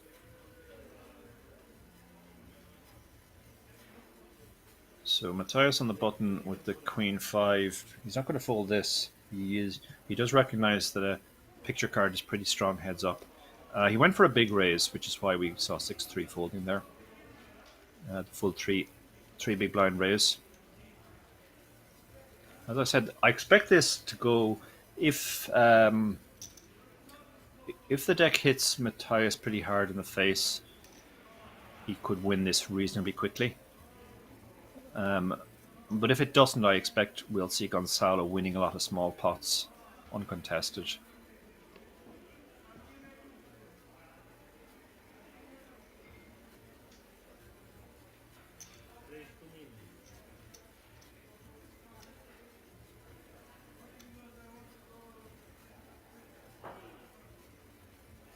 So Matthias on the button with the queen 5. He's not going to fold this. He does recognize that a picture card is pretty strong heads up. He went for a big raise, which is why we saw 6-3 folding there. The full three big blind raise. As I said, I expect this to go if the deck hits Matthias pretty hard in the face, he could win this reasonably quickly. But if it doesn't, I expect we'll see Gonzalo winning a lot of small pots uncontested.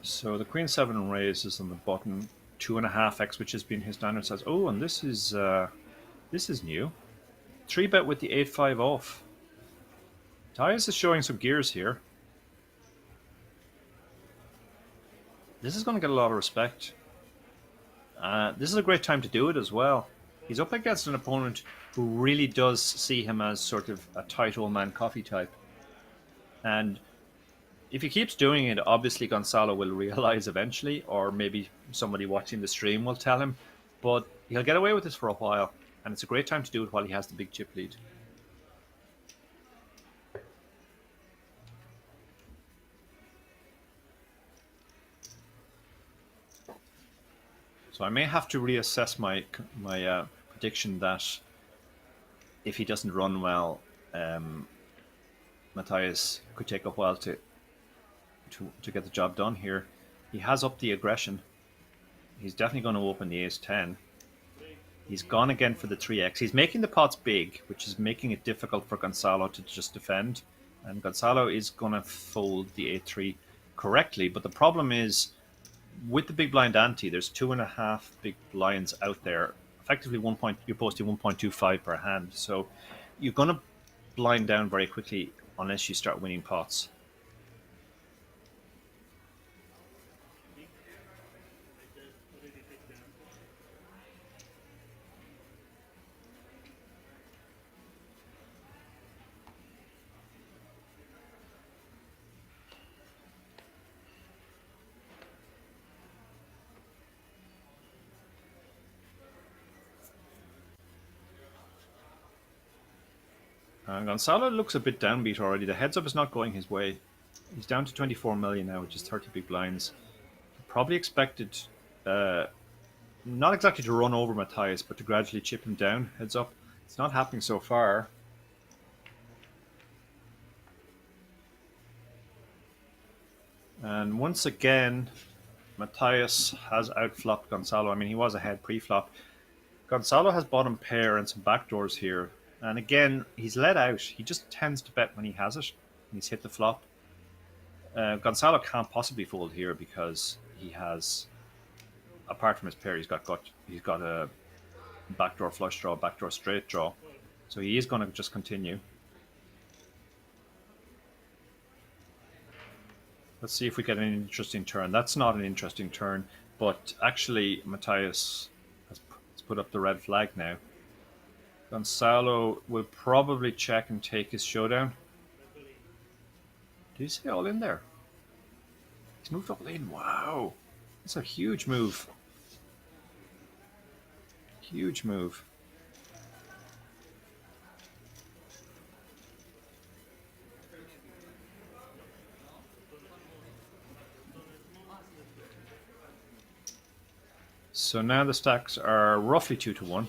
So the queen 7 raises on the button, 2.5x, which has been his standard size. Oh, and this is new. 3-bet with the 8-5 off. Matthias is showing some gears here. This is going to get a lot of respect. This is a great time to do it as well. He's up against an opponent who really does see him as sort of a tight old man coffee type. And if he keeps doing it, obviously Gonzalo will realize eventually, or maybe somebody watching the stream will tell him, but he'll get away with this for a while. And it's a great time to do it while he has the big chip lead. So I may have to reassess my prediction that if he doesn't run well, Matthias could take a while to get the job done here. He has upped the aggression. He's definitely going to open the ace-10. He's gone again for the 3x. He's making the pots big, which is making it difficult for Gonzalo to just defend. And Gonzalo is going to fold the a3 correctly. But the problem is, with the big blind ante, there's 2.5 big blinds out there. Effectively, you're posting 1.25 per hand. So you're going to blind down very quickly unless you start winning pots. And Gonzalo looks a bit downbeat already. The heads up is not going his way. He's down to 24 million now, which is 30 big blinds. Probably expected, not exactly to run over Matthias, but to gradually chip him down. Heads up. It's not happening so far. And once again, Matthias has outflopped Gonzalo. I mean, he was ahead pre-flop. Gonzalo has bottom pair and some backdoors here. And again, he's let out. He just tends to bet when he has it. He's hit the flop. Gonzalo can't possibly fold here because he has, apart from his pair, he's got a backdoor flush draw, backdoor straight draw. So he is going to just continue. Let's see if we get an interesting turn. That's not an interesting turn, but actually Matthias has put up the red flag now. Gonzalo will probably check and take his showdown. Did he say all in there? He's moved all in. Wow. That's a huge move. Huge move. So now the stacks are roughly 2-1.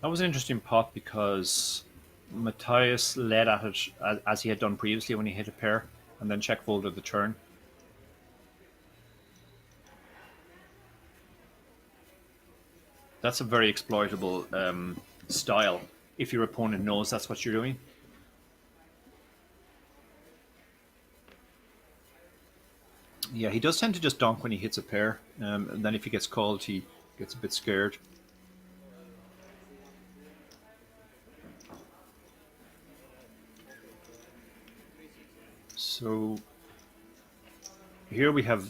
That was an interesting pot because Matthias led at it as he had done previously when he hit a pair and then check folded the turn. That's a very exploitable style if your opponent knows that's what you're doing. Yeah, he does tend to just donk when he hits a pair, and then if he gets called, he gets a bit scared. So here we have,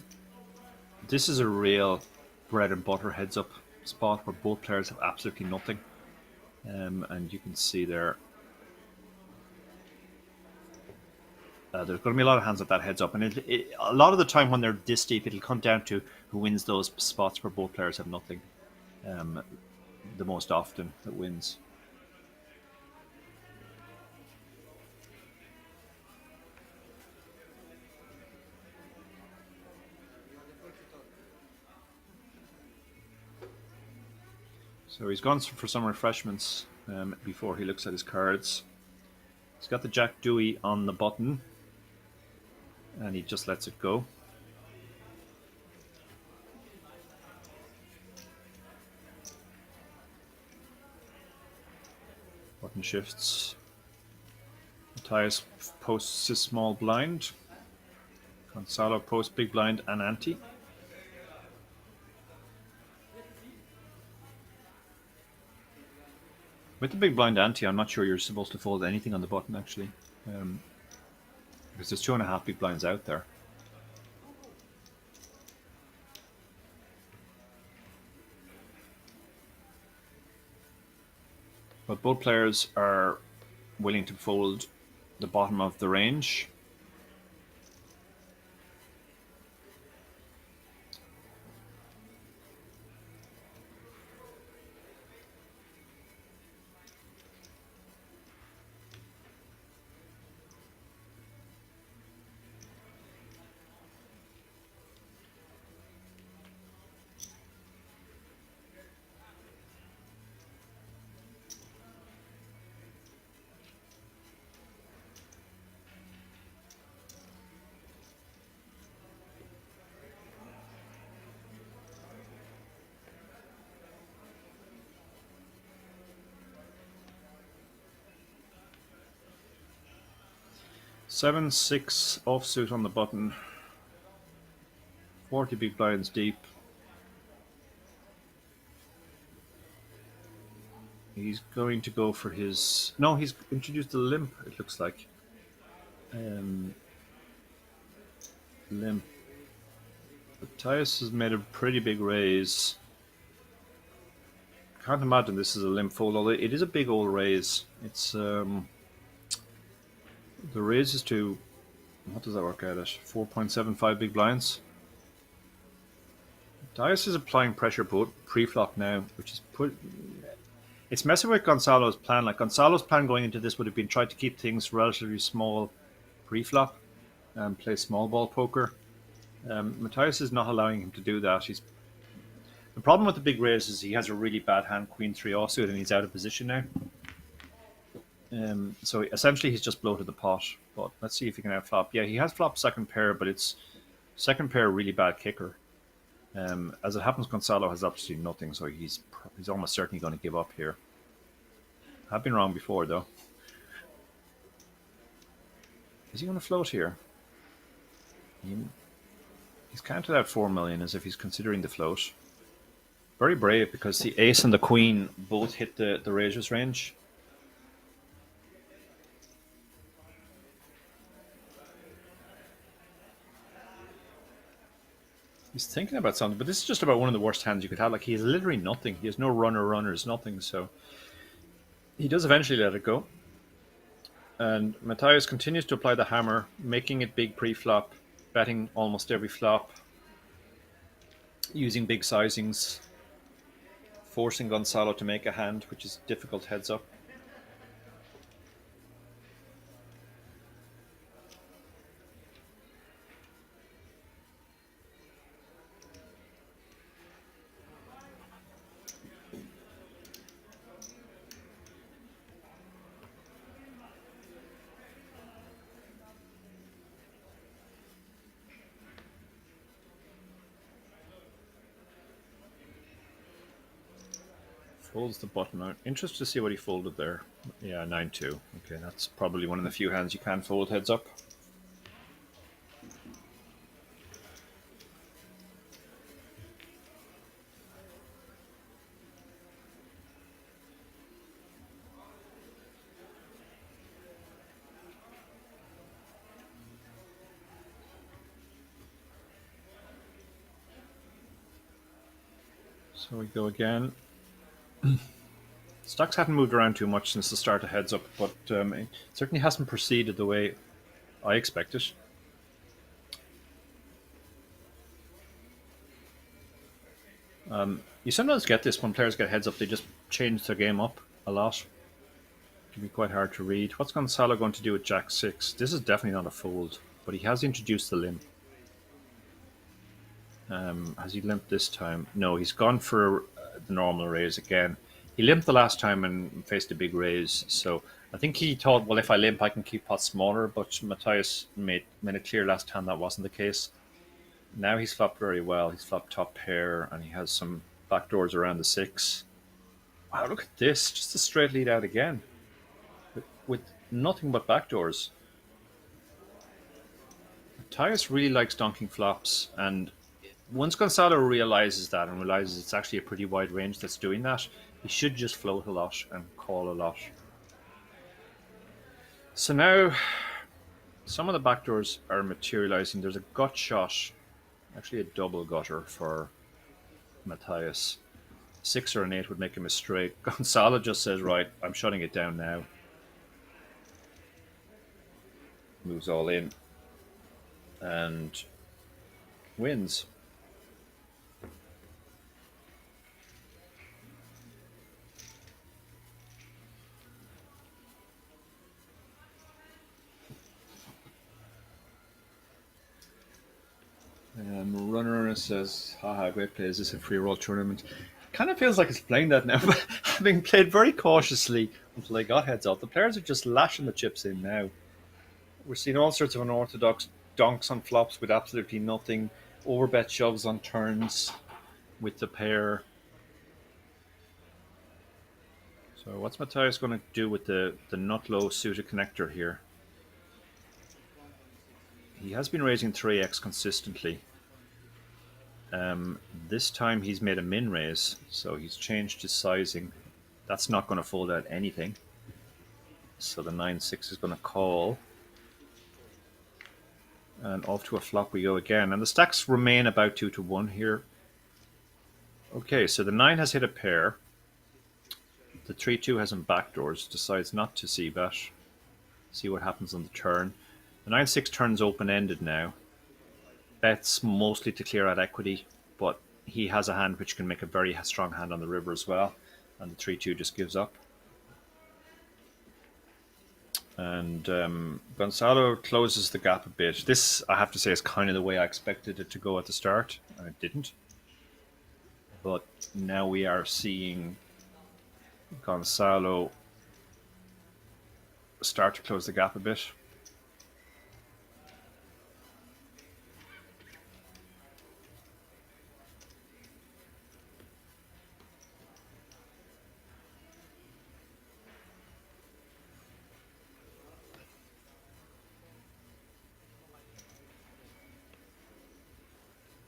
this is a real bread and butter heads up spot where both players have absolutely nothing, and you can see there. There's going to be a lot of hands at that heads up, and a lot of the time when they're this deep, it'll come down to who wins those spots where both players have nothing. The most often that wins. So he's gone for some refreshments before he looks at his cards. He's got the Jack Dewey on the button, and he just lets it go. Button shifts. Matthias posts his small blind. Gonzalo posts big blind and ante. With the big blind ante, I'm not sure you're supposed to fold anything on the button actually, because there's 2.5 big blinds out there. But both players are willing to fold the bottom of the range. 7-6 offsuit on the button. 40 big blinds deep. He's going to go for his... No, he's introduced a limp, it looks like. Limp. Matthias has made a pretty big raise. Can't imagine this is a limp fold, although it is a big old raise. It's the raise is to... What does that work out at? 4.75 big blinds. Matthias is applying pressure pre-flop now, which is it's messing with Gonzalo's plan. Like, Gonzalo's plan going into this would have been try to keep things relatively small pre-flop and play small ball poker. Matthias is not allowing him to do that. The problem with the big raise is he has a really bad hand, Queen 3 offsuit, and he's out of position now. So essentially he's just bloated the pot. But let's see if he can outflop. Yeah, he has flopped second pair, but it's second pair really bad kicker. As it happens, Gonzalo has absolutely nothing, so he's almost certainly going to give up here. I've been wrong before, though. Is he going to float here? He's counted out 4 million as if he's considering the float. Very brave, because the ace and the queen both hit the raiser's range. He's thinking about something, but this is just about one of the worst hands you could have. Like, he has literally nothing. He has no runners, nothing. So he does eventually let it go. And Matthias continues to apply the hammer, making it big pre-flop, betting almost every flop, using big sizings, forcing Gonzalo to make a hand, which is difficult heads up. Folds the button out. Interested to see what he folded there. Yeah, 9-2. Okay, that's probably one of the few hands you can fold heads up. So we go again. Stocks haven't moved around too much since the start of heads up, but it certainly hasn't proceeded the way I expected. You sometimes get this when players get heads up, they just change their game up a lot. It can be quite hard to read. What's Gonzalo going to do with Jack 6? This is definitely not a fold, but he has introduced the limp. Has he limped this time? No, he's gone for the normal raise again. He limped the last time and faced a big raise, so I think he thought, well, if I limp, I can keep pots smaller, but Matthias made it clear last time that wasn't the case. Now he's flopped very well. He's flopped top pair, and he has some backdoors around the 6. Wow, look at this. Just a straight lead out again, with nothing but backdoors. Matthias really likes donking flops, and once Gonzalo realizes that and realizes it's actually a pretty wide range that's doing that, he should just float a lot and call a lot. So now some of the backdoors are materializing. There's a gut shot, actually a double gutter for Matthias. 6 or an 8 would make him a straight. Gonzalo just says, right, I'm shutting it down now. Moves all in and wins. Runner says, haha, great play. Is this a free roll tournament? Kind of feels like it's playing that now, but having played very cautiously until they got heads up, the players are just lashing the chips in now. We're seeing all sorts of unorthodox donks on flops with absolutely nothing, overbet shoves on turns with the pair. So what's Matthias going to do with the nut low suited connector here? He has been raising 3x consistently. This time he's made a min raise, so he's changed his sizing. That's not going to fold out anything. So the 9-6 is going to call. And off to a flop we go again. And the stacks remain about 2-1 here. Okay, so the 9 has hit a pair. The 3-2 has him backdoors, decides not to c-bet. See what happens on the turn. The 9-6 turns open-ended now. Bets mostly to clear out equity, but he has a hand which can make a very strong hand on the river as well. And the 3-2 just gives up. And Gonzalo closes the gap a bit. This, I have to say, is kind of the way I expected it to go at the start. I didn't. But now we are seeing Gonzalo start to close the gap a bit.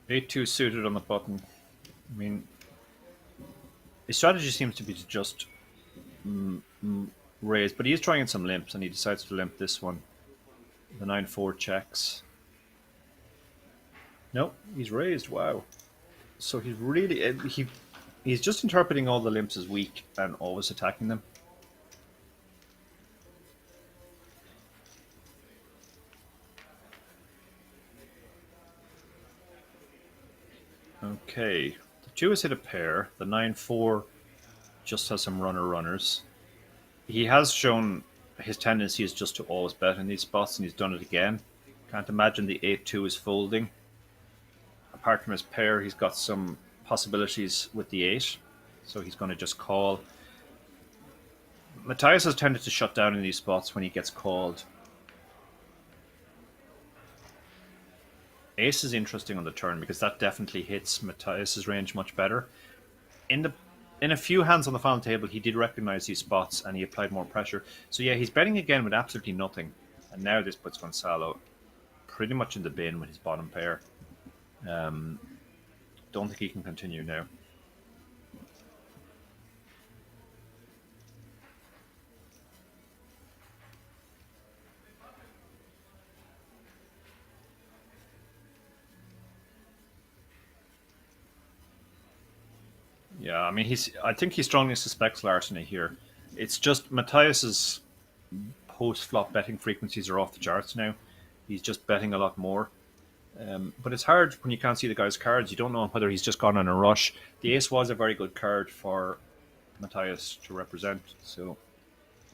Eight-two suited on the button. I mean, his strategy seems to be to just raise, but he is trying some limps, and he decides to limp this one. The 9-4 checks. No, he's raised. Wow. So he's really he's just interpreting all the limps as weak and always attacking them. Okay, the 2 has hit a pair. The 9-4 just has some runners. He has shown his tendency is just to always bet in these spots, and he's done it again. Can't imagine the 8-2 is folding. Apart from his pair, he's got some possibilities with the 8, so he's going to just call. Matthias has tended to shut down in these spots when he gets called. Ace is interesting on the turn because that definitely hits Matthias's range much better. In a few hands on the final table, he did recognize these spots and he applied more pressure. So yeah, he's betting again with absolutely nothing. And now this puts Gonzalo pretty much in the bin with his bottom pair. Don't think he can continue now. Yeah, I mean, I think he strongly suspects larceny here. It's just Matthias's post-flop betting frequencies are off the charts now. He's just betting a lot more. But it's hard when you can't see the guy's cards. You don't know whether he's just gone on a rush. The ace was a very good card for Matthias to represent, so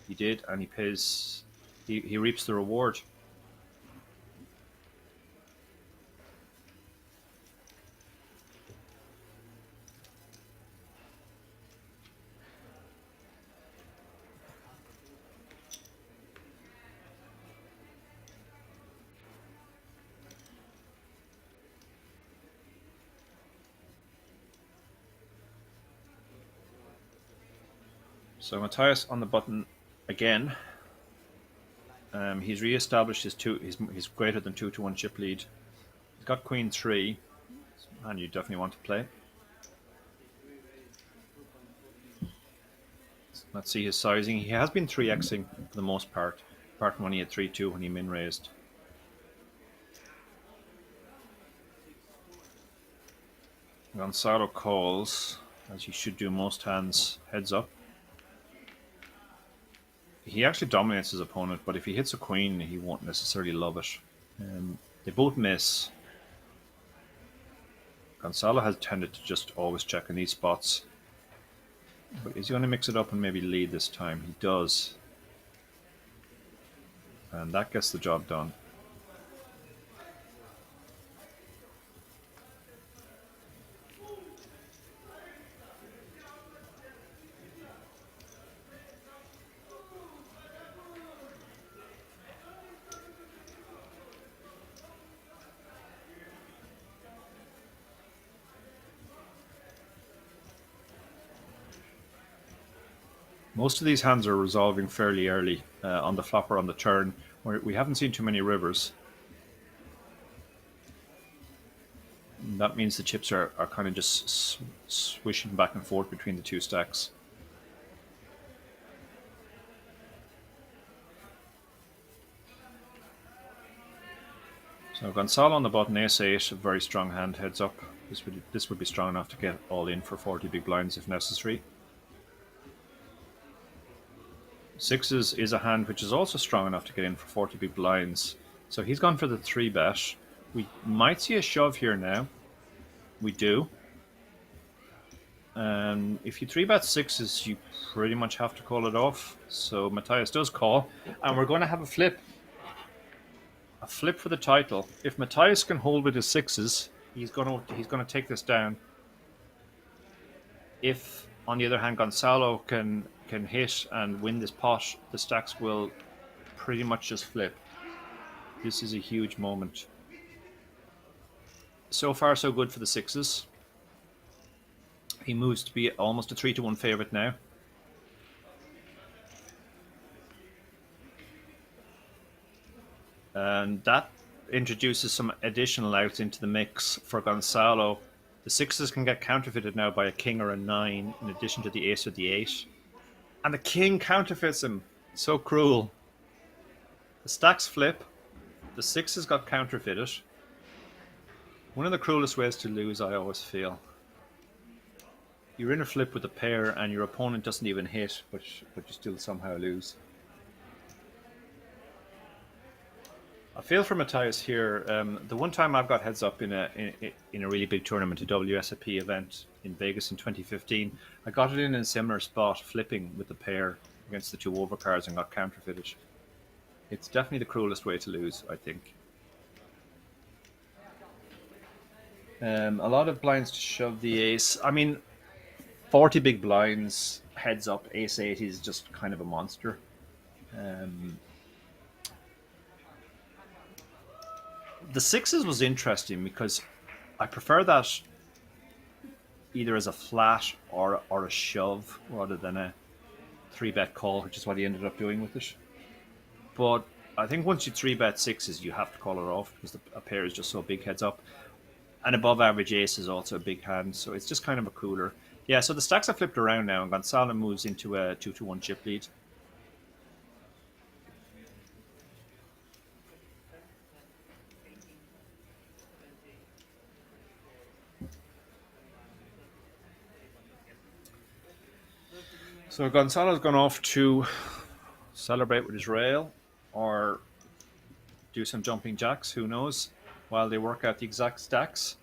he did, and he pays. He reaps the reward. So Matthias on the button again. He's re-established his his greater than 2-1 chip lead. He's got Queen 3, and you definitely want to play. Let's see his sizing. He has been 3xing for the most part, apart from when he had 3-2 when he min raised. Gonzalo calls, as he should do most hands, heads up. He actually dominates his opponent, but if he hits a queen, he won't necessarily love it. They both miss. Gonzalo has tended to just always check in these spots. But is he going to mix it up and maybe lead this time? He does. And that gets the job done. Most of these hands are resolving fairly early on the flop or on the turn, where we haven't seen too many rivers. That means the chips are kind of just swishing back and forth between the two stacks. So Gonzalo on the button, ace-8, a very strong hand, heads up. This would be strong enough to get all in for 40 big blinds if necessary. Sixes is a hand which is also strong enough to get in for 40 big blinds. So he's gone for the 3-bet. We might see a shove here now. We do. If you 3-bet sixes, you pretty much have to call it off. So Matthias does call, and we're going to have a flip. A flip for the title. If Matthias can hold with his sixes, he's going to take this down. If, on the other hand, Gonzalo can hit and win this pot, the stacks will pretty much just flip. This is a huge moment. So far, so good for the sixes. He moves to be almost a 3-1 favorite now. And that introduces some additional outs into the mix for Gonzalo. The sixes can get counterfeited now by a king or a 9, in addition to the ace or the 8. And the king counterfeits him. So cruel. The stacks flip. The sixes got counterfeited. One of the cruelest ways to lose, I always feel. You're in a flip with a pair and your opponent doesn't even hit, but you still somehow lose. I feel for Matthias here. The one time I've got heads up in a really big tournament, a WSOP event in Vegas in 2015, I got it in a similar spot, flipping with the pair against the 2 overcards and got counterfeited. It's definitely the cruelest way to lose, I think. A lot of blinds to shove the ace. I mean, 40 big blinds, heads up, ace-8 is just kind of a monster. The sixes was interesting because I prefer that either as a flat or a shove rather than a 3-bet call, which is what he ended up doing with it. But I think once you 3-bet sixes, you have to call it off because a pair is just so big heads up. An above average ace is also a big hand, so it's just kind of a cooler. Yeah, so the stacks have flipped around now, and Gonzalo moves into a 2-1 chip lead. So Gonzalo's gone off to celebrate with his rail or do some jumping jacks, who knows, while they work out the exact stacks.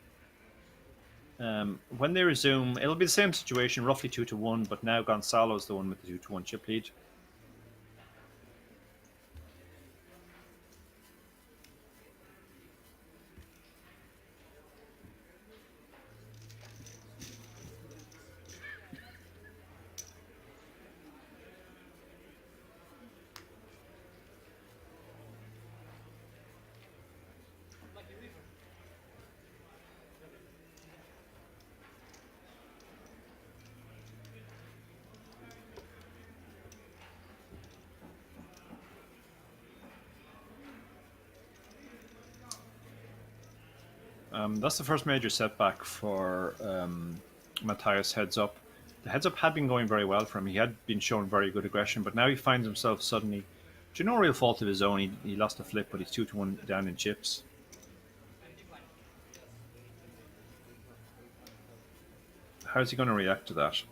When they resume, it'll be the same situation, roughly 2-1, but now Gonzalo's the one with the 2-1 chip lead. That's the first major setback for Matthias heads up. The heads up had been going very well for him. He had been showing very good aggression, but now he finds himself suddenly, to no real fault of his own, he lost a flip, but he's 2-1 down in chips. How's he going to react to that?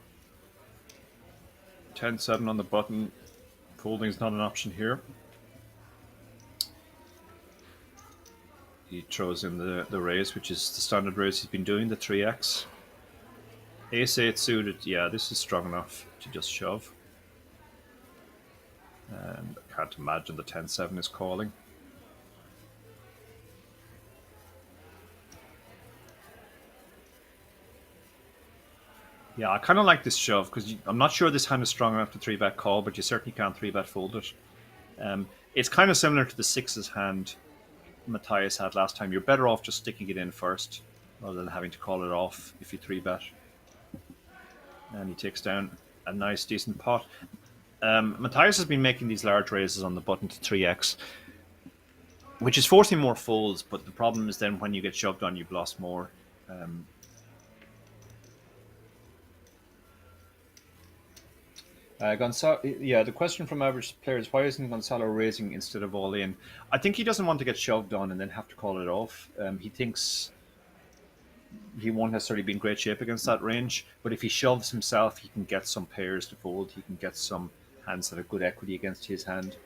10-7 on the button. Folding is not an option here. He throws in the raise, which is the standard raise he's been doing, the 3x. Ace-8 suited, yeah, this is strong enough to just shove. And I can't imagine the 10-7 is calling. Yeah, I kind of like this shove because I'm not sure this hand is strong enough to 3-bet call, but you certainly can't 3-bet fold it. It's kind of similar to the sixes hand Matthias had last time. You're better off just sticking it in first rather than having to call it off if you 3-bet. And he takes down a nice, decent pot. Matthias has been making these large raises on the button to 3x, which is forcing more folds, but the problem is then when you get shoved on, you've lost more. Yeah, the question from average players: why isn't Gonzalo raising instead of all in? I think he doesn't want to get shoved on and then have to call it off. He thinks he won't necessarily be in great shape against that range, but if he shoves himself, he can get some pairs to fold. He can get some hands that have good equity against his hand.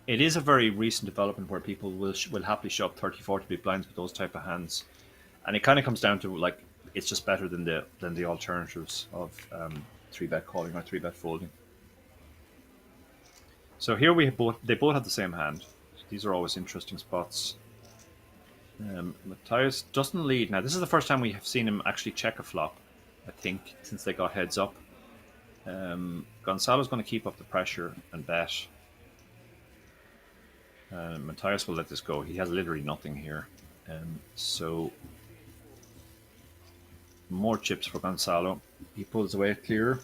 It is a very recent development where people will happily shove 30, 40 big blinds with those type of hands, and it kind of comes down to like it's just better than the alternatives of 3-bet calling or 3-bet folding. So here they both have the same hand. These are always interesting spots. Matthias doesn't lead. Now, this is the first time we have seen him actually check a flop, I think, since they got heads up. Gonzalo's going to keep up the pressure and bet. Matthias will let this go. He has literally nothing here. So, more chips for Gonzalo. He pulls away clear.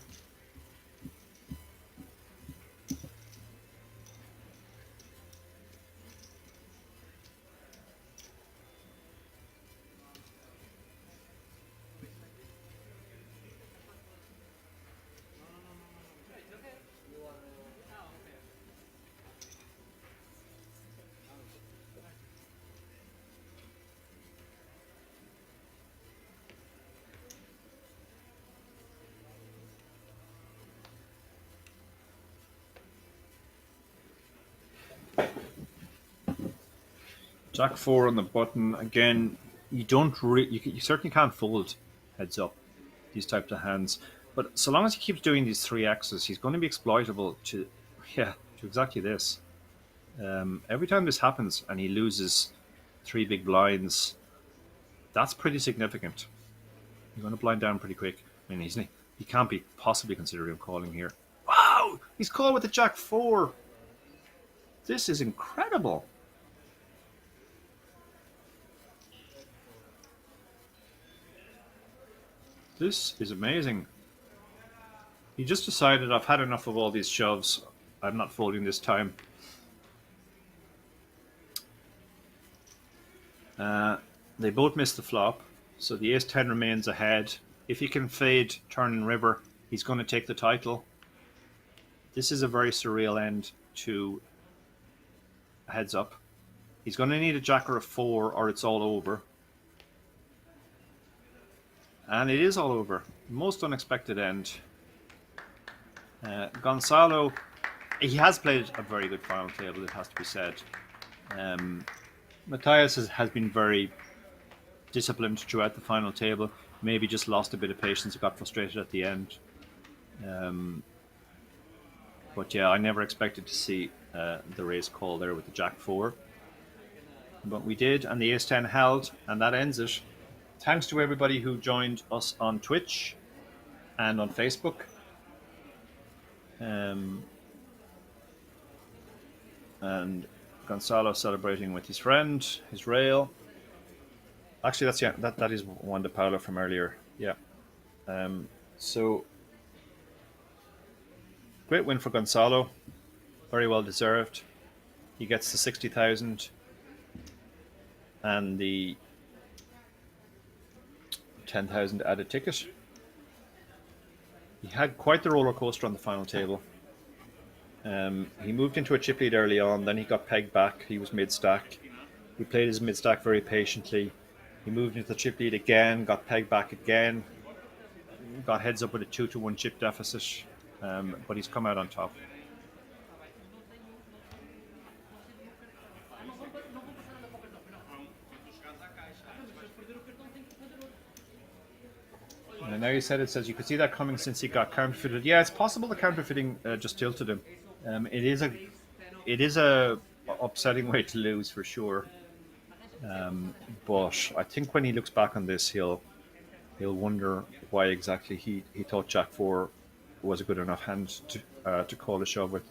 Jack 4 on the button. Again, you certainly can't fold heads up these types of hands. But so long as he keeps doing these 3Xs, he's going to be exploitable to exactly this. Every time this happens and he loses 3 big blinds, that's pretty significant. You're going to blind down pretty quick. I mean, he can't be possibly considering calling here. Wow! He's called with the Jack 4. This is incredible. This is amazing. He just decided, I've had enough of all these shoves. I'm not folding this time. They both missed the flop, so the ace-10 remains ahead. If he can fade turn and river, he's going to take the title. This is a very surreal end to a heads up. He's going to need a jack or a 4 or it's all over. And it is all over. Most unexpected end. Gonzalo, he has played a very good final table, it has to be said. Matthias has been very disciplined throughout the final table. Maybe just lost a bit of patience and got frustrated at the end. But yeah, I never expected to see the raise call there with the Jack 4. But we did, and the ace-10 held, and that ends it. Thanks to everybody who joined us on Twitch and on Facebook. And Gonzalo celebrating with his friend, his rail. Actually, that is Juan de Paula from earlier. Yeah. So great win for Gonzalo. Very well deserved. He gets the 60,000 and the 10,000 added ticket. He had quite the roller coaster on the final table. He moved into a chip lead early on, then he got pegged back. He was mid-stack. He played his mid-stack very patiently. He moved into the chip lead again, got pegged back again, got heads up with a 2-1 chip deficit, but he's come out on top. And now you said it says you could see that coming since he got counterfeited. Yeah, it's possible the counterfeiting just tilted him. It is a upsetting way to lose for sure. But I think when he looks back on this, he'll wonder why exactly he thought Jack 4 was a good enough hand to call a shove with.